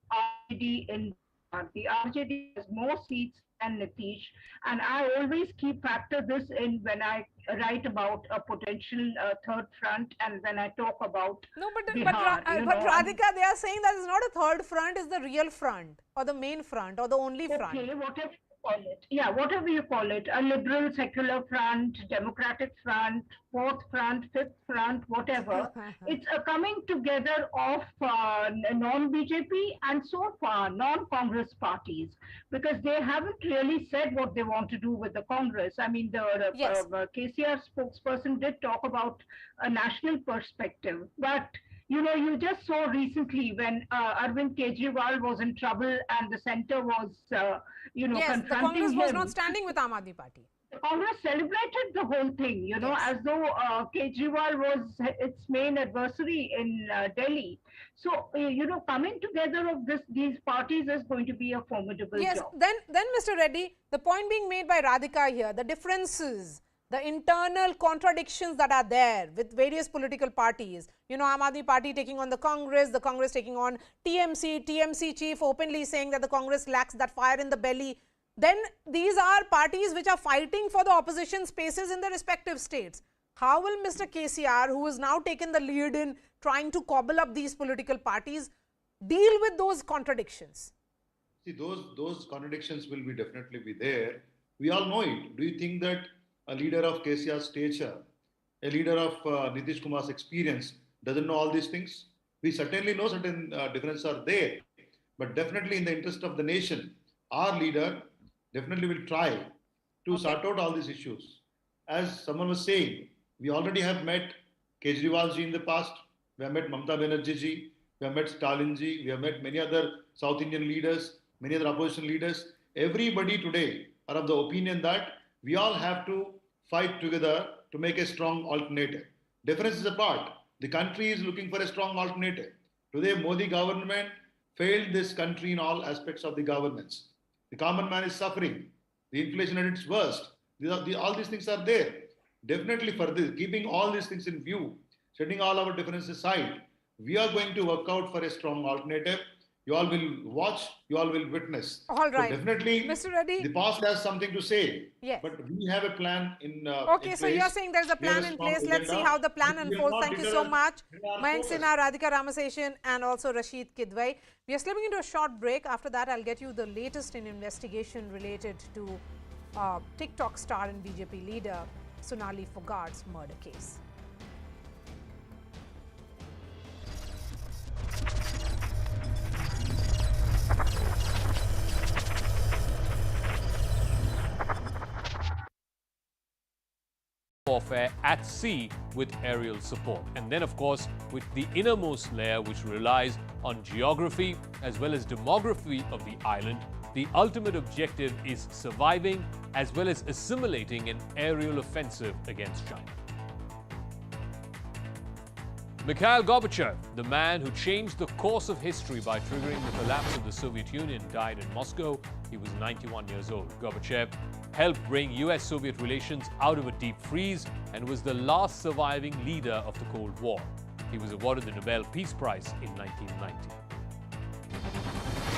RJD in Bihar. The RJD has more seats than Nitish, and I always factor this in when I write about a potential third front, and when I talk about Bihar, but Radhika, they are saying that it's not a third front, it's the real front, or the main front, or the only front. Okay, whatever you call it. Yeah, whatever you call it. A liberal, secular front, democratic front, fourth front, fifth front, whatever. It's a coming together of non-BJP and so far non-Congress parties, because they haven't really said what they want to do with the Congress. I mean, the KCR spokesperson did talk about a national perspective, but you know, you just saw recently when Arvind Kejriwal was in trouble and the centre was, confronting the Congress him. was not standing with Aam Aadmi Party. The Congress celebrated the whole thing, you know, as though Kejriwal was its main adversary in Delhi. So, coming together of these parties is going to be a formidable job. Then Mr. Reddy, the point being made by Radhika here, the differences, the internal contradictions that are there with various political parties, you know, Aam Aadmi Party taking on the Congress taking on TMC chief openly saying that the Congress lacks that fire in the belly. Then these are parties which are fighting for the opposition spaces in the respective states. How will Mr. KCR, who has now taken the lead in trying to cobble up these political parties, deal with those contradictions? See, those contradictions will definitely be there. We all know it. Do you think that a leader of KCR's stature, a leader of Nitish Kumar's experience doesn't know all these things? We certainly know certain differences are there, but definitely in the interest of the nation, our leader definitely will try to sort out all these issues. As someone was saying, we already have met Kejriwal ji in the past, we have met Mamata Banerjee ji, we have met Stalin ji, we have met many other South Indian leaders, many other opposition leaders. Everybody today are of the opinion that we all have to fight together to make a strong alternative. Differences apart, the country is looking for a strong alternative. Today, Modi government failed this country in all aspects of the governance. The common man is suffering. The inflation at its worst. All these things are there. Definitely for this, keeping all these things in view, setting all our differences aside, we are going to work out for a strong alternative. You all will watch, you all will witness. All right. So definitely, Mr. Reddy, the past has something to say. Yes. But we have a plan in Okay, so you're saying there's a plan in place. Let's see how the plan unfolds. Thank you so much. Mayank Sinha, Radhika Ramaseshan, and also Rashid Kidwai. We are slipping into a short break. After that, I'll get you the latest in investigation related to TikTok star and BJP leader Sonali Phogat's murder case. Warfare at sea with aerial support, and then of course with the innermost layer, which relies on geography as well as demography of the island. The ultimate objective is surviving as well as assimilating an aerial offensive against China. Mikhail Gorbachev, the man who changed the course of history by triggering the collapse of the Soviet Union, died in Moscow. He was 91 years old. Gorbachev helped bring US-Soviet relations out of a deep freeze and was the last surviving leader of the Cold War. He was awarded the Nobel Peace Prize in 1990.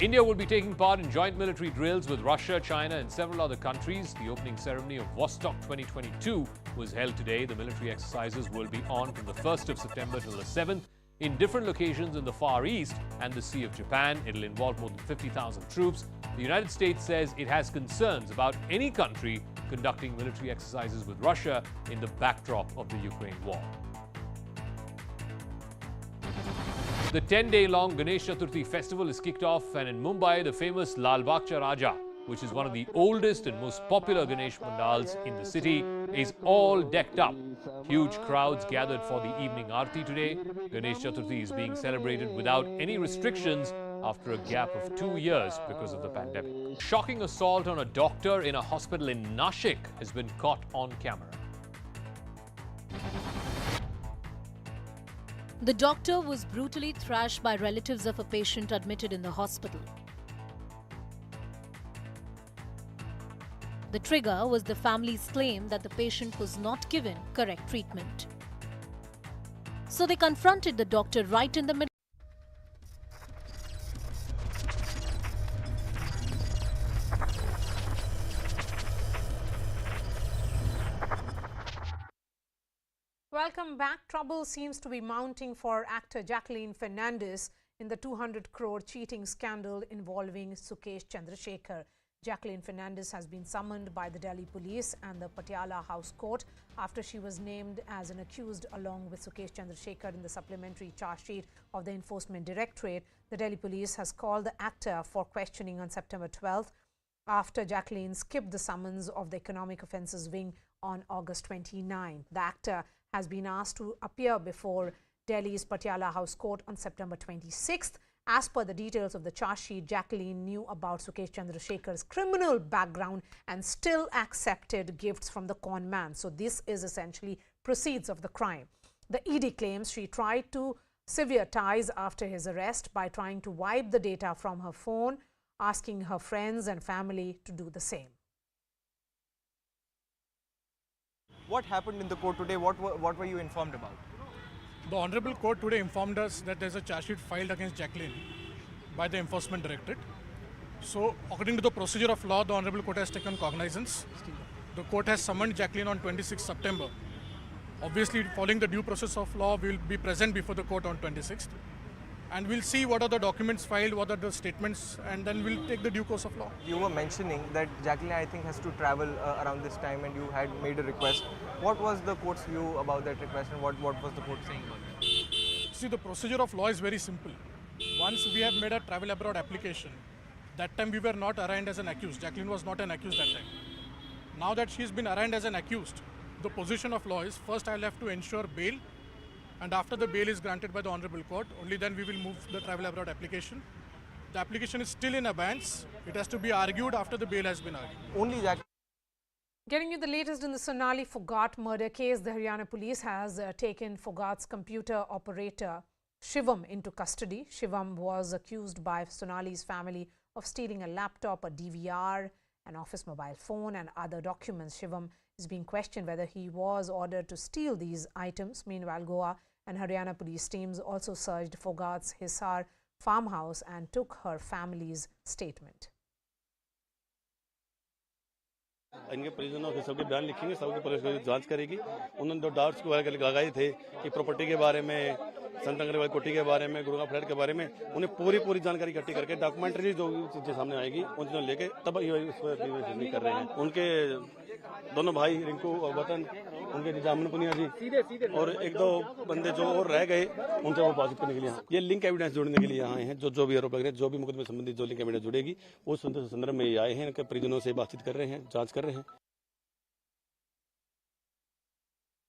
India will be taking part in joint military drills with Russia, China and several other countries. The opening ceremony of Vostok 2022 was held today. The military exercises will be on from the 1st of September till the 7th in different locations in the Far East and the Sea of Japan. It'll involve more than 50,000 troops. The United States says it has concerns about any country conducting military exercises with Russia in the backdrop of the Ukraine war. The 10-day-long Ganesh Chaturthi festival is kicked off, and in Mumbai, the famous Lal Bagh Raja, which is one of the oldest and most popular Ganesh pandals in the city, is all decked up. Huge crowds gathered for the evening aarti today. Ganesh Chaturthi is being celebrated without any restrictions after a gap of 2 years because of the pandemic. Shocking assault on a doctor in a hospital in Nashik has been caught on camera. The doctor was brutally thrashed by relatives of a patient admitted in the hospital. The trigger was the family's claim that the patient was not given correct treatment. So they confronted the doctor right in the middle. Welcome back. Trouble seems to be mounting for actor Jacqueline Fernandez in the 200 crore cheating scandal involving Sukesh Chandrashekhar. Jacqueline Fernandez has been summoned by the Delhi police and the Patiala House Court after she was named as an accused along with Sukesh Chandrashekhar in the supplementary charge sheet of the Enforcement Directorate. The Delhi police has called the actor for questioning on September 12th after Jacqueline skipped the summons of the Economic Offences Wing on August 29. The actor has been asked to appear before Delhi's Patiala House Court on September 26th. As per the details of the charge sheet, Jacqueline knew about Sukesh Chandrasekhar's criminal background and still accepted gifts from the con man. So this is essentially proceeds of the crime. The ED claims she tried to sever ties after his arrest by trying to wipe the data from her phone, asking her friends and family to do the same. What happened in the court today? What were you informed about? The Honorable Court today informed us that there is a charge sheet filed against Jacqueline by the Enforcement Directorate. So, according to the procedure of law, the Honorable Court has taken cognizance. The court has summoned Jacqueline on 26 September. Obviously, following the due process of law, we will be present before the court on 26th. And we'll see what are the documents filed, what are the statements, and then we'll take the due course of law. You were mentioning that Jacqueline, I think, has to travel around this time, and you had made a request. What was the court's view about that request, and what was the court saying about it? See, the procedure of law is very simple. Once we have made a travel abroad application, that time we were not arraigned as an accused. Jacqueline was not an accused that time. Now that she's been arraigned as an accused, the position of law is first I'll have to ensure bail, and after the bail is granted by the Honorable Court, only then we will move the travel abroad application. The application is still in abeyance. It has to be argued after the bail has been argued. Only that. Getting you the latest in the Sonali Phogat murder case, the Haryana police has taken Phogat's computer operator Shivam into custody. Shivam was accused by Sonali's family of stealing a laptop, a DVR, an office mobile phone and other documents. Shivam is being questioned whether he was ordered to steal these items. Meanwhile, Goa and Haryana police teams also searched Phogat's Hisar farmhouse and took her family's statement. इनके परिजनों के सबके बयान लिखेंगे, सबकी police जांच करेगी। उन्होंने दो डाउट्स को लगाए थे कि प्रॉपर्टी के बारे में, संत अग्रवाल कोठी के बारे में, गुरुगा फ्लैट के बारे में, उन्हें पूरी जानकारी इकट्ठी करके डॉक्यूमेंट्री जो चीजें सामने आएगी उन चीजों लेके तब इस पर कर रहे हैं। उनके दोनों भाई रिंकू और वतन, उनके जामुन पुनिया जी और एक दो बंदे जो और रह गए, उनसे वो बातचीत करने के लिए ये लिंक एविडेंस जोड़ने के लिए यहाँ आए हैं। जो भी आरोप लग रहे हैं, जो भी मुकदमे संबंधित जो लिंक एविडेंस जुड़ेगी, वो संदर्भ में ये आए हैं। इनके परिजनों से बातचीत कर रहे हैं, जांच कर रहे हैं।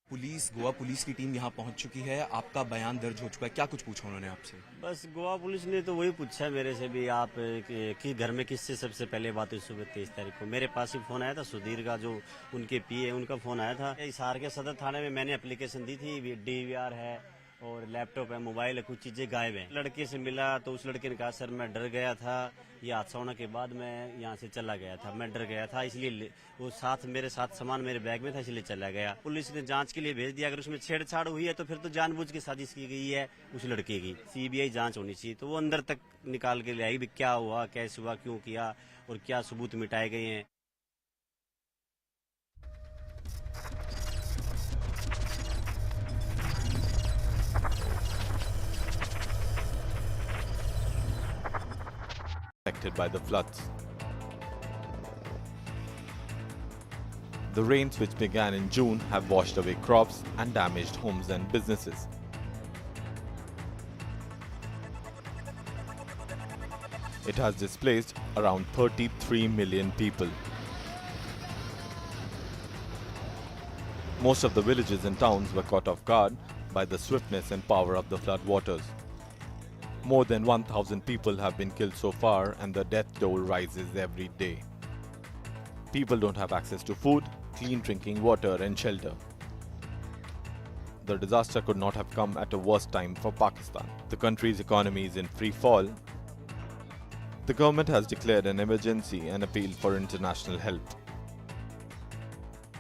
पुलिस, गोवा पुलिस की टीम यहाँ पहुँच चुकी है। आपका बयान दर्ज हो चुका है, क्या कुछ पूछा उन्होंने आपसे? बस गोवा पुलिस ने तो वही पूछा मेरे से भी, आप कि घर में किससे सबसे पहले बात हुई सुबह 23 तारीख को। मेरे पास ही फोन आया था, सुधीर का जो उनके पीए, उनका फोन आया था। हिसार के सदर थाने में मैंने एप्लीकेशन दी थी, DVR है और लैपटॉप है, मोबाइल है, कुछ चीजें गायब हैं। लड़के से मिला तो उस लड़के ने कहा सर मैं डर गया था, ये हादसा होने के बाद मैं यहाँ से चला गया था, मैं डर गया था इसलिए वो मेरे साथ सामान मेरे बैग में था इसलिए चला गया। पुलिस ने जांच के लिए भेज दिया। अगर उसमें छेड़छाड़ हुई है तो फिर तो जानबूझ के साजिश की गई है उस लड़के की। CBI जांच होनी चाहिए, तो वो अंदर तक निकाल के ले आई भी क्या हुआ, कैसे हुआ, क्यों किया और क्या सबूत मिटाए गए हैं। Affected by the floods. The rains which began in June have washed away crops and damaged homes and businesses. It has displaced around 33 million people. Most of the villages and towns were caught off guard by the swiftness and power of the flood waters. More than 1,000 people have been killed so far, and the death toll rises every day. People don't have access to food, clean drinking water and shelter. The disaster could not have come at a worse time for Pakistan. The country's economy is in free fall. The government has declared an emergency and appealed for international help.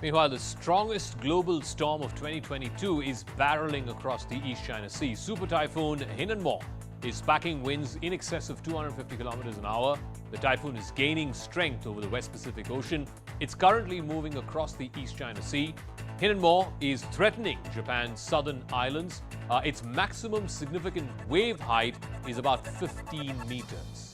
Meanwhile, the strongest global storm of 2022 is barreling across the East China Sea. Super typhoon Hinnenmo is packing winds in excess of 250 kilometers an hour. The typhoon is gaining strength over the West Pacific Ocean. It's currently moving across the East China Sea. Hinnenmo is threatening Japan's southern islands. Its maximum significant wave height is about 15 meters.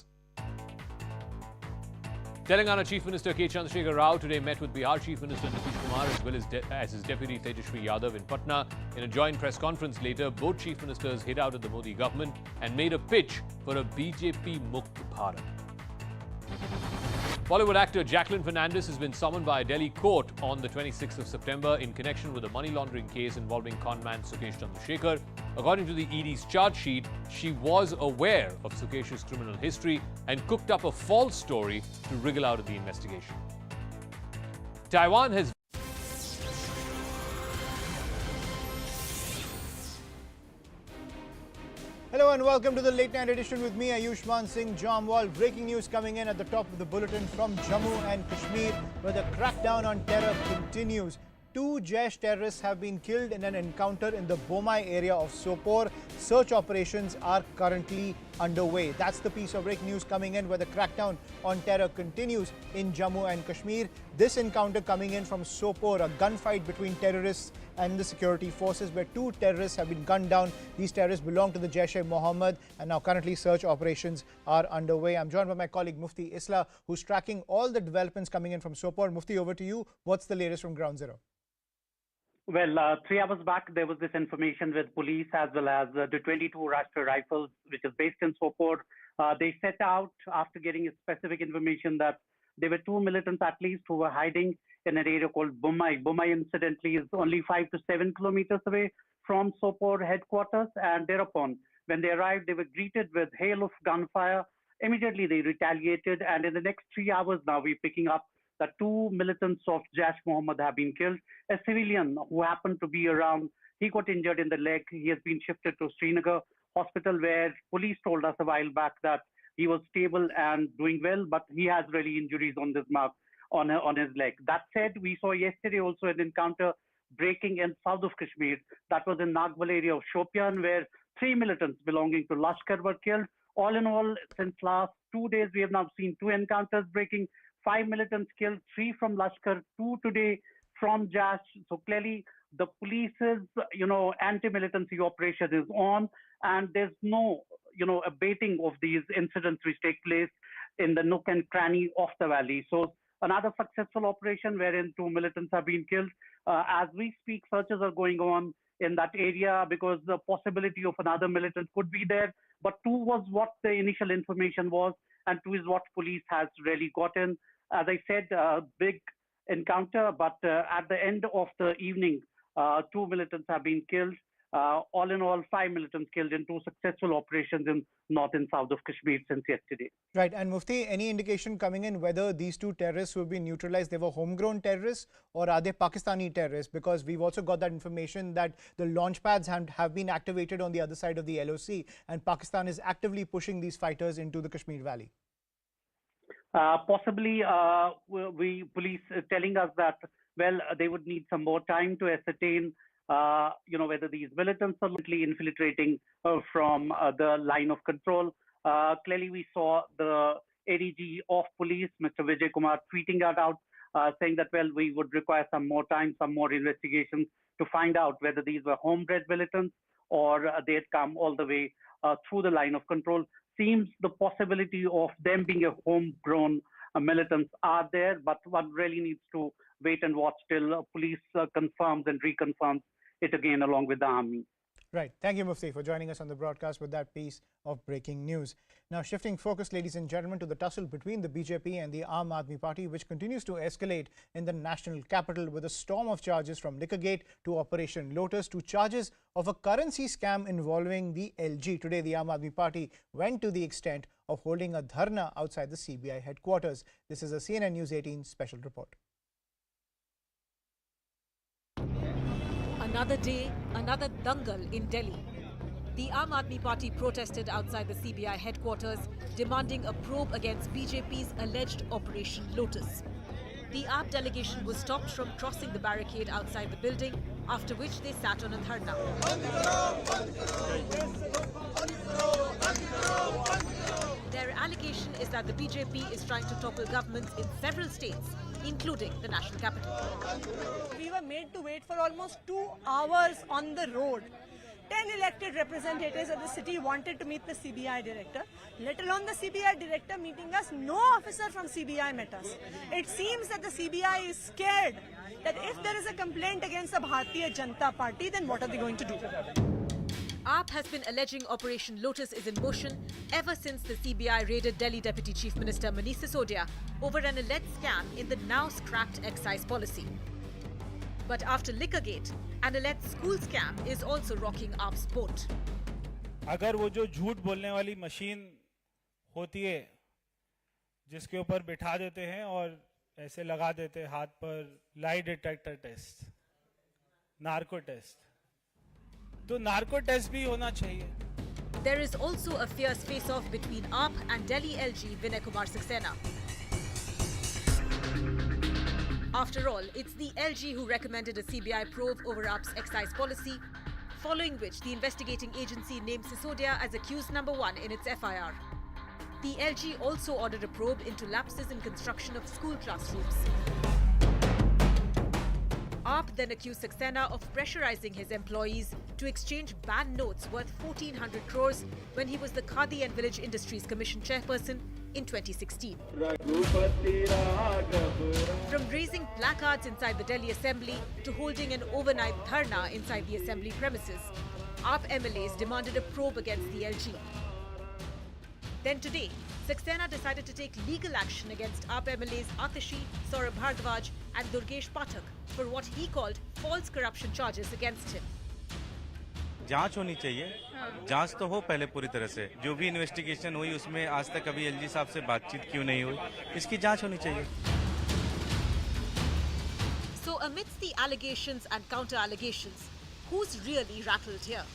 Telangana Chief Minister K. Chandrashekhar Rao today met with Bihar Chief Minister Nitish Kumar as well as his deputy Tejashwi Yadav in Patna. In a joint press conference later, both chief ministers hit out at the Modi government and made a pitch for a BJP Mukt Bharat. Bollywood actor Jacqueline Fernandez has been summoned by a Delhi court on the 26th of September in connection with a money laundering case involving conman Sukesh Chandrashekhar. According to the ED's charge sheet, she was aware of Sukesh's criminal history and cooked up a false story to wriggle out of the investigation. Taiwan has Hello and welcome to the late night edition with me, Ayushman Singh Jamwal. Breaking news coming in at the top of the bulletin from Jammu and Kashmir, where the crackdown on terror continues. 2 Jaish terrorists have been killed in an encounter in the Bomai area of Sopore. Search operations are currently underway. That's the piece of breaking news coming in, where the crackdown on terror continues in Jammu and Kashmir. This encounter coming in from Sopore, a gunfight between terrorists and the security forces, where 2 terrorists have been gunned down. These terrorists belong to the Jaish-e-Mohammed, and now currently search operations are underway. I'm joined by my colleague Mufti Isla, who's tracking all the developments coming in from Sopore. Mufti, over to you. What's the latest from Ground Zero? Well, 3 hours back, there was this information with police as well as the 22 Rashtra Rifles, which is based in Sopore. They set out after getting specific information that there were 2 militants at least who were hiding in an area called Bomai. Bomai, incidentally, is only 5 to 7 kilometers away from Sopore headquarters. And thereupon, when they arrived, they were greeted with hail of gunfire. Immediately, they retaliated. And in the next 3 hours now, we're picking up that 2 militants of Jaish-Mohammed have been killed. A civilian who happened to be around, he got injured in the leg. He has been shifted to Srinagar Hospital, where police told us a while back that he was stable and doing well, but he has really injuries on this mark on his leg. That said, we saw yesterday also an encounter breaking in south of Kashmir. That was in Nagwal area of Shopian, where 3 militants belonging to Lashkar were killed. All in all, since last 2 days, we have now seen 2 encounters breaking. 5 militants killed, 3 from Lashkar, 2 today from Jaish. So clearly the police's, anti-militancy operation is on, and there's no, abating of these incidents which take place in the nook and cranny of the valley. So another successful operation wherein 2 militants have been killed. As we speak, searches are going on in that area because the possibility of another militant could be there. But 2 was what the initial information was, and 2 is what police has really gotten. As I said, a big encounter, but at the end of the evening, 2 militants have been killed. All in all, 5 militants killed in 2 successful operations in north and south of Kashmir since yesterday. Right. And Mufti, any indication coming in whether these 2 terrorists who have been neutralized, they were homegrown terrorists or are they Pakistani terrorists? Because we've also got that information that the launch pads have been activated on the other side of the LOC, and Pakistan is actively pushing these fighters into the Kashmir Valley. Possibly, police telling us that, well, they would need some more time to ascertain whether these militants are literally infiltrating from the line of control. Clearly, we saw the ADG of police, Mr. Vijay Kumar, tweeting that out, saying that, well, we would require some more time, some more investigations to find out whether these were homebred militants or they had come all the way through the line of control. Seems the possibility of them being a homegrown militants are there, but one really needs to wait and watch till police confirms and reconfirms it again along with the army. Right. Thank you, Mufti, for joining us on the broadcast with that piece of breaking news. Now, shifting focus, ladies and gentlemen, to the tussle between the BJP and the Aam Aadmi Party, which continues to escalate in the national capital with a storm of charges from Liquorgate to Operation Lotus to charges of a currency scam involving the LG. Today, the Aam Aadmi Party went to the extent of holding a dharna outside the CBI headquarters. This is a CNN News 18 special report. Another day, another dangal in Delhi. The Aam Aadmi Party protested outside the CBI headquarters, demanding a probe against BJP's alleged Operation Lotus. The AAP delegation was stopped from crossing the barricade outside the building, after which they sat on a dharna. Their allegation is that the BJP is trying to topple governments in several states, including the national capital. We were made to wait for almost 2 hours on the road. 10 elected representatives of the city wanted to meet the CBI director, let alone the CBI director meeting us. No officer from CBI met us. It seems that the CBI is scared that if there is a complaint against the Bharatiya Janata Party, then what are they going to do? AAP has been alleging Operation Lotus is in motion ever since the CBI raided Delhi Deputy Chief Minister Manish Sisodia over an alleged scam in the now scrapped excise policy. But after Liquorgate, an alleged school scam is also rocking AAP's boat. अगर वो जो झूठ बोलने वाली machine होती है जिसके ऊपर बिठा देते हैं और ऐसे लगा देते हैं हाथ पर lie detector test, narco test, तो नार्को टेस्ट भी होना चाहिए. There is also a fierce face-off between AAP and Delhi LG Vinay Kumar Saxena. After all, it's the LG who recommended a CBI probe over AAP's excise policy, following which the investigating agency named Sisodia as accused number 1 in its FIR. The LG also ordered a probe into lapses in construction of school classrooms. AAP then accused Saxena of pressurizing his employees to exchange banned notes worth 1,400 crores when he was the Khadi and Village Industries Commission chairperson in 2016. From raising placards inside the Delhi Assembly to holding an overnight dharna inside the Assembly premises, AAP MLAs demanded a probe against the LG. Then today, Saxena decided to take legal action against AAP MLAs Atashi, Saurabh Bhardwaj and Durgesh Pathak for what he called false corruption charges against him. जांच होनी चाहिए. जांच तो हो पहले पूरी तरह से. जो भी इन्वेस्टिगेशन हुई उसमें आज तक कभी एलजी साहब से बातचीत क्यों नहीं हुई, इसकी जांच होनी चाहिए. So amidst the allegations and counter-allegations, who's really rattled here?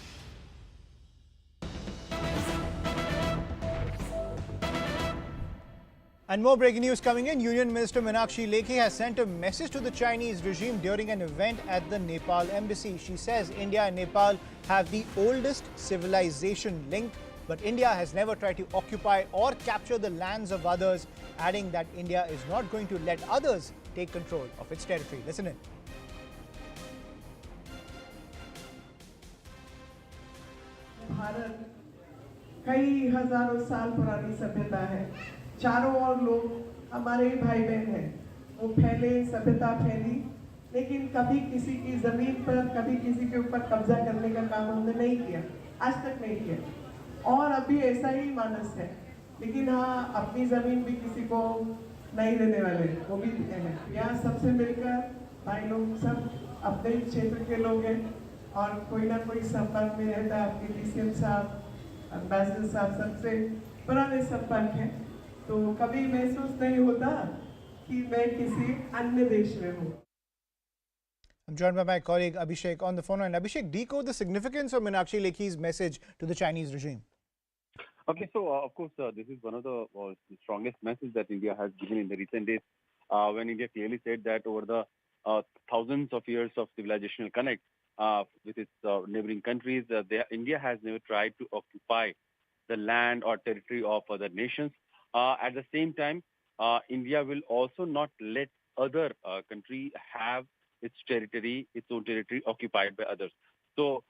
And more breaking news coming in. Union Minister Meenakshi Lekhi has sent a message to the Chinese regime during an event at the Nepal embassy. She says India and Nepal have the oldest civilization link, but India has never tried to occupy or capture the lands of others, adding that India is not going to let others take control of its territory. Listen in. Bharat कई हजारों साल पुरानी सभ्यता है. चारों ओर लोग हमारे ही भाई बहन हैं. वो फैले, सभ्यता फैली, लेकिन कभी किसी की जमीन पर, कभी किसी के ऊपर कब्जा करने का काम हमने नहीं किया, आज तक नहीं किया. और अभी ऐसा ही मानस है. लेकिन हाँ, अपनी जमीन भी किसी को नहीं देने वाले, वो भी हैं. यहाँ सबसे मिलकर भाई लोग सब अपने क्षेत्र के लोग हैं. और कोई ना कोई संपर्क में रहता है। आपके DCM साहब, एम्बेसडर साहब सबसे पुराने संपर्क हैं, तो कभी महसूस नहीं होता कि मैं किसी अन्य देश में हूँ। I'm joined by my colleague Abhishek on the phone line. Abhishek, decode the significance of Meenakshi Lekhi's message to the Chinese regime. Okay, so of course, this is one of the strongest messages that India has given in the recent days, when India clearly said that over the thousands of years of civilizational connect with its neighboring countries, India has never tried to occupy the land or territory of other nations. At the same time, India will also not let other country have its own territory occupied by others. So,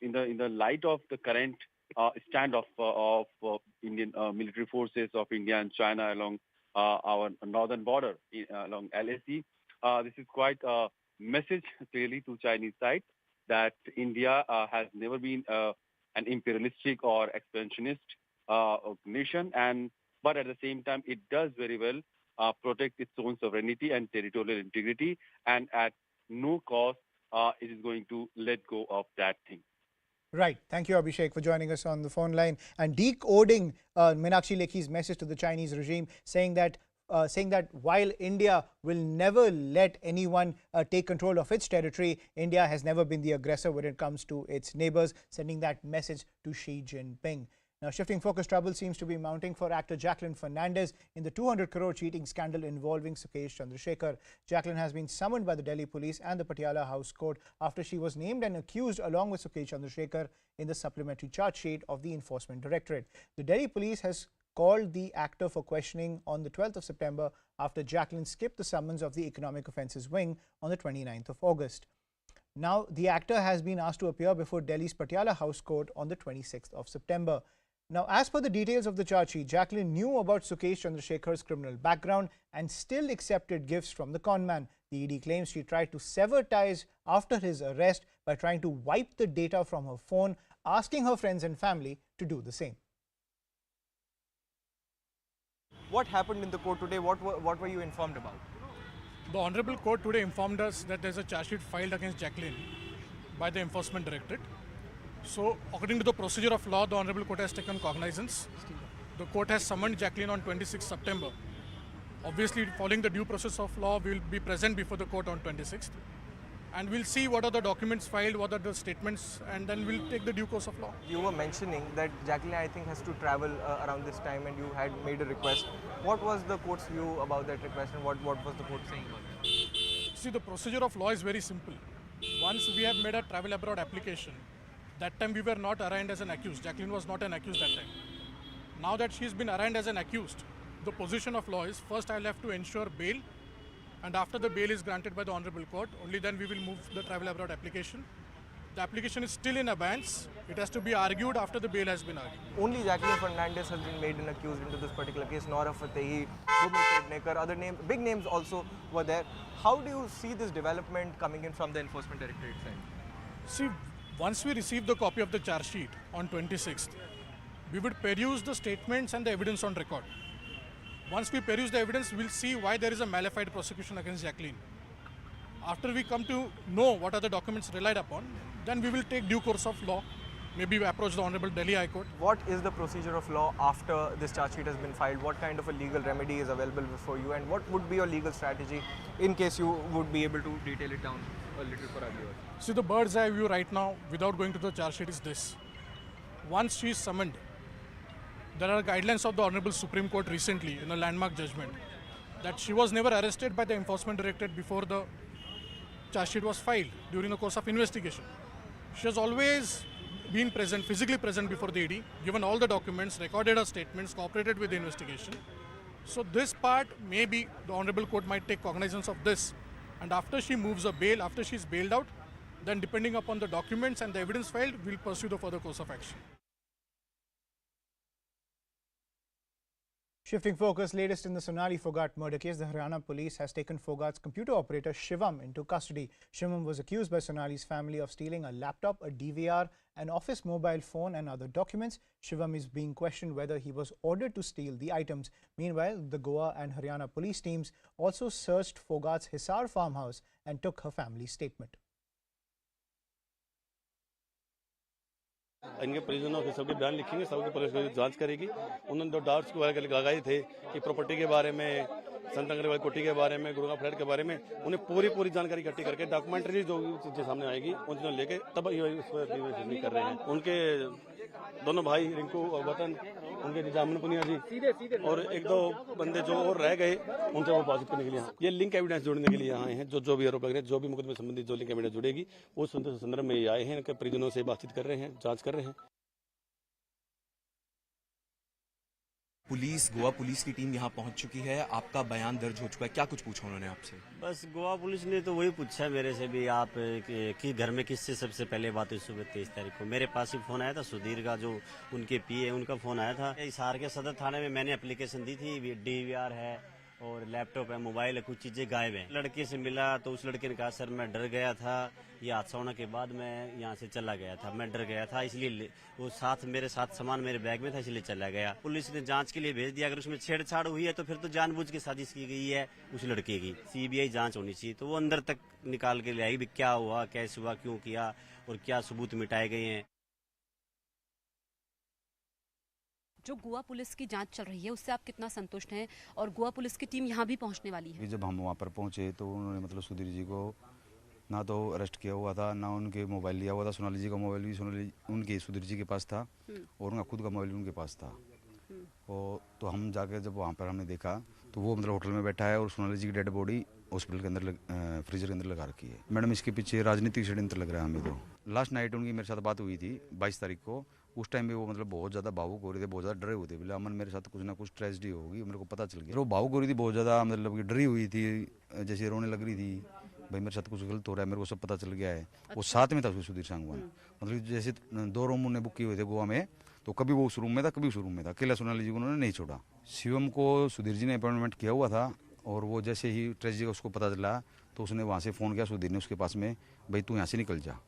in the light of the current stand of Indian military forces of India and China along our northern border along LAC, this is quite a message clearly to Chinese side that India has never been an imperialistic or expansionist nation, but at the same time it does very well protect its own sovereignty and territorial integrity, and at no cost it is going to let go of that thing. Right. Thank you, Abhishek, for joining us on the phone line and decoding Meenakshi Lekhi's message to the Chinese regime, saying that while India will never let anyone take control of its territory, India has never been the aggressor when it comes to its neighbors, sending that message to Xi Jinping. Now, shifting focus, trouble seems to be mounting for actor Jacqueline Fernandez in the 200 crore cheating scandal involving Chandrashekhar. Jacqueline has been summoned by the Delhi police and the Patiala House Court after she was named and accused along with Chandrashekhar in the supplementary charge sheet of the Enforcement Directorate. The Delhi police has called the actor for questioning on the 12th of September after Jacqueline skipped the summons of the Economic Offences Wing on the 29th of August. Now, the actor has been asked to appear before Delhi's Patiala House Court on the 26th of September. Now, as per the details of the charge sheet, Jacqueline knew about Chandrasekhar's criminal background and still accepted gifts from the conman. The ED claims she tried to sever ties after his arrest by trying to wipe the data from her phone, asking her friends and family to do the same. What happened in the court today? What were you informed about? The Honorable Court today informed us that there is a charge sheet filed against Jacqueline by the Enforcement Directorate. So, according to the procedure of law, the Honorable Court has taken cognizance. The court has summoned Jacqueline on 26th September. Obviously, following the due process of law, we will be present before the court on 26th. And we'll see what are the documents filed, what are the statements, and then we'll take the due course of law. You were mentioning that Jacqueline, I think, has to travel around this time, and you had made a request. What was the court's view about that request, and what was the court saying about it? See, the procedure of law is very simple. Once we have made a travel abroad application, that time we were not arraigned as an accused. Jacqueline was not an accused that time. Now that she's been arraigned as an accused, the position of law is first I'll have to ensure bail, and after the bail is granted by the Honorable Court, only then we will move the travel abroad application. The application is still in abeyance. It has to be argued after the bail has been argued. Only Jacqueline Fernandez has been made an accused into this particular case. Nora Fatehi, Bhumi Pednekar, other names, big names also were there. How do you see this development coming in from the Enforcement Directorate side? See, once we receive the copy of the charge sheet on 26th, we would peruse the statements and the evidence on record. Once we peruse the evidence, we'll see why there is a malified prosecution against Jacqueline. After we come to know what are the documents relied upon, then we will take due course of law. Maybe we approach the Honorable Delhi High Court. What is the procedure of law after this charge sheet has been filed? What kind of a legal remedy is available before you, and what would be your legal strategy in case you would be able to detail it down a little for our viewers? See, the bird's eye view right now, without going to the charge sheet, is this. Once she is summoned, there are guidelines of the Honorable Supreme Court recently in a landmark judgment that she was never arrested by the Enforcement Directorate before the charge sheet was filed during the course of investigation. She has always been present, physically present before the ED, given all the documents, recorded her statements, cooperated with the investigation. So this part, maybe the Honorable Court might take cognizance of this, and after she moves a bail, after she is bailed out, then depending upon the documents and the evidence filed, we'll pursue the further course of action. Shifting focus, latest in the Sonali Phogat murder case, the Haryana police has taken Phogat's computer operator Shivam into custody. Shivam was accused by Sonali's family of stealing a laptop, a DVR, an office mobile phone and other documents. Shivam is being questioned whether he was ordered to steal the items. Meanwhile, the Goa and Haryana police teams also searched Phogat's Hisar farmhouse and took her family's statement. इनके परिजनों के सबके बयान लिखेंगे, सबके police जांच करेगी। उन्होंने जो डाउट्स को लगाए थे कि प्रॉपर्टी के बारे में, संत अंगरेवाल कोठी के बारे में, गुरुगा फ्लैट के बारे में, उन्हें पूरी जानकारी इकट्ठी करके डॉक्यूमेंट्री जो चीजें सामने आएगी उनको लेके तब इस पर कर रहे हैं। उनके दोनों भाई रिंकू और वतन, उनके निजामुन पुनिया जी और एक दो बंदे जो और रह गए, उनसे वो बातचीत करने के लिए ये लिंक एविडेंस जोड़ने के लिए आए हैं। जो भी आरोप लग रहे हैं, जो भी मुकदमे संबंधित जो लिंक एविडेंस जुड़ेगी उस संदर्भ में ये आए हैं। इनके परिजनों से बातचीत कर रहे हैं, जांच कर रहे हैं। पुलिस, गोवा पुलिस की टीम यहाँ पहुंच चुकी है। आपका बयान दर्ज हो चुका है, क्या कुछ पूछा उन्होंने आपसे? बस गोवा पुलिस ने तो वही पूछा मेरे से भी, आप कि घर में किससे सबसे पहले बात हुई सुबह 23 तारीख को। मेरे पास ही फोन आया था, सुधीर का जो उनके पीए है उनका फोन आया था। हिसार के सदर थाने में मैंने एप्लीकेशन दी थी, DVR है और लैपटॉप है, मोबाइल है, कुछ चीजें गायब हैं। लड़के से मिला तो उस लड़के ने कहा सर मैं डर गया था, ये हादसा होने के बाद मैं यहाँ से चला गया था, मैं डर गया था, इसलिए वो मेरे साथ सामान मेरे बैग में था, इसलिए चला गया। पुलिस ने जांच के लिए भेज दिया। अगर उसमें छेड़छाड़ हुई है तो फिर तो जानबूझ के साजिश की गई है उस लड़के की। CBI जांच होनी चाहिए, तो वो अंदर तक निकाल के ले आएगी क्या हुआ, कैसे हुआ, क्यों किया और क्या सबूत मिटाए गए हैं। जो गोवा पुलिस की जांच चल रही है उससे आप कितना संतुष्ट हैं, और गोवा पुलिस की टीम यहाँ भी पहुँचने वाली है? जब हम वहाँ पर पहुँचे तो उन्होंने मतलब सुधीर जी को ना तो अरेस्ट किया हुआ था, ना उनके मोबाइल लिया हुआ था। सोनाली जी का मोबाइल भी उनके सुधीर जी के पास था और उनका खुद का मोबाइल भी उनके पास था। और तो हम जाकर जब वहाँ पर हमने देखा तो वो मतलब होटल में बैठा है और सोनाली जी की डेड बॉडी हॉस्पिटल के अंदर फ्रीजर के अंदर लगा रखी है। मैडम इसके पीछे राजनीतिक षड्यंत्र लग रहा है हमें। तो लास्ट नाइट उनकी मेरे साथ बात हुई थी 22 तारीख को। उस टाइम पे वो मतलब बहुत ज़्यादा भावुक हो रहे थे, बहुत ज़्यादा डरे हुए थे। बोले अमन मेरे साथ कुछ ना कुछ ट्रेजेडी होगी, मेरे को पता चल गया। वो भावुक हो रही थी, बहुत ज़्यादा मतलब कि डरी हुई थी, जैसे रोने लग रही थी, भाई मेरे साथ कुछ गलत हो रहा है, मेरे को सब पता चल गया है। वो साथ में था उसके सुधीर सांगवान, मतलब जैसे 2 रूम उन्होंने बुक किए हुए थे गोवा में, तो कभी वो उस रूम में था, कभी उस रूम में था। अकेला सोनाली जी को उन्होंने नहीं छोड़ा। शिवम को सुधीर जी ने अपॉइंटमेंट किया हुआ था और वो जैसे ही ट्रेजेडी का उसको पता चला तो उसने वहाँ से फ़ोन किया सुधीर ने उसके पास में, भाई तू यहाँ से निकल जा।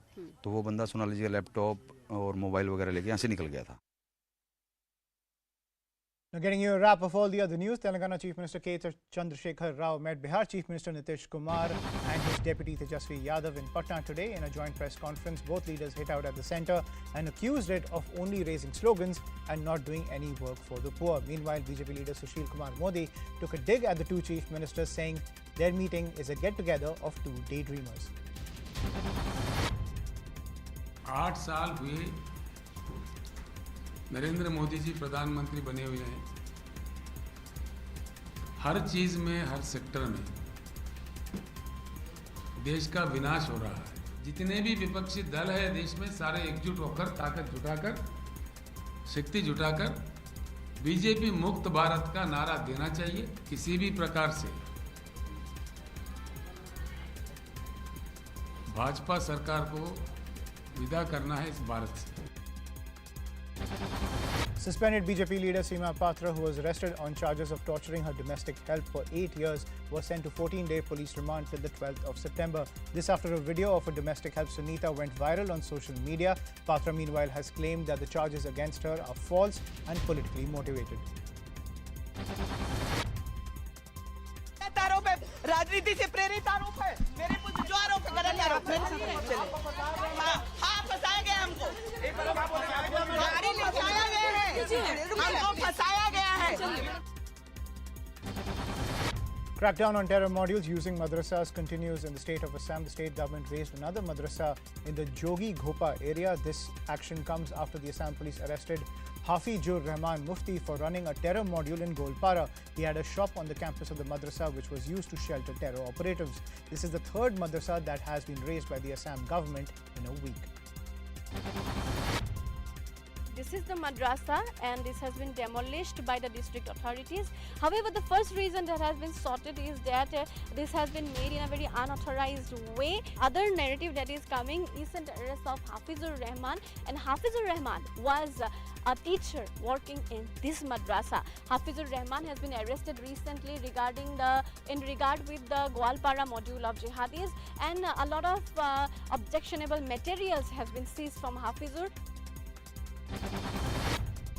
तो वो बंदा सोनाली जी का लैपटॉप और मोबाइल वगैरह लेके यहाँ से निकल गया था। Now getting you a wrap of all the other news, Telangana Chief Minister Chandrashekhar Rao met Bihar Chief Minister Nitish Kumar and his deputy Tejashwi Yadav in Patna today in a joint press conference. Both leaders hit out at the centre and accused it of only raising slogans and not doing any work for the poor. Meanwhile, BJP leader Sushil Kumar Modi took a dig at the two chief ministers, saying their meeting is a get-together of two daydreamers. 8 साल हुए नरेंद्र मोदी जी प्रधानमंत्री बने हुए हैं। हर चीज में, हर sector में देश का विनाश हो रहा है। जितने भी विपक्षी दल है देश में, सारे एकजुट होकर, ताकत जुटाकर, शक्ति जुटाकर बीजेपी मुक्त भारत का नारा देना चाहिए। किसी भी प्रकार से भाजपा सरकार को विदा करना है इस भारत से। Suspended BJP leader Seema Patra, who was arrested on charges of torturing her domestic help for 8 years, was sent to 14-day police remand till the 12th of September. This after a video of a domestic help Sunita went viral on social media. Patra, meanwhile, has claimed that the charges against her are false and politically motivated. राजनीति से प्रेरित आरोप है, मेरे कुछ जो आरोप है गलत आरोप है। हाँ फंसाया गया हमको, गाड़ी लिखाया गया है, हमको फंसाया गया है। Crackdown on terror modules using madrasas continues in the state of Assam. The state government raised another madrasa in the Jogi Ghopa area. This action comes after the Assam police arrested Hafizur Rahman Mufti for running a terror module in Golpara. He had a shop on the campus of the madrasa which was used to shelter terror operatives. This is the third madrasa that has been raised by the Assam government in a week. This is the madrasa and this has been demolished by the district authorities. However, the first reason that has been sorted is that this has been made in a very unauthorized way. Other narrative that is coming is the arrest of Hafizur Rahman, and Hafizur Rahman was a teacher working in this madrasa. Hafizur Rahman has been arrested recently in regard with the Gwalpara module of jihadis, and a lot of objectionable materials has been seized from Hafizur.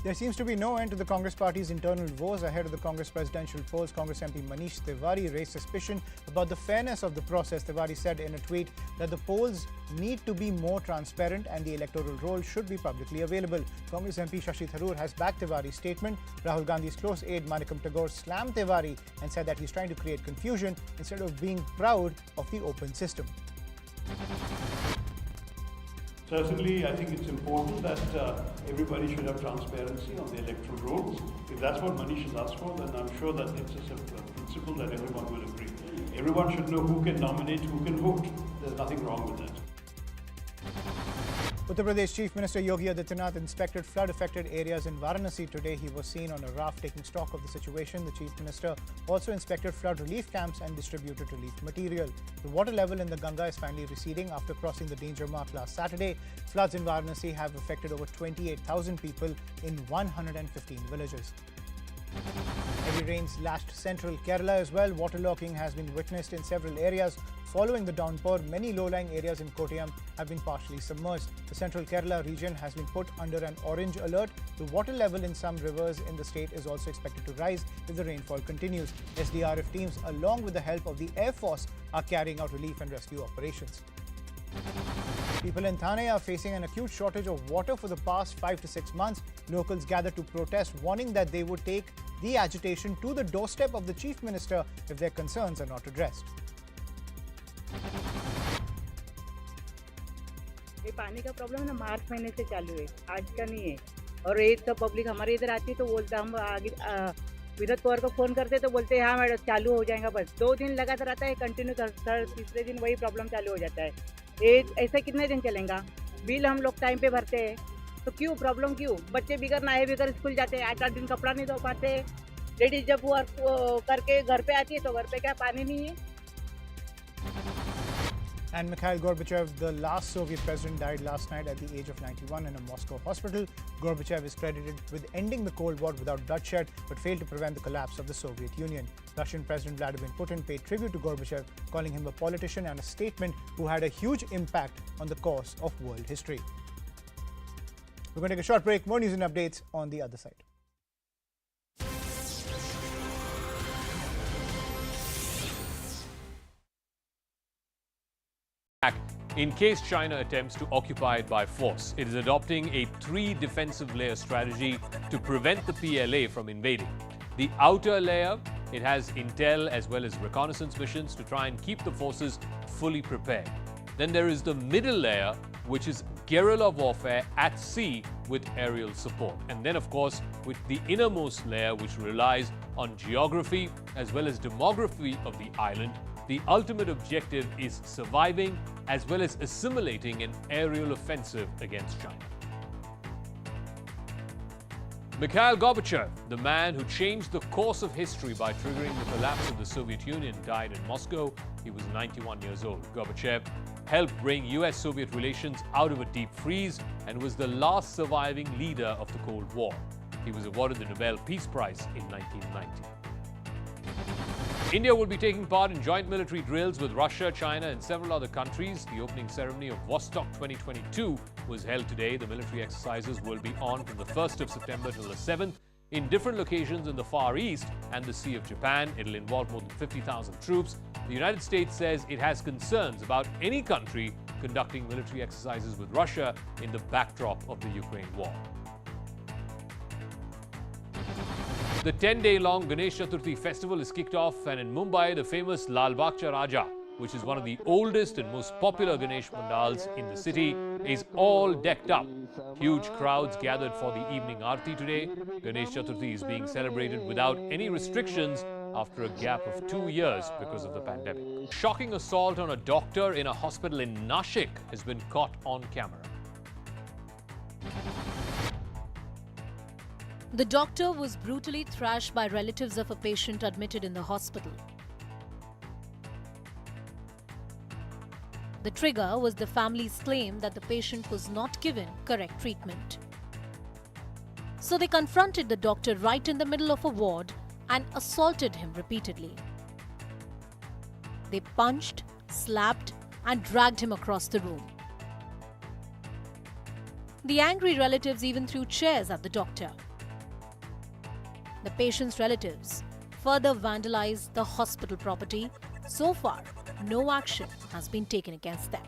There seems to be no end to the Congress party's internal woes ahead of the Congress presidential polls. Congress MP Manish Tiwari raised suspicion about the fairness of the process. Tiwari said in a tweet that the polls need to be more transparent and the electoral roll should be publicly available. Congress MP Shashi Tharoor has backed Tiwari's statement. Rahul Gandhi's close aide Manikam Tagore slammed Tiwari and said that he's trying to create confusion instead of being proud of the open system. Certainly, I think it's important that everybody should have transparency on the electoral rolls. If that's what Manish has asked for, then I'm sure that it's a principle that everyone will agree. Everyone should know who can nominate, who can vote. There's nothing wrong with that. Uttar Pradesh Chief Minister Yogi Adityanath inspected flood-affected areas in Varanasi today. He was seen on a raft taking stock of the situation. The Chief Minister also inspected flood relief camps and distributed relief material. The water level in the Ganga is finally receding after crossing the danger mark last Saturday. Floods in Varanasi have affected over 28,000 people in 115 villages. Heavy rains lashed central Kerala as well. Waterlogging has been witnessed in several areas. Following the downpour, many low-lying areas in Kottayam have been partially submerged. The central Kerala region has been put under an orange alert. The water level in some rivers in the state is also expected to rise if the rainfall continues. SDRF teams, along with the help of the Air Force, are carrying out relief and rescue operations. People in Thane are facing an acute shortage of water for the past 5 to 6 months. Locals gathered to protest, warning that they would take the agitation to the doorstep of the Chief Minister if their concerns are not addressed. ये पानी का problem ना मार्च महीने से चालू है, आज का नहीं है। और ये तो पब्लिक हमारे इधर आती तो बोलते हम आगे विनोद पवार को फोन करते तो बोलते हैं हाँ मैडम चालू हो जाएगा। बस 2 दिन लगातार आता है, कंटिन्यू तीसरे दिन वही प्रॉब्लम चालू हो जाता है। ये ऐसा कितने दिन चलेगा? बिल हम लोग टाइम पे भरते हैं तो क्यों प्रॉब्लम क्यों? बच्चे बिगर नहाए बिगर स्कूल जाते हैं, 8-8 दिन कपड़ा नहीं धो पाते। लेडीज जब वर्क करके घर पे आती है तो घर पे क्या पानी नहीं है। And Mikhail Gorbachev, the last Soviet president, died last night at the age of 91 in a Moscow hospital. Gorbachev is credited with ending the Cold War without bloodshed, but failed to prevent the collapse of the Soviet Union. Russian President Vladimir Putin paid tribute to Gorbachev, calling him a politician and a statesman who had a huge impact on the course of world history. We're going to take a short break. More news and updates on the other side. In case China attempts to occupy it by force, it is adopting a 3 defensive layer strategy to prevent the PLA from invading. The outer layer, it has intel as well as reconnaissance missions to try and keep the forces fully prepared. Then there is the middle layer, which is guerrilla warfare at sea with aerial support. And then, of course, with the innermost layer, which relies on geography as well as demography of the island. The ultimate objective is surviving as well as assimilating an aerial offensive against China. Mikhail Gorbachev, the man who changed the course of history by triggering the collapse of the Soviet Union, died in Moscow. He was 91 years old. Gorbachev helped bring US-Soviet relations out of a deep freeze and was the last surviving leader of the Cold War. He was awarded the Nobel Peace Prize in 1990. India will be taking part in joint military drills with Russia, China and several other countries. The opening ceremony of Vostok 2022 was held today. The military exercises will be on from the 1st of September till the 7th in different locations in the Far East and the Sea of Japan. It'll involve more than 50,000 troops. The United States says it has concerns about any country conducting military exercises with Russia in the backdrop of the Ukraine war. The 10-day-long Ganesh Chaturthi festival is kicked off, and in Mumbai, the famous Lal Bagh Raja, which is one of the oldest and most popular Ganesh pandals in the city, is all decked up. Huge crowds gathered for the evening aarti today. Ganesh Chaturthi is being celebrated without any restrictions after a gap of 2 years because of the pandemic. Shocking assault on a doctor in a hospital in Nashik has been caught on camera. The doctor was brutally thrashed by relatives of a patient admitted in the hospital. The trigger was the family's claim that the patient was not given correct treatment. So they confronted the doctor right in the middle of a ward and assaulted him repeatedly. They punched, slapped, and dragged him across the room. The angry relatives even threw chairs at the doctor. The patient's relatives further vandalized the hospital property. So far, no action has been taken against them.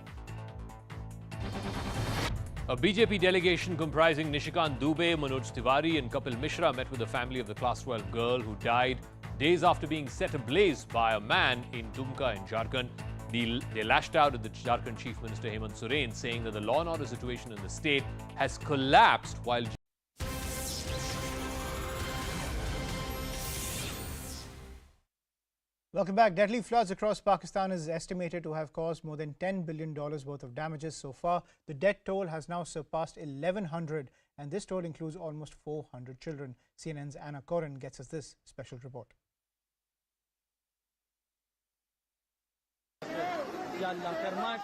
A BJP delegation comprising Nishikant Dubey, Manoj Tiwari and Kapil Mishra met with the family of the Class 12 girl who died days after being set ablaze by a man in Dumka in Jharkhand. They lashed out at the Jharkhand Chief Minister Hemant Soren, saying that the law and order situation in the state has collapsed while... Welcome back. Deadly floods across Pakistan is estimated to have caused more than $10 billion worth of damages so far. The death toll has now surpassed 1,100, and this toll includes almost 400 children. CNN's Anna Koren gets us this special report.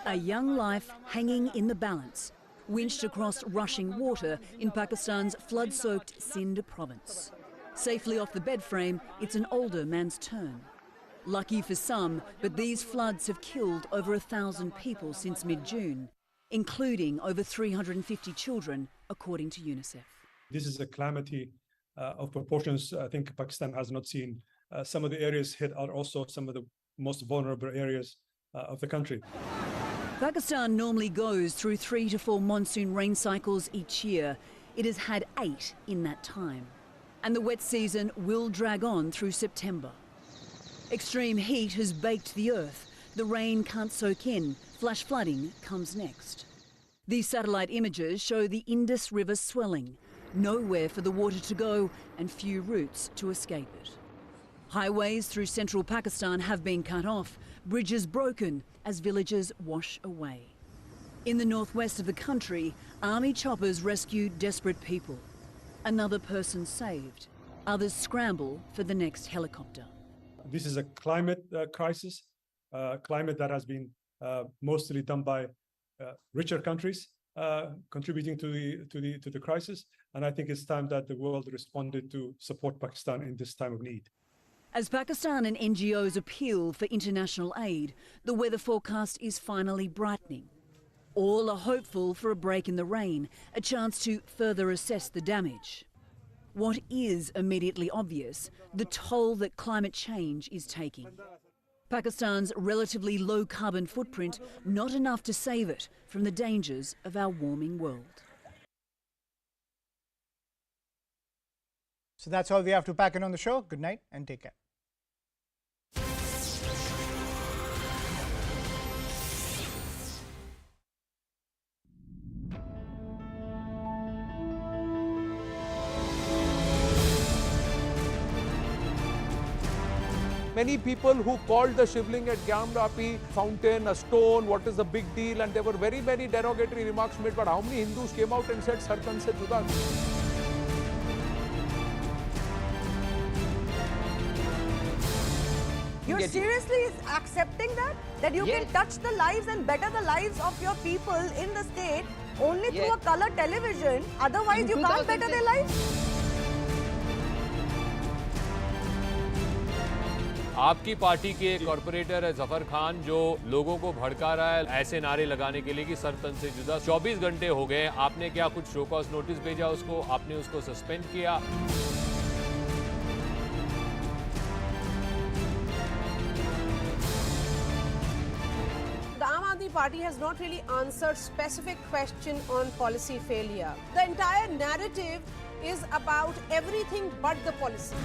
A young life hanging in the balance, winched across rushing water in Pakistan's flood-soaked Sindh province. Safely off the bed frame, it's an older man's turn. Lucky for some, but these floods have killed over 1,000 people since mid-June, including over 350 children, according to UNICEF. This is a calamity of proportions I think Pakistan has not seen. Some of the areas hit are also some of the most vulnerable areas of the country. Pakistan normally goes through 3 to 4 monsoon rain cycles each year. It has had 8 in that time. And the wet season will drag on through September. Extreme heat has baked the earth. The rain can't soak in. Flash flooding comes next. These satellite images show the Indus River swelling. Nowhere for the water to go and few routes to escape it. Highways through central Pakistan have been cut off. Bridges broken as villages wash away. In the northwest of the country, army choppers rescue desperate people. Another person saved. Others scramble for the next helicopter. This is a climate crisis, climate that has been mostly done by richer countries contributing to the crisis. And I think it's time that the world responded to support Pakistan in this time of need. As Pakistan and NGOs appeal for international aid, the weather forecast is finally brightening. All are hopeful for a break in the rain, a chance to further assess the damage. What is immediately obvious, the toll that climate change is taking. Pakistan's relatively low carbon footprint, not enough to save it from the dangers of our warming world. So that's all we have to pack in on the show. Good night and take care. Many people who called the Shivling at Gyamrapi fountain a stone, what is the big deal, and there were very many derogatory remarks made, but how many Hindus came out and said Sarkan se juda? You're seriously accepting that you can touch the lives and better the lives of your people in the state only through a color television, otherwise you can't better their lives? आपकी party के corporator है जफर खान जो लोगों को भड़का रहा है ऐसे नारे लगाने के लिए कि सर तन से जुदा। 24 घंटे हो गए, आपने क्या कुछ शो कॉज नोटिस भेजा उसको? आपने उसको सस्पेंड किया? The Aam Aadmi Party has not really answered specific question on policy failure. The entire narrative is about everything but the policy.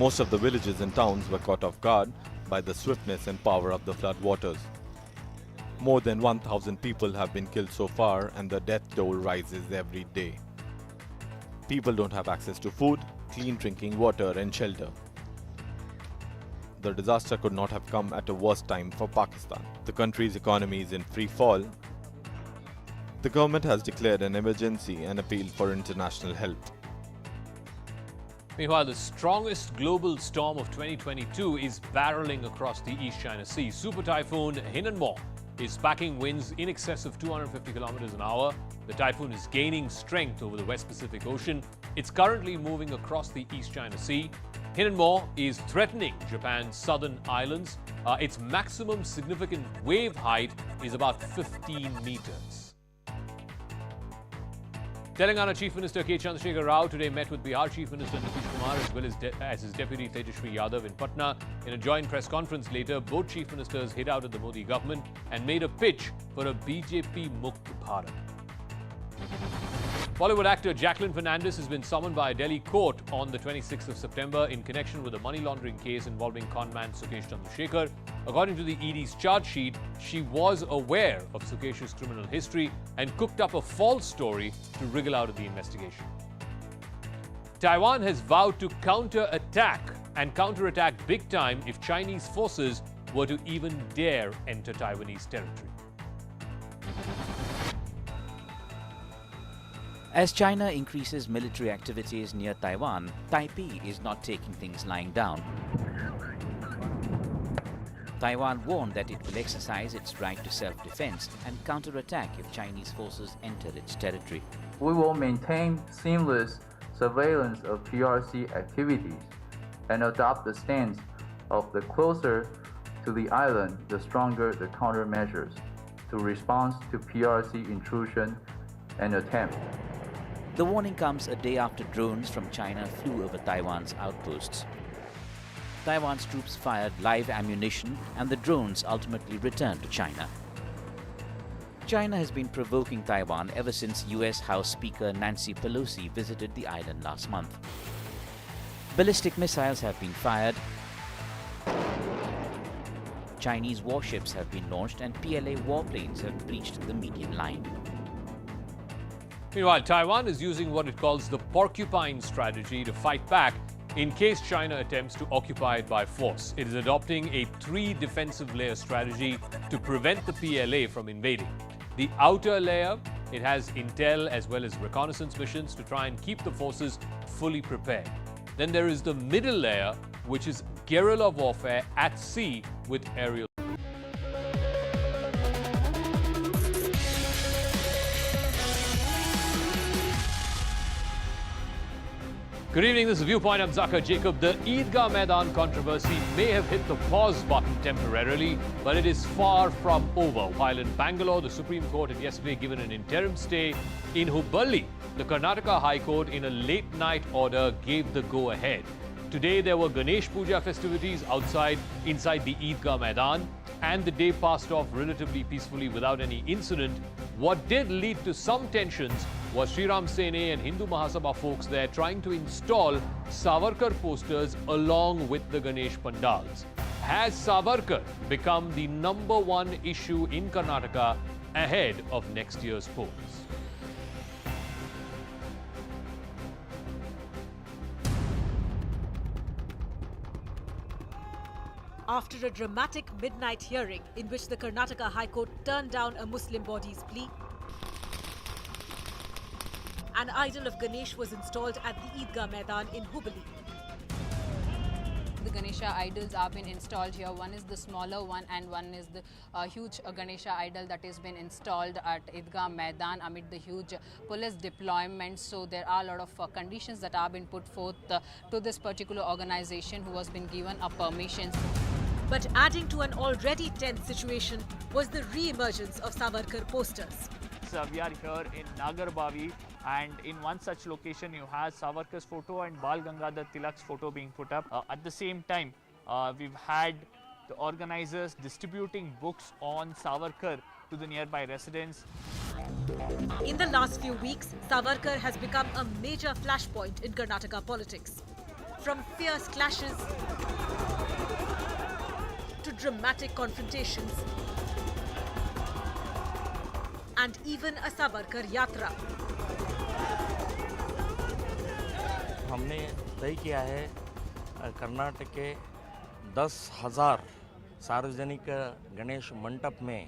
Most of the villages and towns were caught off guard by the swiftness and power of the flood waters. More than 1,000 people have been killed so far and the death toll rises every day. People don't have access to food, clean drinking water and shelter. The disaster could not have come at a worse time for Pakistan. The country's economy is in free fall. The government has declared an emergency and appealed for international help. Meanwhile, the strongest global storm of 2022 is barreling across the East China Sea. Super typhoon Hinenmo is packing winds in excess of 250 kilometers an hour The typhoon is gaining strength over the West Pacific Ocean. It's currently moving across the East China Sea. Hindenmo is threatening Japan's southern islands. Its maximum significant wave height is about 15 meters. Telangana Chief Minister K. Chandrashekhar Rao today met with Bihar Chief Minister Nitish Kumar as well as his deputy Tejashwi Yadav in Patna. In a joint press conference later, both chief ministers hit out at the Modi government and made a pitch for a BJP Mukt Bharat. Bollywood actor Jacqueline Fernandez has been summoned by a Delhi court on the 26th of September in connection with a money laundering case involving conman Sukesh Chandrashekhar. According to the ED's charge sheet, she was aware of Sukesh's criminal history and cooked up a false story to wriggle out of the investigation. Taiwan has vowed to counterattack big time if Chinese forces were to even dare enter Taiwanese territory. As China increases military activities near Taiwan, Taipei is not taking things lying down. Taiwan warned that it will exercise its right to self-defense and counterattack if Chinese forces enter its territory. We will maintain seamless surveillance of PRC activities and adopt the stance of the closer to the island, the stronger the countermeasures to respond to PRC intrusion and attempt. The warning comes a day after drones from China flew over Taiwan's outposts. Taiwan's troops fired live ammunition and the drones ultimately returned to China. China has been provoking Taiwan ever since US House Speaker Nancy Pelosi visited the island last month. Ballistic missiles have been fired, Chinese warships have been launched and PLA warplanes have breached the median line. Meanwhile, Taiwan is using what it calls the porcupine strategy to fight back in case China attempts to occupy it by force. It is adopting a 3 defensive layer strategy to prevent the PLA from invading. The outer layer, it has intel as well as reconnaissance missions to try and keep the forces fully prepared. Then there is the middle layer, which is guerrilla warfare at sea with aerial. Good evening, this is Viewpoint. I'm Zaka Jacob. The Idgah Maidan controversy may have hit the pause button temporarily, but it is far from over. While in Bangalore, the Supreme Court had yesterday given an interim stay, in Hubballi, the Karnataka High Court in a late-night order gave the go-ahead. Today, there were Ganesh Puja festivities inside the Idgah Maidan, and the day passed off relatively peacefully without any incident. What did lead to some tensions was Sri Ram Sene and Hindu Mahasabha folks there trying to install Savarkar posters along with the Ganesh pandals. Has Savarkar become the #1 issue in Karnataka ahead of next year's polls? After a dramatic midnight hearing in which the Karnataka High Court turned down a Muslim body's plea, an idol of Ganesh was installed at the Idgah Maidan in Hubballi. The Ganesha idols have been installed here. One is the smaller one and one is the huge Ganesha idol that has been installed at Idgah Maidan amid the huge police deployment. So there are a lot of conditions that have been put forth to this particular organization who has been given a permission. But adding to an already tense situation was the re-emergence of Savarkar posters. We are here in Nagarbavi, and in one such location you have Savarkar's photo and Bal Gangadhar Tilak's photo being put up. At the same time, we've had the organizers distributing books on Savarkar to the nearby residents. In the last few weeks, Savarkar has become a major flashpoint in Karnataka politics. From fierce clashes to dramatic confrontations, and even a Savarkar Yatra. हमने तय किया है कर्नाटक के 10,000 सार्वजनिक गणेश मंडप में